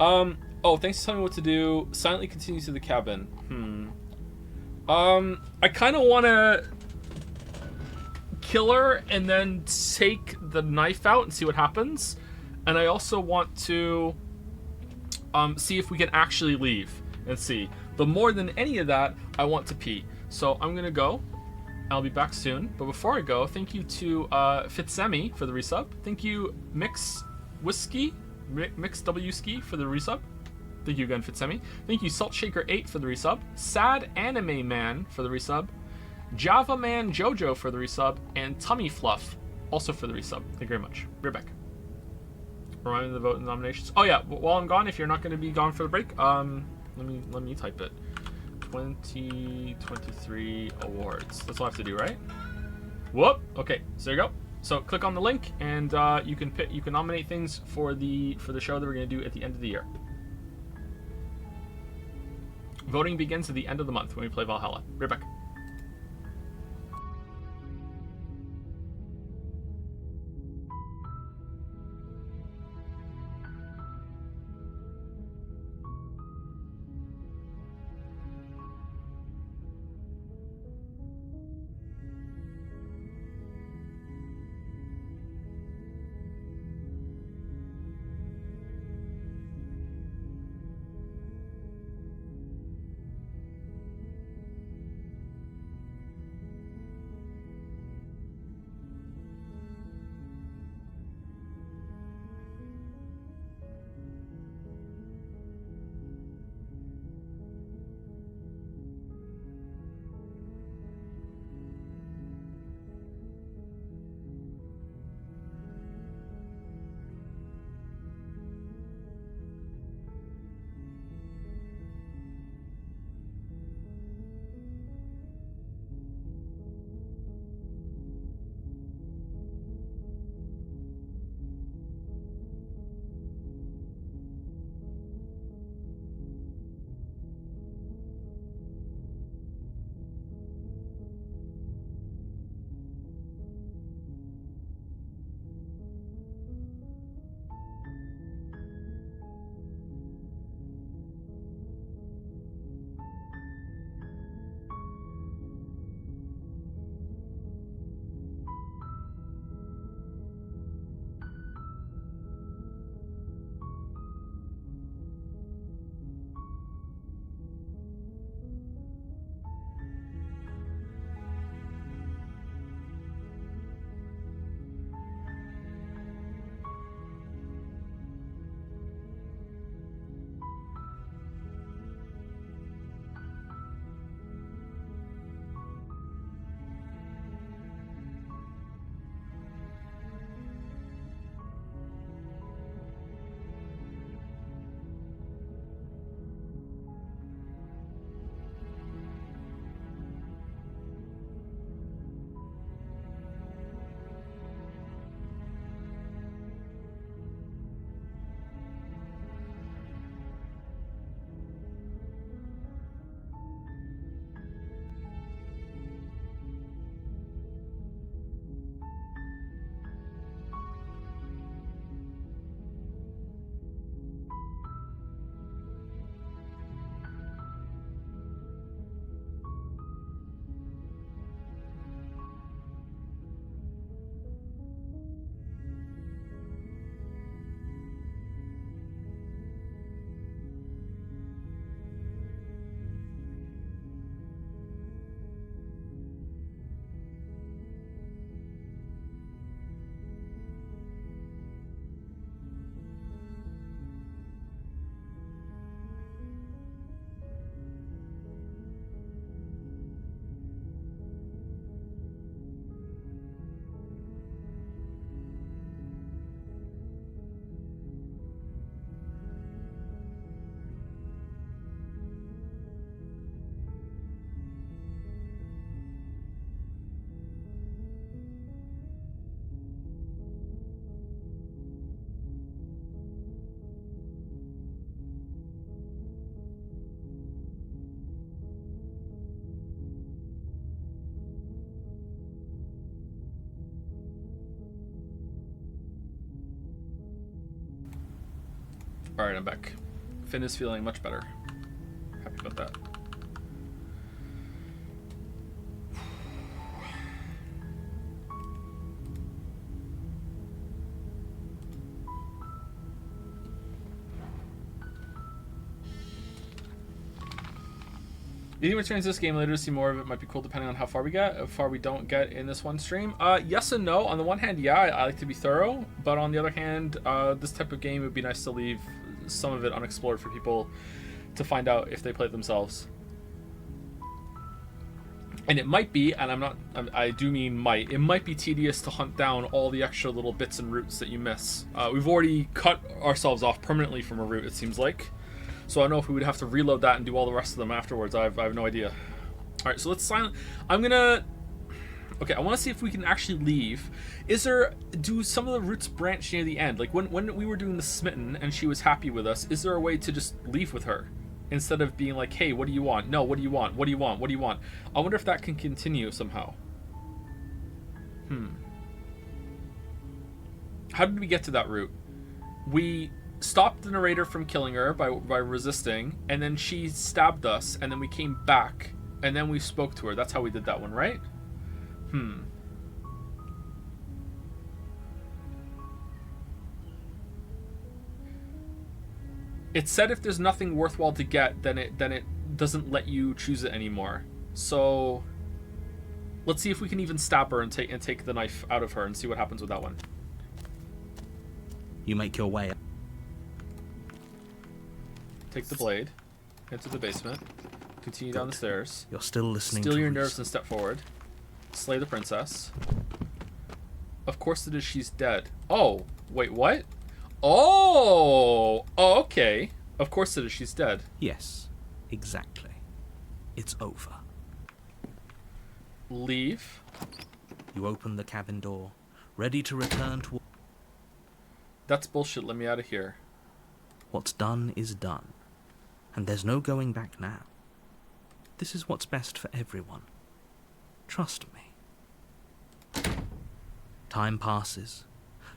Oh, thanks for telling me what to do. Silently continue to the cabin. I kind of want to kill her and then take the knife out and see what happens. And I also want to see if we can actually leave and see. But more than any of that, I want to pee. So I'm going to go. I'll be back soon. But before I go, thank you to Fitsemi for the resub. Thank you, Mix W Ski for the resub. Thank you again, Fitsemi. Thank you, Saltshaker8 for the resub. Sad Anime Man for the resub. Java Man Jojo for the resub. And Tummy Fluff also for the resub. Thank you very much. Be right back. Remind me to vote in the nominations. Oh yeah, while I'm gone, if you're not going to be gone for the break, let me type it. 2023 awards. That's all I have to do, right? Whoop. Okay, so there you go. So click on the link, and you can nominate things for the show that we're going to do at the end of the year. Voting begins at the end of the month when we play Valhalla. Right back. Alright, I'm back. Finn is feeling much better. Happy about that. You think returns this game later to see more of it might be cool depending on how far we don't get in this one stream? Yes and no. On the one hand, yeah, I like to be thorough, but on the other hand, this type of game would be nice to leave some of it unexplored for people to find out if they play it themselves. And it might be, and I do mean might, it might be tedious to hunt down all the extra little bits and routes that you miss. We've already cut ourselves off permanently from a route, it seems like. So I don't know if we would have to reload that and do all the rest of them afterwards. I have no idea. Alright, so let's silent. Okay, I want to see if we can actually leave. Do some of the routes branch near the end? Like when we were doing the Smitten and she was happy with us, is there a way to just leave with her? Instead of being like, hey, what do you want? No, what do you want? What do you want? What do you want? I wonder if that can continue somehow. How did we get to that route? We stopped the narrator from killing her by resisting, and then she stabbed us, and then we came back, and then we spoke to her. That's how we did that one, right? It said if there's nothing worthwhile to get, then it doesn't let you choose it anymore. So let's see if we can even stab her and take the knife out of her and see what happens with that one. You make your way. Take the blade, enter the basement, continue down the stairs. You're still listening. Still your nerves and step forward. Slay the princess. Of course it is. She's dead. Oh, wait, what? Oh, okay. Of course it is. She's dead. Yes, exactly. It's over. Leave. You open the cabin door, ready to return to. That's bullshit. Let me out of here. What's done is done. And there's no going back now. This is what's best for everyone. Trust me. Time passes.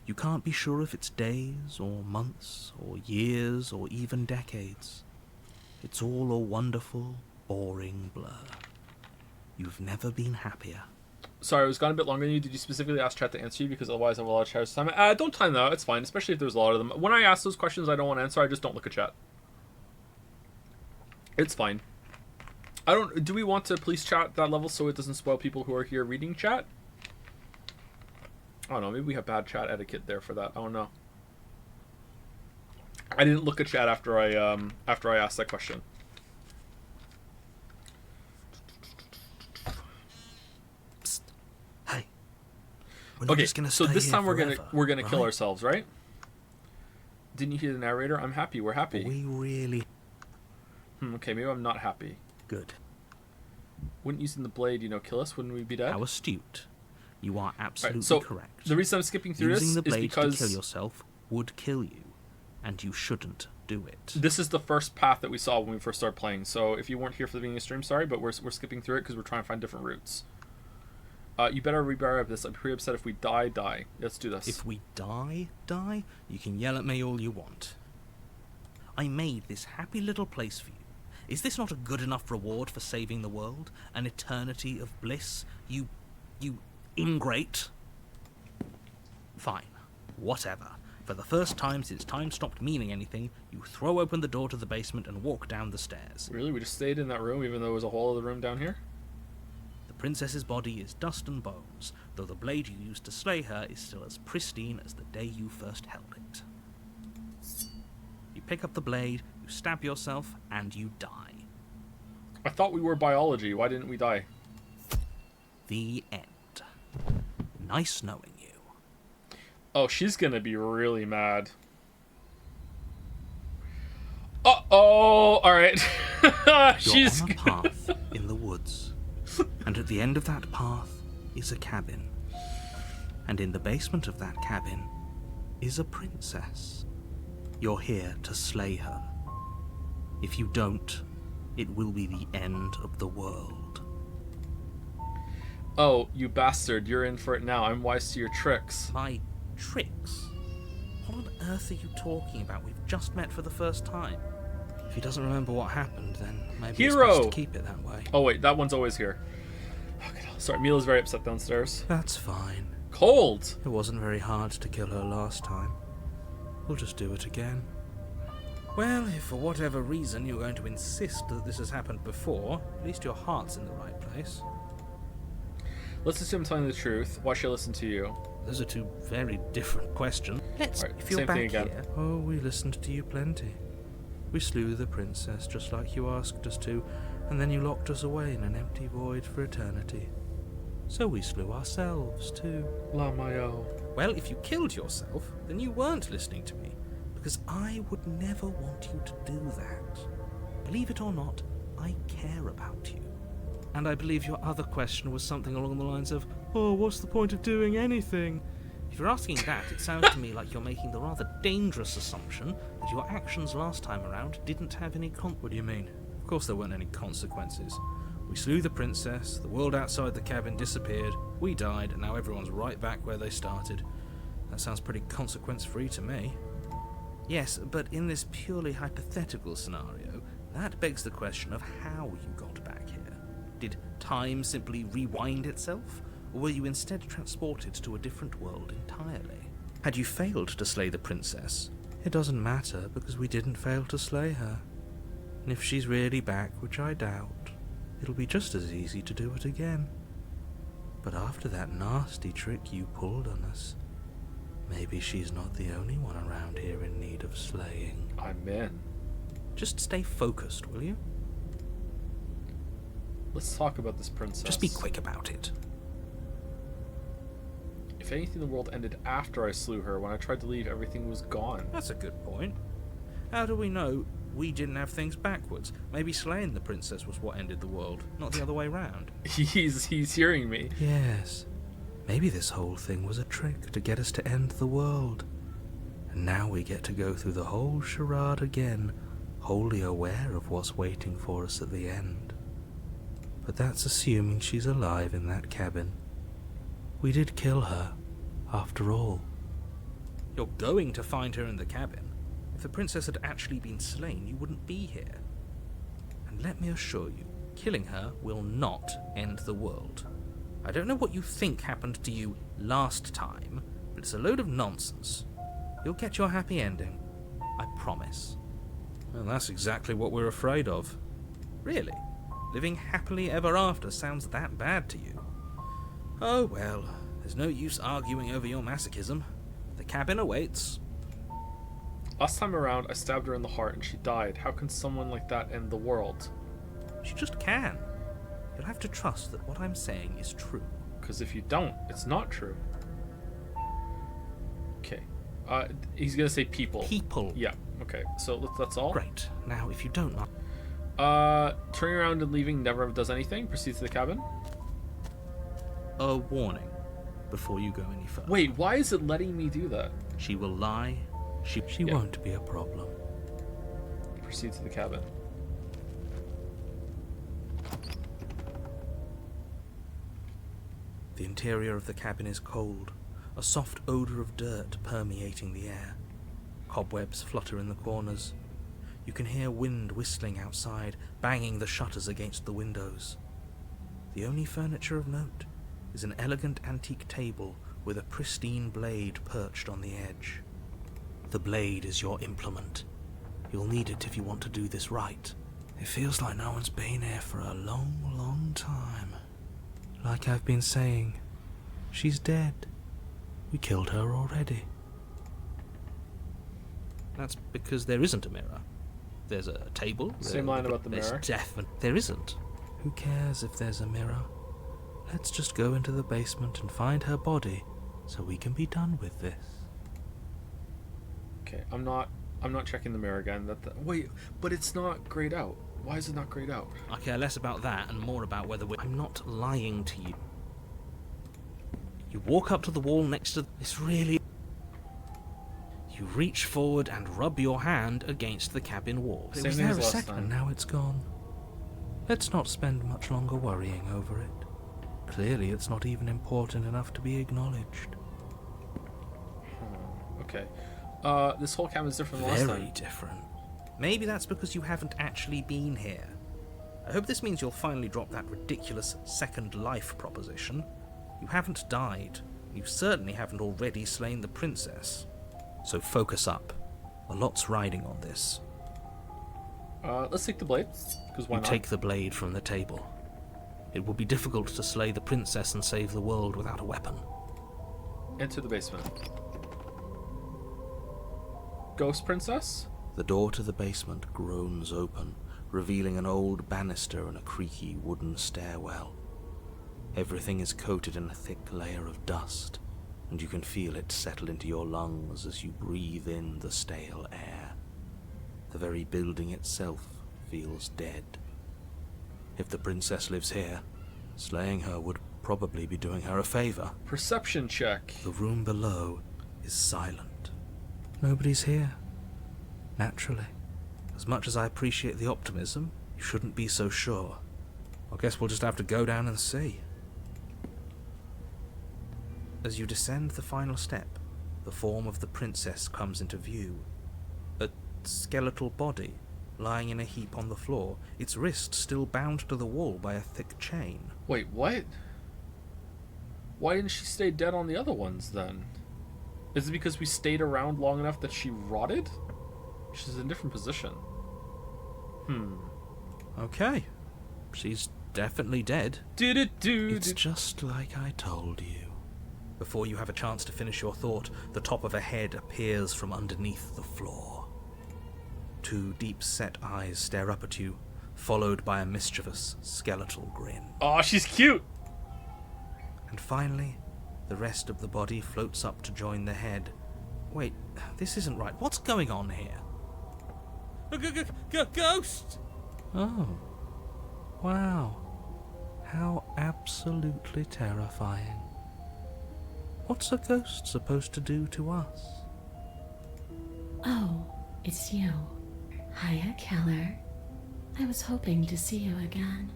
You can't be sure if it's days, or months, or years, or even decades. It's all a wonderful, boring blur. You've never been happier. Sorry, I was gone a bit longer than you. Did you specifically ask chat to answer you? Because otherwise I have a lot of chat's time. Don't time that out. It's fine, especially if there's a lot of them. When I ask those questions I don't want to answer, I just don't look at chat. It's fine. Do we want to police chat that level so it doesn't spoil people who are here reading chat? I don't know. Maybe we have bad chat etiquette there for that. I don't know. I didn't look at chat after I asked that question. Psst. Hey. Okay, so this time we're gonna kill right? ourselves, right? Didn't you hear the narrator? I'm happy. We're happy. We really. Okay, maybe I'm not happy. Good. Wouldn't using the blade, kill us? Wouldn't we be dead? How astute. You are absolutely so correct. The reason I'm skipping through Using the this blade is because to kill yourself would kill you, and you shouldn't do it. This is the first path that we saw when we first started playing. So if you weren't here for the beginning of the stream, sorry, but we're skipping through it because we're trying to find different routes. You better rebar this. I'm pretty upset if we die. Let's do this. If we die, you can yell at me all you want. I made this happy little place for you. Is this not a good enough reward for saving the world? An eternity of bliss? You ingrate? Fine. Whatever. For the first time since time stopped meaning anything, you throw open the door to the basement and walk down the stairs. Really? We just stayed in that room even though there was a whole other room down here? The princess's body is dust and bones, though the blade you used to slay her is still as pristine as the day you first held it. You pick up the blade, you stab yourself, and you die. I thought we were biology. Why didn't we die? The end. Nice knowing you. Oh, she's gonna be really mad. Uh-oh! Alright. She's You're on a path in the woods. And at the end of that path is a cabin. And in the basement of that cabin is a princess. You're here to slay her. If you don't, it will be the end of the world. Oh, you bastard. You're in for it now. I'm wise to your tricks. My tricks? What on earth are you talking about? We've just met for the first time. If he doesn't remember what happened, then maybe it's best to keep it that way. Oh wait, that one's always here. Okay, sorry, Mila's very upset downstairs. That's fine. Cold! It wasn't very hard to kill her last time. We'll just do it again. Well, if for whatever reason you're going to insist that this has happened before, at least your heart's in the right place. Let's assume I'm telling the truth. Why should I listen to you? Those are two very different questions. Let's Alright, if you're same back thing again. here. Oh, we listened to you plenty. We slew the princess just like you asked us to, and then you locked us away in an empty void for eternity. So we slew ourselves too. Lamayo. Well, if you killed yourself, then you weren't listening to me, because I would never want you to do that. Believe it or not, I care about you. And I believe your other question was something along the lines of, oh, what's the point of doing anything? If you're asking that, it sounds to me like you're making the rather dangerous assumption that your actions last time around didn't have any What do you mean? Of course there weren't any consequences. We slew the princess, the world outside the cabin disappeared, we died, and now everyone's right back where they started. That sounds pretty consequence-free to me. Yes, but in this purely hypothetical scenario, that begs the question of how you got back here. Did time simply rewind itself, or were you instead transported to a different world entirely? Had you failed to slay the princess, it doesn't matter because we didn't fail to slay her. And if she's really back, which I doubt, it'll be just as easy to do it again. But after that nasty trick you pulled on us, maybe she's not the only one around here in need of slaying. I'm in. Just stay focused, will you? Let's talk about this princess. Just be quick about it. If anything, the world ended after I slew her. When I tried to leave, everything was gone. That's a good point. How do we know we didn't have things backwards? Maybe slaying the princess was what ended the world, not the other way round. He's hearing me. Yes. Maybe this whole thing was a trick to get us to end the world. And now we get to go through the whole charade again, wholly aware of what's waiting for us at the end. But that's assuming she's alive in that cabin. We did kill her, after all. You're going to find her in the cabin. If the princess had actually been slain, you wouldn't be here. And let me assure you, killing her will not end the world. I don't know what you think happened to you last time, but it's a load of nonsense. You'll get your happy ending. I promise. Well, that's exactly what we're afraid of. Really? Living happily ever after sounds that bad to you? Oh well, there's no use arguing over your masochism. The cabin awaits. Last time around, I stabbed her in the heart and she died. How can someone like that end the world? She just can. You'll have to trust that what I'm saying is true. Because if you don't, it's not true. Okay. He's gonna say people. People. Yeah. Okay. So that's all. Great. Now, if you don't like... Turning around and leaving never does anything. Proceed to the cabin. A warning before you go any further. Wait, why is it letting me do that? She will lie. She won't be a problem. Proceed to the cabin. The interior of the cabin is cold, a soft odor of dirt permeating the air. Cobwebs flutter in the corners. You can hear wind whistling outside, banging the shutters against the windows. The only furniture of note is an elegant antique table with a pristine blade perched on the edge. The blade is your implement. You'll need it if you want to do this right. It feels like no one's been here for a long, long time. Like I've been saying, she's dead. We killed her already. That's because there isn't a mirror. There's a table. Same line about the mirror. There isn't. Who cares if there's a mirror? Let's just go into the basement and find her body so we can be done with this. Okay, I'm not checking the mirror again. Wait, but it's not grayed out. Why is it not grayed out? I care less about that and more about whether I'm not lying to you. You walk up to the wall next to this really... You reach forward and rub your hand against the cabin wall. It Same was thing there as a last second time. and now it's gone. Let's not spend much longer worrying over it. Clearly it's not even important enough to be acknowledged. Okay. This whole cabin is different than last Very time. different. Maybe that's because you haven't actually been here. I hope this means you'll finally drop that ridiculous second life proposition. You haven't died. You certainly haven't already slain the princess. So focus up. A lot's riding on this. Let's take the blade, because why You not? take the blade from the table. It will be difficult to slay the princess and save the world without a weapon. Enter the basement. Ghost princess? The door to the basement groans open, revealing an old banister and a creaky wooden stairwell. Everything is coated in a thick layer of dust, and you can feel it settle into your lungs as you breathe in the stale air. The very building itself feels dead. If the princess lives here, slaying her would probably be doing her a favor. Perception check. The room below is silent. Nobody's here. Naturally. As much as I appreciate the optimism, you shouldn't be so sure. I guess we'll just have to go down and see. As you descend the final step, the form of the princess comes into view. A skeletal body, lying in a heap on the floor, its wrist still bound to the wall by a thick chain. Wait, what? Why didn't she stay dead on the other ones, then? Is it because we stayed around long enough that she rotted? She's in a different position. Okay. She's definitely dead. It's just like I told you. Before you have a chance to finish your thought, the top of a head appears from underneath the floor. Two deep-set eyes stare up at you, followed by a mischievous, skeletal grin. Oh, she's cute! And finally, the rest of the body floats up to join the head. Wait, this isn't right. What's going on here? Ghost! Oh. Wow. How absolutely terrifying. What's a ghost supposed to do to us? Oh, it's you. Hiya, Keller. I was hoping to see you again.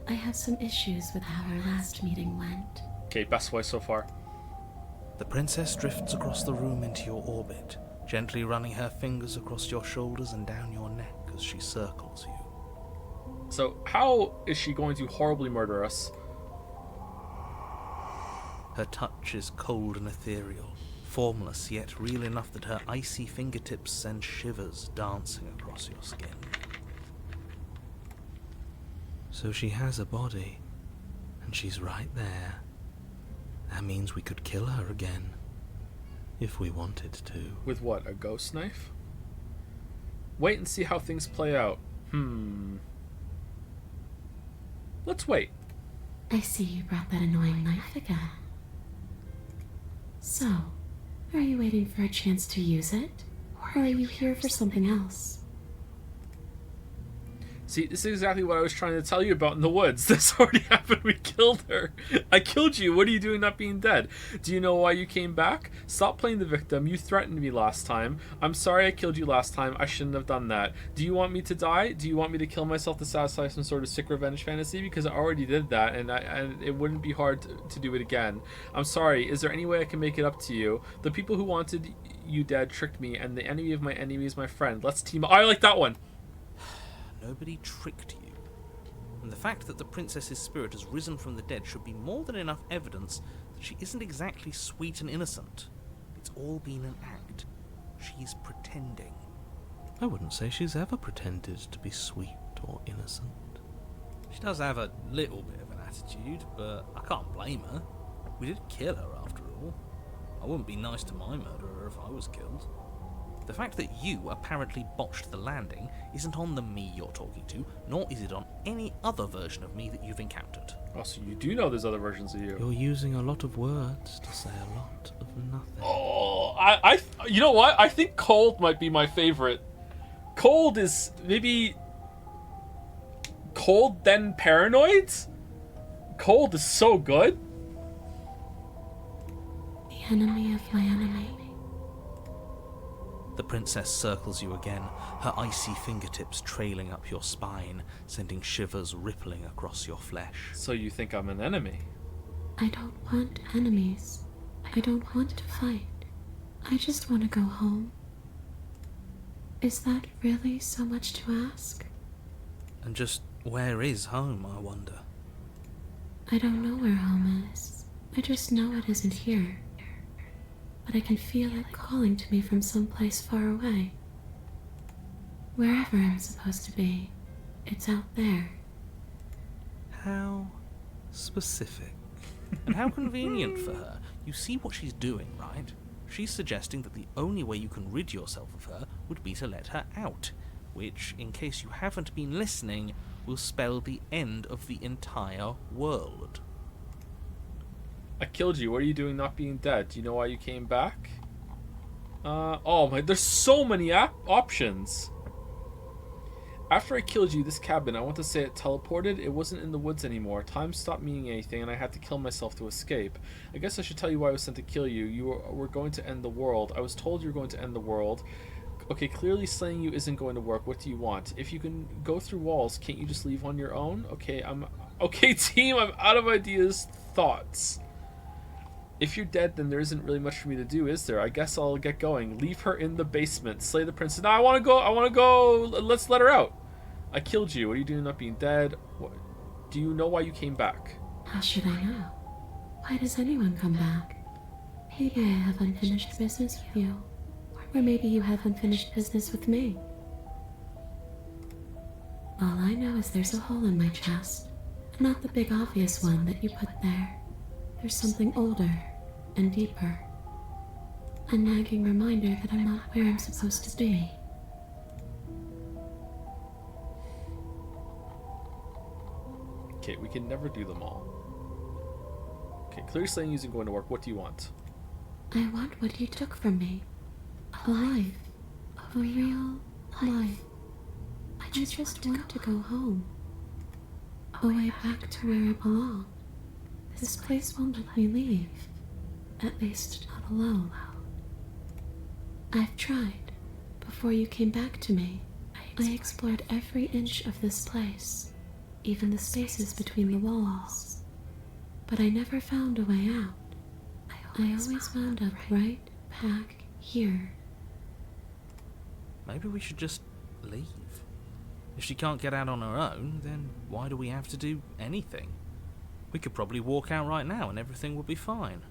I have some issues with how our last meeting went. Okay, best voice so far. The princess drifts across the room into your orbit, gently running her fingers across your shoulders and down your neck as she circles you. So, how is she going to horribly murder us? Her touch is cold and ethereal, formless yet real enough that her icy fingertips send shivers dancing across your skin. So she has a body, and she's right there. That means we could kill her again, if we wanted to. With what, a ghost knife? Wait and see how things play out. Let's wait. I see you brought that annoying knife again. So, are you waiting for a chance to use it? Or are you here for something else? See, this is exactly what I was trying to tell you about in the woods. This already happened. We killed her. I killed you. What are you doing not being dead? Do you know why you came back? Stop playing the victim. You threatened me last time. I'm sorry I killed you last time. I shouldn't have done that. Do you want me to die? Do you want me to kill myself to satisfy some sort of sick revenge fantasy? Because I already did that, and it wouldn't be hard to do it again. I'm sorry. Is there any way I can make it up to you? The people who wanted you dead tricked me, and the enemy of my enemy is my friend. Let's team up. I like that one. Nobody tricked you. And the fact that the princess's spirit has risen from the dead should be more than enough evidence that she isn't exactly sweet and innocent. It's all been an act. She's pretending. I wouldn't say she's ever pretended to be sweet or innocent. She does have a little bit of an attitude, but I can't blame her. We did kill her after all. I wouldn't be nice to my murderer if I was killed. The fact that you apparently botched the landing isn't on the me you're talking to, nor is it on any other version of me that you've encountered. Oh, so you do know there's other versions of you. You're using a lot of words to say a lot of nothing. Oh, you know what? I think cold might be my favorite. Cold is maybe cold then paranoid? Cold is so good. The enemy of my enemy. The princess circles you again, her icy fingertips trailing up your spine, sending shivers rippling across your flesh. So you think I'm an enemy? I don't want enemies. I don't want to fight. I just want to go home. Is that really so much to ask? And just where is home, I wonder? I don't know where home is. I just know it isn't here. But I can feel it calling to me from someplace far away. Wherever I'm supposed to be, it's out there. How specific. And how convenient for her. You see what she's doing, right? She's suggesting that the only way you can rid yourself of her would be to let her out, which, in case you haven't been listening, will spell the end of the entire world. I killed you. What are you doing not being dead? Do you know why you came back? Oh my, there's so many options. After I killed you, this cabin, I want to say it teleported. It wasn't in the woods anymore. Time stopped meaning anything, and I had to kill myself to escape. I guess I should tell you why I was sent to kill you. You were going to end the world. I was told you were going to end the world. Okay, clearly slaying you isn't going to work. What do you want? If you can go through walls, can't you just leave on your own? Okay, team, I'm out of ideas. Thoughts. If you're dead, then there isn't really much for me to do, is there? I guess I'll get going. Leave her in the basement. Slay the princess. No, I want to go. Let's let her out. I killed you. What are you doing not being dead? What? Do you know why you came back? How should I know? Why does anyone come back? Maybe I have unfinished business with you. Or maybe you have unfinished business with me. All I know is there's a hole in my chest. Not the big obvious one that you put there. There's something older and deeper. A nagging reminder that I'm not where I'm supposed to be. Okay, we can never do them all. Okay, clear slaying isn't going to work. What do you want? I want what you took from me. A life. A real life. I just want to go home. Away back to where I belong. This place won't let me leave. At least not alone. I've tried. Before you came back to me, I explored every inch of this place. Even the spaces between the walls. But I never found a way out. I always wound up right back here. Maybe we should just leave. If she can't get out on her own, then why do we have to do anything? We could probably walk out right now and everything will be fine.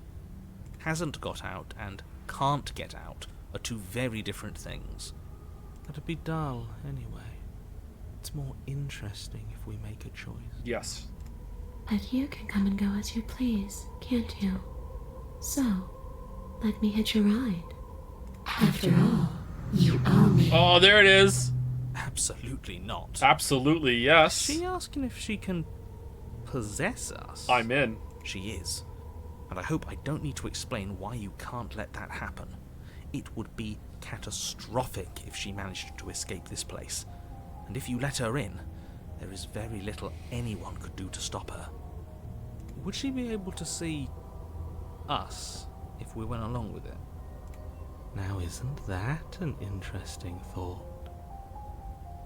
Hasn't got out and can't get out are two very different things. That'd be dull anyway. It's more interesting if we make a choice. Yes. But you can come and go as you please, can't you? So, let me hitch a ride. After all, you own me. Oh, there it is. Absolutely not. Absolutely, yes. Is she asking if she can possess us? I'm in. She is. And I hope I don't need to explain why you can't let that happen. It would be catastrophic if she managed to escape this place. And if you let her in, there is very little anyone could do to stop her. Would she be able to see us if we went along with it? Now, isn't that an interesting thought?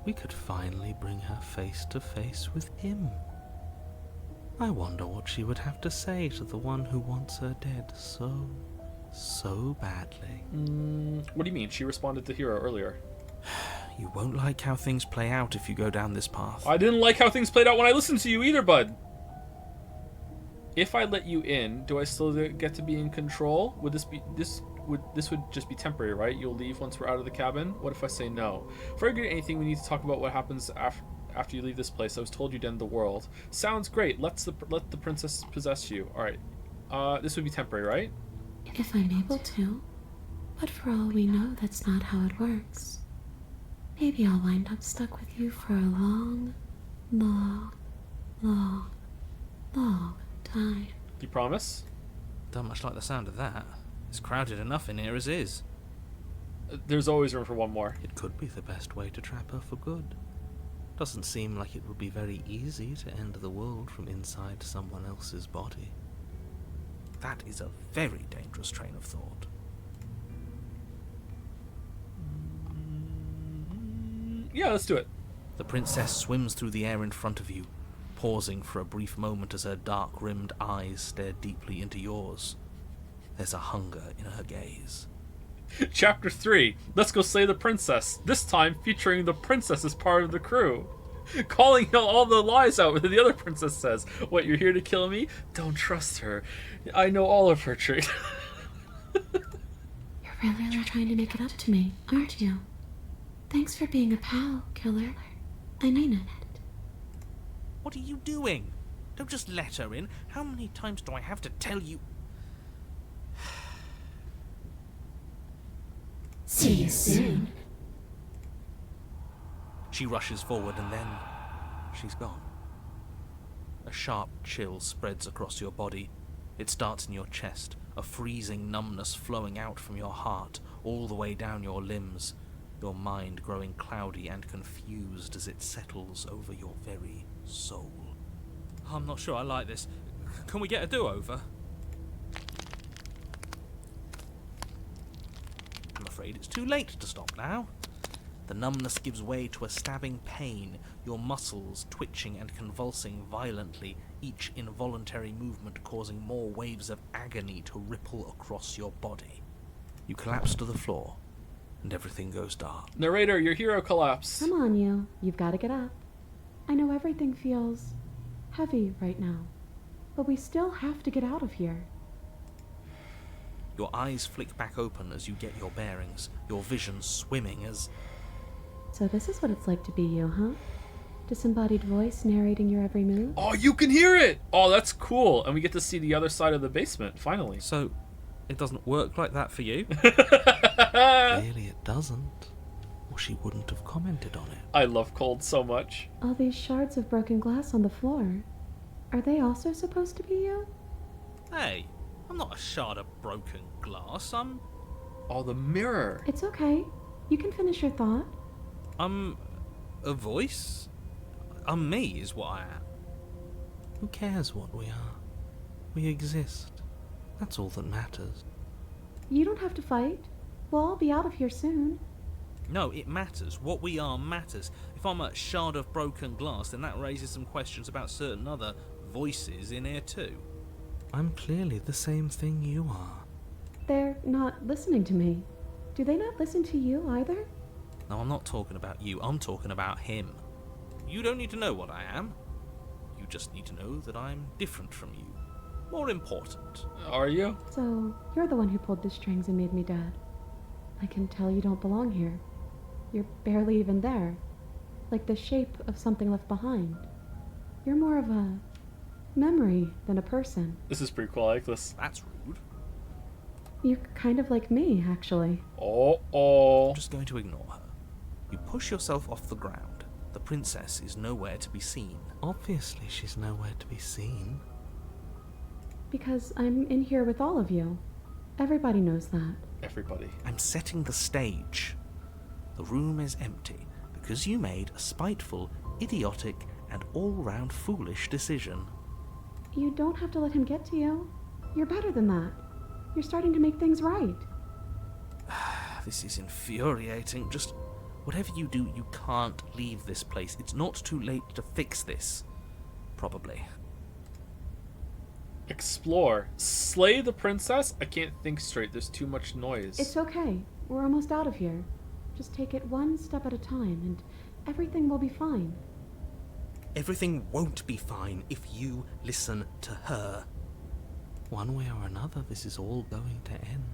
We could finally bring her face to face with him. I wonder what she would have to say to the one who wants her dead so badly. What do you mean? She responded to Hero earlier. You won't like how things play out if you go down this path. I didn't like how things played out when I listened to you either, bud. If I let you in, do I still get to be in control? Would this would just be temporary, right? You'll leave once we're out of the cabin? What if I say no? Before I get anything, we need to talk about what happens after you leave this place. I was told you'd end the world. Sounds great. Let the princess possess you. All right. This would be temporary, right? If I'm able to. But for all we know, that's not how it works. Maybe I'll wind up stuck with you for a long time. You promise? Don't much like the sound of that. It's crowded enough in here as is. There's always room for one more. It could be the best way to trap her for good. Doesn't seem like it would be very easy to end the world from inside someone else's body. That is a very dangerous train of thought. Yeah, let's do it. The princess swims through the air in front of you, pausing for a brief moment as her dark-rimmed eyes stare deeply into yours. There's a hunger in her gaze. Chapter 3. Let's go slay the princess. This time featuring the princess as part of the crew. Calling all the lies out that the other princess says. What, you're here to kill me? Don't trust her. I know all of her tricks. You're really trying to make it up to me, aren't you? Thanks for being a pal, killer. I mean it. What are you doing? Don't just let her in. How many times do I have to tell you? See you soon. She rushes forward and then she's gone. A sharp chill spreads across your body. It starts in your chest, a freezing numbness flowing out from your heart all the way down your limbs, your mind growing cloudy and confused as it settles over your very soul. I'm not sure I like this. Can we get a do-over? I'm afraid it's too late to stop now. The numbness gives way to a stabbing pain, your muscles twitching and convulsing violently, each involuntary movement causing more waves of agony to ripple across your body. You collapse to the floor, and everything goes dark. Narrator, your hero collapsed. Come on, you. You've got to get up. I know everything feels heavy right now, but we still have to get out of here. Your eyes flick back open as you get your bearings, your vision swimming as... So this is what it's like to be you, huh? Disembodied voice narrating your every move? Oh, you can hear it! Oh, that's cool. And we get to see the other side of the basement, finally. So, it doesn't work like that for you? Clearly it doesn't, or she wouldn't have commented on it. I love Cold so much. All these shards of broken glass on the floor. Are they also supposed to be you? Hey, I'm not a shard of broken glass. I'm Oh, the mirror. It's okay. You can finish your thought. a voice? I'm me is what I am. Who cares what we are? We exist. That's all that matters. You don't have to fight. We'll all be out of here soon. No, it matters. What we are matters. If I'm a shard of broken glass, then that raises some questions about certain other voices in here too. I'm clearly the same thing you are. They're not listening to me. Do they not listen to you either? No, I'm not talking about you. I'm talking about him. You don't need to know what I am. You just need to know that I'm different from you. More important. Are you? So, you're the one who pulled the strings and made me dead. I can tell you don't belong here. You're barely even there. Like the shape of something left behind. You're more of a memory than a person. This is pretty cool. I like this. That's rude. You're kind of like me, actually. Oh. I'm just going to ignore her. You push yourself off the ground. The princess is nowhere to be seen. Obviously she's nowhere to be seen. Because I'm in here with all of you. Everybody knows that. Everybody. I'm setting the stage. The room is empty because you made a spiteful, idiotic, and all-round foolish decision. You don't have to let him get to you. You're better than that. You're starting to make things right. This is infuriating. Just whatever you do, you can't leave this place. It's not too late to fix this. Probably. Explore. Slay the princess? I can't think straight. There's too much noise. It's okay. We're almost out of here. Just take it one step at a time, and everything will be fine. Everything won't be fine if you listen to her. One way or another, this is all going to end.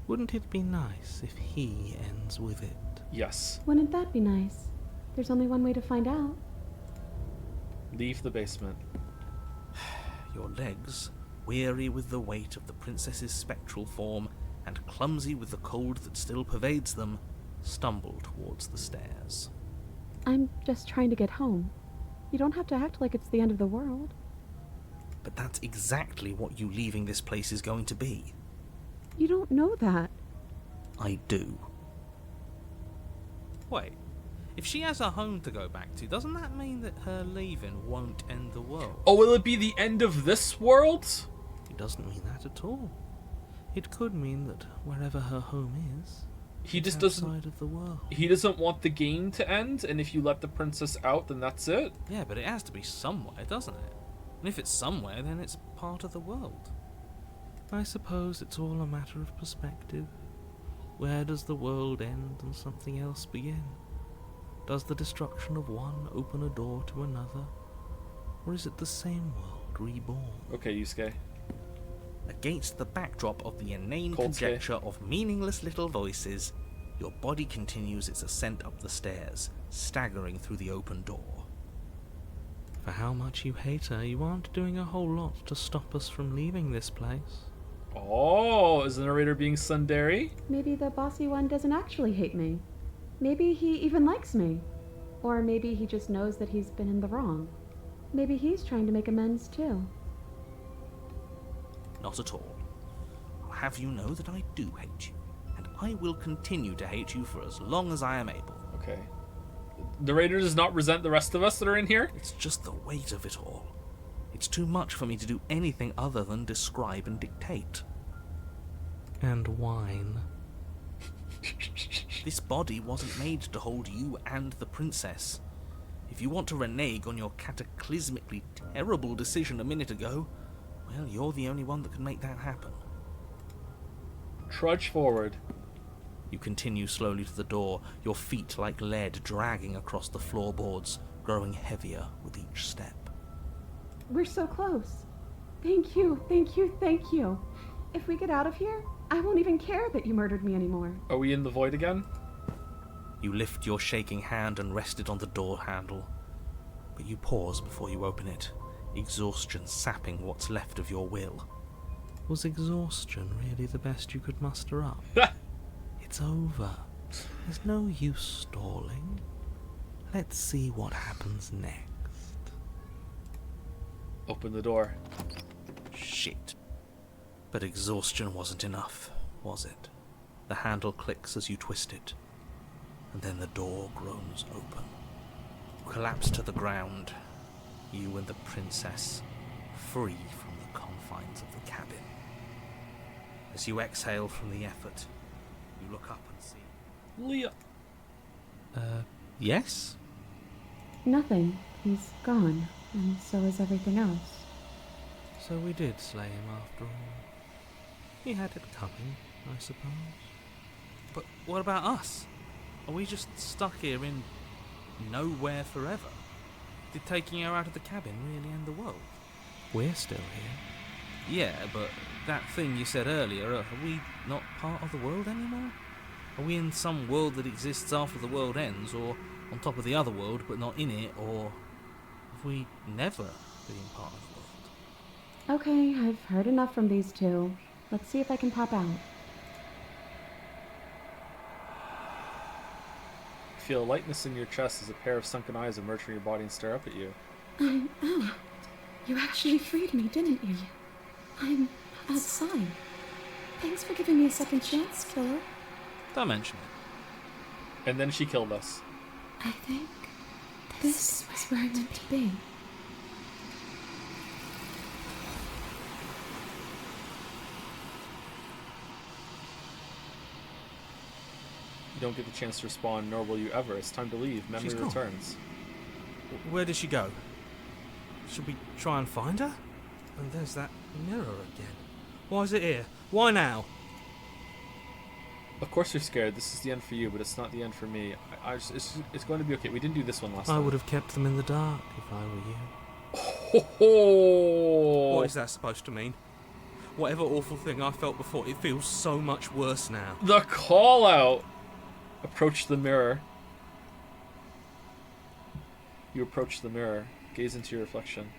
Wouldn't it be nice if he ends with it? Yes. Wouldn't that be nice? There's only one way to find out. Leave the basement. Your legs, weary with the weight of the princess's spectral form and clumsy with the cold that still pervades them, stumble towards the stairs. I'm just trying to get home. You don't have to act like it's the end of the world. But that's exactly what you leaving this place is going to be. You don't know that. I do. Wait, if she has a home to go back to, doesn't that mean that her leaving won't end the world? Oh, will it be the end of this world? It doesn't mean that at all. It could mean that wherever her home is, He it's just doesn't. outside of the world. He doesn't want the game to end, and if you let the princess out, then that's it. Yeah, but it has to be somewhere, doesn't it? And if it's somewhere, then it's part of the world. I suppose it's all a matter of perspective. Where does the world end and something else begin? Does the destruction of one open a door to another? Or is it the same world reborn? Okay, Yusuke. Against the backdrop of the inane Cold conjecture of meaningless little voices, Your body continues its ascent up the stairs, staggering through the open door. For how much you hate her, you aren't doing a whole lot to stop us from leaving this place. Oh, is the narrator being tsundere? Maybe the bossy one doesn't actually hate me. Maybe he even likes me. Or maybe he just knows that he's been in the wrong. Maybe he's trying to make amends too. Not at all. I'll have you know that I do hate you, and I will continue to hate you for as long as I am able. Okay. The narrator does not resent the rest of us that are in here? It's just the weight of it all. It's too much for me to do anything other than describe and dictate. And whine. This body wasn't made to hold you and the princess. If you want to renege on your cataclysmically terrible decision a minute ago, well, you're the only one that can make that happen. Trudge forward. You continue slowly to the door, your feet like lead dragging across the floorboards, growing heavier with each step. We're so close. Thank you, thank you, thank you. If we get out of here, I won't even care that you murdered me anymore. Are we in the void again? You lift your shaking hand and rest it on the door handle, but you pause before you open it, exhaustion sapping what's left of your will. Was exhaustion really the best you could muster up? It's over. There's no use stalling. Let's see what happens next. Open the door. Shit. But exhaustion wasn't enough, was it? The handle clicks as you twist it, and then the door groans open. You collapse to the ground, you and the princess, free from the confines of the cabin. As you exhale from the effort, you look up and see... Leah. Yes? Nothing. He's gone, and so is everything else. So we did slay him after all. He had it coming, I suppose. But what about us? Are we just stuck here in nowhere forever? Did taking her out of the cabin really end the world? We're still here. Yeah, but that thing you said earlier, are we not part of the world anymore? Are we in some world that exists after the world ends, or on top of the other world but not in it, or have we never been part of the world? Okay, I've heard enough from these two. Let's see if I can pop out. Feel a lightness in your chest as a pair of sunken eyes emerge from your body and stare up at you. I'm out. You actually freed me, didn't you? I'm outside. Thanks for giving me a second chance, killer. Don't mention it. And then she killed us. I think this was where I'm meant to be. You don't get the chance to respond, nor will you ever. It's time to leave. Memory She's gone. returns. Where did she go? Should we try and find her? And there's that mirror again. Why is it here? Why now? Of course you're scared. This is the end for you, but it's not the end for me. It's going to be okay. We didn't do this one last time. I would have kept them in the dark if I were you. Ho ho! What is that supposed to mean? Whatever awful thing I felt before, it feels so much worse now. The call out! Approach the mirror. You approach the mirror. Gaze into your reflection.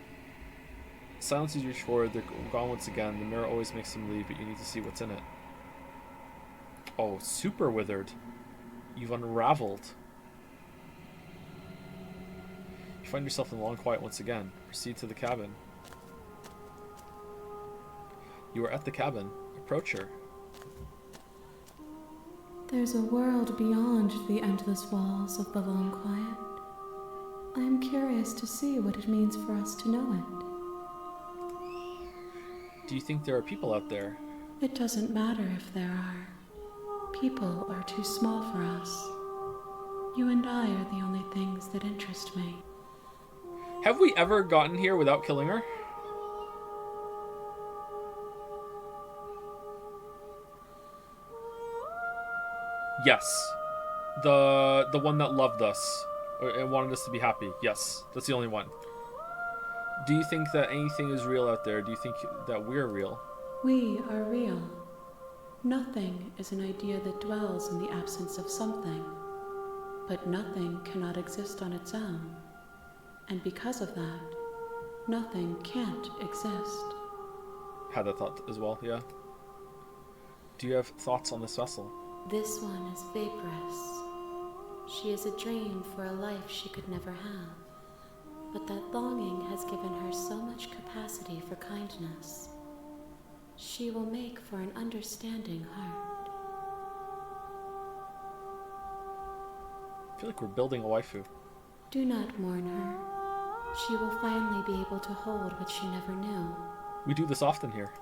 Silence as you reach forward. They're gone once again. The mirror always makes them leave, but you need to see what's in it. Oh, super withered. You've unraveled. You find yourself in the long quiet once again. Proceed to the cabin. You are at the cabin. Approach her. There's a world beyond the endless walls of the long quiet. I am curious to see what it means for us to know it. Do you think there are people out there? It doesn't matter if there are. People are too small for us. You and I are the only things that interest me. Have we ever gotten here without killing her? Yes. The one that loved us and wanted us to be happy. Yes, that's the only one. Do you think that anything is real out there? Do you think that we're real? We are real. Nothing is an idea that dwells in the absence of something, but nothing cannot exist on its own, and because of that, nothing can't exist. Had that thought as well, yeah. Do you have thoughts on this vessel? This one is vaporous. She is a dream for a life she could never have, but that longing has given her so much capacity for kindness. She will make for an understanding heart. I feel like we're building a waifu. Do not mourn her. She will finally be able to hold what she never knew. We do this often here.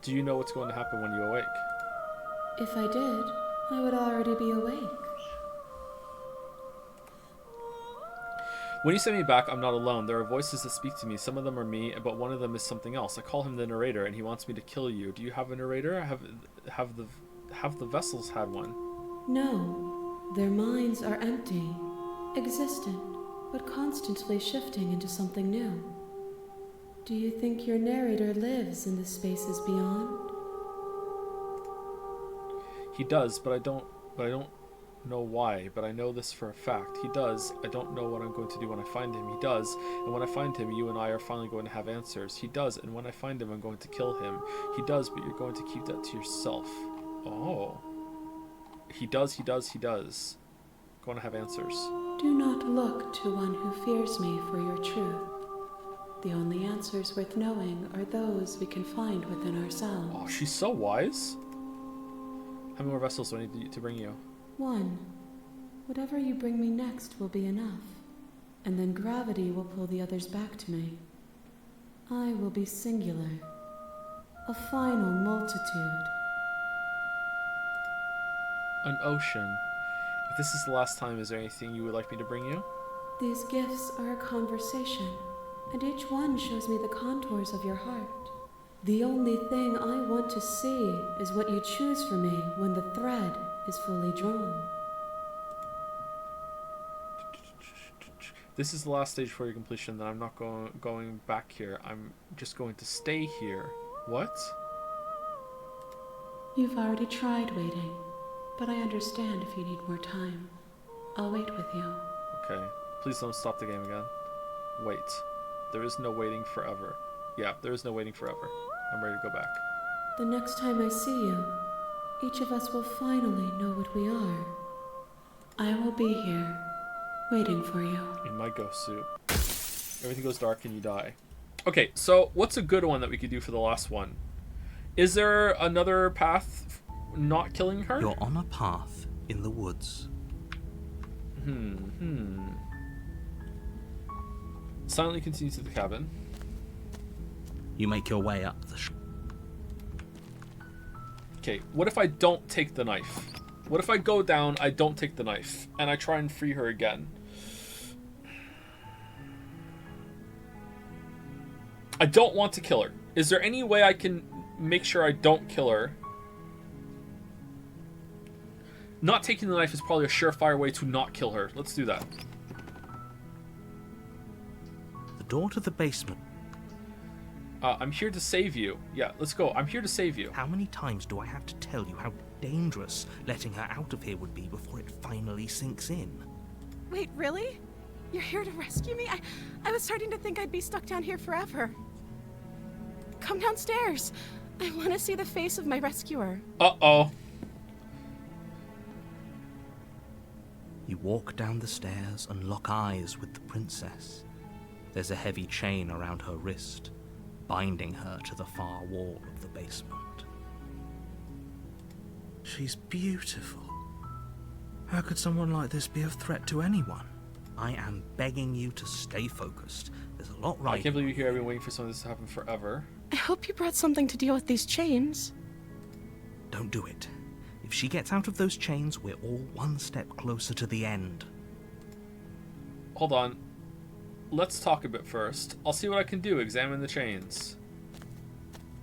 Do you know what's going to happen when you awake? If I did, I would already be awake. When you send me back, I'm not alone. There are voices that speak to me. Some of them are me, but one of them is something else. I call him the narrator, and he wants me to kill you. Do you have a narrator? Have the vessels had one? No, their minds are empty, existent, but constantly shifting into something new. Do you think your narrator lives in the spaces beyond? He does, but I don't know why, but I know this for a fact. He does. I don't know what I'm going to do when I find him. He does, and when I find him, you and I are finally going to have answers. He does, and when I find him, I'm going to kill him. He does, but you're going to keep that to yourself. Oh. He does. Going to have answers. Do not look to one who fears me for your truth. The only answers worth knowing are those we can find within ourselves. Oh, she's so wise. How many more vessels do I need to bring you? One. Whatever you bring me next will be enough, and then gravity will pull the others back to me. I will be singular, a final multitude. An ocean. If this is the last time, is there anything you would like me to bring you? These gifts are a conversation, and each one shows me the contours of your heart. The only thing I want to see is what you choose for me when the thread is fully drawn. This is the last stage for your completion, then I'm not going back here. I'm just going to stay here. What? You've already tried waiting, but I understand if you need more time. I'll wait with you. Okay. Please don't stop the game again. Wait. There is no waiting forever. Yeah, there is no waiting forever. I'm ready to go back. The next time I see you, each of us will finally know what we are. I will be here, waiting for you. In my ghost suit. Everything goes dark and you die. Okay, so what's a good one that we could do for the last one? Is there another path not killing her? You're on a path in the woods. Silently continue to the cabin. You make your way up the Okay, what if I don't take the knife? What if I go down, I don't take the knife, and I try and free her again? I don't want to kill her. Is there any way I can make sure I don't kill her? Not taking the knife is probably a surefire way to not kill her. Let's do that. The door to the basement. I'm here to save you. Yeah, let's go. I'm here to save you. How many times do I have to tell you how dangerous letting her out of here would be before it finally sinks in? Wait, really? You're here to rescue me? I was starting to think I'd be stuck down here forever. Come downstairs. I want to see the face of my rescuer. Uh-oh. You walk down the stairs and lock eyes with the princess. There's a heavy chain around her wrist, binding her to the far wall of the basement. She's beautiful. How could someone like this be a threat to anyone? I am begging you to stay focused. There's a lot right. I can't believe you're here. I've been waiting for some of this to happen forever. I hope you brought something to deal with these chains. Don't do it. If she gets out of those chains, we're all one step closer to the end. Hold on. Let's talk a bit first. I'll see what I can do. Examine the chains.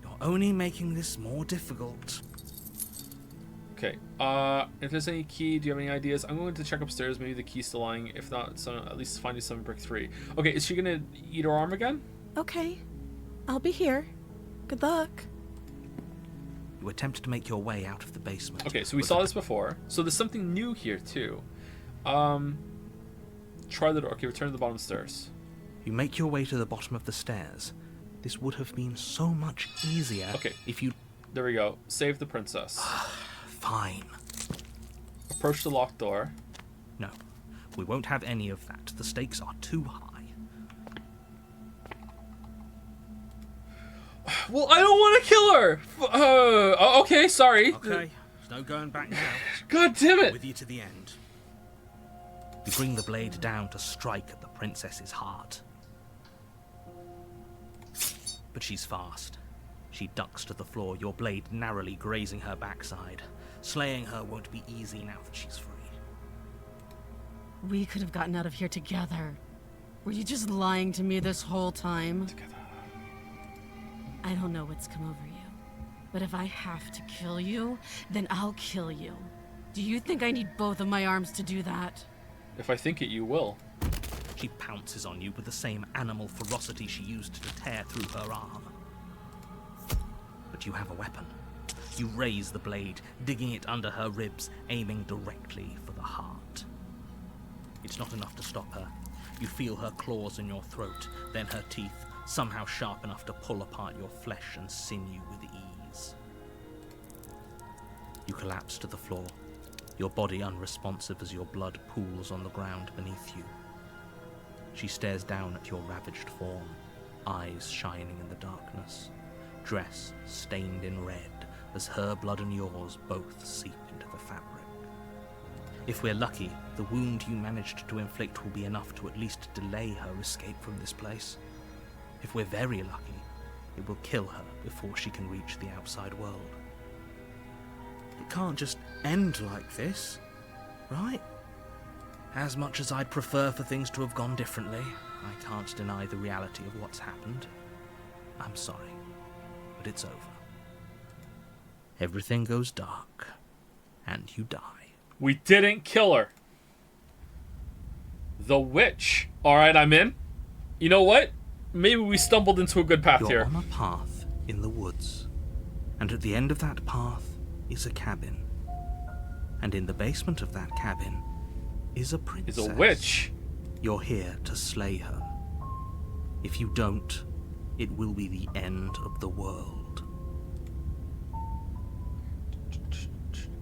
You're only making this more difficult. Okay. If there's any key, do you have any ideas? I'm going to check upstairs. Maybe the key's still lying. If not, so at least finding some brick 3. Okay, is she gonna eat her arm again? Okay. I'll be here. Good luck. You attempt to make your way out of the basement. Okay, so we saw this before. So there's something new here too. Try the door. Okay, return to the bottom of the stairs. You make your way to the bottom of the stairs. This would have been so much easier if you... There we go. Save the princess. Fine. Approach the locked door. No, we won't have any of that. The stakes are too high. Well, I don't want to kill her! Okay, sorry. Okay, there's no going back now. God damn it! With you to the end. You bring the blade down to strike at the princess's heart. But she's fast. She ducks to the floor, your blade narrowly grazing her backside. Slaying her won't be easy now that she's free. We could have gotten out of here together. Were you just lying to me this whole time? Together. I don't know what's come over you, but if I have to kill you, then I'll kill you. Do you think I need both of my arms to do that? If I think it, you will. She pounces on you with the same animal ferocity she used to tear through her arm. But you have a weapon. You raise the blade, digging it under her ribs, aiming directly for the heart. It's not enough to stop her. You feel her claws in your throat, then her teeth, somehow sharp enough to pull apart your flesh and sinew with ease. You collapse to the floor, your body unresponsive as your blood pools on the ground beneath you. She stares down at your ravaged form, eyes shining in the darkness, dress stained in red as her blood and yours both seep into the fabric. If we're lucky, the wound you managed to inflict will be enough to at least delay her escape from this place. If we're very lucky, it will kill her before she can reach the outside world. It can't just end like this, right? As much as I'd prefer for things to have gone differently, I can't deny the reality of what's happened. I'm sorry, but it's over. Everything goes dark, and you die. We didn't kill her. The witch. Alright, I'm in. You know what? Maybe we stumbled into a good path You're here. on a path in the woods, and at the end of that path is a cabin. And in the basement of that cabin is a princess. Is a witch. You're here to slay her. If you don't, it will be the end of the world.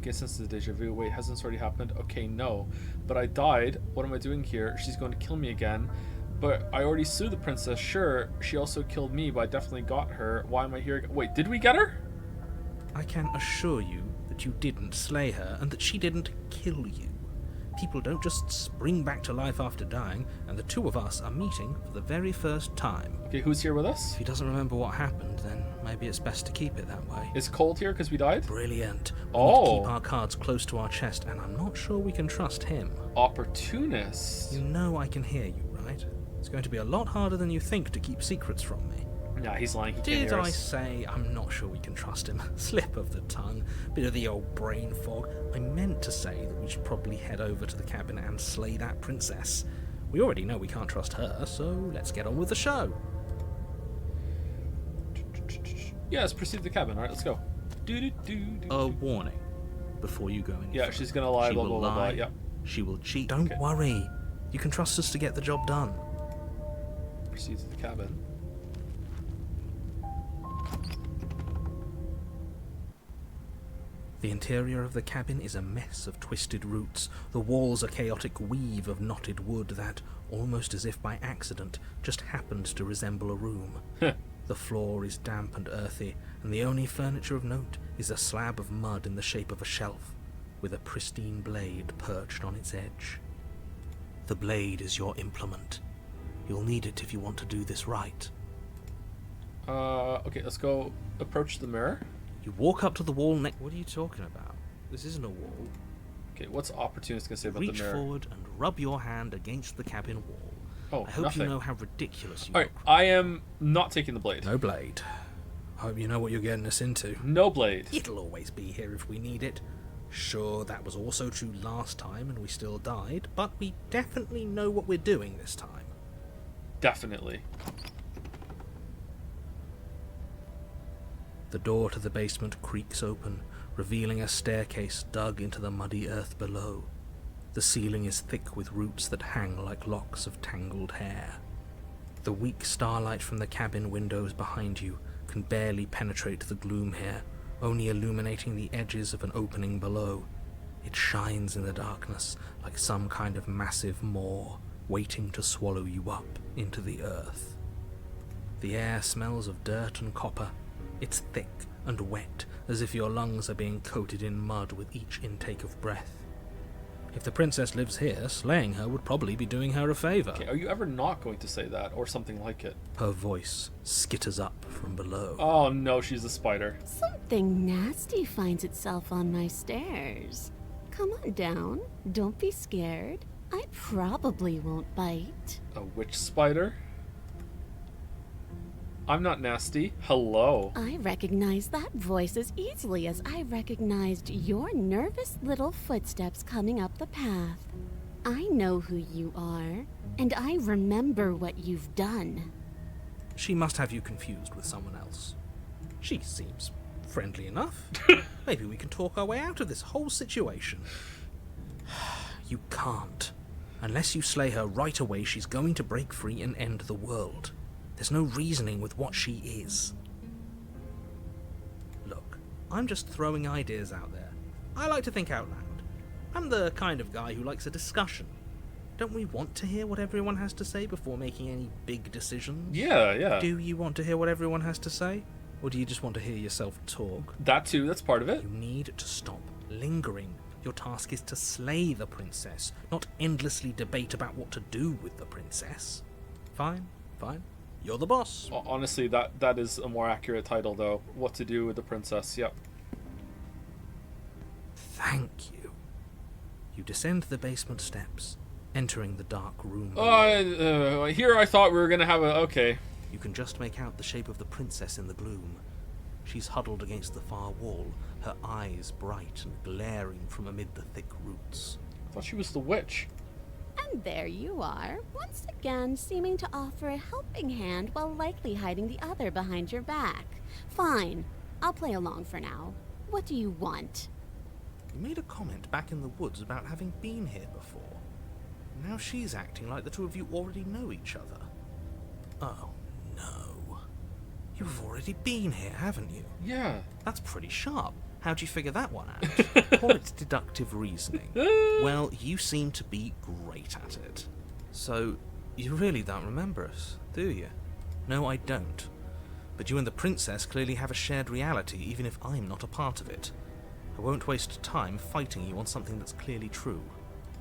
Guess this is deja vu. Wait, hasn't this already happened? Okay, no. But I died. What am I doing here? She's going to kill me again. But I already sued the princess. Sure, she also killed me, but I definitely got her. Why am I here? Wait, did we get her? I can assure you that you didn't slay her and that she didn't kill you. People don't just spring back to life after dying, and the two of us are meeting for the very first time. Okay, who's here with us? If he doesn't remember what happened, then maybe it's best to keep it that way. Is Cold here because we died? Brilliant. We Oh. need to keep our cards close to our chest, and I'm not sure we can trust him. Opportunist. You know I can hear you, right? It's going to be a lot harder than you think to keep secrets from me. Nah, he's lying. He can't Did hear I us. say I'm not sure we can trust him? Slip of the tongue, bit of the old brain fog. I meant to say that we should probably head over to the cabin and slay that princess. We already know we can't trust her, so let's get on with the show. Yeah, let's proceed to the cabin. Alright, let's go. A warning before you go in. Yeah, she's gonna lie, She blah, will blah, blah, blah. lie. Yep. She will cheat. Don't worry. You can trust us to get the job done. Proceed to the cabin. The interior of the cabin is a mess of twisted roots. The walls a chaotic weave of knotted wood that, almost as if by accident, just happened to resemble a room. The floor is damp and earthy, and the only furniture of note is a slab of mud in the shape of a shelf, with a pristine blade perched on its edge. The blade is your implement. You'll need it if you want to do this right. Okay, let's go approach the mirror. You walk up to the wall next... What are you talking about? This isn't a wall. Okay, what's Opportunist gonna say about Reach the mirror? forward and rub your hand against the cabin wall. Oh, I hope nothing. you know how ridiculous you Alright, look. I am not taking the blade. No blade. Hope you know what you're getting us into. No blade. It'll always be here if we need it. Sure, that was also true last time and we still died, but we definitely know what we're doing this time. Definitely. The door to the basement creaks open, revealing a staircase dug into the muddy earth below. The ceiling is thick with roots that hang like locks of tangled hair. The weak starlight from the cabin windows behind you can barely penetrate the gloom here, only illuminating the edges of an opening below. It shines in the darkness like some kind of massive maw waiting to swallow you up into the earth. The air smells of dirt and copper. It's thick and wet, as if your lungs are being coated in mud with each intake of breath. If the princess lives here, slaying her would probably be doing her a favor. Okay, are you ever not going to say that, or something like it? Her voice skitters up from below. Oh no, she's a spider. Something nasty finds itself on my stairs. Come on down. Don't be scared. I probably won't bite. A witch spider? I'm not nasty. Hello. I recognize that voice as easily as I recognized your nervous little footsteps coming up the path. I know who you are, and I remember what you've done. She must have you confused with someone else. She seems friendly enough. Maybe we can talk our way out of this whole situation. You can't. Unless you slay her right away, she's going to break free and end the world. There's no reasoning with what she is. Look, I'm just throwing ideas out there. I like to think out loud. I'm the kind of guy who likes a discussion. Don't we want to hear what everyone has to say before making any big decisions? Yeah. Do you want to hear what everyone has to say? Or do you just want to hear yourself talk? That too, that's part of it. You need to stop lingering. Your task is to slay the princess, not endlessly debate about what to do with the princess. Fine. You're the boss. Honestly, that is a more accurate title, though. What to do with the princess, yep. Thank you. You descend the basement steps, entering the dark room. Here I thought we were gonna have a... Okay. You can just make out the shape of the princess in the gloom. She's huddled against the far wall, her eyes bright and glaring from amid the thick roots. I thought she was the witch. And there you are, once again seeming to offer a helping hand while likely hiding the other behind your back. Fine, I'll play along for now. What do you want? You made a comment back in the woods about having been here before. Now she's acting like the two of you already know each other. Oh, no. You've already been here, haven't you? Yeah. That's pretty sharp. How'd you figure that one out? Call it deductive reasoning. Well, you seem to be great at it. So, you really don't remember us, do you? No, I don't. But you and the princess clearly have a shared reality, even if I'm not a part of it. I won't waste time fighting you on something that's clearly true.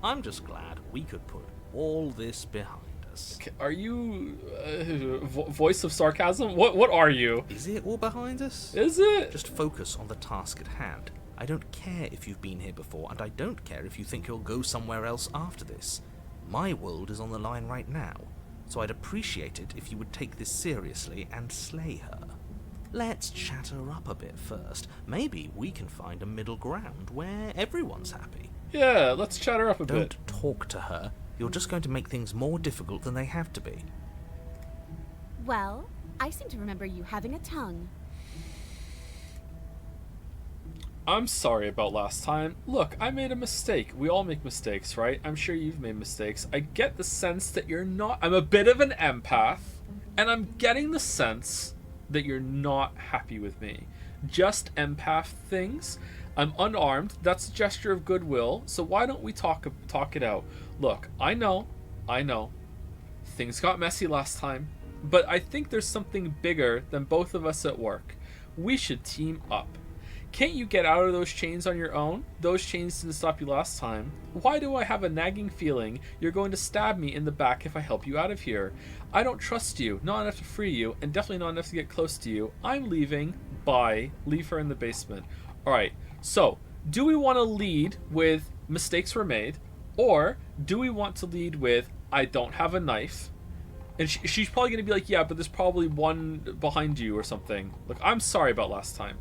I'm just glad we could put all this behind us. Are you voice of sarcasm? What are you? Is it all behind us? Is it? Just focus on the task at hand. I don't care if you've been here before, and I don't care if you think you'll go somewhere else after this. My world is on the line right now, so I'd appreciate it if you would take this seriously and slay her. Let's chat her up a bit first. Maybe we can find a middle ground where everyone's happy. Yeah, let's chat her up a bit. Don't talk to her. You're just going to make things more difficult than they have to be. Well, I seem to remember you having a tongue. I'm sorry about last time. Look, I made a mistake. We all make mistakes, right? I'm sure you've made mistakes. I get the sense that you're not... I'm a bit of an empath, and I'm getting the sense that you're not happy with me. Just empath things. I'm unarmed. That's a gesture of goodwill. So why don't we talk it out? Look, I know. Things got messy last time. But I think there's something bigger than both of us at work. We should team up. Can't you get out of those chains on your own? Those chains didn't stop you last time. Why do I have a nagging feeling you're going to stab me in the back if I help you out of here? I don't trust you. Not enough to free you, and definitely not enough to get close to you. I'm leaving. Bye. Leave her in the basement. Alright, so, do we want to lead with mistakes were made? Or do we want to lead with, I don't have a knife? And she's probably going to be like, yeah, but there's probably one behind you or something. Look, I'm sorry about last time.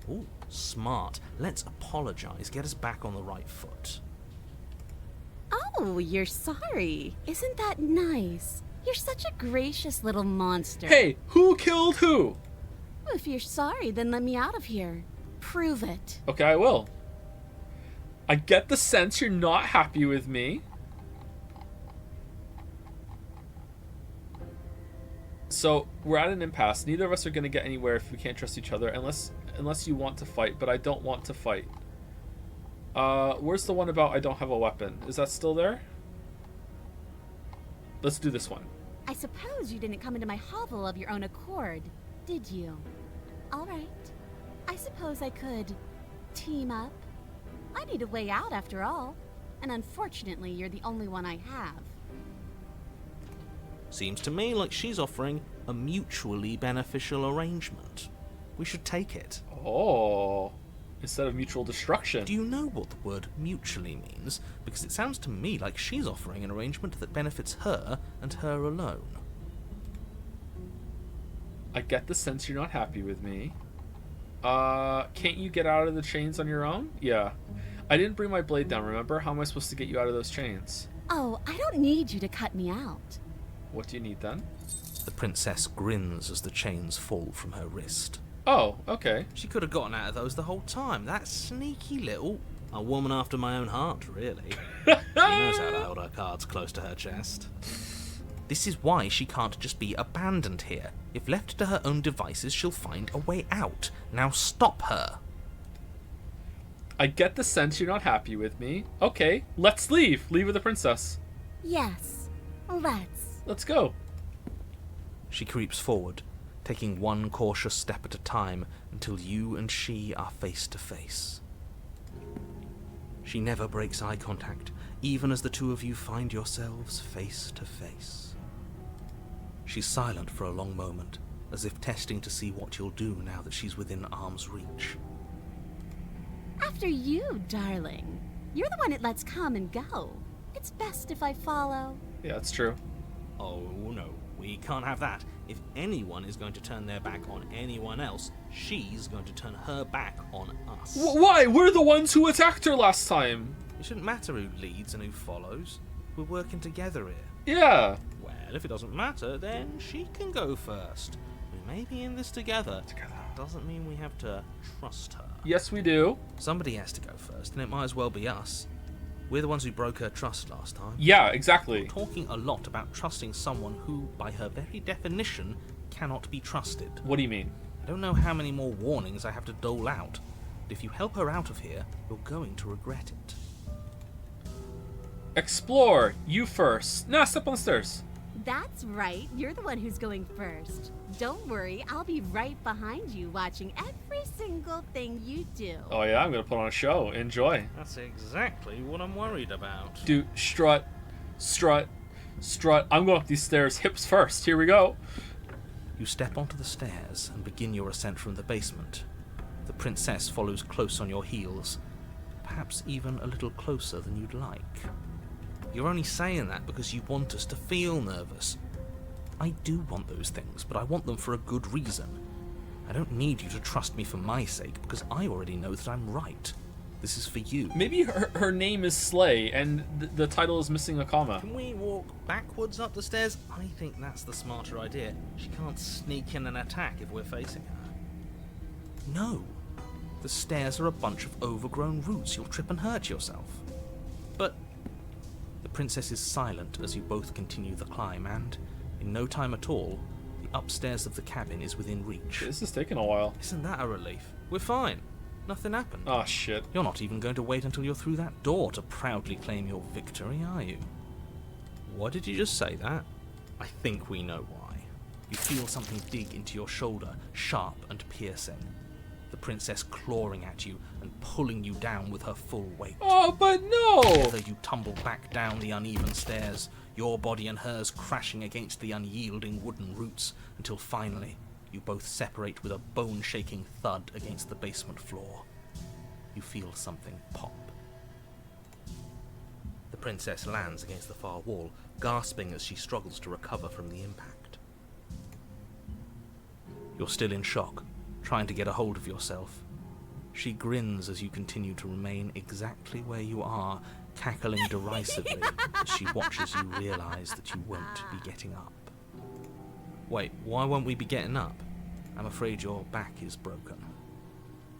Ooh, smart. Let's apologize. Get us back on the right foot. Oh, you're sorry. Isn't that nice? You're such a gracious little monster. Hey, who killed who? If you're sorry, then let me out of here. Prove it. Okay, I will. I get the sense you're not happy with me. So, we're at an impasse. Neither of us are going to get anywhere if we can't trust each other, unless you want to fight, but I don't want to fight. Where's the one about I don't have a weapon? Is that still there? Let's do this one. I suppose you didn't come into my hovel of your own accord, did you? All right. I suppose I could team up. I need a way out after all, and unfortunately you're the only one I have. Seems to me like she's offering a mutually beneficial arrangement. We should take it. Oh, instead of mutual destruction. Do you know what the word mutually means? Because it sounds to me like she's offering an arrangement that benefits her and her alone. I get the sense you're not happy with me. Can't you get out of the chains on your own? Yeah. I didn't bring my blade down, remember? How am I supposed to get you out of those chains? Oh, I don't need you to cut me out. What do you need then? The princess grins as the chains fall from her wrist. Oh, okay. She could have gotten out of those the whole time. That sneaky little... A woman after my own heart, really. She knows how to hold her cards close to her chest. This is why she can't just be abandoned here. If left to her own devices, she'll find a way out. Now stop her. I get the sense you're not happy with me. Okay, let's leave. Leave with the princess. Yes, let's. Let's go. She creeps forward, taking one cautious step at a time until you and she are face to face. She never breaks eye contact, even as the two of you find yourselves face to face. She's silent for a long moment, as if testing to see what you'll do now that she's within arm's reach. After you, darling. You're the one it lets come and go. It's best if I follow. Yeah, that's true. Oh no, we can't have that. If anyone is going to turn their back on anyone else, she's going to turn her back on us. Why? We're the ones who attacked her last time. It shouldn't matter who leads and who follows. We're working together here. Yeah. Well, if it doesn't matter, then she can go first. We may be in this together. Doesn't mean we have to trust her. Yes, we do. Somebody has to go first, and it might as well be us. We're the ones who broke her trust last time. Yeah, exactly. We're talking a lot about trusting someone who, by her very definition, cannot be trusted. What do you mean? I don't know how many more warnings I have to dole out, but if you help her out of here, you're going to regret it. Explore. You first. Nah, step on the stairs. That's right. You're the one who's going first. Don't worry, I'll be right behind you watching every single thing you do. Oh yeah, I'm gonna put on a show. Enjoy. That's exactly what I'm worried about. Dude, strut, strut, strut. I'm going up these stairs hips first. Here we go. You step onto the stairs and begin your ascent from the basement. The princess follows close on your heels, perhaps even a little closer than you'd like. You're only saying that because you want us to feel nervous. I do want those things, but I want them for a good reason. I don't need you to trust me for my sake, because I already know that I'm right. This is for you. Maybe her name is Slay, and the title is missing a comma. Can we walk backwards up the stairs? I think that's the smarter idea. She can't sneak in and attack if we're facing her. No. The stairs are a bunch of overgrown roots. You'll trip and hurt yourself. But the princess is silent as you both continue the climb, and in no time at all, the upstairs of the cabin is within reach. This is taking a while. Isn't that a relief? We're fine. Nothing happened. Oh, shit. You're not even going to wait until you're through that door to proudly claim your victory, are you? What did you just say that? I think we know why. You feel something dig into your shoulder, sharp and piercing. The princess clawing at you and pulling you down with her full weight. Oh, but no! Together you tumble back down the uneven stairs, your body and hers crashing against the unyielding wooden roots, until finally you both separate with a bone-shaking thud against the basement floor. You feel something pop. The princess lands against the far wall, gasping as she struggles to recover from the impact. You're still in shock, trying to get a hold of yourself. She grins as you continue to remain exactly where you are, cackling derisively as she watches you realize that you won't be getting up. Wait, why won't we be getting up? I'm afraid your back is broken.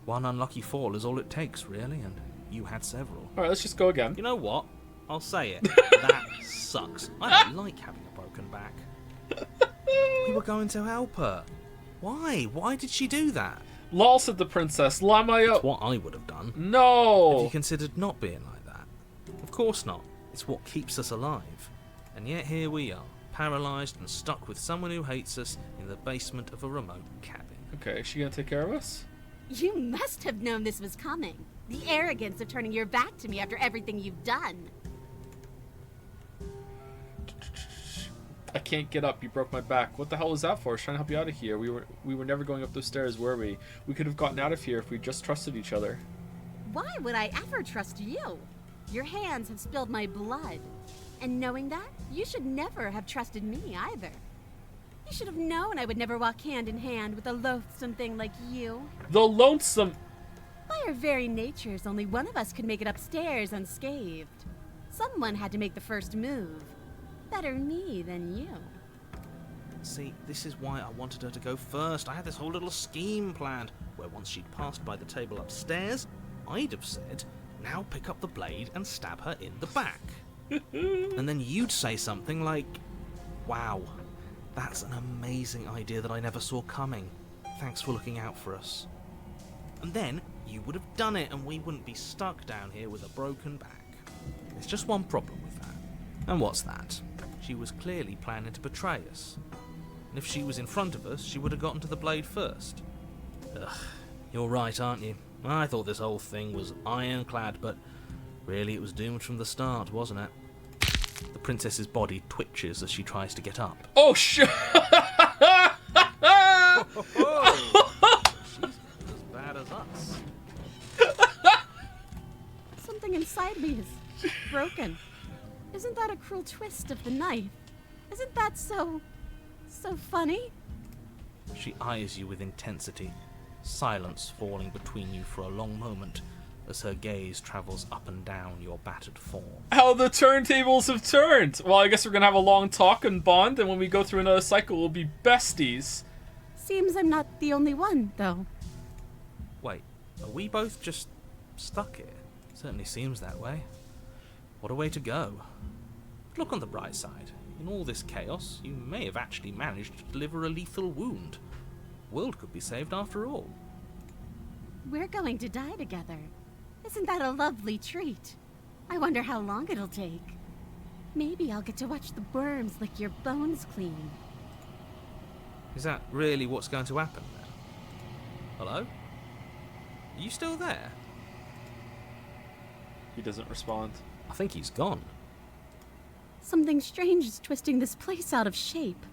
One unlucky fall is all it takes, really, and you had several. Alright, let's just go again. You know what? I'll say it. That sucks. I don't like having a broken back. We were going to help her. Why? Why did she do that? Lol, said the princess. Lamaya. It's what I would have done. No! Have you considered not being like that? Of course not. It's what keeps us alive. And yet here we are, paralysed and stuck with someone who hates us in the basement of a remote cabin. Okay, is she gonna take care of us? You must have known this was coming. The arrogance of turning your back to me after everything you've done. I can't get up. You broke my back. What the hell was that for? I was trying to help you out of here. We were never going up those stairs, were we? We could have gotten out of here if we just trusted each other. Why would I ever trust you? Your hands have spilled my blood. And knowing that, you should never have trusted me either. You should have known I would never walk hand in hand with a loathsome thing like you. The lonesome... By our very natures, only one of us could make it upstairs unscathed. Someone had to make the first move. Better me than you. See, this is why I wanted her to go first. I had this whole little scheme planned, where once she'd passed by the table upstairs, I'd have said, now pick up the blade and stab her in the back. And then you'd say something like, wow, that's an amazing idea that I never saw coming. Thanks for looking out for us. And then you would have done it and we wouldn't be stuck down here with a broken back. There's just one problem with that. And what's that? She was clearly planning to betray us. And if she was in front of us, she would have gotten to the blade first. Ugh, you're right, aren't you? I thought this whole thing was ironclad, but really it was doomed from the start, wasn't it? The princess's body twitches as she tries to get up. Oh, shit! She's as bad as us. Something inside me is broken. Isn't that a cruel twist of the knife? Isn't that so funny? She eyes you with intensity, silence falling between you for a long moment as her gaze travels up and down your battered form. How the turntables have turned! Well, I guess we're gonna have a long talk and bond, and when we go through another cycle, we'll be besties. Seems I'm not the only one, though. Wait, are we both just stuck here? Certainly seems that way. What a way to go. Look on the bright side. In all this chaos, you may have actually managed to deliver a lethal wound. The world could be saved after all. We're going to die together. Isn't that a lovely treat? I wonder how long it'll take. Maybe I'll get to watch the worms lick your bones clean. Is that really what's going to happen then? Hello? Are you still there? He doesn't respond. I think he's gone. Something strange is twisting this place out of shape.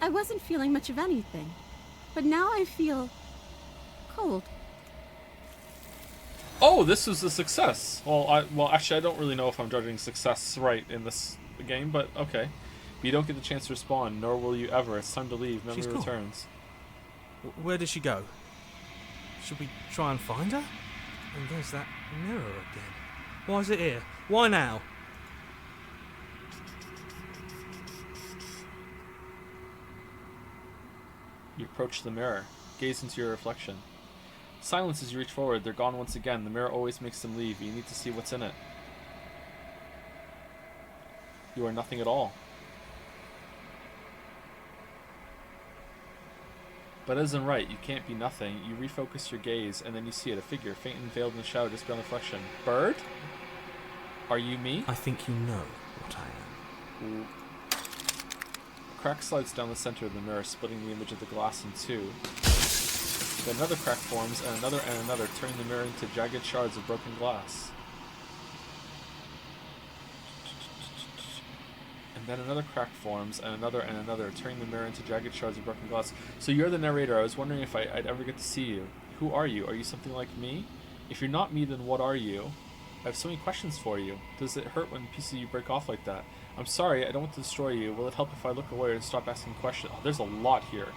I wasn't feeling much of anything, but now I feel cold. Oh, this was a success. Well, actually, I don't really know if I'm judging success right in this game, but okay. But you don't get the chance to respond, nor will you ever. It's time to leave. Memory She's gone. returns. Where did she go? Should we try and find her? And there's that mirror again. Why is it here? Why now? You approach the mirror. Gaze into your reflection. Silence as you reach forward. They're gone once again. The mirror always makes them leave. You need to see what's in it. You are nothing at all. But it isn't right. You can't be nothing. You refocus your gaze, and then you see it. A figure, faint and veiled in the shadow just beyond the reflection. Bird? Are you me? I think you know what I am. Ooh. A crack slides down the center of the mirror, splitting the image of the glass in two. Then another crack forms, and another, turning the mirror into jagged shards of broken glass. And then another crack forms, and another, turning the mirror into jagged shards of broken glass. So you're the narrator. I was wondering if I'd ever get to see you. Who are you? Are you something like me? If you're not me, then what are you? I have so many questions for you. Does it hurt when pieces of you break off like that? I'm sorry, I don't want to destroy you. Will it help if I look away and stop asking questions? Oh, there's a lot here.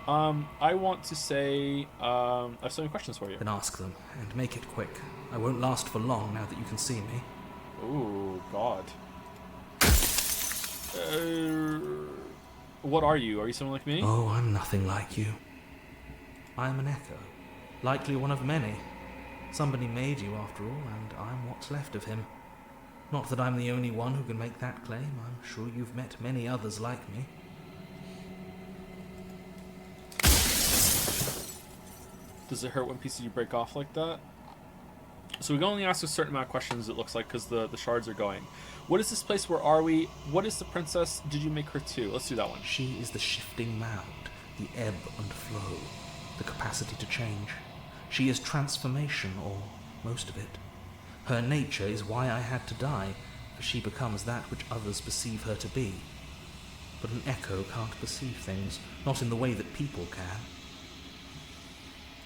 I want to say, I have so many questions for you. Then ask them, and make it quick. I won't last for long now that you can see me. Ooh, God. What are you? Are you someone like me? Oh, I'm nothing like you. I am an echo, likely one of many. Somebody made you after all, and I'm what's left of him. Not that I'm the only one who can make that claim. I'm sure you've met many others like me. Does it hurt when pieces you break off like that? So we can only ask a certain amount of questions, it looks like, because the shards are going. What is this place? Where are we? What is the princess? Did you make her too? Let's do that one. She is the shifting mound, the ebb and flow, the capacity to change. She is transformation, or most of it. Her nature is why I had to die, for she becomes that which others perceive her to be. But an echo can't perceive things, not in the way that people can.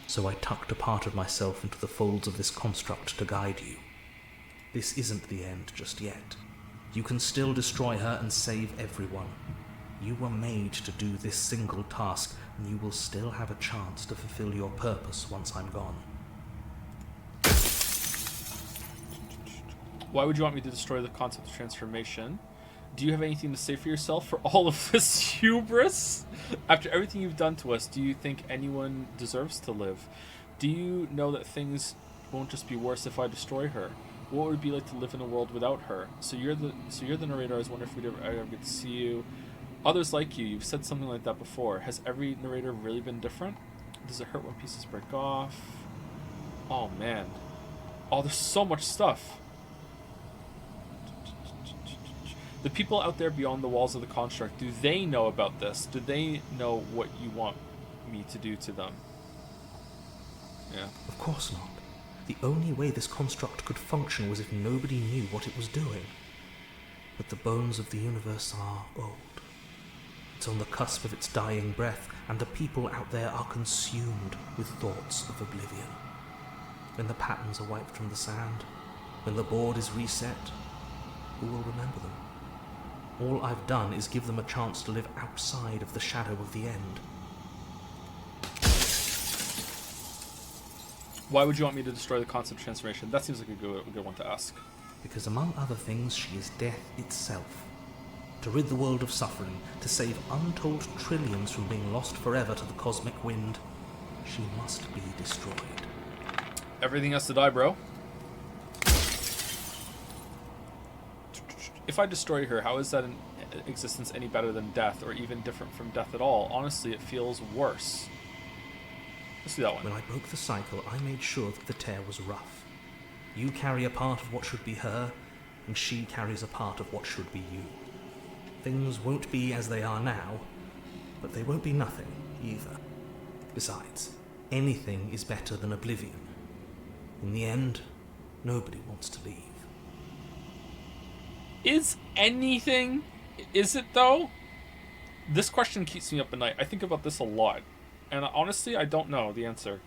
So I tucked a part of myself into the folds of this construct to guide you. This isn't the end just yet. You can still destroy her and save everyone. You were made to do this single task, and you will still have a chance to fulfill your purpose once I'm gone. Why would you want me to destroy the concept of transformation? Do you have anything to say for yourself for all of this hubris? After everything you've done to us, do you think anyone deserves to live? Do you know that things won't just be worse if I destroy her? What would it be like to live in a world without her? So you're the narrator. I was wondering if we'd ever get to see you. Others like you. You've said something like that before. Has every narrator really been different? Does it hurt when pieces break off? Oh man. Oh, there's so much stuff. The people out there beyond the walls of the construct, do they know about this? Do they know what you want me to do to them? Yeah. Of course not. The only way this construct could function was if nobody knew what it was doing. But the bones of the universe are old. It's on the cusp of its dying breath, and the people out there are consumed with thoughts of oblivion. When the patterns are wiped from the sand, when the board is reset, who will remember them? All I've done is give them a chance to live outside of the shadow of the end. Why would you want me to destroy the concept of transformation? That seems like a good one to ask. Because among other things, she is death itself. To rid the world of suffering, to save untold trillions from being lost forever to the cosmic wind, she must be destroyed. Everything has to die, bro. If I destroy her, how is that in existence any better than death, or even different from death at all? Honestly, it feels worse. Let's do that one. When I broke the cycle, I made sure that the tear was rough. You carry a part of what should be her, and she carries a part of what should be you. Things won't be as they are now, but they won't be nothing either. Besides, anything is better than oblivion. In the end, nobody wants to leave. Is anything? Is it though? This question keeps me up at night. I think about this a lot. And honestly, I don't know the answer.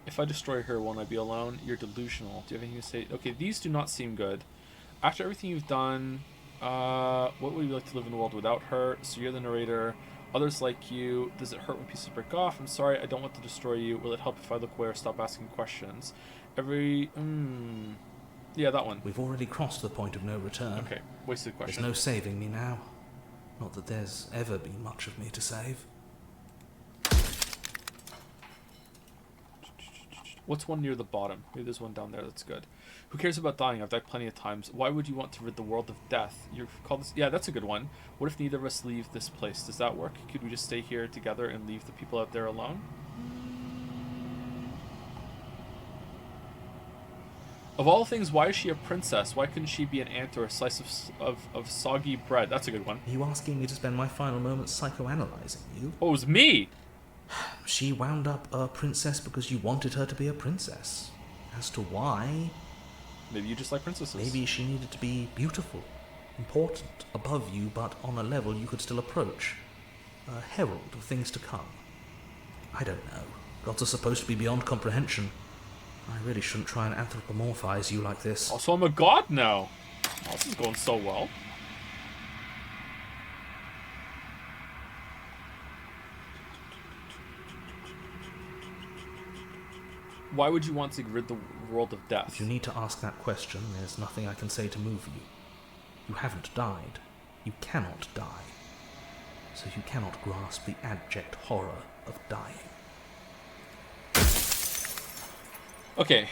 If I destroy her, won't I be alone? You're delusional. Do you have anything to say? Okay, these do not seem good. After everything you've done, what would you like to live in a world without her? So you're the narrator. Others like you. Does it hurt when pieces break off? I'm sorry, I don't want to destroy you. Will it help if I look away or stop asking questions? Yeah, that one. We've already crossed the point of no return. Okay, wasted question. There's no saving me now. Not that there's ever been much of me to save. What's one near the bottom? Maybe there's one down there that's good. Who cares about dying? I've died plenty of times. Why would you want to rid the world of death? You've called this... Yeah, that's a good one. What if neither of us leave this place? Does that work? Could we just stay here together and leave the people out there alone? Of all things, why is she a princess? Why couldn't she be an ant or a slice of soggy bread? That's a good one. Are you asking me to spend my final moments psychoanalyzing you? Oh, it was me! She wound up a princess because you wanted her to be a princess. As to why... Maybe you just like princesses. Maybe she needed to be beautiful, important, above you, but on a level you could still approach. A herald of things to come. I don't know. Gods are supposed to be beyond comprehension. I really shouldn't try and anthropomorphize you like this. Oh, so I'm a god now. Oh, this is going so well. Why would you want to rid the world of death? If you need to ask that question, there's nothing I can say to move you. You haven't died. You cannot die. So you cannot grasp the abject horror of dying. Okay.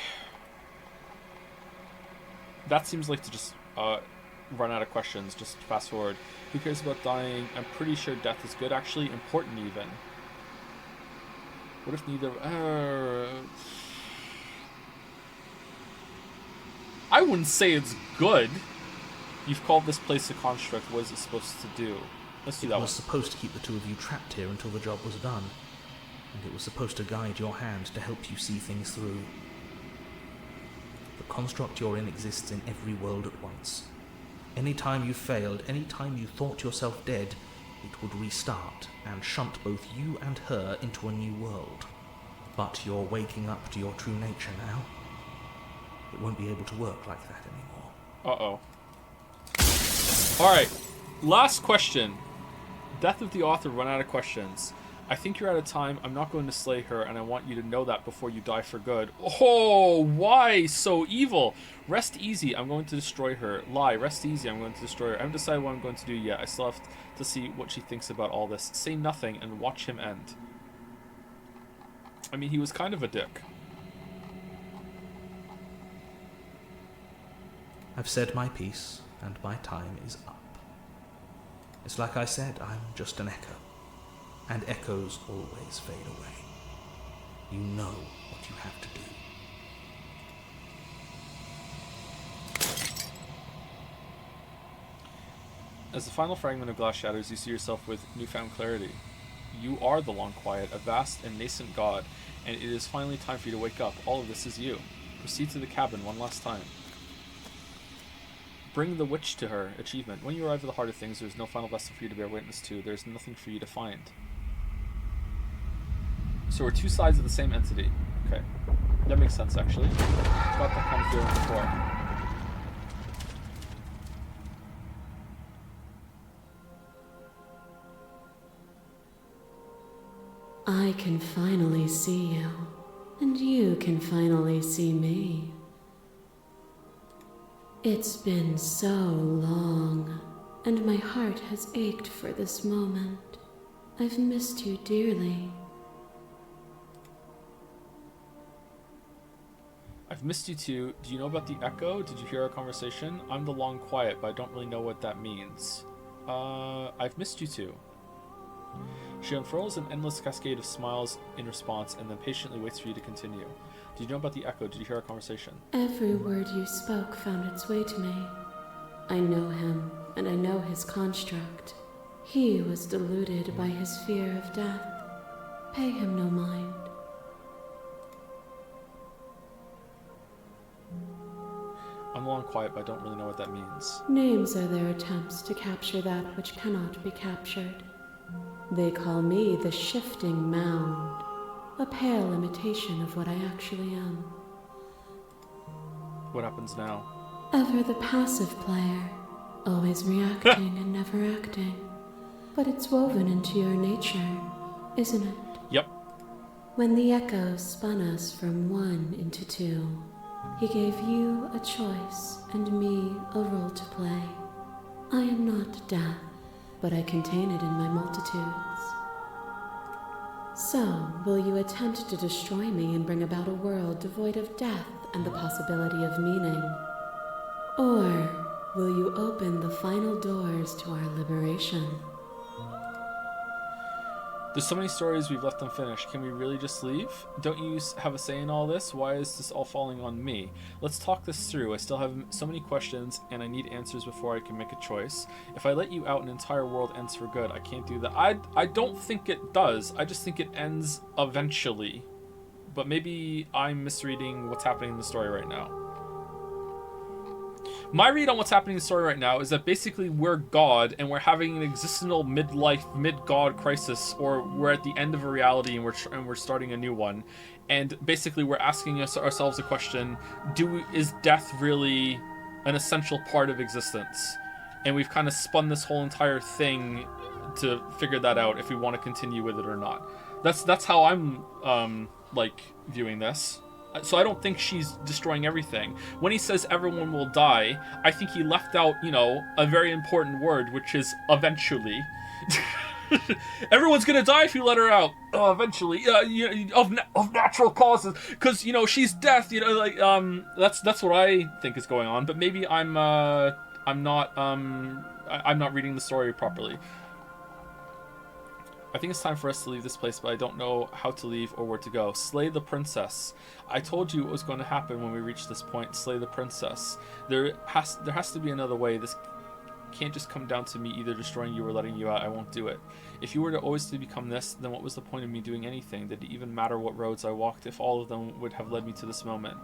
That seems like to just run out of questions. Just fast forward. Who cares about dying? I'm pretty sure death is good, actually. Important, even. What if neither... I wouldn't say it's good. You've called this place a construct. What is it supposed to do? Let's do that one. It was supposed to keep the two of you trapped here until the job was done. And it was supposed to guide your hand to help you see things through. The construct you're in exists in every world at once. Any time you failed, any time you thought yourself dead, it would restart and shunt both you and her into a new world. But you're waking up to your true nature now. It won't be able to work like that anymore. Uh-oh. Alright, last question. Death of the author, run out of questions. I think you're out of time. I'm not going to slay her, and I want you to know that before you die for good. Oh, why so evil? Rest easy, I'm going to destroy her. Lie, rest easy, I'm going to destroy her. I haven't decided what I'm going to do yet. I still have to see what she thinks about all this. Say nothing and watch him end. I mean, he was kind of a dick. I've said my piece, and my time is up. It's like I said, I'm just an echo. And echoes always fade away. You know what you have to do. As the final fragment of glass shatters, you see yourself with newfound clarity. You are the Long Quiet, a vast and nascent god, and it is finally time for you to wake up. All of this is you. Proceed to the cabin one last time. Bring the witch to her. Achievement. When you arrive at the heart of things, there is no final vessel for you to bear witness to. There is nothing for you to find. So we're two sides of the same entity. Okay. That makes sense, actually. Got that kind of feeling before. I can finally see you, and you can finally see me. It's been so long, and my heart has ached for this moment. I've missed you dearly. I've missed you too. Do you know about the echo? Did you hear our conversation? I'm the Long Quiet, but I don't really know what that means. I've missed you too. She unfurls an endless cascade of smiles in response and then patiently waits for you to continue. Did you know about the echo? Did you hear our conversation? Every word you spoke found its way to me. I know him, and I know his construct. He was deluded by his fear of death. Pay him no mind. I'm the Long Quiet, but I don't really know what that means. Names are their attempts to capture that which cannot be captured. They call me the Shifting Mound, a pale imitation of what I actually am. What happens now? Ever the passive player, always reacting and never acting. But it's woven into your nature, isn't it? Yep. When the echo spun us from one into two, he gave you a choice and me a role to play. I am not death, but I contain it in my multitudes. So, will you attempt to destroy me and bring about a world devoid of death and the possibility of meaning? Or will you open the final doors to our liberation? There's so many stories we've left unfinished. Can we really just leave? Don't you have a say in all this? Why is this all falling on me? Let's talk this through. I still have so many questions, and I need answers before I can make a choice. If I let you out, an entire world ends for good. I can't do that. I don't think it does. I just think it ends eventually. But maybe I'm misreading what's happening in the story right now. My read on what's happening in the story right now is that basically we're God and we're having an existential midlife, mid-God crisis, or we're at the end of a reality and we're starting a new one. And basically we're asking ourselves a question, is death really an essential part of existence? And we've kind of spun this whole entire thing to figure that out if we want to continue with it or not. That's how I'm like viewing this. So I don't think she's destroying everything. When he says everyone will die, I think he left out, a very important word, which is eventually. Everyone's gonna die if you let her out. Eventually, of natural causes, because she's death. That's what I think is going on. But maybe I'm not reading the story properly. I think it's time for us to leave this place, but I don't know how to leave or where to go. Slay the princess. I told you what was going to happen when we reached this point. Slay the princess. There has to be another way. This can't just come down to me either destroying you or letting you out. I won't do it. If you were to always to become this, then what was the point of me doing anything? Did it even matter what roads I walked if all of them would have led me to this moment?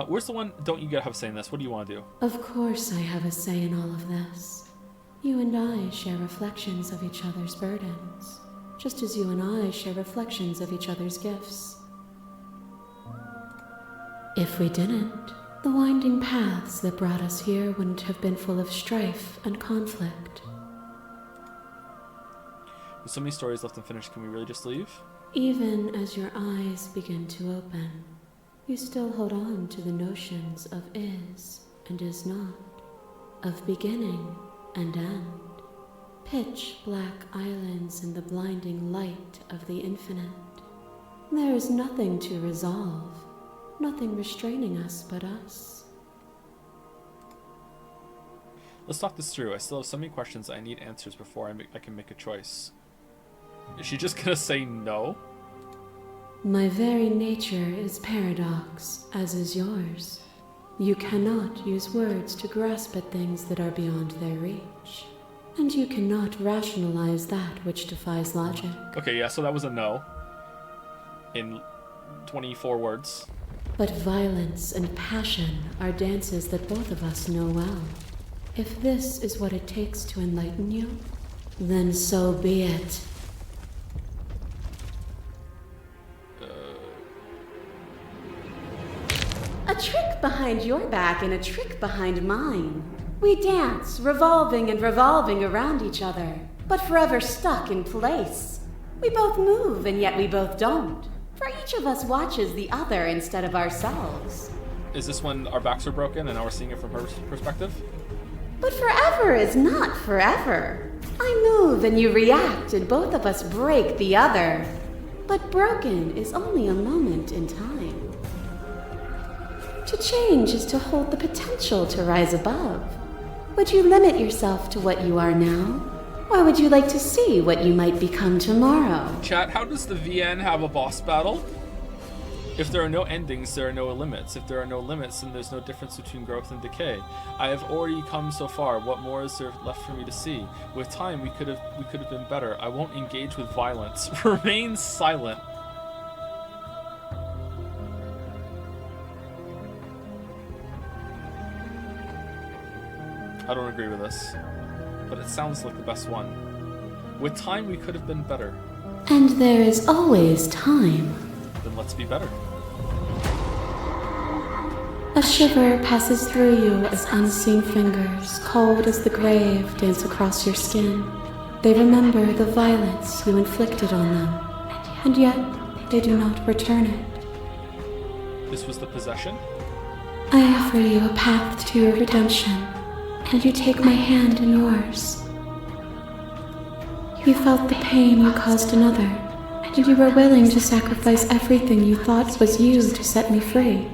Where's the one? Don't you get have a say in this? What do you want to do? Of course I have a say in all of this. You and I share reflections of each other's burdens, just as you and I share reflections of each other's gifts. If we didn't, the winding paths that brought us here wouldn't have been full of strife and conflict. With so many stories left unfinished, can we really just leave? Even as your eyes begin to open, you still hold on to the notions of is and is not, of beginning and end, pitch black islands in the blinding light of the infinite. There is nothing to resolve, nothing restraining us but us. Let's talk this through. I still have so many questions I need answers before I can make a choice. Is she just gonna say no? My very nature is paradox, as is yours. You cannot use words to grasp at things that are beyond their reach. And you cannot rationalize that which defies logic. Okay, yeah, so that was a no. In 24 words. But violence and passion are dances that both of us know well. If this is what it takes to enlighten you, then so be it. A trick behind your back and a trick behind mine. We dance, revolving and revolving around each other, but forever stuck in place. We both move, and yet we both don't. For each of us watches the other instead of ourselves. Is this when our backs are broken and now we're seeing it from her perspective? But forever is not forever. I move and you react, and both of us break the other. But broken is only a moment in time. To change is to hold the potential to rise above. Would you limit yourself to what you are now? Or would you like to see what you might become tomorrow? Chat, how does the VN have a boss battle? If there are no endings, there are no limits. If there are no limits, then there's no difference between growth and decay. I have already come so far. What more is there left for me to see? With time, we could have been better. I won't engage with violence. Remain silent. I don't agree with this, but it sounds like the best one. With time, we could have been better. And there is always time. Then let's be better. A shiver passes through you as unseen fingers, cold as the grave, dance across your skin. They remember the violence you inflicted on them, and yet they do not return it. This was the possession? I offer you a path to your redemption, and you take my hand in yours. You felt the pain you caused another, and you were willing to sacrifice everything you thought was you to set me free.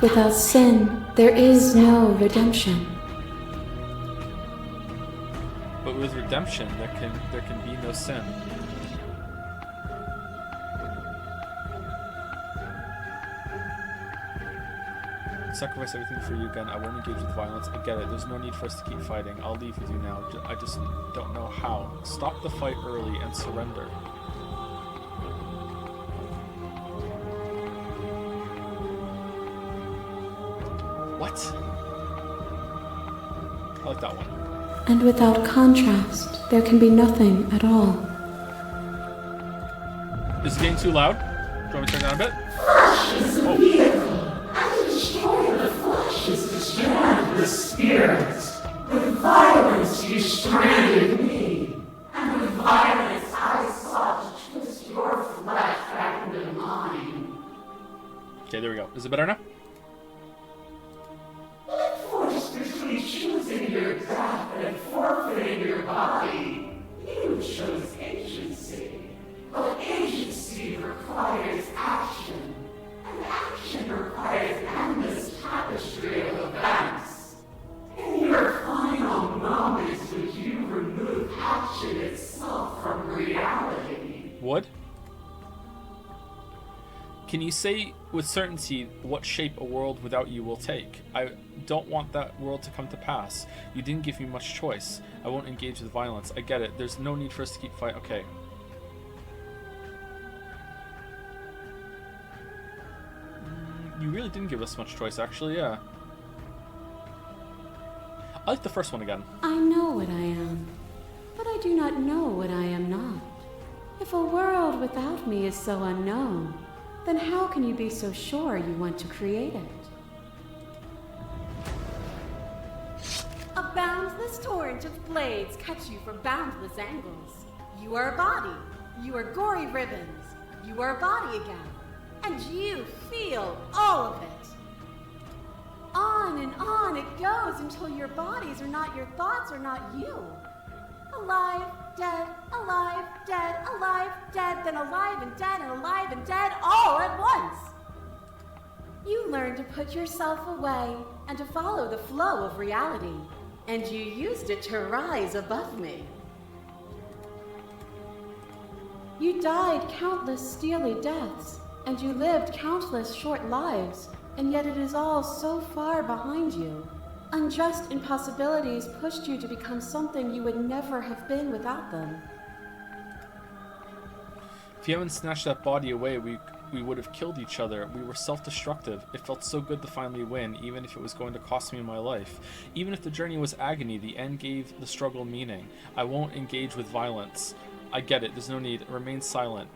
Without sin, there is no redemption. But with redemption, there can be no sin. Sacrifice everything for you again. I won't engage with violence. I get it. There's no need for us to keep fighting. I'll leave with you now. I just don't know how. Stop the fight early and surrender. What? I like that one. And without contrast, there can be nothing at all. Is it getting too loud? Do you want me to turn it down a bit? Flesh is evil, and to destroy the flesh is to strand the spirit. With violence you stranded me, and with violence I sought to twist your flesh back into mine. Okay, there we go. Is it better now? Forced between choosing your death and forfeiting your body, you chose agency. But agency requires action, and action requires endless tapestry of events. In your final moments, would you remove action itself from reality? Would? Can you say with certainty what shape a world without you will take? I don't want that world to come to pass. You didn't give me much choice. I won't engage with violence. I get it. There's no need for us to keep fighting. Okay. You really didn't give us much choice, actually, yeah. I like the first one again. I know what I am, but I do not know what I am not. If a world without me is so unknown, then how can you be so sure you want to create it? A boundless torrent of blades cut you from boundless angles. You are a body. You are gory ribbons. You are a body again. And you feel all of it. On and on it goes until your bodies are not your thoughts, are not you. Alive, dead, alive, dead, then alive and dead, all at once. You learn to put yourself away and to follow the flow of reality, and you used it to rise above me. You died countless steely deaths, and you lived countless short lives, and yet it is all so far behind you. Unjust impossibilities pushed you to become something you would never have been without them. If you haven't snatched that body away, we would have killed each other. We were self-destructive. It felt so good to finally win, even if it was going to cost me my life. Even if the journey was agony, the end gave the struggle meaning. I won't engage with violence. I get it. There's no need. Remain silent.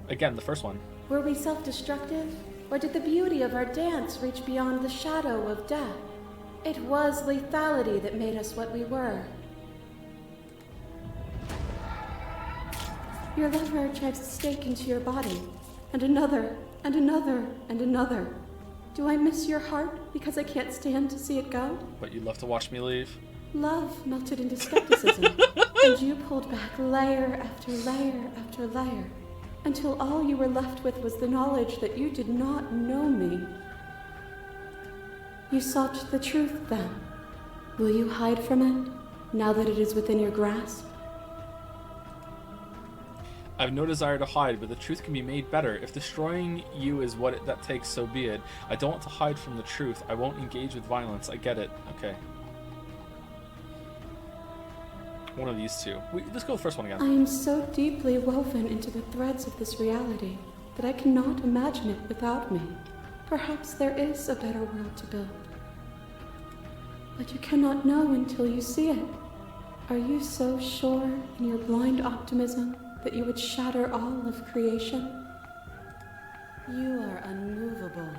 Again, the first one. Were we self-destructive? Or did the beauty of our dance reach beyond the shadow of death? It was lethality that made us what we were. Your lover drives a stake into your body, and another, and another, and another. Do I miss your heart because I can't stand to see it go? But you'd love to watch me leave? Love melted into skepticism, and you pulled back layer after layer after layer, until all you were left with was the knowledge that you did not know me. You sought the truth then. Will you hide from it, now that it is within your grasp? I have no desire to hide, but the truth can be made better. If destroying you is what that takes, so be it. I don't want to hide from the truth. I won't engage with violence. I get it. Okay. One of these two. Let's go with the first one again. I am so deeply woven into the threads of this reality that I cannot imagine it without me. Perhaps there is a better world to build. But you cannot know until you see it. Are you so sure in your blind optimism that you would shatter all of creation? You are unmovable.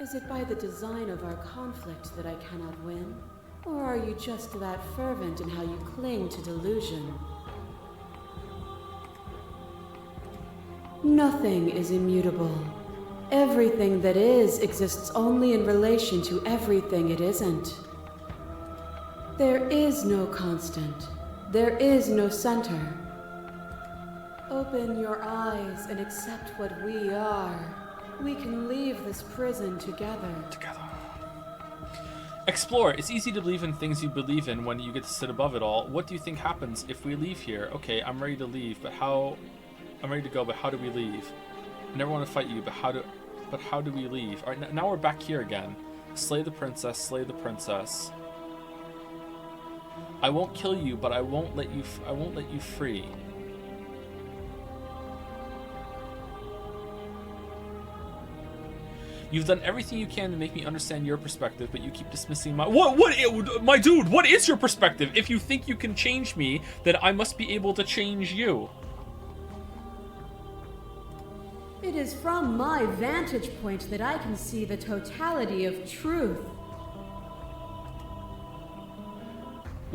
Is it by the design of our conflict that I cannot win? Or are you just that fervent in how you cling to delusion? Nothing is immutable. Everything that is exists only in relation to everything it isn't. There is no constant. There is no center. Open your eyes and accept what we are. We can leave this prison together. Explore. It's easy to believe in things you believe in when you get to sit above it all. What do you think happens if we leave here? Okay, I'm ready to leave, but how... I'm ready to go, but how do we leave? I never want to fight you, but how do we leave? All right, now we're back here again. Slay the princess, slay the princess. I won't kill you, but I won't let you free. You've done everything you can to make me understand your perspective, but you keep dismissing my... My dude, what is your perspective? If you think you can change me, then I must be able to change you. It is from my vantage point that I can see the totality of truth.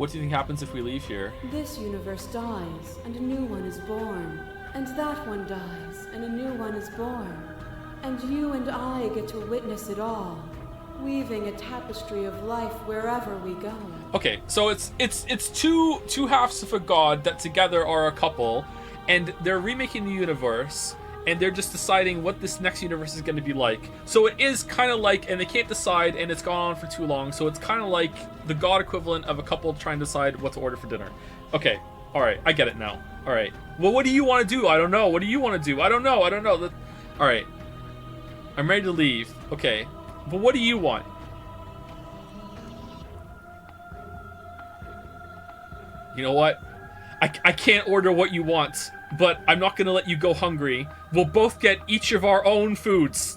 What do you think happens if we leave here? This universe dies, and a new one is born. And that one dies, and a new one is born. And you and I get to witness it all, weaving a tapestry of life wherever we go. Okay, so it's two halves of a god that together are a couple, and they're remaking the universe, and they're just deciding what this next universe is going to be like. So it is kind of like, and they can't decide, and it's gone on for too long, so it's kind of like the god equivalent of a couple trying to decide what to order for dinner. Okay, alright, I get it now. Alright, well, what do you want to do? I don't know. What do you want to do? I don't know. Alright, I'm ready to leave. Okay, but what do you want? You know what? I can't order what you want, but I'm not gonna let you go hungry. We'll both get each of our own foods.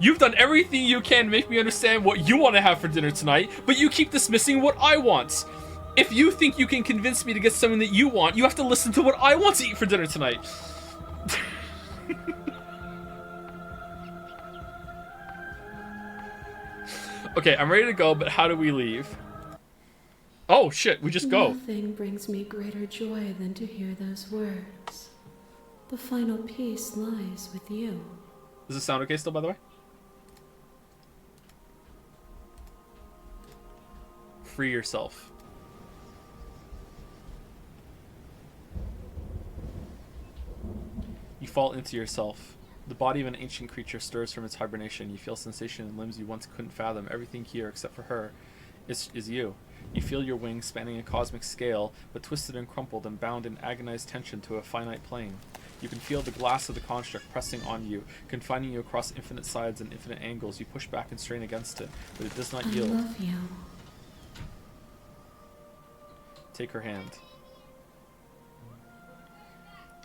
You've done everything you can to make me understand what you want to have for dinner tonight, but you keep dismissing what I want. If you think you can convince me to get something that you want, you have to listen to what I want to eat for dinner tonight. Okay, I'm ready to go, but how do we leave? Oh, shit, we just go. Nothing brings me greater joy than to hear those words. The final peace lies with you. Does this sound okay still, by the way? Free yourself. You fall into yourself. The body of an ancient creature stirs from its hibernation. You feel sensation in limbs you once couldn't fathom. Everything here, except for her, is you. You feel your wings spanning a cosmic scale, but twisted and crumpled and bound in agonized tension to a finite plane. You can feel the glass of the construct pressing on you, confining you across infinite sides and infinite angles. You push back and strain against it, but it does not yield. I love you. Take her hand.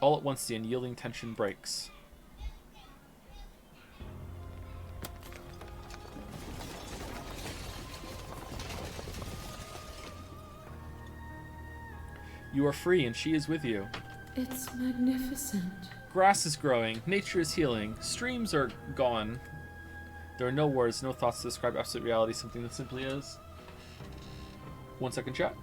All at once, the unyielding tension breaks. You are free, and she is with you. It's magnificent. Grass is growing, nature is healing, streams are gone. There are no words, no thoughts to describe absolute reality, something that simply is. 1 second, chat.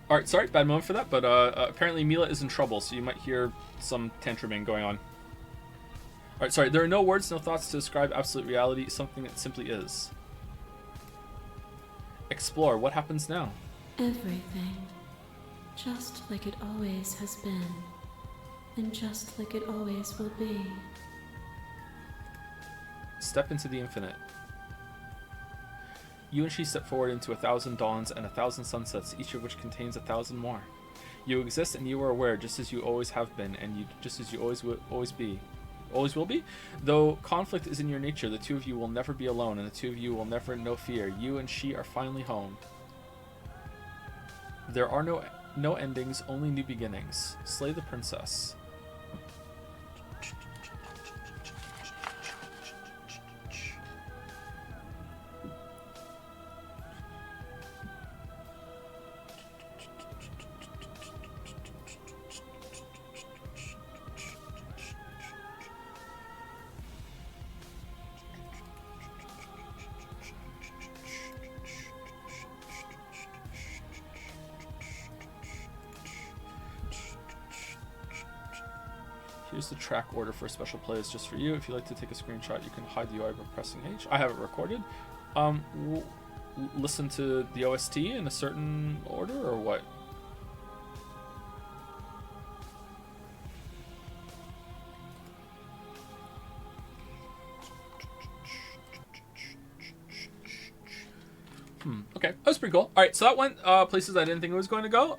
Alright, sorry, bad moment for that, but apparently Mila is in trouble, so you might hear some tantruming going on. Alright, sorry, there are no words, no thoughts to describe absolute reality, something that simply is. Explore, what happens now? Everything. Just like it always has been. And just like it always will be. Step into the infinite. You and she step forward into 1,000 dawns and 1,000 sunsets, each of which contains 1,000 more. You exist and you are aware, just as you always have been, and just as you always be. Always will be? Though conflict is in your nature, the two of you will never be alone, and the two of you will never know fear. You and she are finally home. There are no endings, only new beginnings. Slay the princess. Here's the track order for special plays just for you. If you'd like to take a screenshot, you can hide the UI by pressing H. I have it recorded. We'll listen to the OST in a certain order, or what? Okay, that was pretty cool. All right, so that went places I didn't think it was going to go.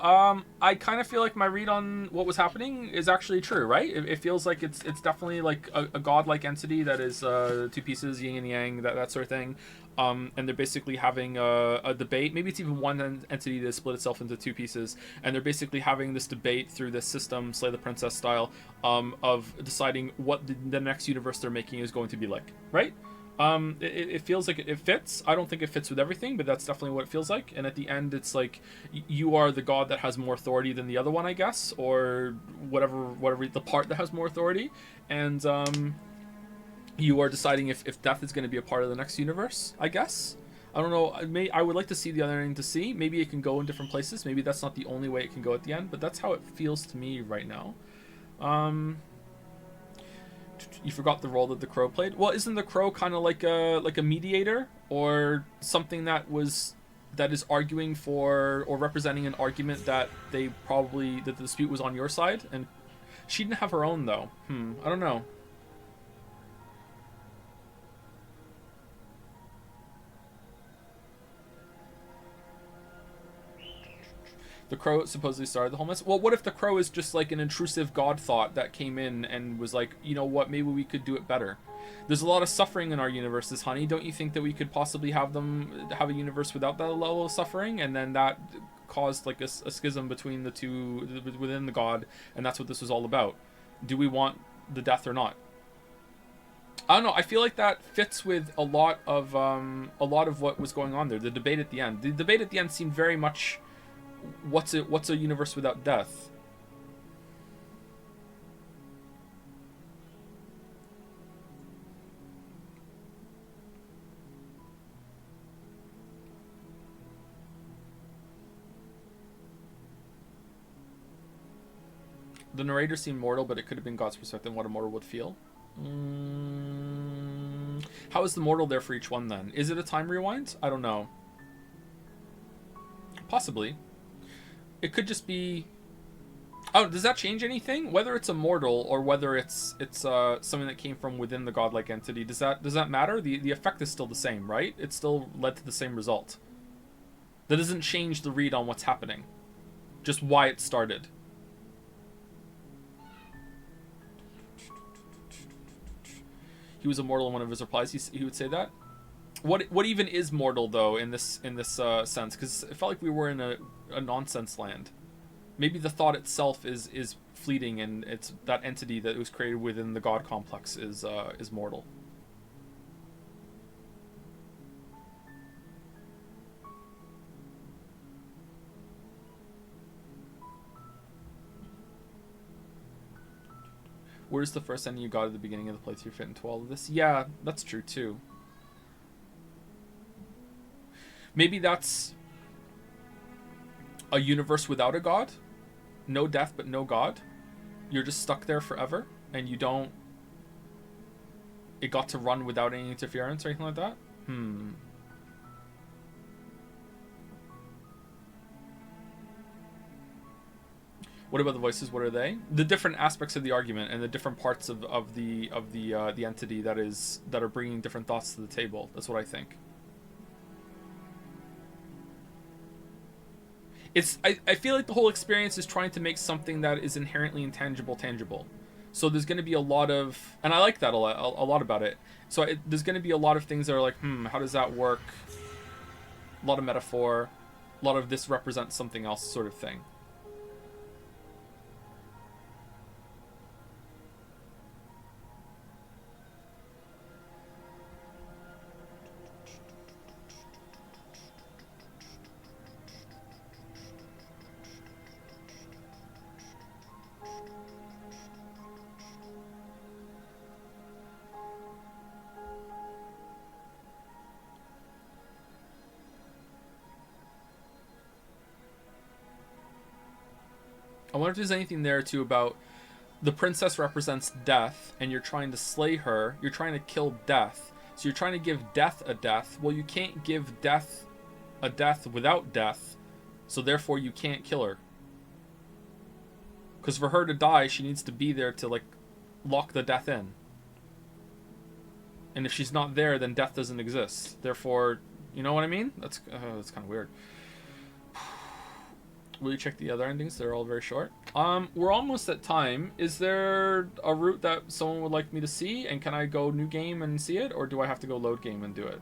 I kind of feel like my read on what was happening is actually true, right? It feels like it's definitely like a godlike entity that is two pieces, yin and yang, that sort of thing. And they're basically having a debate. Maybe it's even one entity that split itself into two pieces, and they're basically having this debate through this system, Slay the Princess style, of deciding what the next universe they're making is going to be like, right? It feels like it fits. I don't think it fits with everything, but that's definitely what it feels like. And at the end, it's like you are the god that has more authority than the other one, I guess, or whatever the part that has more authority. And you are deciding if death is going to be a part of the next universe, I guess. I don't know. I would like to see the other ending to see. Maybe it can go in different places. Maybe that's not the only way it can go at the end, but that's how it feels to me right now. You forgot the role that the crow played. Well, isn't the crow kind of like a mediator, or something that is arguing for or representing an argument that that the dispute was on your side? And she didn't have her own though. I don't know. The crow supposedly started the whole mess. Well, what if the crow is just like an intrusive god thought that came in and was like, you know what, maybe we could do it better. There's a lot of suffering in our universes, honey. Don't you think that we could possibly have a universe without that level of suffering? And then that caused like a schism between the two within the god, and that's what this was all about. Do we want the death or not? I don't know. I feel like that fits with a lot of what was going on there. The debate at the end. The debate at the end seemed very much, what's a universe without death? The narrator seemed mortal, but it could have been God's perspective on what a mortal would feel. How is the mortal there for each one then? Is it a time rewind? I don't know. Possibly. It could just be... Oh, does that change anything? Whether it's a mortal or whether it's something that came from within the godlike entity, does that matter? The effect is still the same, right? It still led to the same result. That doesn't change the read on what's happening. Just why it started. He was immortal in one of his replies. He would say that. What even is mortal though in this sense? Because it felt like we were in a nonsense land. Maybe the thought itself is fleeting, and it's that entity that was created within the god complex is mortal. Where's the first ending you got at the beginning of the playthrough fit into all of this? Yeah, that's true too. Maybe that's a universe without a god. No death, but no god. You're just stuck there forever, and you don't... It got to run without any interference or anything like that? What about the voices? What are they? The different aspects of the argument and the different parts of the entity that are bringing different thoughts to the table. That's what I think. I feel like the whole experience is trying to make something that is inherently intangible tangible. So there's going to be a lot of, and I like that a lot about it. So there's going to be a lot of things that are like, how does that work? A lot of metaphor, a lot of this represents something else sort of thing. I wonder if there's anything there too about the princess represents death, and you're trying to slay her. You're trying to kill death. So you're trying to give death a death. Well, you can't give death a death without death. So therefore you can't kill her. Because for her to die, she needs to be there to like lock the death in. And if she's not there, then death doesn't exist. Therefore, You know what I mean? That's kind of weird. Will you check the other endings? They're all very short. We're almost at time. Is there a route that someone would like me to see? And can I go new game and see it? Or do I have to go load game and do it?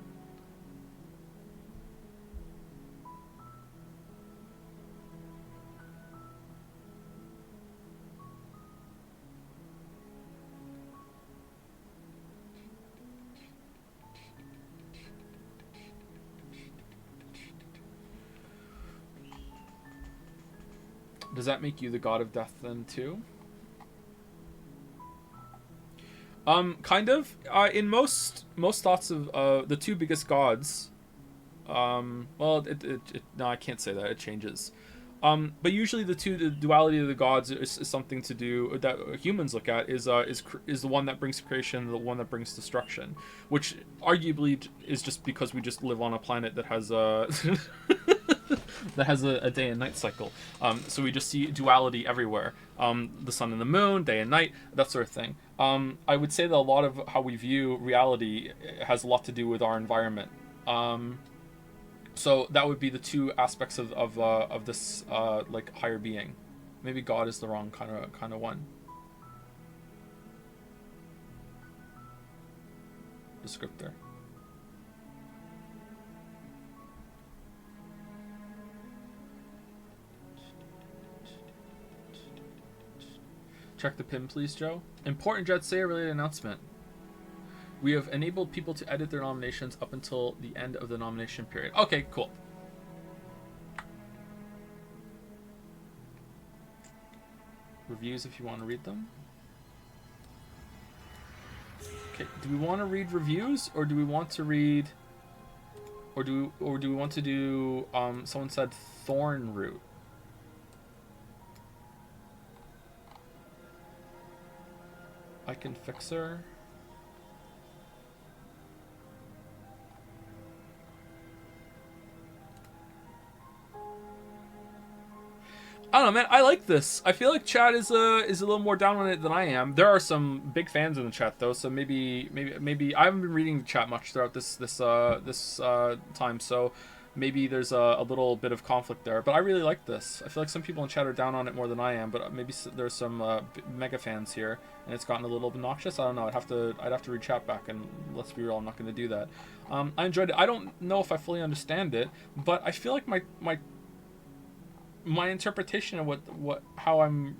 Does that make you the god of death then too? Kind of. In most thoughts of the two biggest gods, well, no, I can't say that. It changes. But usually the duality of the gods is something to do that humans look at is the one that brings creation, the one that brings destruction, which arguably is just because we just live on a planet that has that has a day and night cycle. So we just see duality everywhere. The sun and the moon, day and night, that sort of thing. I would say that a lot of how we view reality has a lot to do with our environment. So that would be the two aspects of this like higher being. Maybe God is the wrong kind of one. Descriptor. Check the pin, please, Joe. Important Jet Sayer related announcement. We have enabled people to edit their nominations up until the end of the nomination period. Okay, cool. Reviews if you want to read them. Okay, do we want to read reviews or do we want to read or do we want to do someone said Thorn Root? I can fix her. I don't know, man. I like this. I feel like chat is a little more down on it than I am. There are some big fans in the chat though, so maybe I haven't been reading the chat much throughout this time, so maybe there's a little bit of conflict there. But I really like this. I feel like some people in chat are down on it more than I am, but maybe there's some mega fans here, and it's gotten a little obnoxious. I don't know. I'd have to read chat back, and let's be real, I'm not going to do that. I enjoyed it. I don't know if I fully understand it, but I feel like my interpretation of how I'm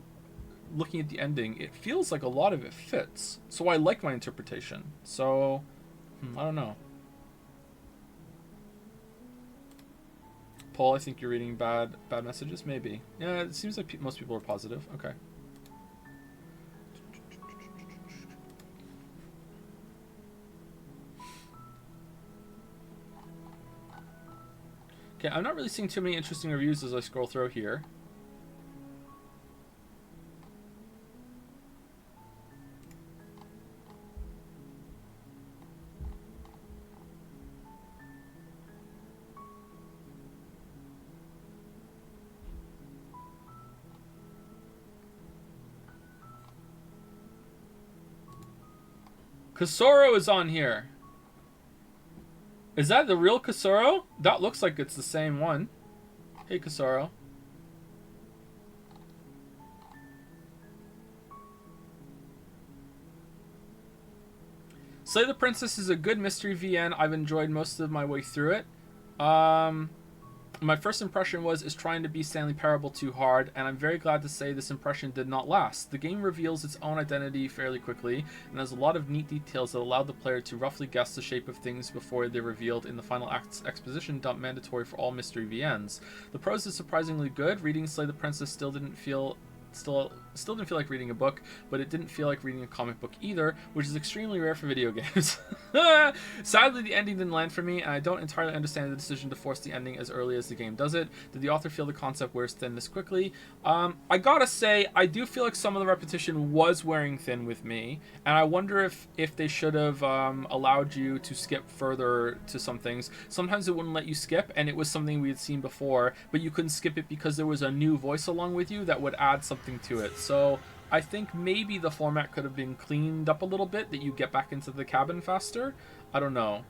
looking at the ending, it feels like a lot of it fits. So I like my interpretation. So I don't know. Paul, I think you're reading bad messages. Maybe. Yeah, it seems like most people are positive. Okay. Okay, I'm not really seeing too many interesting reviews as I scroll through here. Kasoro is on here. Is that the real Kasoro? That looks like it's the same one. Hey, Kasoro. Slay the Princess is a good mystery VN. I've enjoyed most of my way through it. My first impression is trying to be Stanley Parable too hard, and I'm very glad to say this impression did not last. The game reveals its own identity fairly quickly, and has a lot of neat details that allow the player to roughly guess the shape of things before they're revealed in the final act's exposition dump, mandatory for all mystery VNs. The prose is surprisingly good. Reading Slay the Princess still didn't feel like reading a book, but it didn't feel like reading a comic book either, which is extremely rare for video games. Sadly, the ending didn't land for me, and I don't entirely understand the decision to force the ending as early as the game does it. Did the author feel the concept wears thin this quickly? I gotta say, I do feel like some of the repetition was wearing thin with me, and I wonder if they should have allowed you to skip further to some things. Sometimes it wouldn't let you skip, and it was something we had seen before, but you couldn't skip it because there was a new voice along with you that would add something to it. So I think maybe the format could have been cleaned up a little bit, that you get back into the cabin faster. I don't know.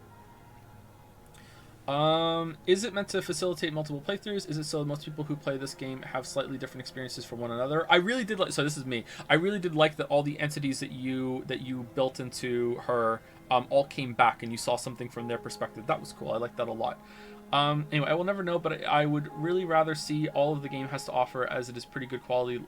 Is it meant to facilitate multiple playthroughs? Is it so most people who play this game have slightly different experiences from one another? I really did like. So this is me. I really did like that all the entities that you built into her all came back, and you saw something from their perspective. That was cool. I liked that a lot. Anyway, I will never know, but I would really rather see all of the game has to offer, as it is pretty good quality,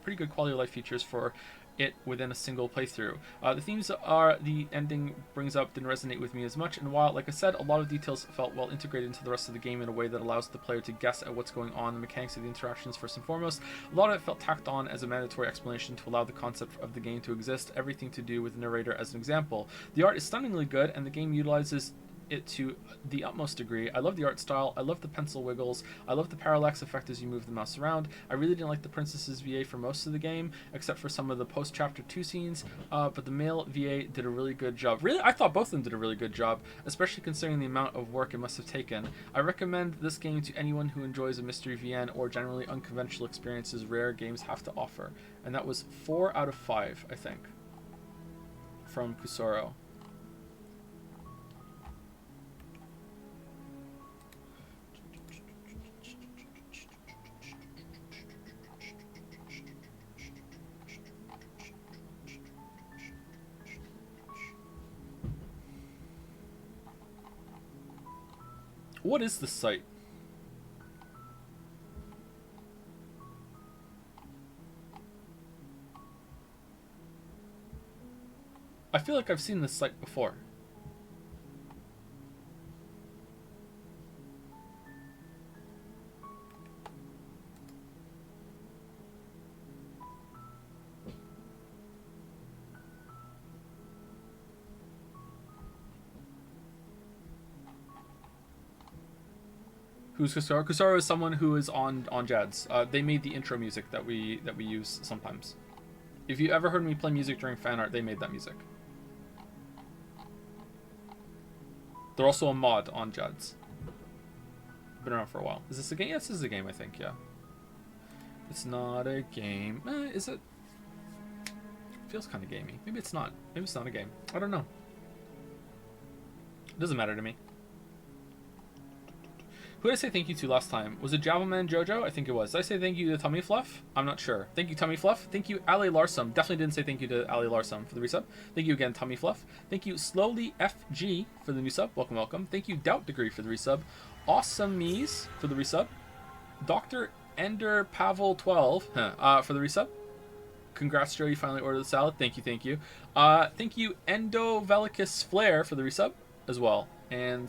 pretty good quality of life features for it within a single playthrough. The themes the ending brings up didn't resonate with me as much, and while, like I said, a lot of details felt well integrated into the rest of the game in a way that allows the player to guess at what's going on, the mechanics of the interactions first and foremost, a lot of it felt tacked on as a mandatory explanation to allow the concept of the game to exist, everything to do with the narrator as an example. The art is stunningly good, and the game utilizes it to the utmost degree. I love the art style, I love the pencil wiggles, I love the parallax effect as you move the mouse around. I really didn't like the princess's VA for most of the game, except for some of the post-chapter 2 scenes, but the male VA did a really good job. Really, I thought both of them did a really good job, especially considering the amount of work it must have taken. I recommend this game to anyone who enjoys a mystery VN or generally unconventional experiences rare games have to offer. And that was 4 out of 5, I think, from Kusoro. What is this site? I feel like I've seen this site before. Who's Kusaro? Kusaro is someone who is on Jads. They made the intro music that we use sometimes. If you ever heard me play music during fan art, they made that music. They're also a mod on Jads. Been around for a while. Is this a game? Yes, this is a game, I think, yeah. It's not a game. Is it? Feels kind of gamey. Maybe it's not. Maybe it's not a game. I don't know. It doesn't matter to me. Who did I say thank you to last time? Was it Javelman Jojo? I think it was. Did I say thank you to Tummy Fluff? I'm not sure. Thank you, Tummy Fluff. Thank you, Ali Larsum. Definitely didn't say thank you to Ali Larsum for the resub. Thank you again, Tummy Fluff. Thank you, Slowly FG for the new sub. Welcome, welcome. Thank you, Doubt Degree for the resub. Awesome Mees for the resub. Dr. Ender Pavel 12 for the resub. Congrats, Joe. You finally ordered the salad. Thank you, thank you. Thank you, Endo Velicus Flare for the resub as well. And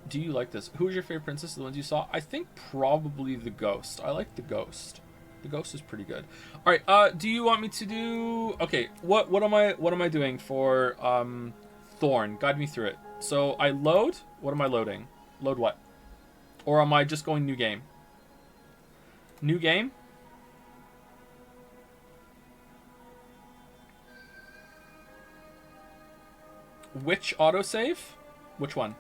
do you like this? Who is your favorite princess? The ones you saw? I think probably the Ghost. I like the Ghost. The Ghost is pretty good. All right. Do you want me to do? Okay. What am I doing for Thorn? Guide me through it. So I load. What am I loading? Load what? Or am I just going new game? New game. Which autosave? Which one?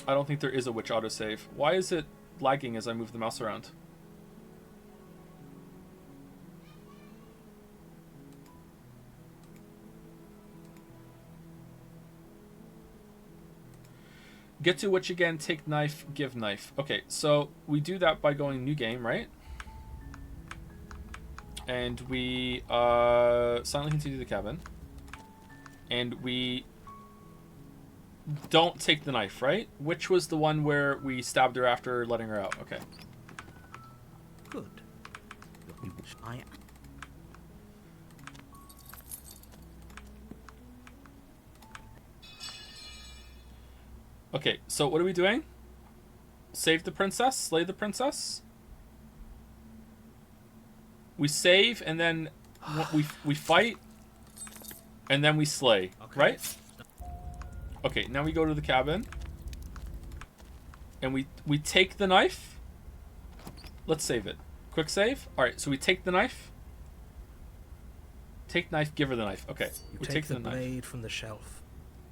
I don't think there is a which autosave. Why is it lagging as I move the mouse around? Get to which again, take knife, give knife. Okay, so we do that by going new game, right? And we silently continue the cabin. And we don't take the knife, right? Which was the one where we stabbed her after letting her out. Okay. Good. Okay, so what are we doing? Save the princess? Slay the princess? We save, and then we fight, and then we slay, okay. Right? Okay, now we go to the cabin, and we take the knife. Let's save it. Quick save. All right, so we take the knife. Take knife, give her the knife. Okay, we take the blade from the shelf.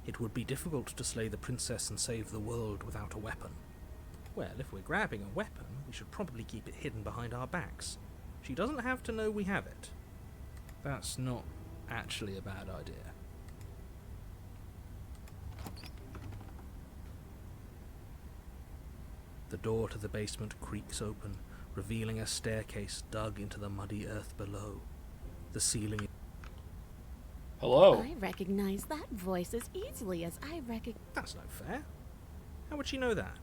It would be difficult to slay the princess and save the world without a weapon. Well, if we're grabbing a weapon, we should probably keep it hidden behind our backs. She doesn't have to know we have it. That's not actually a bad idea. The door to the basement creaks open, revealing a staircase dug into the muddy earth below. The ceiling... Hello. I recognize that voice as easily as I recognize... That's no fair. How would she know that?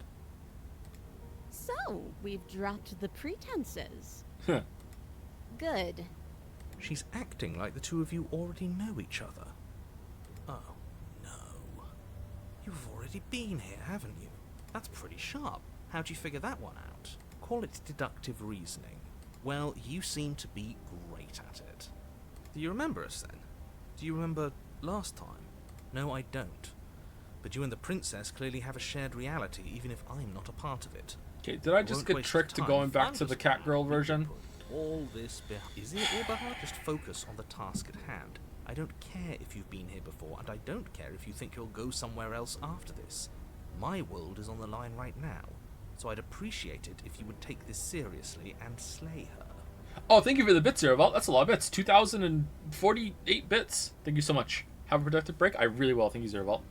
So, we've dropped the pretenses. Good. She's acting like the two of you already know each other. Oh, no. You've already been here, haven't you? That's pretty sharp. How'd you figure that one out? Call it deductive reasoning. Well, you seem to be great at it. Do you remember us then? Do you remember last time? No, I don't. But you and the princess clearly have a shared reality, even if I'm not a part of it. Okay, did I just get tricked to going back to the Catgirl version? All this is it, Eberhard? Just focus on the task at hand. I don't care if you've been here before, and I don't care if you think you'll go somewhere else after this. My world is on the line right now, so I'd appreciate it if you would take this seriously and slay her. Oh, thank you for the bits, Zerval. That's a lot of bits. 2,048 bits. Thank you so much. Have a productive break. I really will. Thank you, Zerval.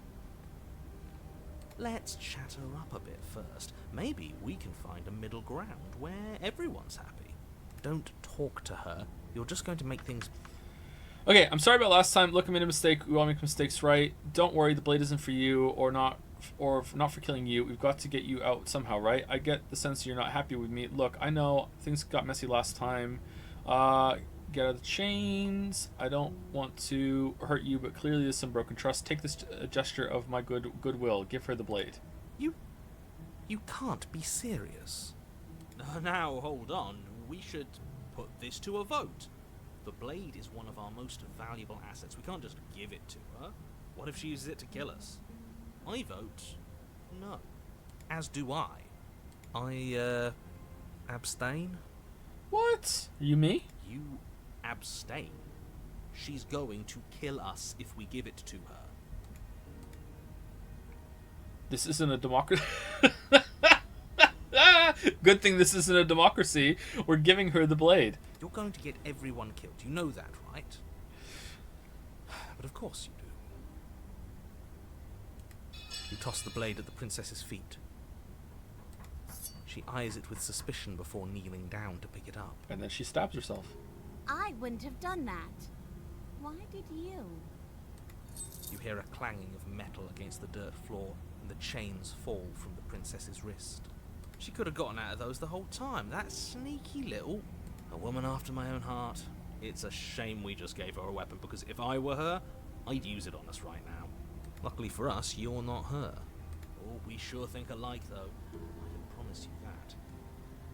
Let's chat her up a bit first. Maybe we can find a middle ground where everyone's happy. Don't talk to her. You're just going to make things... Okay, I'm sorry about last time. Look, I made a mistake. We all make mistakes, right? Don't worry, the blade isn't for you, or not for killing you. We've got to get you out somehow, right? I get the sense you're not happy with me. Look, I know things got messy last time. Get out of the chains. I don't want to hurt you, but clearly there's some broken trust. Take this gesture of my goodwill. Give her the blade. You can't be serious. Now, hold on. We should put this to a vote. The blade is one of our most valuable assets. We can't just give it to her. What if she uses it to kill us? I vote no. As do I. Abstain? What? You me? You abstain. She's going to kill us if we give it to her. This isn't a democracy. Good thing this isn't a democracy. We're giving her the blade. You're going to get everyone killed. You know that, right? But of course you do. You toss the blade at the princess's feet. She eyes it with suspicion before kneeling down to pick it up. And then she stabs herself. I wouldn't have done that. Why did you? You hear a clanging of metal against the dirt floor, and the chains fall from the princess's wrist. She could have gotten out of those the whole time. That sneaky little... A woman after my own heart. It's a shame we just gave her a weapon, because if I were her, I'd use it on us right now. Luckily for us, you're not her. Oh, we sure think alike, though. I can promise you that.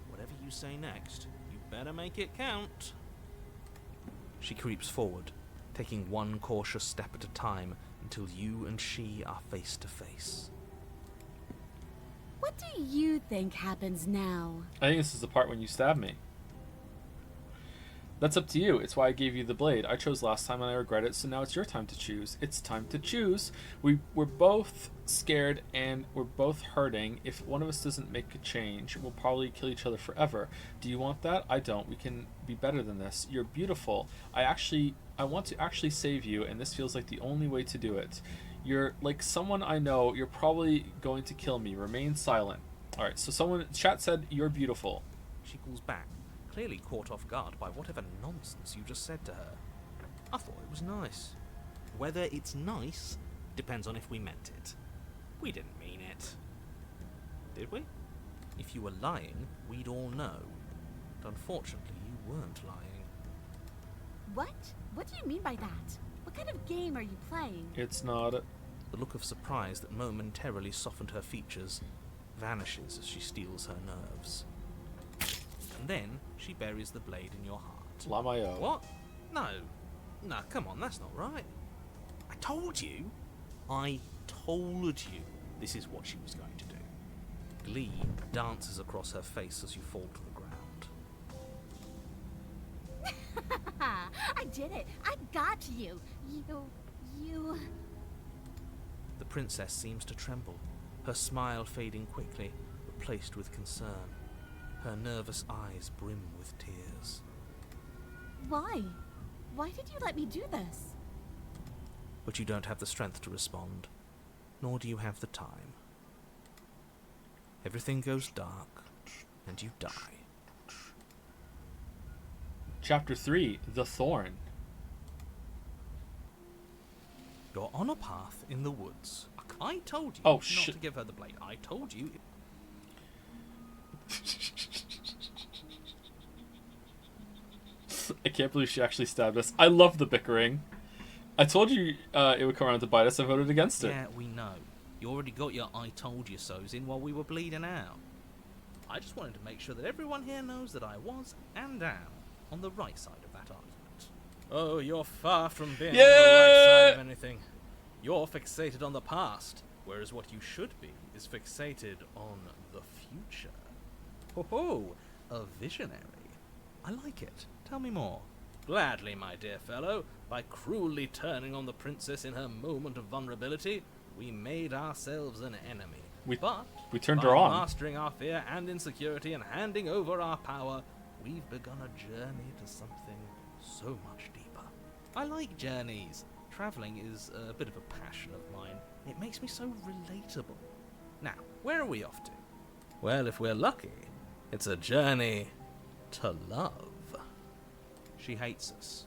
Whatever you say next, you better make it count. She creeps forward, taking one cautious step at a time until you and she are face to face. What do you think happens now? I think this is the part when you stab me. That's up to you. It's why I gave you the blade. I chose last time and I regret it, so now it's your time to choose. It's time to choose. We're both scared and we're both hurting. If one of us doesn't make a change, we'll probably kill each other forever. Do you want that? I don't. We can be better than this. You're beautiful. I want to actually save you, and this feels like the only way to do it. You're like someone I know. You're probably going to kill me. Remain silent. Alright, so chat said you're beautiful. She calls back, clearly caught off guard by whatever nonsense you just said to her. I thought it was nice. Whether it's nice depends on if we meant it. We didn't mean it. Did we? If you were lying, we'd all know. But unfortunately, you weren't lying. What? What do you mean by that? What kind of game are you playing? It's not. The look of surprise that momentarily softened her features vanishes as she steels her nerves. And then she buries the blade in your heart. Lamayo. What? No, come on, that's not right. I told you this is what she was going to do. Glee dances across her face as you fall to the ground. I did it. I got you. You... The princess seems to tremble, her smile fading quickly, replaced with concern. Her nervous eyes brim with tears. Why? Why did you let me do this? But you don't have the strength to respond, nor do you have the time. Everything goes dark, and you die. Chapter 3, The Thorn. You're on a path in the woods. I told you Oh, not shit. to give her the blade. I told you. I can't believe she actually stabbed us. I love the bickering. I told you it would come around to bite us. I voted against it. Yeah, we know. You already got your I told you so's in while we were bleeding out. I just wanted to make sure that everyone here knows that I was and am on the right side of that argument. Oh, you're far from being on the right side of anything. You're fixated on the past, whereas what you should be is fixated on the future. Ho ho, a visionary. I like it. Tell me more. Gladly, my dear fellow. By cruelly turning on the princess in her moment of vulnerability, we made ourselves an enemy. We by turned her on. mastering our fear and insecurity and handing over our power, we've begun a journey to something so much deeper. I like journeys. Traveling is a bit of a passion of mine. It makes me so relatable. Now, where are we off to? Well, if we're lucky, it's a journey to love. She hates us.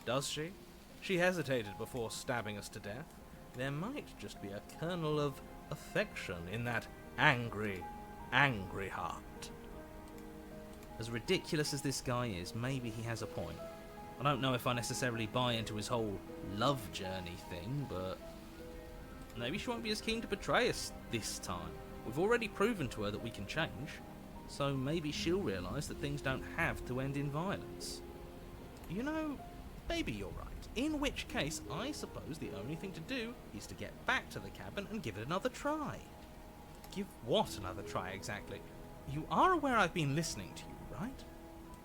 Does she? She hesitated before stabbing us to death. There might just be a kernel of affection in that angry, angry heart. As ridiculous as this guy is, maybe he has a point. I don't know if I necessarily buy into his whole love journey thing, but maybe she won't be as keen to betray us this time. We've already proven to her that we can change, so maybe she'll realise that things don't have to end in violence. You know, maybe you're right. In which case, I suppose the only thing to do is to get back to the cabin and give it another try. Give what another try exactly? You are aware I've been listening to you, right?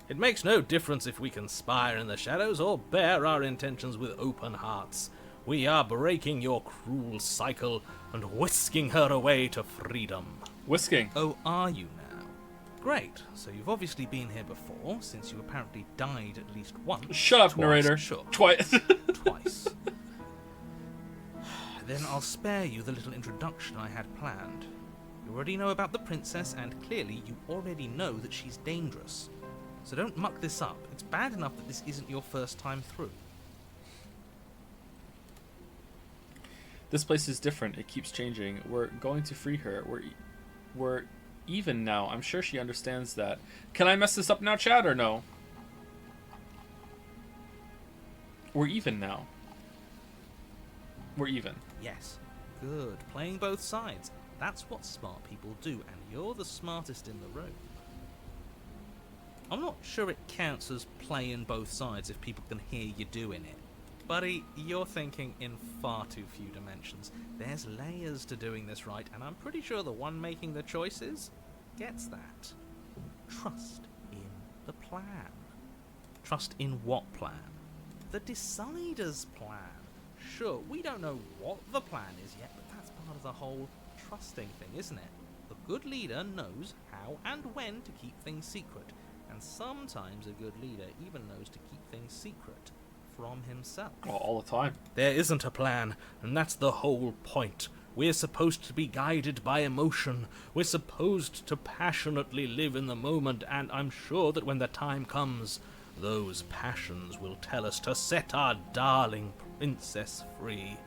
It makes no difference if we conspire in the shadows or bear our intentions with open hearts. We are breaking your cruel cycle and whisking her away to freedom. Whisking? Oh, are you now? Great. So you've obviously been here before, since you apparently died at least once. Shut up, Twice, narrator. Sure. Twice. Twice. Then I'll spare you the little introduction I had planned. You already know about the princess, and clearly you already know that she's dangerous. So don't muck this up. It's bad enough that this isn't your first time through. This place is different. It keeps changing. We're going to free her. We're even now. I'm sure she understands that. Can I mess this up now, Chad, or no? We're even now. We're even. Yes. Good. Playing both sides. That's what smart people do, and you're the smartest in the room. I'm not sure it counts as playing both sides if people can hear you doing it. Buddy, you're thinking in far too few dimensions. There's layers to doing this right, and I'm pretty sure the one making the choices gets that. Trust in the plan. Trust in what plan? The Decider's plan. Sure, we don't know what the plan is yet, but that's part of the whole trusting thing, isn't it? The good leader knows how and when to keep things secret, and sometimes a good leader even knows to keep things secret from himself. Oh, all the time. There isn't a plan, and that's the whole point. We're supposed to be guided by emotion. We're supposed to passionately live in the moment, and I'm sure that when the time comes, those passions will tell us to set our darling princess free.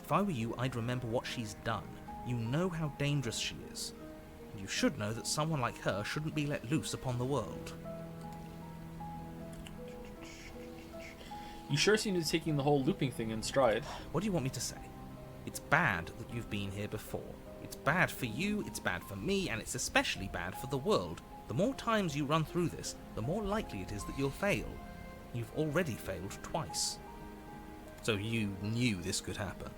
If I were you, I'd remember what she's done. You know how dangerous she is. And you should know that someone like her shouldn't be let loose upon the world. You sure seem to be taking the whole looping thing in stride. What do you want me to say? It's bad that you've been here before. It's bad for you, it's bad for me, and it's especially bad for the world. The more times you run through this, the more likely it is that you'll fail. You've already failed twice. So you knew this could happen.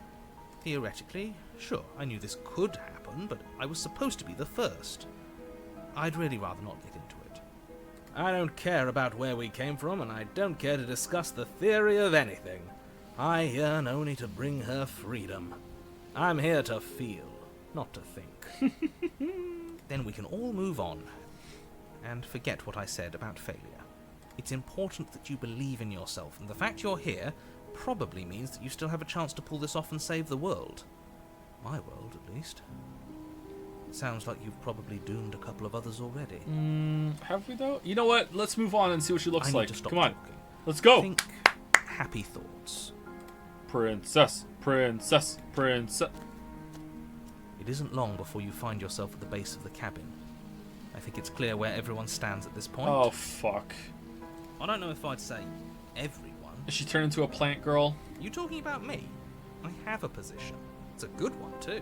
Theoretically, sure, I knew this could happen, but I was supposed to be the first. I'd really rather not get into it. I don't care about where we came from, and I don't care to discuss the theory of anything. I yearn only to bring her freedom. I'm here to feel, not to think. Then we can all move on, and forget what I said about failure. It's important that you believe in yourself, and the fact you're here probably means that you still have a chance to pull this off and save the world. My world, at least. Sounds like you've probably doomed a couple of others already. Have we though? You know what? Let's move on and see what she looks I need like. to stop Come on. talking. Let's go. Think happy thoughts. Princess, princess, princess. It isn't long before you find yourself at the base of the cabin. I think it's clear where everyone stands at this point. Oh, fuck. I don't know if I'd say everyone. Is she turned into a plant girl? You talking about me? I have a position. It's a good one, too.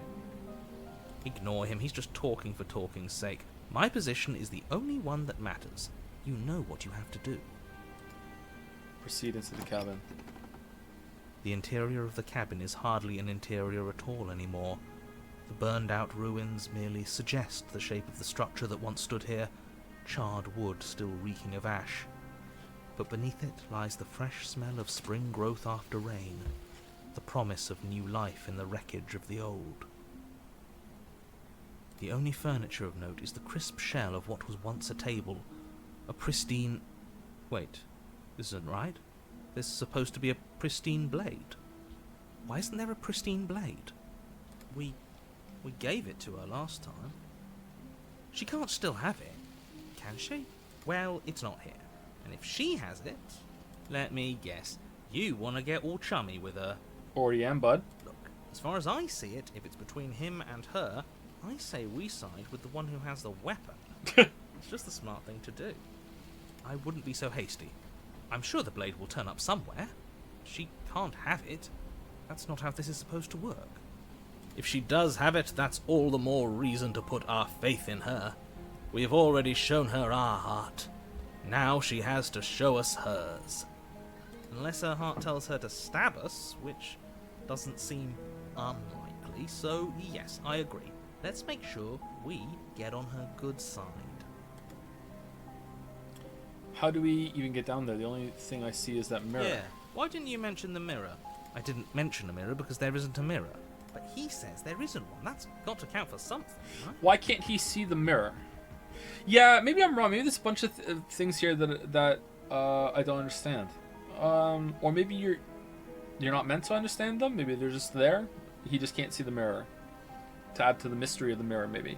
Ignore him, he's just talking for talking's sake. My position is the only one that matters. You know what you have to do. Proceed into the cabin. The interior of the cabin is hardly an interior at all anymore. The burned-out ruins merely suggest the shape of the structure that once stood here, charred wood still reeking of ash. But beneath it lies the fresh smell of spring growth after rain, the promise of new life in the wreckage of the old. The only furniture of note is the crisp shell of what was once a table, a pristine... Wait, this isn't right. There's supposed to be a pristine blade. Why isn't there a pristine blade? We gave it to her last time. She can't still have it, can she? Well, it's not here. And if she has it, let me guess, you want to get all chummy with her. Already am, bud. Look, as far as I see it, if it's between him and her, I say we side with the one who has the weapon. It's just the smart thing to do. I wouldn't be so hasty. I'm sure the blade will turn up somewhere. She can't have it. That's not how this is supposed to work. If she does have it, that's all the more reason to put our faith in her. We've already shown her our heart. Now she has to show us hers. Unless her heart tells her to stab us, which doesn't seem unlikely, so yes, I agree. Let's make sure we get on her good side. How do we even get down there? The only thing I see is that mirror. Yeah, why didn't you mention the mirror? I didn't mention a mirror because there isn't a mirror. But he says there isn't one. That's got to count for something, right? Why can't he see the mirror? Yeah, maybe I'm wrong. Maybe there's a bunch of things here that I don't understand. Or maybe you're not meant to understand them. Maybe they're just there. He just can't see the mirror. To add to the mystery of the mirror, maybe.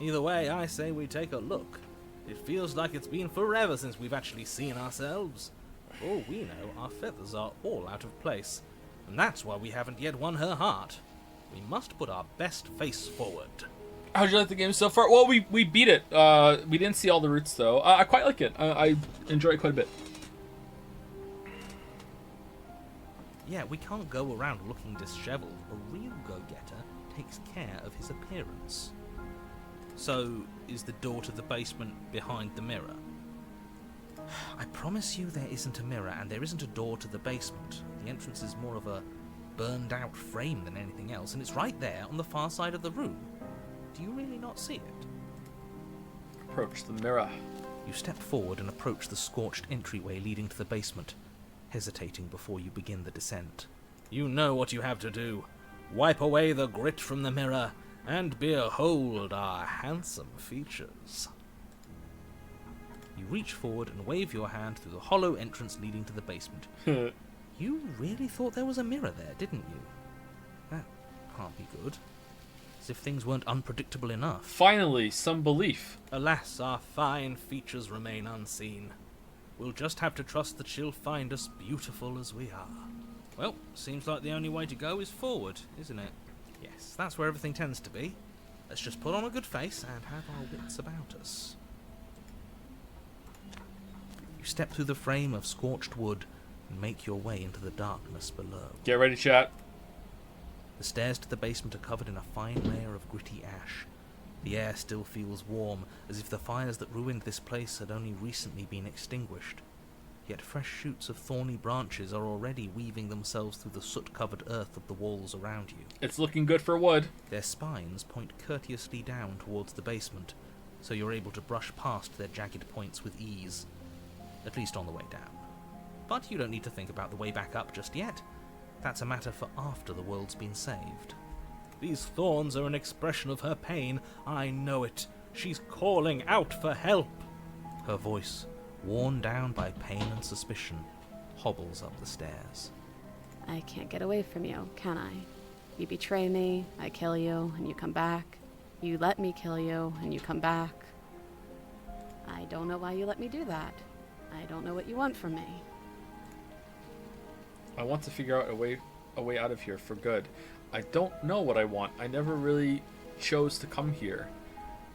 Either way, I say we take a look. It feels like it's been forever since we've actually seen ourselves. For all we know, our feathers are all out of place. And that's why we haven't yet won her heart. We must put our best face forward. How'd you like the game so far? Well, we beat it. We didn't see all the routes, though. I quite like it. I enjoy it quite a bit. Yeah, we can't go around looking disheveled. A real go-getter takes care of his appearance. So, is the door to the basement behind the mirror? I promise you there isn't a mirror, and there isn't a door to the basement. The entrance is more of a burned-out frame than anything else, and it's right there on the far side of the room. Do you really not see it? Approach the mirror. You step forward and approach the scorched entryway leading to the basement, hesitating before you begin the descent. You know what you have to do. Wipe away the grit from the mirror, and behold our handsome features. You reach forward and wave your hand through the hollow entrance leading to the basement. You really thought there was a mirror there, didn't you? That can't be good. As if things weren't unpredictable enough. Finally, some belief. Alas, our fine features remain unseen. We'll just have to trust that she'll find us beautiful as we are. Well, seems like the only way to go is forward, isn't it? Yes, that's where everything tends to be. Let's just put on a good face and have our wits about us. You step through the frame of scorched wood and make your way into the darkness below. Get ready, chat. The stairs to the basement are covered in a fine layer of gritty ash. The air still feels warm, as if the fires that ruined this place had only recently been extinguished. Yet fresh shoots of thorny branches are already weaving themselves through the soot-covered earth of the walls around you. It's looking good for wood. Their spines point courteously down towards the basement, so you're able to brush past their jagged points with ease. At least on the way down. But you don't need to think about the way back up just yet. That's a matter for after the world's been saved. These thorns are an expression of her pain. I know it. She's calling out for help. Her voice, worn down by pain and suspicion, hobbles up the stairs. I can't get away from you, can I? You betray me, I kill you, and you come back. You let me kill you, and you come back. I don't know why you let me do that. I don't know what you want from me. I want to figure out a way out of here for good. I don't know what I want. I never really chose to come here.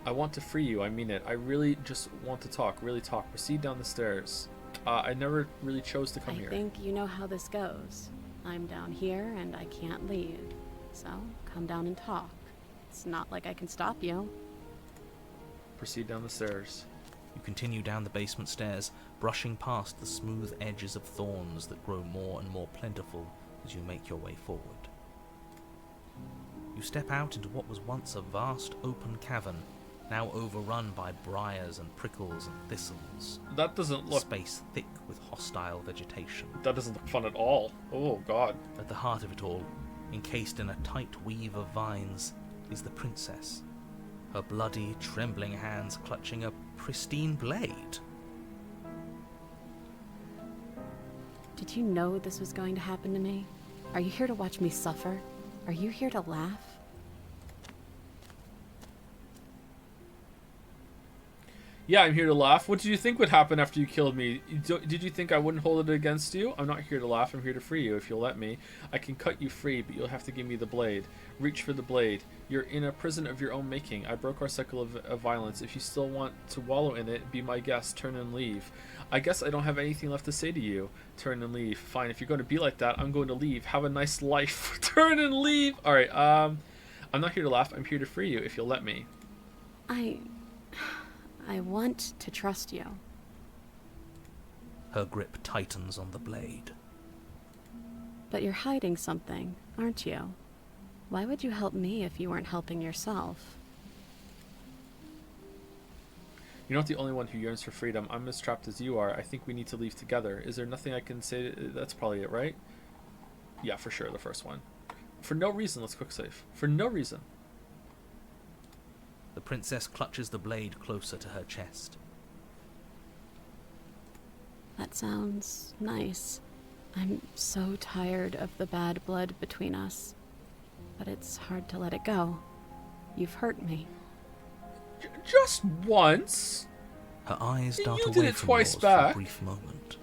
I want to free you. I mean it. I really just want to talk. Really talk. Proceed down the stairs. I never really chose to come here. I think you know how this goes. I'm down here and I can't leave. So, come down and talk. It's not like I can stop you. Proceed down the stairs. You continue down the basement stairs, brushing past the smooth edges of thorns that grow more and more plentiful as you make your way forward. You step out into what was once a vast open cavern, now overrun by briars and prickles and thistles. That doesn't look... Space thick with hostile vegetation. That doesn't look fun at all. Oh, God. At the heart of it all, encased in a tight weave of vines, is the princess, her bloody, trembling hands clutching a pristine blade. Did you know this was going to happen to me? Are you here to watch me suffer? Are you here to laugh? Yeah, I'm here to laugh. What did you think would happen after you killed me? Did you think I wouldn't hold it against you? I'm not here to laugh. I'm here to free you if you'll let me. I can cut you free, but you'll have to give me the blade. Reach for the blade. You're in a prison of your own making. I broke our cycle of violence. If you still want to wallow in it, be my guest. Turn and leave. I guess I don't have anything left to say to you. Turn and leave. Fine, if you're going to be like that, I'm going to leave. Have a nice life. Turn and leave. Alright, I'm not here to laugh. I'm here to free you if you'll let me. I want to trust you. Her grip tightens on the blade. But you're hiding something, aren't you? Why would you help me if you weren't helping yourself? You're not the only one who yearns for freedom. I'm as trapped as you are. I think we need to leave together. Is there nothing I can say? That's probably it, right? Yeah, for sure, the first one. For no reason, let's quick save. For no reason. The princess clutches the blade closer to her chest. That sounds nice. I'm so tired of the bad blood between us. But it's hard to let it go. You've hurt me. Just once? Her eyes dart You did away it from twice yours back. for a brief moment.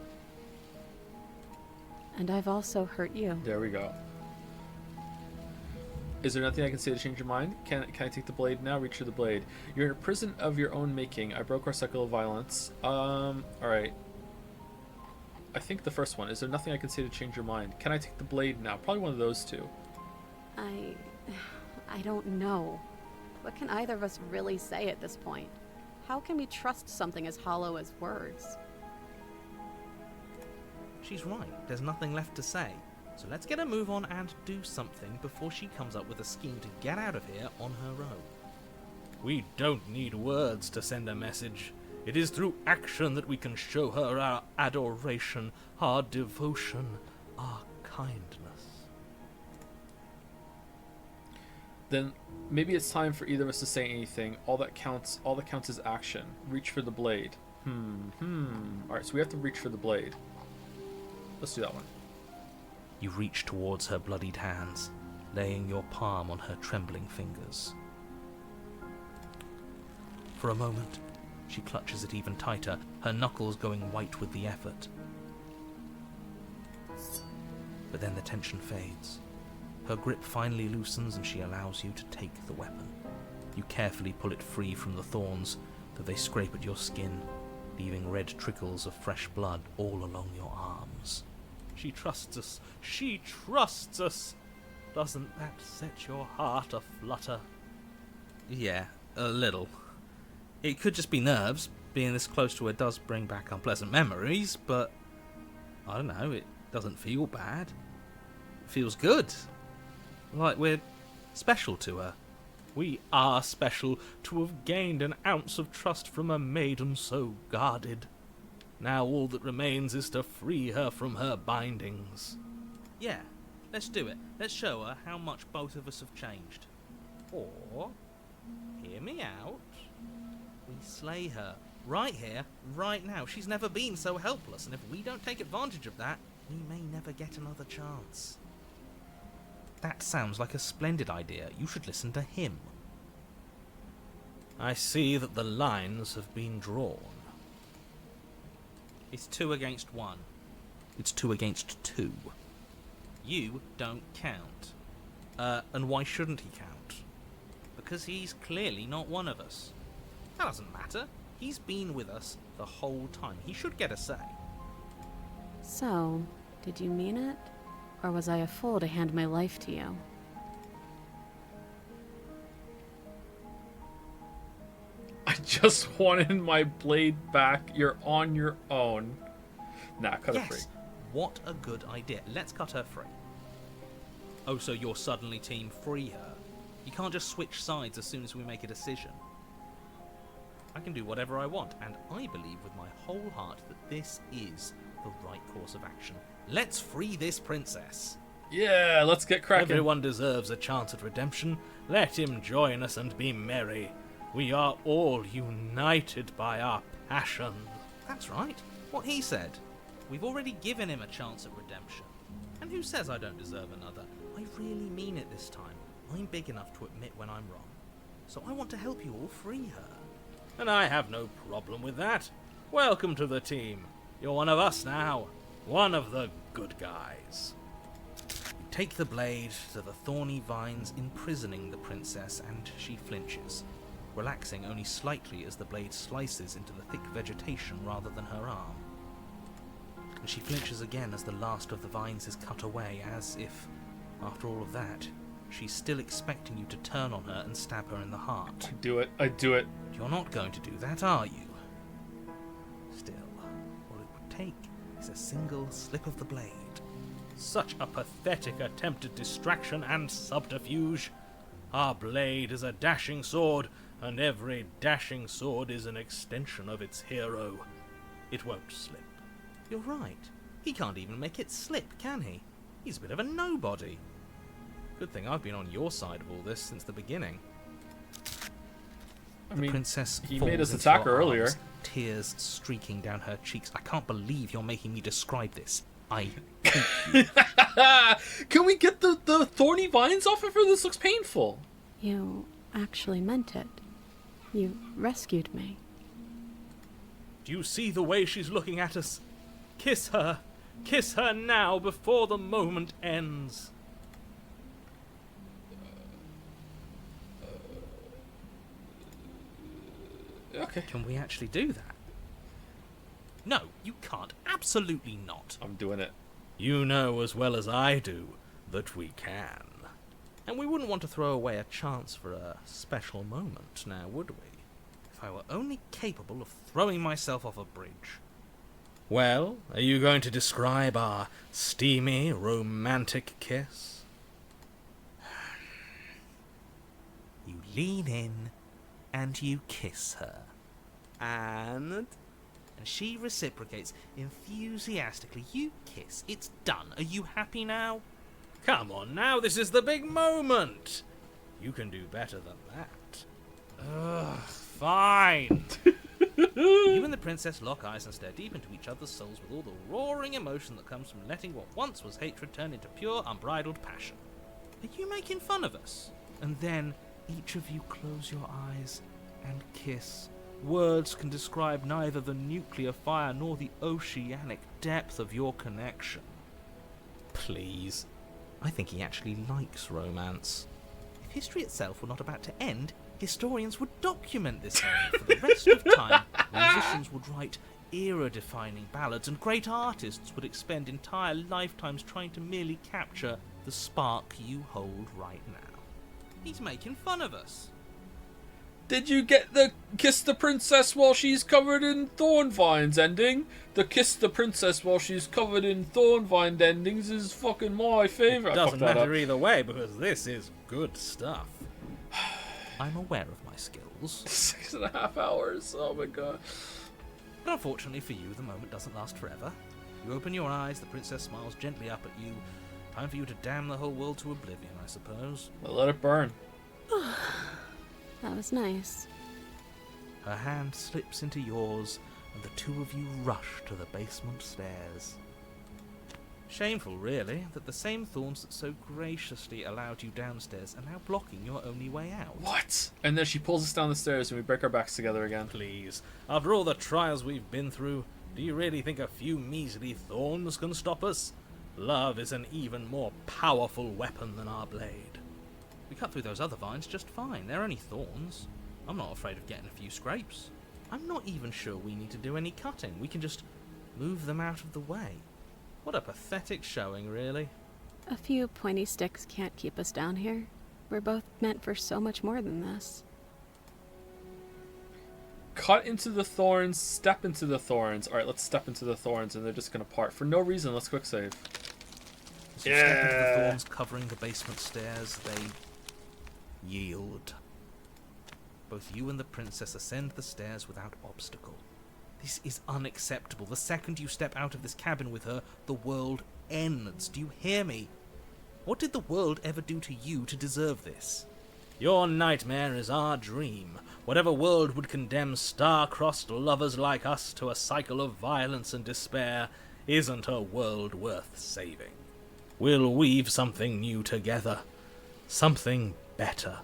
And I've also hurt you. There we go. Is there nothing I can say to change your mind? Can I take the blade now? Reach for the blade. You're in a prison of your own making. I broke our cycle of violence. Alright. I think the first one. Is there nothing I can say to change your mind? Can I take the blade now? Probably one of those two. I don't know. What can either of us really say at this point? How can we trust something as hollow as words? She's right. There's nothing left to say. So let's get a move on and do something before she comes up with a scheme to get out of here on her own. We don't need words to send a message. It is through action that we can show her our adoration, our devotion, our kindness. Then maybe it's time for either of us to say anything. All that counts is action. Reach for the blade. Alright, so we have to reach for the blade. Let's do that one. You reach towards her bloodied hands, laying your palm on her trembling fingers. For a moment, she clutches it even tighter, her knuckles going white with the effort. But then the tension fades. Her grip finally loosens and she allows you to take the weapon. You carefully pull it free from the thorns, though they scrape at your skin, leaving red trickles of fresh blood all along your arms. She trusts us. She trusts us. Doesn't that set your heart aflutter? Yeah, a little. It could just be nerves. Being this close to her does bring back unpleasant memories, but I don't know, it doesn't feel bad. It feels good. Like we're special to her. We are special to have gained an ounce of trust from a maiden so guarded. Now all that remains is to free her from her bindings. Yeah, let's do it. Let's show her how much both of us have changed. Or, hear me out, we slay her. Right here, right now. She's never been so helpless, and if we don't take advantage of that, we may never get another chance. That sounds like a splendid idea. You should listen to him. I see that the lines have been drawn. It's 2 against 1. It's 2 against 2. You don't count. And why shouldn't he count? Because he's clearly not one of us. That doesn't matter. He's been with us the whole time. He should get a say. So, did you mean it? Or was I a fool to hand my life to you? I just wanted my blade back. You're on your own. Nah, cut her free. Yes, what a good idea. Let's cut her free. Oh, so you're suddenly team free her. You can't just switch sides as soon as we make a decision. I can do whatever I want, and I believe with my whole heart that this is the right course of action. Let's free this princess. Yeah, let's get cracking. Everyone deserves a chance at redemption. Let him join us and be merry. We are all united by our passion. That's right. What he said. We've already given him a chance at redemption. And who says I don't deserve another? I really mean it this time. I'm big enough to admit when I'm wrong. So I want to help you all free her. And I have no problem with that. Welcome to the team. You're one of us now. One of the good guys. You take the blade to the thorny vines imprisoning the princess, and she flinches, relaxing only slightly as the blade slices into the thick vegetation rather than her arm. And she flinches again as the last of the vines is cut away, as if, after all of that, she's still expecting you to turn on her and stab her in the heart. I do it. You're not going to do that, are you? Still, all it would take is a single slip of the blade. Such a pathetic attempt at distraction and subterfuge. Our blade is a dashing sword, and every dashing sword is an extension of its hero. It won't slip. You're right. He can't even make it slip, can he? He's a bit of a nobody. Good thing I've been on your side of all this since the beginning. The princess he falls made us into attack your her earlier. arms, tears streaking down her cheeks. I can't believe you're making me describe this. I hate you. Can we get the thorny vines off of her? This looks painful. You actually meant it. You rescued me. Do you see the way she's looking at us? Kiss her. Kiss her now before the moment ends. Okay. Can we actually do that? No, you can't. Absolutely not. I'm doing it. You know as well as I do that we can. And we wouldn't want to throw away a chance for a special moment, now would we? If I were only capable of throwing myself off a bridge. Well, are you going to describe our steamy, romantic kiss? You lean in and you kiss her. And she reciprocates enthusiastically. You kiss. It's done. Are you happy now? Come on now, this is the big moment. You can do better than that. Ugh, fine. You and the princess lock eyes and stare deep into each other's souls with all the roaring emotion that comes from letting what once was hatred turn into pure, unbridled passion. Are you making fun of us? And then each of you close your eyes and kiss. Words can describe neither the nuclear fire nor the oceanic depth of your connection. Please. I think he actually likes romance. If history itself were not about to end, historians would document this moment for the rest of time. Musicians would write era-defining ballads, and great artists would expend entire lifetimes trying to merely capture the spark you hold right now. He's making fun of us. Did you get the kiss the princess while she's covered in thorn vines ending? The kiss the princess while she's covered in thorn vine endings is fucking my favorite. It doesn't matter either way because this is good stuff. I'm aware of my skills. 6.5 hours. Oh my god. But unfortunately for you, the moment doesn't last forever. You open your eyes, the princess smiles gently up at you. Time for you to damn the whole world to oblivion, I suppose. Well, let it burn. That was nice. Her hand slips into yours, and the two of you rush to the basement stairs. Shameful, really, that the same thorns that so graciously allowed you downstairs are now blocking your only way out. What? And then she pulls us down the stairs and we break our backs together again. Please, after all the trials we've been through, do you really think a few measly thorns can stop us? Love is an even more powerful weapon than our blade. We cut through those other vines just fine. They're only thorns. I'm not afraid of getting a few scrapes. I'm not even sure we need to do any cutting. We can just move them out of the way. What a pathetic showing, really. A few pointy sticks can't keep us down here. We're both meant for so much more than this. Cut into the thorns, step into the thorns. Alright, let's step into the thorns and they're just gonna part. For no reason, let's quick save. As you step into the thorns covering the basement stairs, they yield. Both you and the princess ascend the stairs without obstacle. This is unacceptable. The second you step out of this cabin with her, the world ends. Do you hear me? What did the world ever do to you to deserve this? Your nightmare is our dream. Whatever world would condemn star-crossed lovers like us to a cycle of violence and despair isn't a world worth saving. We'll weave something new together. Something better.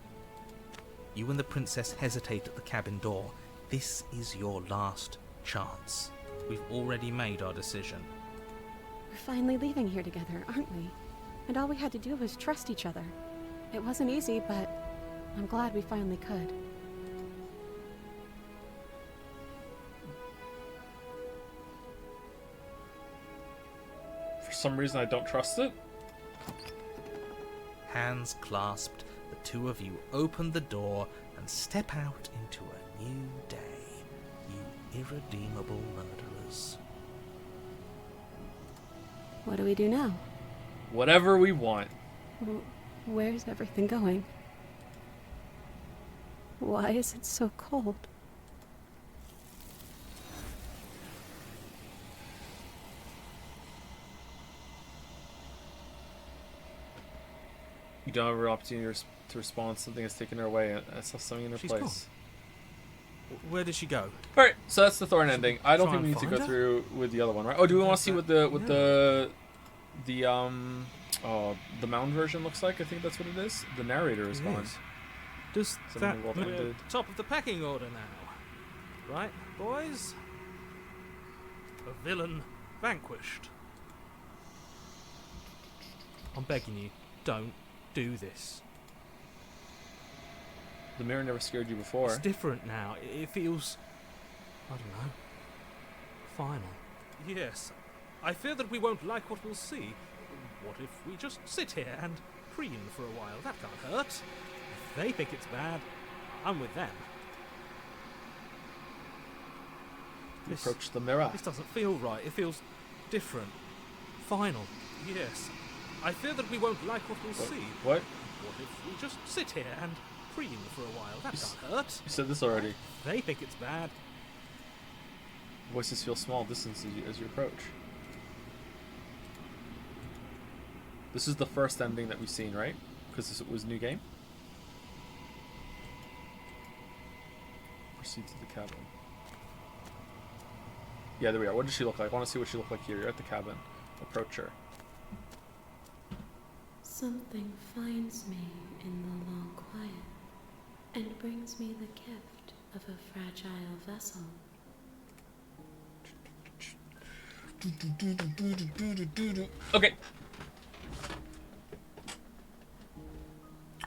You and the princess hesitate at the cabin door. This is your last chance. We've already made our decision. We're finally leaving here together, aren't we? And all we had to do was trust each other. It wasn't easy, but I'm glad we finally could. For some reason, I don't trust it. Hands clasped, the two of you open the door and step out into a new day. You irredeemable murderers. What do we do now? Whatever we want. Where's everything going? Why is it so cold? You don't have an opportunity to respond. Something has taken her away. I saw something in her place. Gone. Where did she go? Alright, so that's the thorn ending. I don't try think we and need to go find her? through with the other one, right? Oh, do we want to see what the mound version looks like? I think that's what it is. The narrator is gone. Does Something that well mean did. top of the pecking order now? Right, boys? A villain vanquished. I'm begging you, don't do this. The mirror never scared you before. It's different now. It feels, I don't know, final. Yes, I fear that we won't like what we'll see. What if we just sit here and preen for a while? That can't hurt. If they think it's bad, I'm with them. You approach the mirror. This doesn't feel right. It feels different. Final. Yes. I fear that we won't like what we'll see. What? What if we just sit here and preen for a while? That can't hurt. You said this already. They think it's bad. Voices feel small distance as you approach. This is the first ending that we've seen, right? Because this was a new game. Proceed to the cabin. Yeah, there we are. What does she look like? I want to see what she looked like here. You're at the cabin. Approach her. Something finds me in the long quiet and brings me the gift of a fragile vessel. Okay.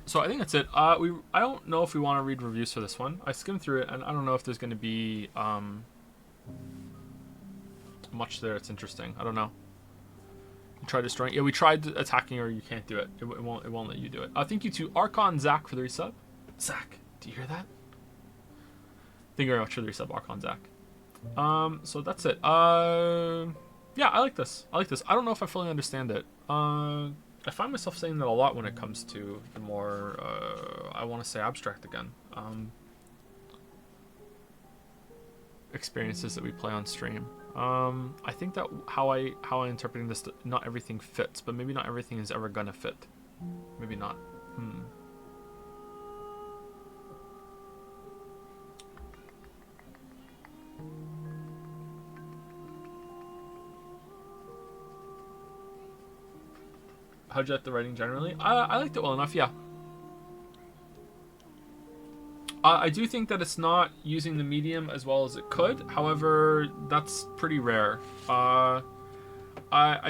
So I think that's it. I don't know if we want to read reviews for this one. I skimmed through it, and I don't know if there's going to be much there. It's interesting. I don't know. You try destroying. Yeah, we tried attacking her. You can't do it. It won't. It won't let you do it. Thank you to Archon Zach for the resub. Zach, do you hear that? Thank you very much for the resub, Archon Zach. So that's it. Yeah, I like this. I don't know if I fully understand it. I find myself saying that a lot when it comes to the more, I want to say abstract again, experiences that we play on stream. I think that how I'm interpreting this, not everything fits, but maybe not everything is ever gonna fit. Maybe not. How'd you like the writing generally? I liked it well enough, yeah. I do think that it's not using the medium as well as it could. However, that's pretty rare. I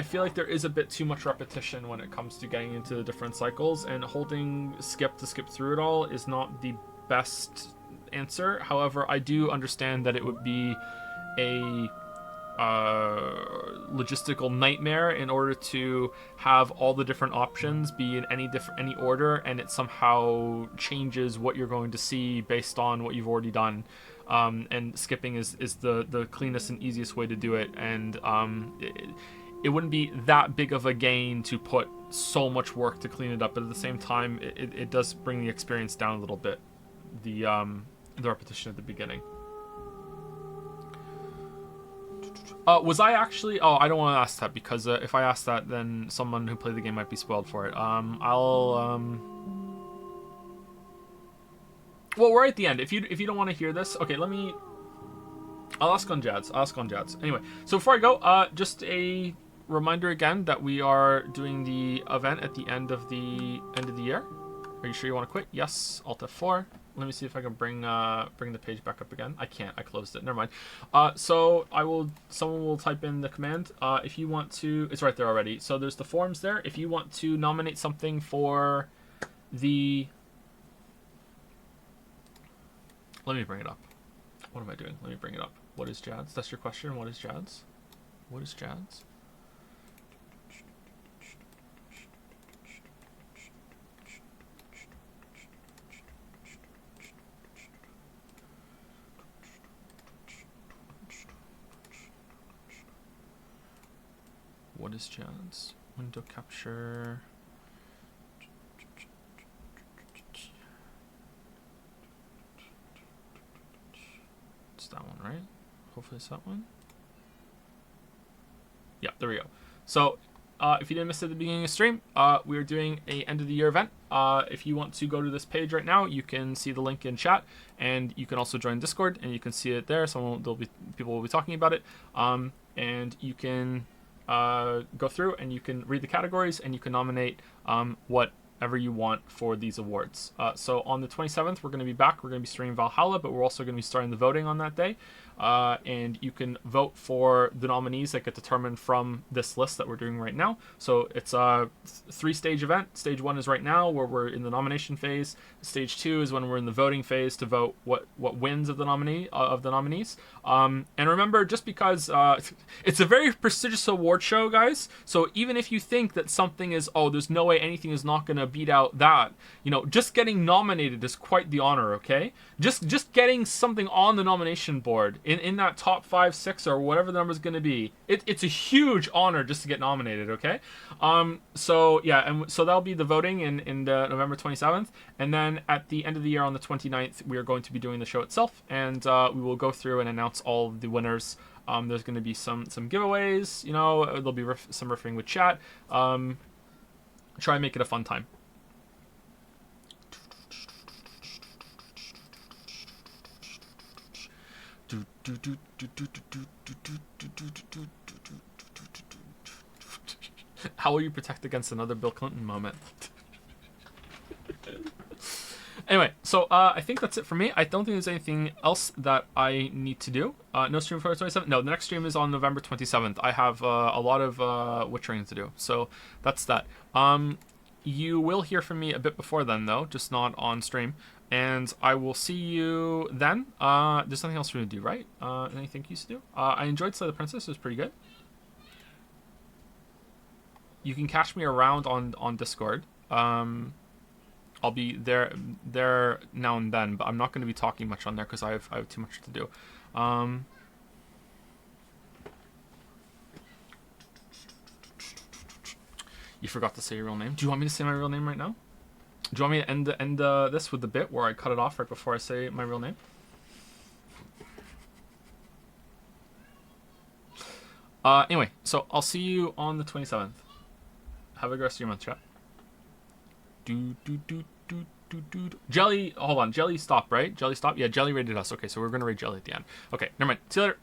feel like there is a bit too much repetition when it comes to getting into the different cycles, and holding skip to skip through it all is not the best answer. However, I do understand that it would be a logistical nightmare in order to have all the different options be in any order, and it somehow changes what you're going to see based on what you've already done. And skipping is the cleanest and easiest way to do it, and it wouldn't be that big of a gain to put so much work to clean it up, but at the same time it does bring the experience down a little bit, the repetition at the beginning. Was I actually... Oh, I don't want to ask that, because if I ask that, then someone who played the game might be spoiled for it. Well, we're at the end. If you don't want to hear this, okay, let me... I'll ask on Jads. Anyway, so before I go, just a reminder again that we are doing the event at the end of the year. Are you sure you want to quit? Yes. Alt F4. Let me see if I can bring the page back up again. I can't. I closed it. Never mind. So someone will type in the command. If you want to, it's right there already. So there's the forms there. If you want to nominate something for the, let me bring it up. What am I doing? Let me bring it up. What is Jads? That's your question. What is Jads? What is Jads? What is Jads? Window capture. It's that one, right? Hopefully it's that one. Yeah, there we go. So, if you didn't miss it at the beginning of the stream, we are doing a end of the year event. If you want to go to this page right now, you can see the link in chat, and you can also join Discord, and you can see it there. People will be talking about it, and you can go through and you can read the categories, and you can nominate whatever you want for these awards. So on the 27th, we're going to be back. We're going to be streaming Valhalla, but we're also going to be starting the voting on that day. And you can vote for the nominees that get determined from this list that we're doing right now. So it's a 3-stage event. Stage 1 is right now, where we're in the nomination phase. Stage 2 is when we're in the voting phase to vote what wins of the nominees. And remember, just because it's a very prestigious award show, guys. So even if you think that something is, there's no way anything is not going to beat out that, just getting nominated is quite the honor. Okay, just getting something on the nomination board in that top 5, 6, or whatever the number is going to be, it's a huge honor just to get nominated. Okay, so yeah, and so that'll be the voting in November 27th, and then at the end of the year on the 29th, we are going to be doing the show itself, and we will go through and announce all of the winners. There's going to be some giveaways. There'll be some riffing with chat. Try and make it a fun time. How will you protect against another Bill Clinton moment? Anyway, so I think that's it for me. I don't think there's anything else that I need to do. No stream for 27th. No, the next stream is on November 27th. I have a lot of witchering to do, so that's that. You will hear from me a bit before then, though, just not on stream. And I will see you then. There's nothing else for me to do, right? Anything you used to do? I enjoyed Slay the Princess. It was pretty good. You can catch me around on Discord. I'll be there now and then, but I'm not going to be talking much on there because I have too much to do. You forgot to say your real name. Do you want me to say my real name right now? Do you want me to end this with the bit where I cut it off right before I say my real name? Anyway, so I'll see you on the 27th. Have a good rest of your month, chat. Jelly, hold on. Jelly stopped, right? Jelly stopped? Yeah, Jelly rated us. Okay, so we're going to rate Jelly at the end. Okay, never mind. See you later.